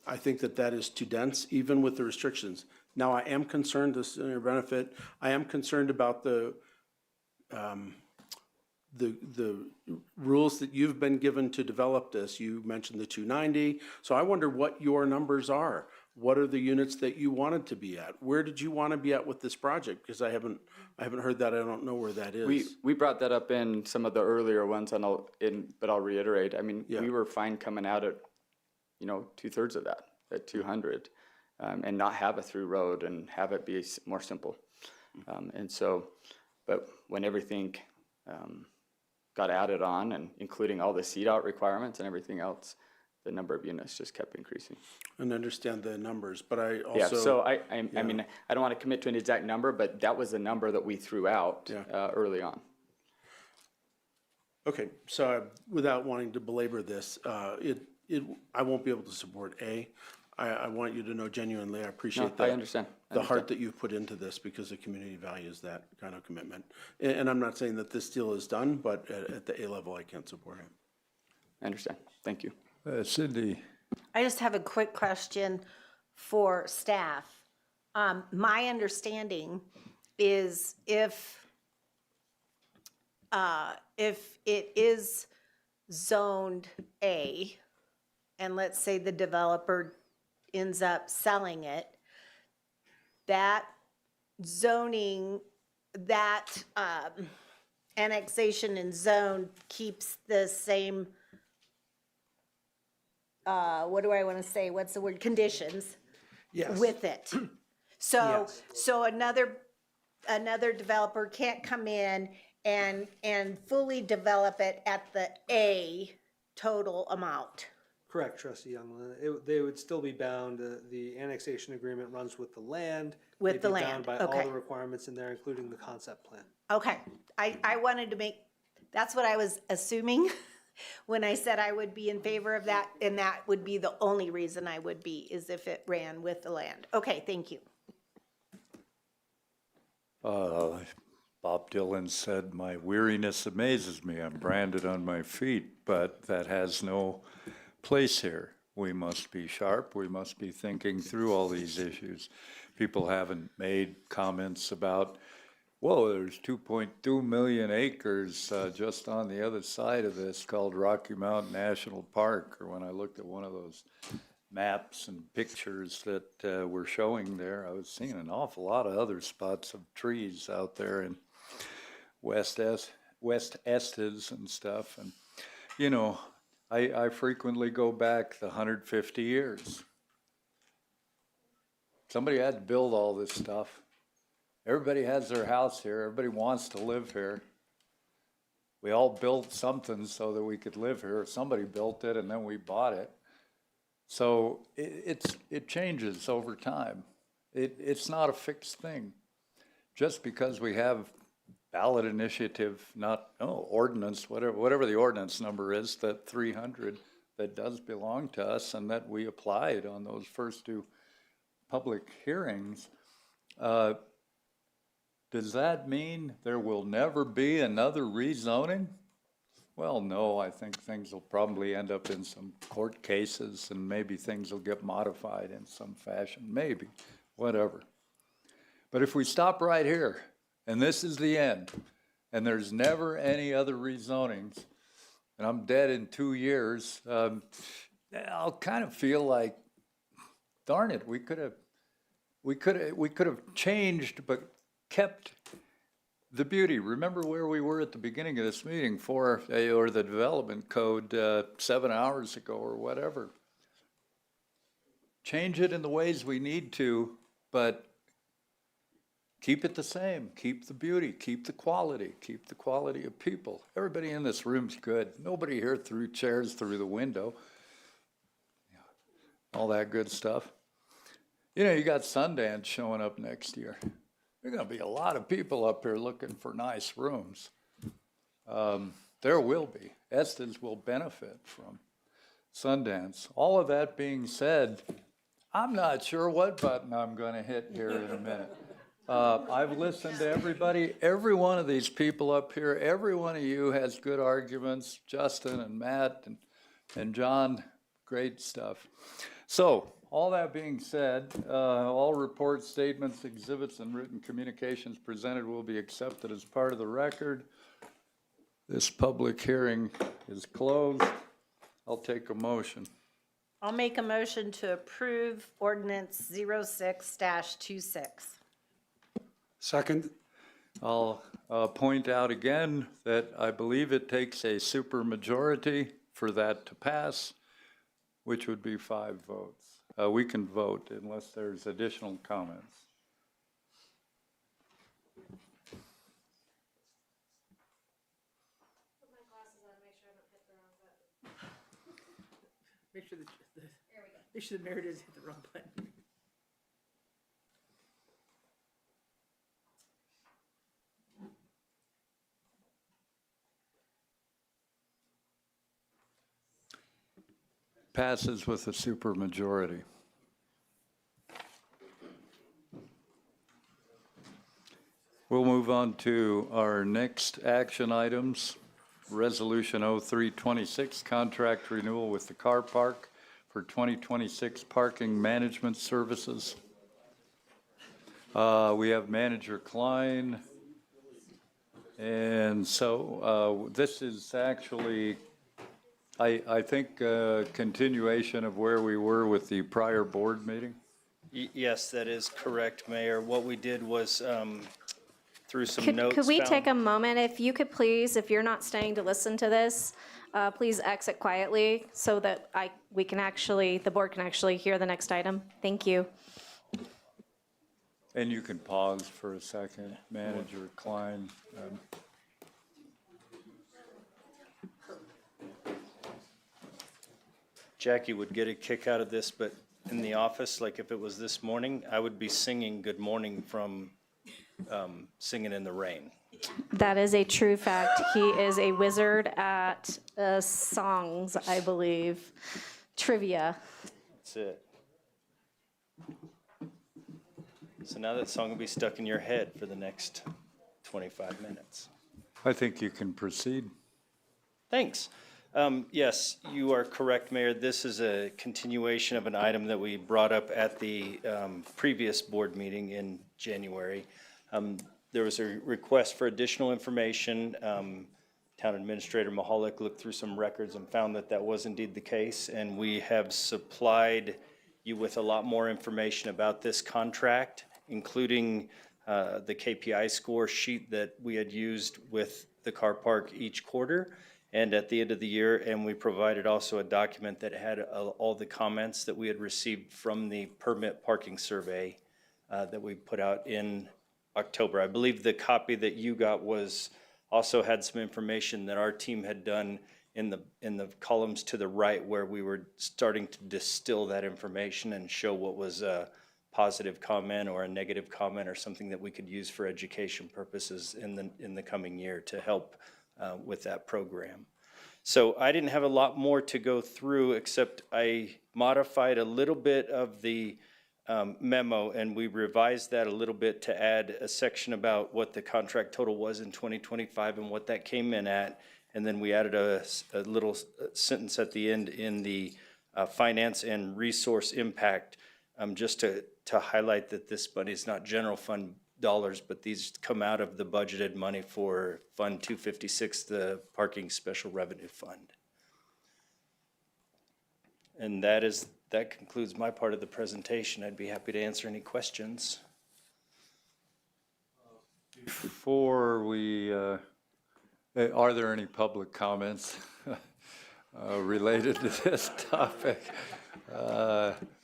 I think that that is too dense, even with the restrictions. Now, I am concerned, this is in your benefit, I am concerned about the rules that you've been given to develop this. You mentioned the 290, so I wonder what your numbers are. What are the units that you wanted to be at? Where did you want to be at with this project? Because I haven't heard that, I don't know where that is. We brought that up in some of the earlier ones, and but I'll reiterate. I mean, we were fine coming out at, 2/3 of that, at 200, and not have a through road and have it be more simple. And so, but when everything got added on, and including all the CDOT requirements and everything else, the number of units just kept increasing. And understand the numbers, but I also. Yeah, so I mean, I don't want to commit to an exact number, but that was the number that we threw out early on. Okay, so without wanting to belabor this, I won't be able to support A. I want you to know genuinely, I appreciate I understand. the heart that you've put into this, because the community values that kind of commitment. And I'm not saying that this deal is done, but at the A level, I can't support it. I understand. Thank you. Cindy. I just have a quick question for staff. My understanding is if it is zoned A, and let's say the developer ends up selling it, that zoning, that annexation and zone keeps the same, what do I want to say? What's the word? Conditions Yes. with it. So, Yes. so another developer can't come in and fully develop it at the A total amount. Correct, Trustee Youngland. They would still be bound, the annexation agreement runs with the land. With the They'd be land, bound by all okay. the requirements in there, including the concept plan. Okay, I wanted to make, that's what I was assuming when I said I would be in favor of that, and that would be the only reason I would be, is if it ran with the land. Okay, thank you. Bob Dylan said, "My weariness amazes me. I'm branded on my feet," but that has no place here. We must be sharp. We must be thinking through all these issues. People haven't made comments about, whoa, there's 2.2 million acres just on the other side of this called Rocky Mountain National Park. Or when I looked at one of those maps and pictures that were showing there, I was seeing an awful lot of other spots of trees out there in West Estes and stuff. And, I frequently go back the 150 years. Somebody had to build all this stuff. Everybody has their house here. Everybody wants to live here. We all built something so that we could live here. Somebody built it and then we bought it. So it changes over time. It's not a fixed thing. Just because we have ballot initiative, ordinance, whatever the ordinance number is, that 300 that does belong to us and that we applied on those first two public hearings, does that mean there will never be another rezoning? Well, no, I think things will probably end up in some court cases and maybe things will get modified in some fashion, maybe, whatever. But if we stop right here, and this is the end, and there's never any other rezonings, and I'm dead in 2 years, I'll kind of feel like, darn it, we could have changed, but kept the beauty. Remember where we were at the beginning of this meeting or the development code 7 hours ago or whatever. Change it in the ways we need to, but keep it the same. Keep the beauty, keep the quality of people. Everybody in this room's good. Nobody here threw chairs through the window. All that good stuff. You got Sundance showing up next year. There are going to be a lot of people up here looking for nice rooms. There will be. Estes will benefit from Sundance. All of that being said, I'm not sure what button I'm going to hit here in a minute. I've listened to everybody, every one of these people up here, every one of you has good arguments, Justin and Matt and John, great stuff. So, all that being said, all reports, statements, exhibits, and written communications presented will be accepted as part of the record. This public hearing is closed. I'll take a motion. I'll make a motion to approve ordinance 06-26. Second? I'll point out again that I believe it takes a supermajority for that to pass, which would be 5 votes. We can vote unless there's additional comments. Make sure make sure the mayor doesn't hit the wrong button. Passes with a supermajority. We'll move on to our next action items. Resolution 0326, contract renewal with the car park for 2026 parking management services. We have Manager Klein. And so this is actually, I think, a continuation of where we were with the prior board meeting. Yes, that is correct, Mayor. What we did was through some notes. Could we found- take a moment, if you could please, if you're not staying to listen to this, please exit quietly so that the board can actually hear the next item. Thank you. And you can pause for a second, Manager Klein. Jackie would get a kick out of this, but in the office, like if it was this morning, I would be singing Good Morning from Singing in the Rain. That is a true fact. He is a wizard at songs, I believe. Trivia. That's it. So now that song will be stuck in your head for the next 25 minutes. I think you can proceed. Thanks. Yes, you are correct, Mayor. This is a continuation of an item that we brought up at the previous board meeting in January. There was a request for additional information. Town Administrator Mahalik looked through some records and found that that was indeed the case, and we have supplied you with a lot more information about this contract, including the KPI score sheet that we had used with the car park each quarter and at the end of the year, and we provided also a document that had all the comments that we had received from the permit parking survey that we put out in October. I believe the copy that you got also had some information that our team had done in the columns to the right, where we were starting to distill that information and show what was a positive comment or a negative comment or something that we could use for education purposes in the coming year to help with that program. So I didn't have a lot more to go through, except I modified a little bit of the memo, and we revised that a little bit to add a section about what the contract total was in 2025 and what that came in at. And then we added a little sentence at the end in the finance and resource impact, just to highlight that this money is not general fund dollars, but these come out of the budgeted money for Fund 256, the Parking Special Revenue Fund. And that concludes my part of the presentation. I'd be happy to answer any questions. Before we, are there any public comments related to this topic?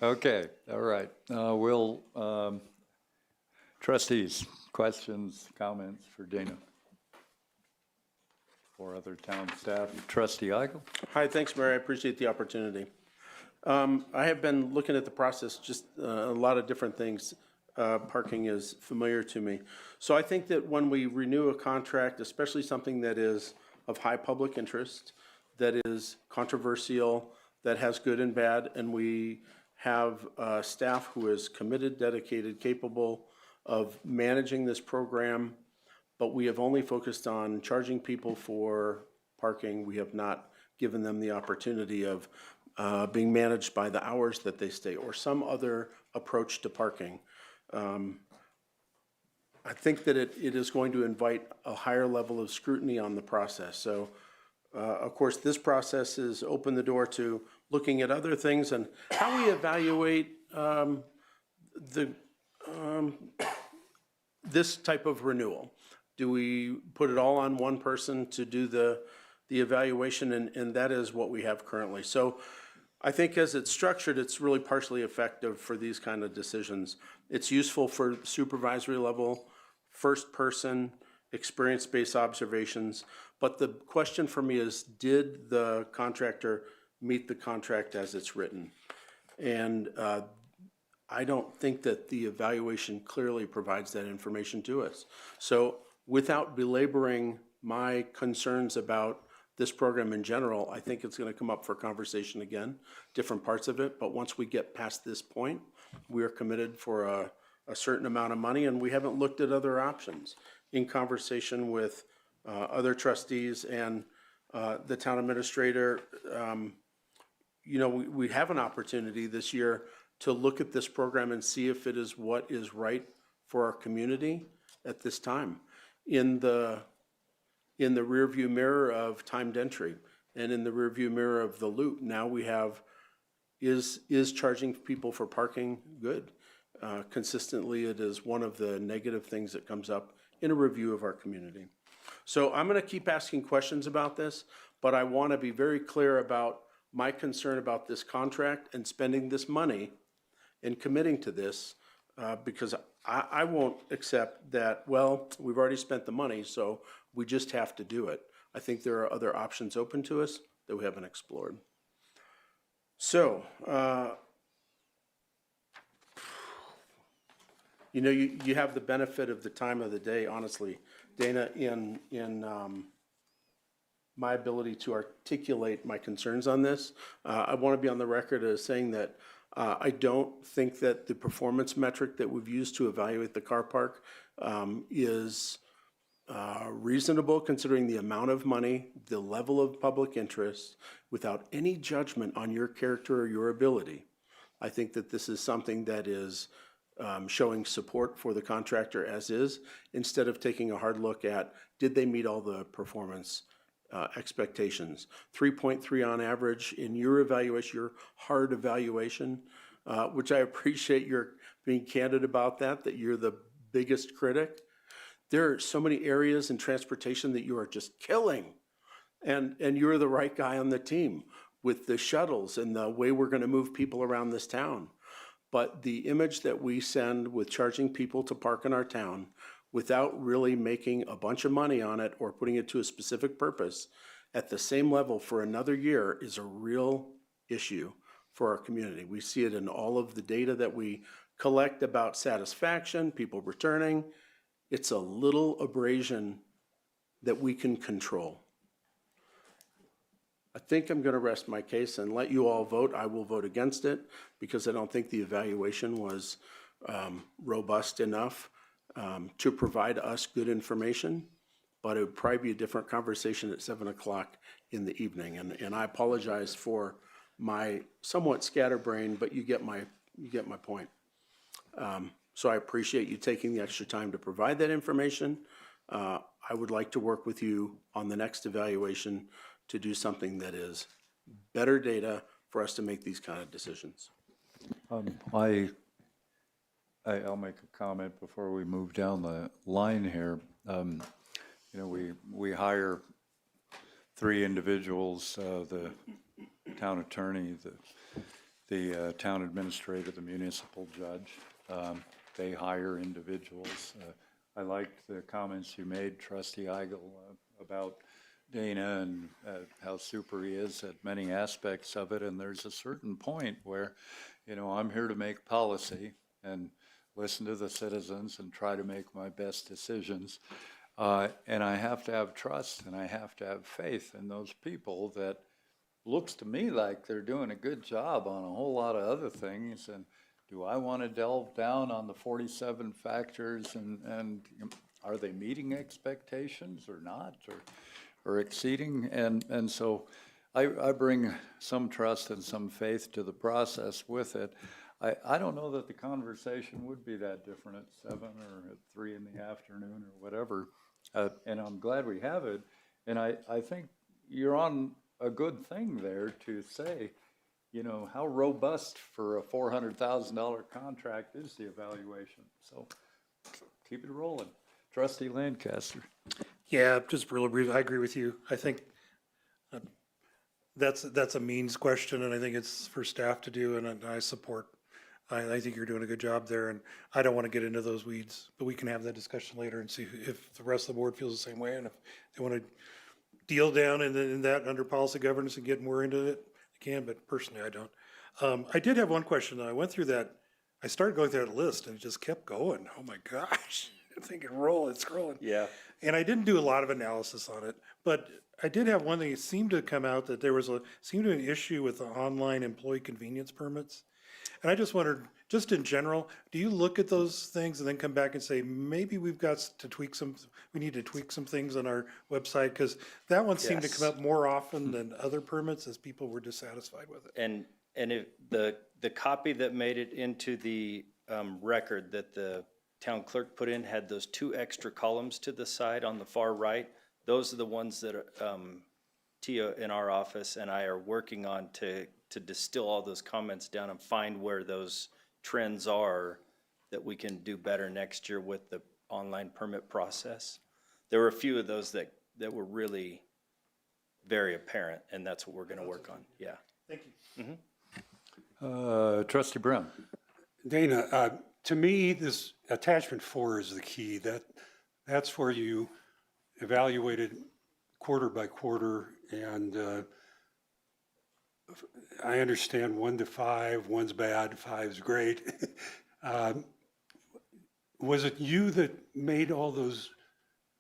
Okay, all right. Trustees, questions, comments for Dana? Or other town staff? Trustee Eigel? Hi, thanks, Mayor. I appreciate the opportunity. I have been looking at the process, just a lot of different things. Parking is familiar to me. So I think that when we renew a contract, especially something that is of high public interest, that is controversial, that has good and bad, and we have staff who is committed, dedicated, capable of managing this program, but we have only focused on charging people for parking. We have not given them the opportunity of being managed by the hours that they stay or some other approach to parking. I think that it is going to invite a higher level of scrutiny on the process. So, of course, this process has opened the door to looking at other things and how we evaluate this type of renewal. Do we put it all on one person to do the evaluation? And that is what we have currently. So I think as it's structured, it's really partially effective for these kind of decisions. It's useful for supervisory level, first person, experience-based observations. But the question for me is, did the contractor meet the contract as it's written? And I don't think that the evaluation clearly provides that information to us. So without belaboring my concerns about this program in general, I think it's going to come up for conversation again, different parts of it. But once we get past this point, we are committed for a certain amount of money, and we haven't looked at other options. In conversation with other trustees and the town administrator, you know, we have an opportunity this year to look at this program and see if it is what is right for our community at this time. In the rearview mirror of timed entry and in the rearview mirror of the loop, now we have, is charging people for parking good? Consistently, it is one of the negative things that comes up in a review of our community. So I'm going to keep asking questions about this, but I want to be very clear about my concern about this contract and spending this money and committing to this, because I won't accept that, well, we've already spent the money, so we just have to do it. I think there are other options open to us that we haven't explored. So, you know, you have the benefit of the time of the day, honestly, Dana, in my ability to articulate my concerns on this. I want to be on the record as saying that I don't think that the performance metric that we've used to evaluate the car park is reasonable considering the amount of money, the level of public interest, without any judgment on your character or your ability. I think that this is something that is showing support for the contractor as is, instead of taking a hard look at, did they meet all the performance expectations? 3.3 on average in your evaluation, your hard evaluation, which I appreciate your being candid about that you're the biggest critic. There are so many areas in transportation that you are just killing. And you're the right guy on the team with the shuttles and the way we're going to move people around this town. But the image that we send with charging people to park in our town without really making a bunch of money on it or putting it to a specific purpose at the same level for another year is a real issue for our community. We see it in all of the data that we collect about satisfaction, people returning. It's a little abrasion that we can control. I think I'm going to rest my case and let you all vote. I will vote against it because I don't think the evaluation was robust enough to provide us good information, but it would probably be a different conversation at 7 o'clock in the evening. And I apologize for my somewhat scatterbrained, but you get my point. So I appreciate you taking the extra time to provide that information. I would like to work with you on the next evaluation to do something that is better data for us to make these kind of decisions. I'll make a comment before we move down the line here. You know, we hire 3 individuals, the town attorney, the town administrator, the municipal judge. They hire individuals. I liked the comments you made, Trustee Eigel, about Dana and how super he is at many aspects of it. And there's a certain point where, you know, I'm here to make policy and listen to the citizens and try to make my best decisions. And I have to have trust and I have to have faith in those people that looks to me like they're doing a good job on a whole lot of other things. And do I want to delve down on the 47 factors and are they meeting expectations or not, or exceeding? And so I bring some trust and some faith to the process with it. I don't know that the conversation would be that different at 7 or at 3 in the afternoon or whatever. And I'm glad we have it. And I think you're on a good thing there to say, you know, how robust for a $400,000 contract is the evaluation. So keep it rolling. Trustee Lancaster. Yeah, just really brief, I agree with you. I think that's a means question, and I think it's for staff to do, and I support. I think you're doing a good job there, and I don't want to get into those weeds, but we can have that discussion later and see if the rest of the board feels the same way, and if they want to deal down in that under policy governance and get more into it, they can, but personally, I don't. I did have one question, though. I went through that, I started going through that list, and it just kept going. Oh my gosh. I'm thinking, it's scrolling. Yeah. And I didn't do a lot of analysis on it, but I did have one thing. It seemed to come out that there was seemed to be an issue with the online employee convenience permits. And I just wondered, just in general, do you look at those things and then come back and say, maybe we've got to tweak we need to tweak some things on our website? Because that one seemed to come up more often than other permits as people were dissatisfied with it. And if the copy that made it into the record that the town clerk put in had those 2 extra columns to the side on the far right. Those are the ones that Tia in our office and I are working on to distill all those comments down and find where those trends are that we can do better next year with the online permit process. There were a few of those that were really very apparent, and that's what we're going to work on. Yeah. Thank you. Trustee Brown. Dana, to me, this attachment 4 is the key. That's where you evaluated quarter by quarter, and I understand 1 to 5, 1's bad, 5's great. Was it you that made all those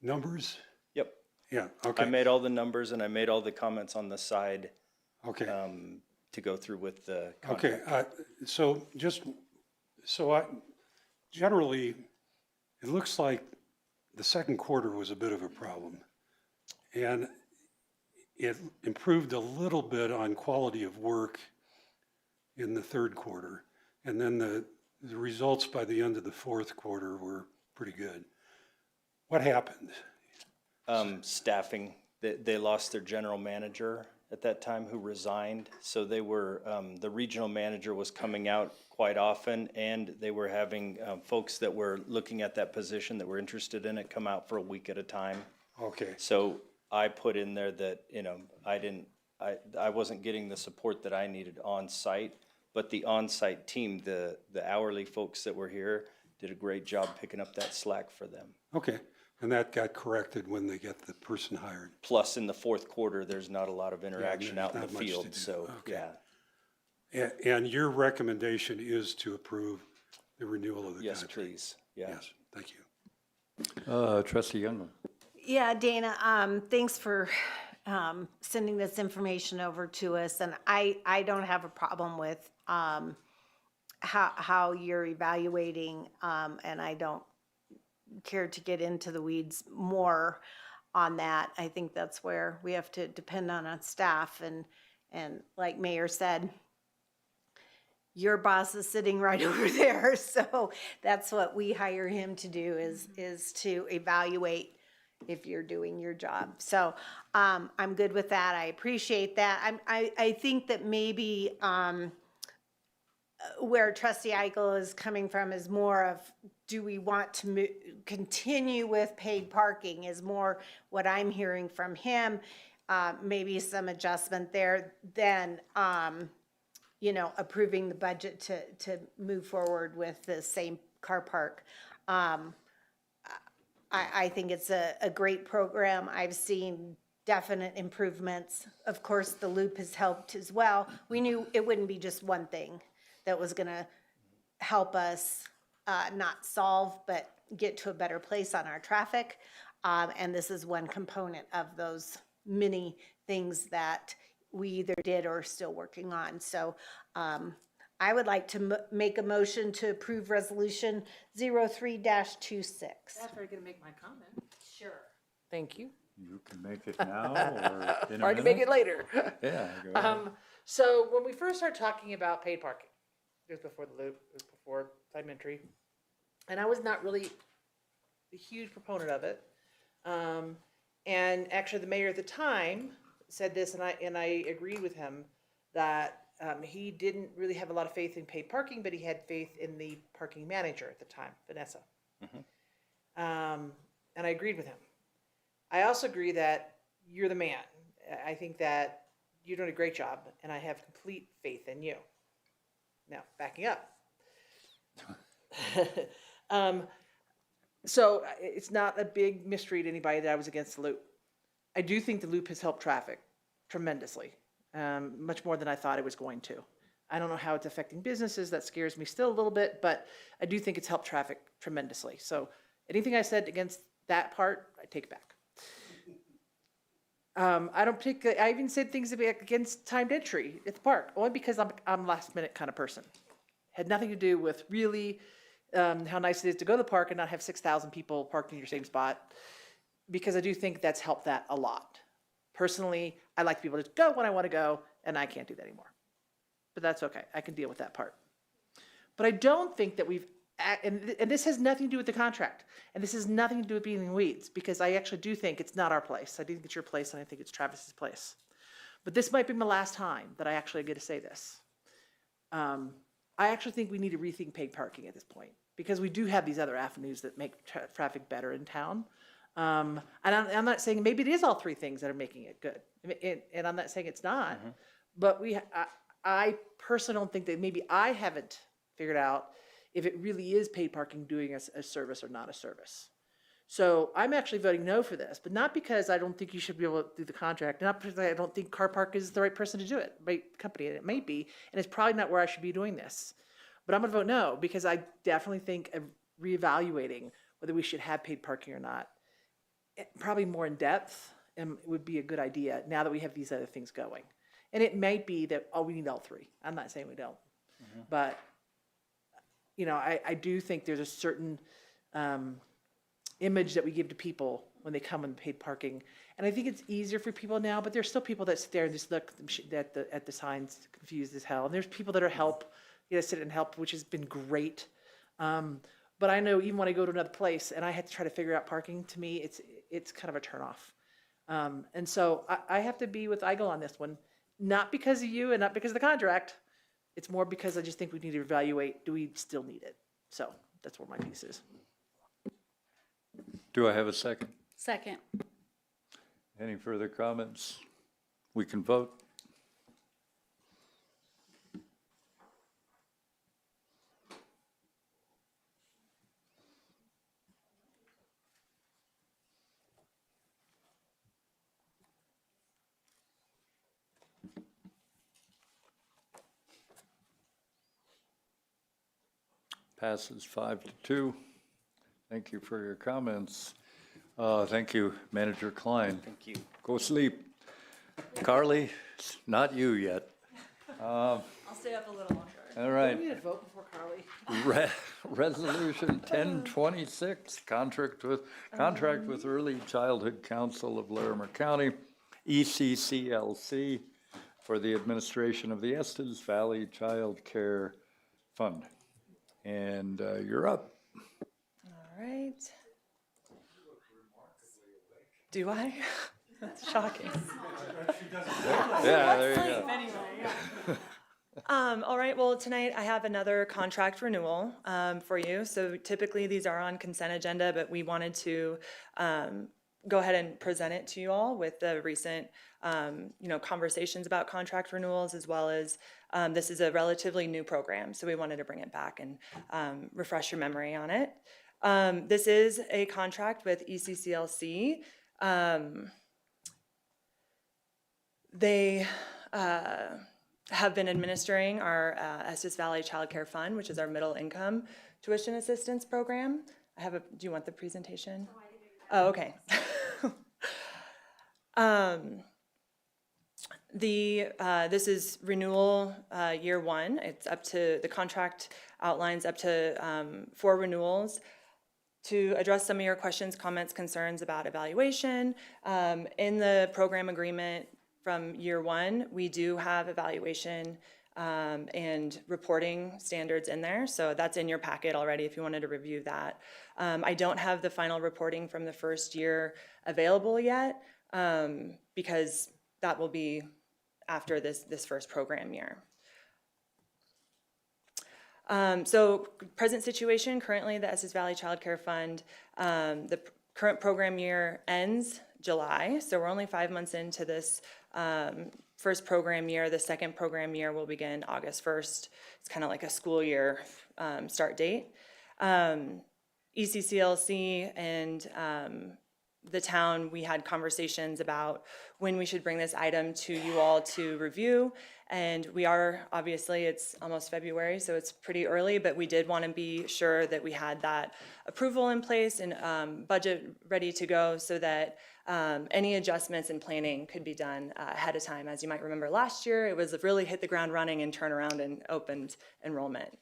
numbers? Yep. Yeah, okay. I made all the numbers and I made all the comments on the side. Okay. To go through with the contract. Okay, generally, it looks like the second quarter was a bit of a problem. And it improved a little bit on quality of work in the third quarter. And then the results by the end of the fourth quarter were pretty good. What happened? Staffing. They lost their general manager at that time who resigned. So they were, the regional manager was coming out quite often, and they were having folks that were looking at that position that were interested in it come out for a week at a time. Okay. So I put in there that, I wasn't getting the support that I needed on site, but the on-site team, the hourly folks that were here did a great job picking up that slack for them. Okay, and that got corrected when they get the person hired. Plus, in the fourth quarter, there's not a lot of interaction out in the not much to field, do. so, Okay. yeah. And your recommendation is to approve the renewal of the Yes, contract? please, yeah. Yes, thank you. Trustee Youngman. Yeah, Dana, thanks for sending this information over to us. And I don't have a problem with how you're evaluating, and I don't care to get into the weeds more on that. I think that's where we have to depend on staff. And like Mayor said, your boss is sitting right over there. So that's what we hire him to do is to evaluate if you're doing your job. So I'm good with that. I appreciate that. I think that maybe where Trustee Eichel is coming from is more of, do we want to continue with paid parking is more what I'm hearing from him. Maybe some adjustment there, then approving the budget to move forward with the same car park. I think it's a great program. I've seen definite improvements. Of course, the loop has helped as well. We knew it wouldn't be just one thing that was going to help us not solve, but get to a better place on our traffic. And this is one component of those many things that we either did or are still working on. So I would like to make a motion to approve Resolution 03-26. That's where I'm gonna make my comment. Sure. Thank you. You can make it now or in a Or I can make minute. it later. Yeah, go ahead. So when we first started talking about paid parking, it was before the loop, it was before time entry. And I was not really a huge proponent of it. And actually the mayor at the time said this, and I agreed with him that he didn't really have a lot of faith in paid parking, but he had faith in the parking manager at the time, Vanessa. And I agreed with him. I also agree that you're the man. I think that you're doing a great job, and I have complete faith in you. Now, backing up. So it's not a big mystery to anybody that I was against the loop. I do think the loop has helped traffic tremendously, much more than I thought it was going to. I don't know how it's affecting businesses. That scares me still a little bit, but I do think it's helped traffic tremendously. So anything I said against that part, I take back. I don't particularly, I even said things against timed entry at the park, only because I'm a last minute kind of person. Had nothing to do with really how nice it is to go to the park and not have 6,000 people parked in your same spot, because I do think that's helped that a lot. Personally, I like to be able to go when I want to go, and I can't do that anymore. But that's okay. I can deal with that part. But I don't think that we've, and this has nothing to do with the contract, and this has nothing to do with being in the weeds, because I actually do think it's not our place. I do think it's your place, and I think it's Travis's place. But this might be my last time that I actually get to say this. I actually think we need to rethink paid parking at this point, because we do have these other avenues that make traffic better in town. And I'm not saying, maybe it is all three things that are making it good. And I'm not saying it's not, but I personally don't think that maybe I haven't figured out if it really is paid parking doing a service or not a service. So I'm actually voting no for this, but not because I don't think you should be able to do the contract, not because I don't think Car Park is the right person to do it, right company, and it may be, and it's probably not where I should be doing this. But I'm gonna vote no, because I definitely think of reevaluating whether we should have paid parking or not, probably more in depth, would be a good idea now that we have these other things going. And it might be that, oh, we need all three. I'm not saying we don't, but you know, I do think there's a certain image that we give to people when they come in paid parking. And I think it's easier for people now, but there's still people that sit there and just look at the signs confused as hell. And there's people that are sit and help, which has been great. But I know even when I go to another place and I had to try to figure out parking, to me, it's kind of a turnoff. And so I have to be with Eigel on this one, not because of you and not because of the contract. It's more because I just think we need to evaluate, do we still need it? So that's where my piece is. Do I have a second? Second. Any further comments? We can vote. Passes 5-2. Thank you for your comments. Thank you, Manager Klein. Thank you. Go sleep. Carly, not you yet. I'll stay up a little longer. All right. Do we need to vote before Carly? Resolution 1026, contract with Early Childhood Council of Larimer County, ECCLC, for the administration of the Estes Valley Child Care Fund. And you're up. All right. Do I? That's shocking. Yeah, there you go. All right, well, tonight I have another contract renewal for you. So typically these are on consent agenda, but we wanted to go ahead and present it to you all with the recent conversations about contract renewals, as well as this is a relatively new program. So we wanted to bring it back and refresh your memory on it. This is a contract with ECCLC. They have been administering our Estes Valley Child Care Fund, which is our middle income tuition assistance program. Do you want the presentation? Oh, okay. This is renewal year one. It's up to, the contract outlines up to 4 renewals. To address some of your questions, comments, concerns about evaluation, in the program agreement from year one, we do have evaluation and reporting standards in there. So that's in your packet already if you wanted to review that. I don't have the final reporting from the first year available yet because that will be after this first program year. So present situation, currently the Estes Valley Child Care Fund, the current program year ends July. So we're only 5 months into this first program year. The second program year will begin August 1st. It's kind of like a school year start date. ECCLC and the town, we had conversations about when we should bring this item to you all to review. And we are, obviously, it's almost February, so it's pretty early, but we did want to be sure that we had that approval in place and budget ready to go so that any adjustments in planning could be done ahead of time. As you might remember last year, it was really hit the ground running and turn around and opened enrollment.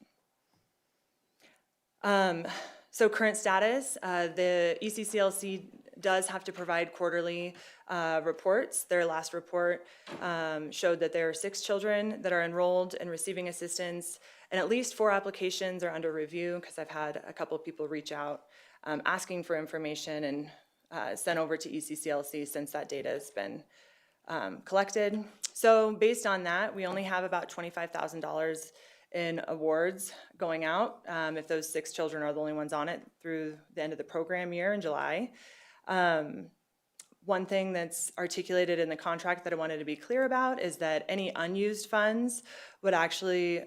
So current status, the ECCLC does have to provide quarterly reports. Their last report showed that there are 6 children that are enrolled and receiving assistance, and at least 4 applications are under review because I've had a couple of people reach out asking for information and sent over to ECCLC since that data has been collected. So based on that, we only have about $25,000 in awards going out if those 6 children are the only ones on it through the end of the program year in July. One thing that's articulated in the contract that I wanted to be clear about is that any unused funds would actually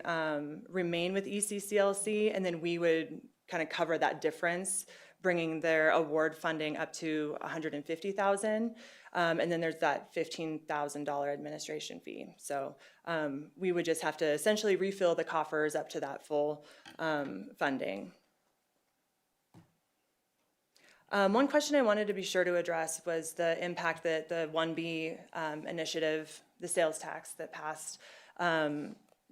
remain with ECCLC, and then we would kind of cover that difference, bringing their award funding up to $150,000. And then there's that $15,000 administration fee. So we would just have to essentially refill the coffers up to that full funding. One question I wanted to be sure to address was the impact that the 1B initiative, the sales tax that passed,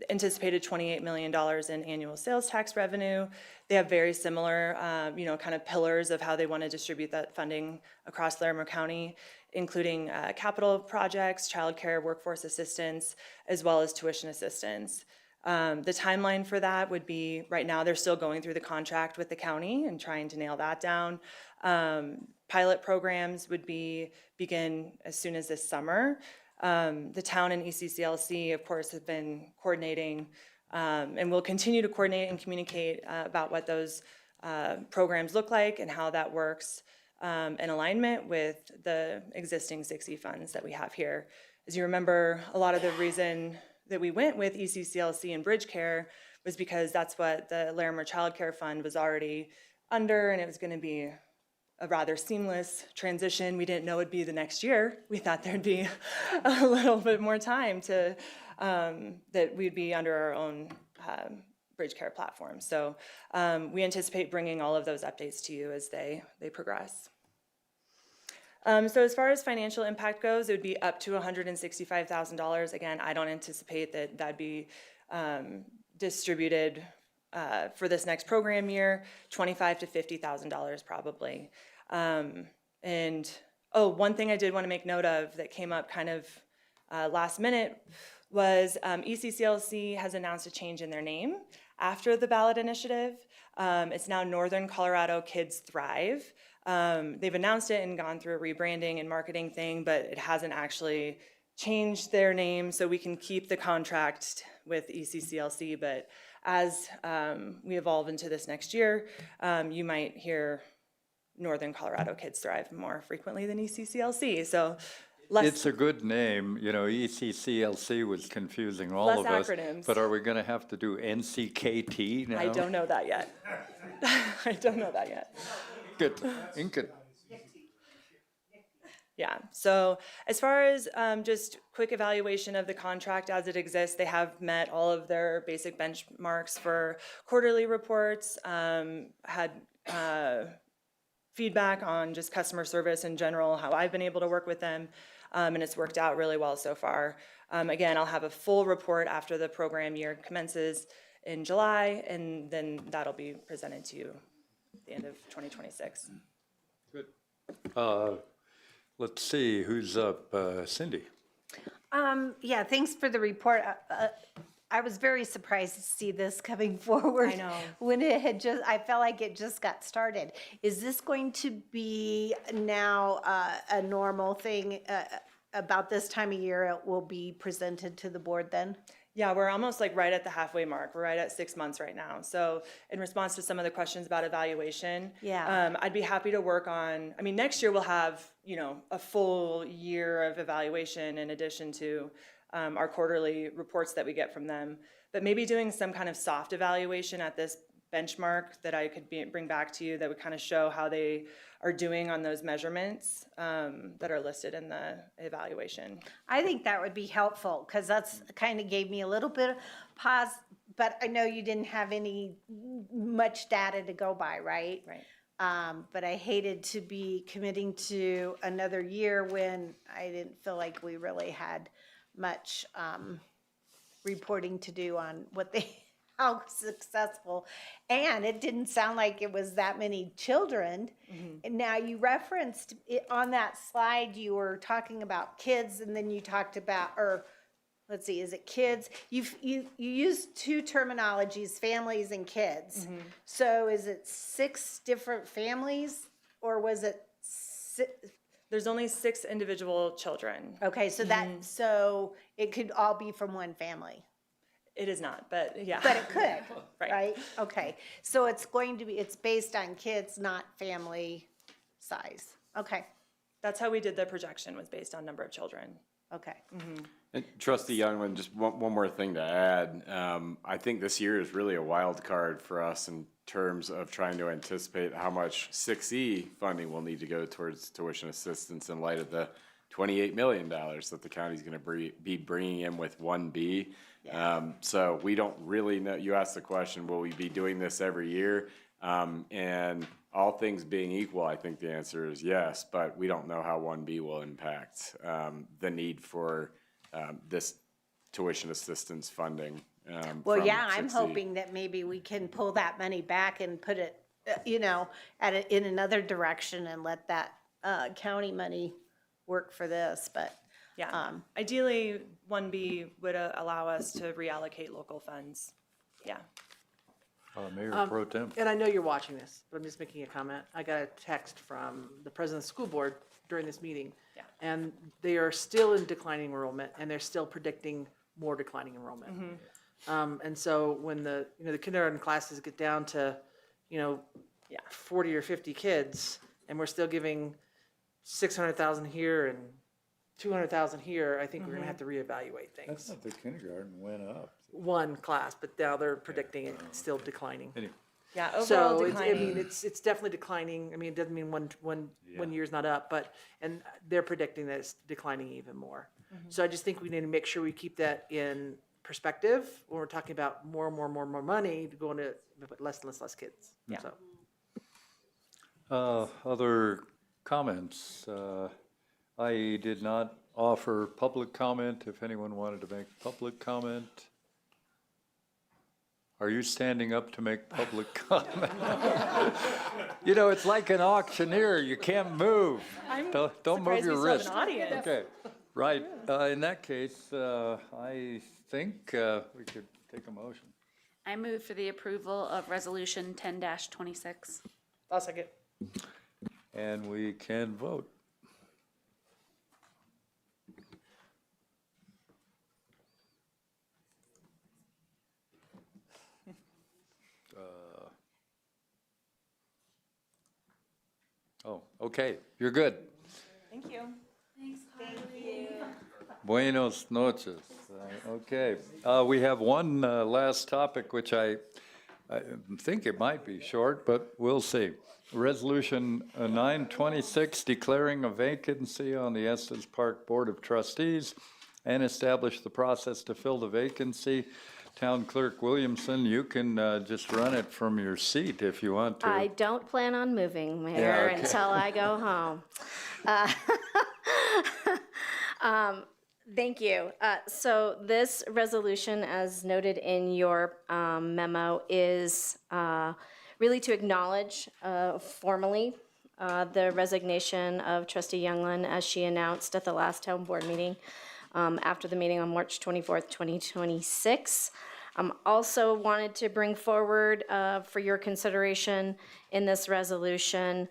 anticipated $28 million in annual sales tax revenue. They have very similar, kind of pillars of how they want to distribute that funding across Larimer County, including capital projects, childcare, workforce assistance, as well as tuition assistance. The timeline for that would be, right now they're still going through the contract with the county and trying to nail that down. Pilot programs would begin as soon as this summer. The town and ECCLC, of course, have been coordinating and will continue to coordinate and communicate about what those programs look like and how that works in alignment with the existing 60 funds that we have here. As you remember, a lot of the reason that we went with ECCLC and Bridge Care was because that's what the Larimer Child Care Fund was already under, and it was going to be a rather seamless transition. We didn't know it'd be the next year. We thought there'd be a little bit more time to that we'd be under our own Bridge Care platform. So we anticipate bringing all of those updates to you as they progress. So as far as financial impact goes, it would be up to $165,000. Again, I don't anticipate that that'd be distributed for this next program year, $25,000 to $50,000 probably. And one thing I did want to make note of that came up kind of last minute was ECCLC has announced a change in their name after the ballot initiative. It's now Northern Colorado Kids Thrive. They've announced it and gone through a rebranding and marketing thing, but it hasn't actually changed their name, so we can keep the contract with ECCLC. But as we evolve into this next year, you might hear Northern Colorado Kids Thrive more frequently than ECCLC. So It's a good name, ECCLC was confusing all of us. acronyms. But are we going to have to do NCKT now? I don't know that yet. I don't know that yet. Good. Yeah, so as far as just quick evaluation of the contract as it exists, they have met all of their basic benchmarks for quarterly reports, had feedback on just customer service in general, how I've been able to work with them, and it's worked out really well so far. Again, I'll have a full report after the program year commences in July, and then that'll be presented to you at the end of 2026. Let's see, who's up? Cindy? Yeah, thanks for the report. I was very surprised to see this coming forward. I know. When it had just, I felt like it just got started. Is this going to be now a normal thing? About this time of year, it will be presented to the board then? Yeah, we're almost like right at the halfway mark. We're right at 6 months right now. So in response to some of the questions about evaluation, I'd be happy to work on, I mean, next year we'll have, you know, a full year of evaluation in addition to our quarterly reports that we get from them. But maybe doing some kind of soft evaluation at this benchmark that I could bring back to you that would kind of show how they are doing on those measurements that are listed in the evaluation. I think that would be helpful because that's kind of gave me a little bit of pause, but I know you didn't have any much data to go by, right? Right. But I hated to be committing to another year when I didn't feel like we really had much reporting to do on what they, how successful. And it didn't sound like it was that many children. And now you referenced it on that slide, you were talking about kids and then you talked about, or let's see, is it kids? You used two terminologies, families and kids. So is it 6 different families or was it There's only 6 individual children. Okay, so that, so it could all be from one family. It is not, but yeah. But it could, right? Okay, so it's going to be, it's based on kids, not family size. Okay, That's how we did the projection, was based on number of children. okay. And Trustee Youngman, just one more thing to add. I think this year is really a wild card for us in terms of trying to anticipate how much 6E funding will need to go towards tuition assistance in light of the $28 million that the county's going to be bringing in with 1B. So we don't really know. You asked the question, will we be doing this every year? And all things being equal, I think the answer is yes, but we don't know how 1B will impact the need for this tuition assistance funding. Well, from yeah, I'm 6E. hoping that maybe we can pull that money back and put it, you know, in another direction and let that county money work for this, but. Yeah, ideally, 1B would allow us to reallocate local funds. Yeah. Mayor Pro Tem. And I know you're watching this, but I'm just making a comment. I got a text from the president of the school board during this meeting. Yeah. And they are still in declining enrollment, and they're still predicting more declining enrollment. And so when the, you know, the kindergarten classes get down to, you know, 40 or 50 kids, and we're still giving 600,000 here and 200,000 here, I think we're gonna have to reevaluate I things. thought the kindergarten went up. One class, but now they're predicting it still declining. Anyway, Yeah, overall So it's, declining. I mean, it's definitely declining. I mean, it doesn't mean one year's not up, but, and they're predicting that it's declining even more. So I just think we need to make sure we keep that in perspective when we're talking about more money to go into less and less kids. Yeah. So. Other comments? I did not offer public comment. If anyone wanted to make public comment. Are you standing up to make public comment? You know, it's like an auctioneer. You can't move. Don't move your wrist. Okay, right. In that case, I think we could take a motion. I move for the approval of Resolution 10-26. I'll second. And we can vote. Oh, okay, you're good. Thank you. Thank you. Buenos noches. Okay, we have one last topic, which I think it might be short, but we'll see. Resolution 926, declaring a vacancy on the Estes Park Board of Trustees and establish the process to fill the vacancy. Town Clerk Williamson, you can just run it from your seat if you want to. I don't plan on moving, Mayor, Yeah, okay. until I go home. Thank you. So this resolution, as noted in your memo, is really to acknowledge formally the resignation of Trustee Youngland as she announced at the last town board meeting after the meeting on March 24th, 2026. Also wanted to bring forward for your consideration in this resolution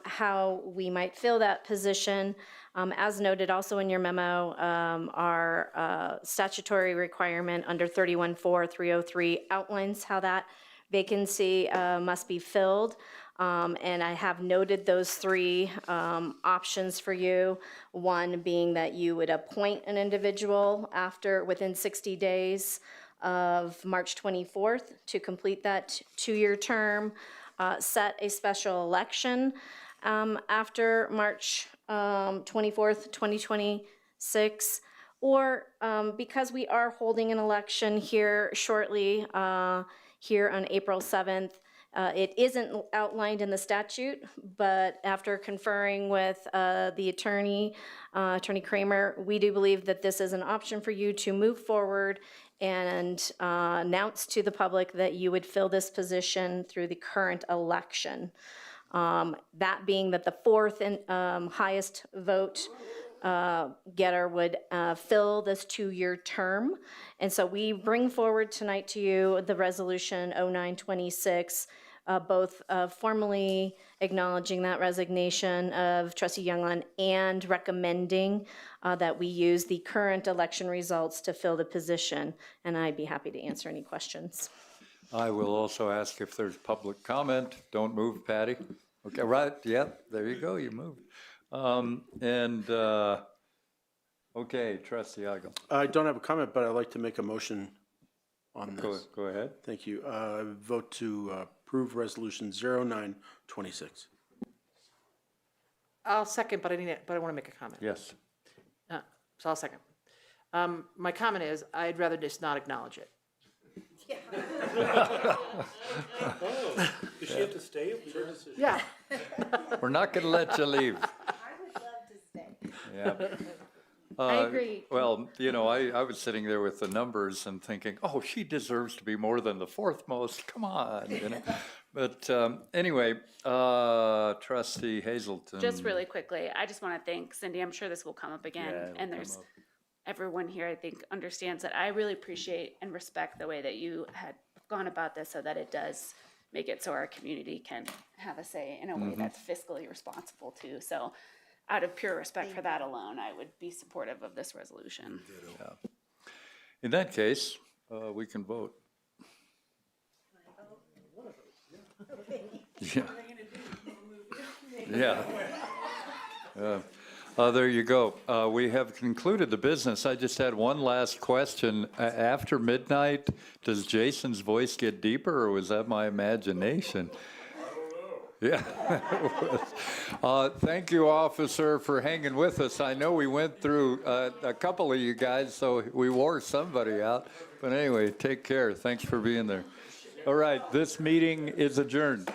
how we might fill that position. As noted also in your memo, our statutory requirement under 31.4.303 outlines how that vacancy must be filled. And I have noted those three options for you. One being that you would appoint an individual within 60 days of March 24th to complete that 2-year term, set a special election after March 24th, 2026, or because we are holding an election here shortly, here on April 7th, it isn't outlined in the statute, but after conferring with the attorney, Attorney Kramer, we do believe that this is an option for you to move forward and announce to the public that you would fill this position through the current election. That being that the fourth and highest vote getter would fill this 2-year term. And so we bring forward tonight to you the resolution 0926, both formally acknowledging that resignation of Trustee Youngland and recommending that we use the current election results to fill the position. And I'd be happy to answer any questions. I will also ask if there's public comment. Don't move, Patty. Okay, right, yep, there you go, you moved. Okay, Trustee Agel. I don't have a comment, but I'd like to make a motion on this. Go ahead. Thank you. Vote to approve resolution 0926. I'll second, but I want to make a comment. Yes. So I'll second. My comment is, I'd rather just not acknowledge it. Does she have to stay? Yeah. We're not going to let you leave. I would love to stay. Yeah. I agree. Well, I was sitting there with the numbers and thinking, oh, she deserves to be more than the fourth most. Come on. But anyway, Trustee Hazelton. Just really quickly, I just want to thank Cindy. I'm sure this will come up again. Yeah, it'll And come there's up. everyone here, I think, understands that I really appreciate and respect the way that you had gone about this so that it does make it so our community can have a say in a way that's fiscally responsible too. So out of pure respect for that alone, I would be supportive of this resolution. Yeah. In that case, we can vote. Yeah. Yeah. There you go. We have concluded the business. I just had one last question. After midnight, does Jason's voice get deeper, or was that my imagination? Yeah. Thank you, officer, for hanging with us. I know we went through a couple of you guys, so we wore somebody out. But anyway, take care. Thanks for being there. All right, this meeting is adjourned.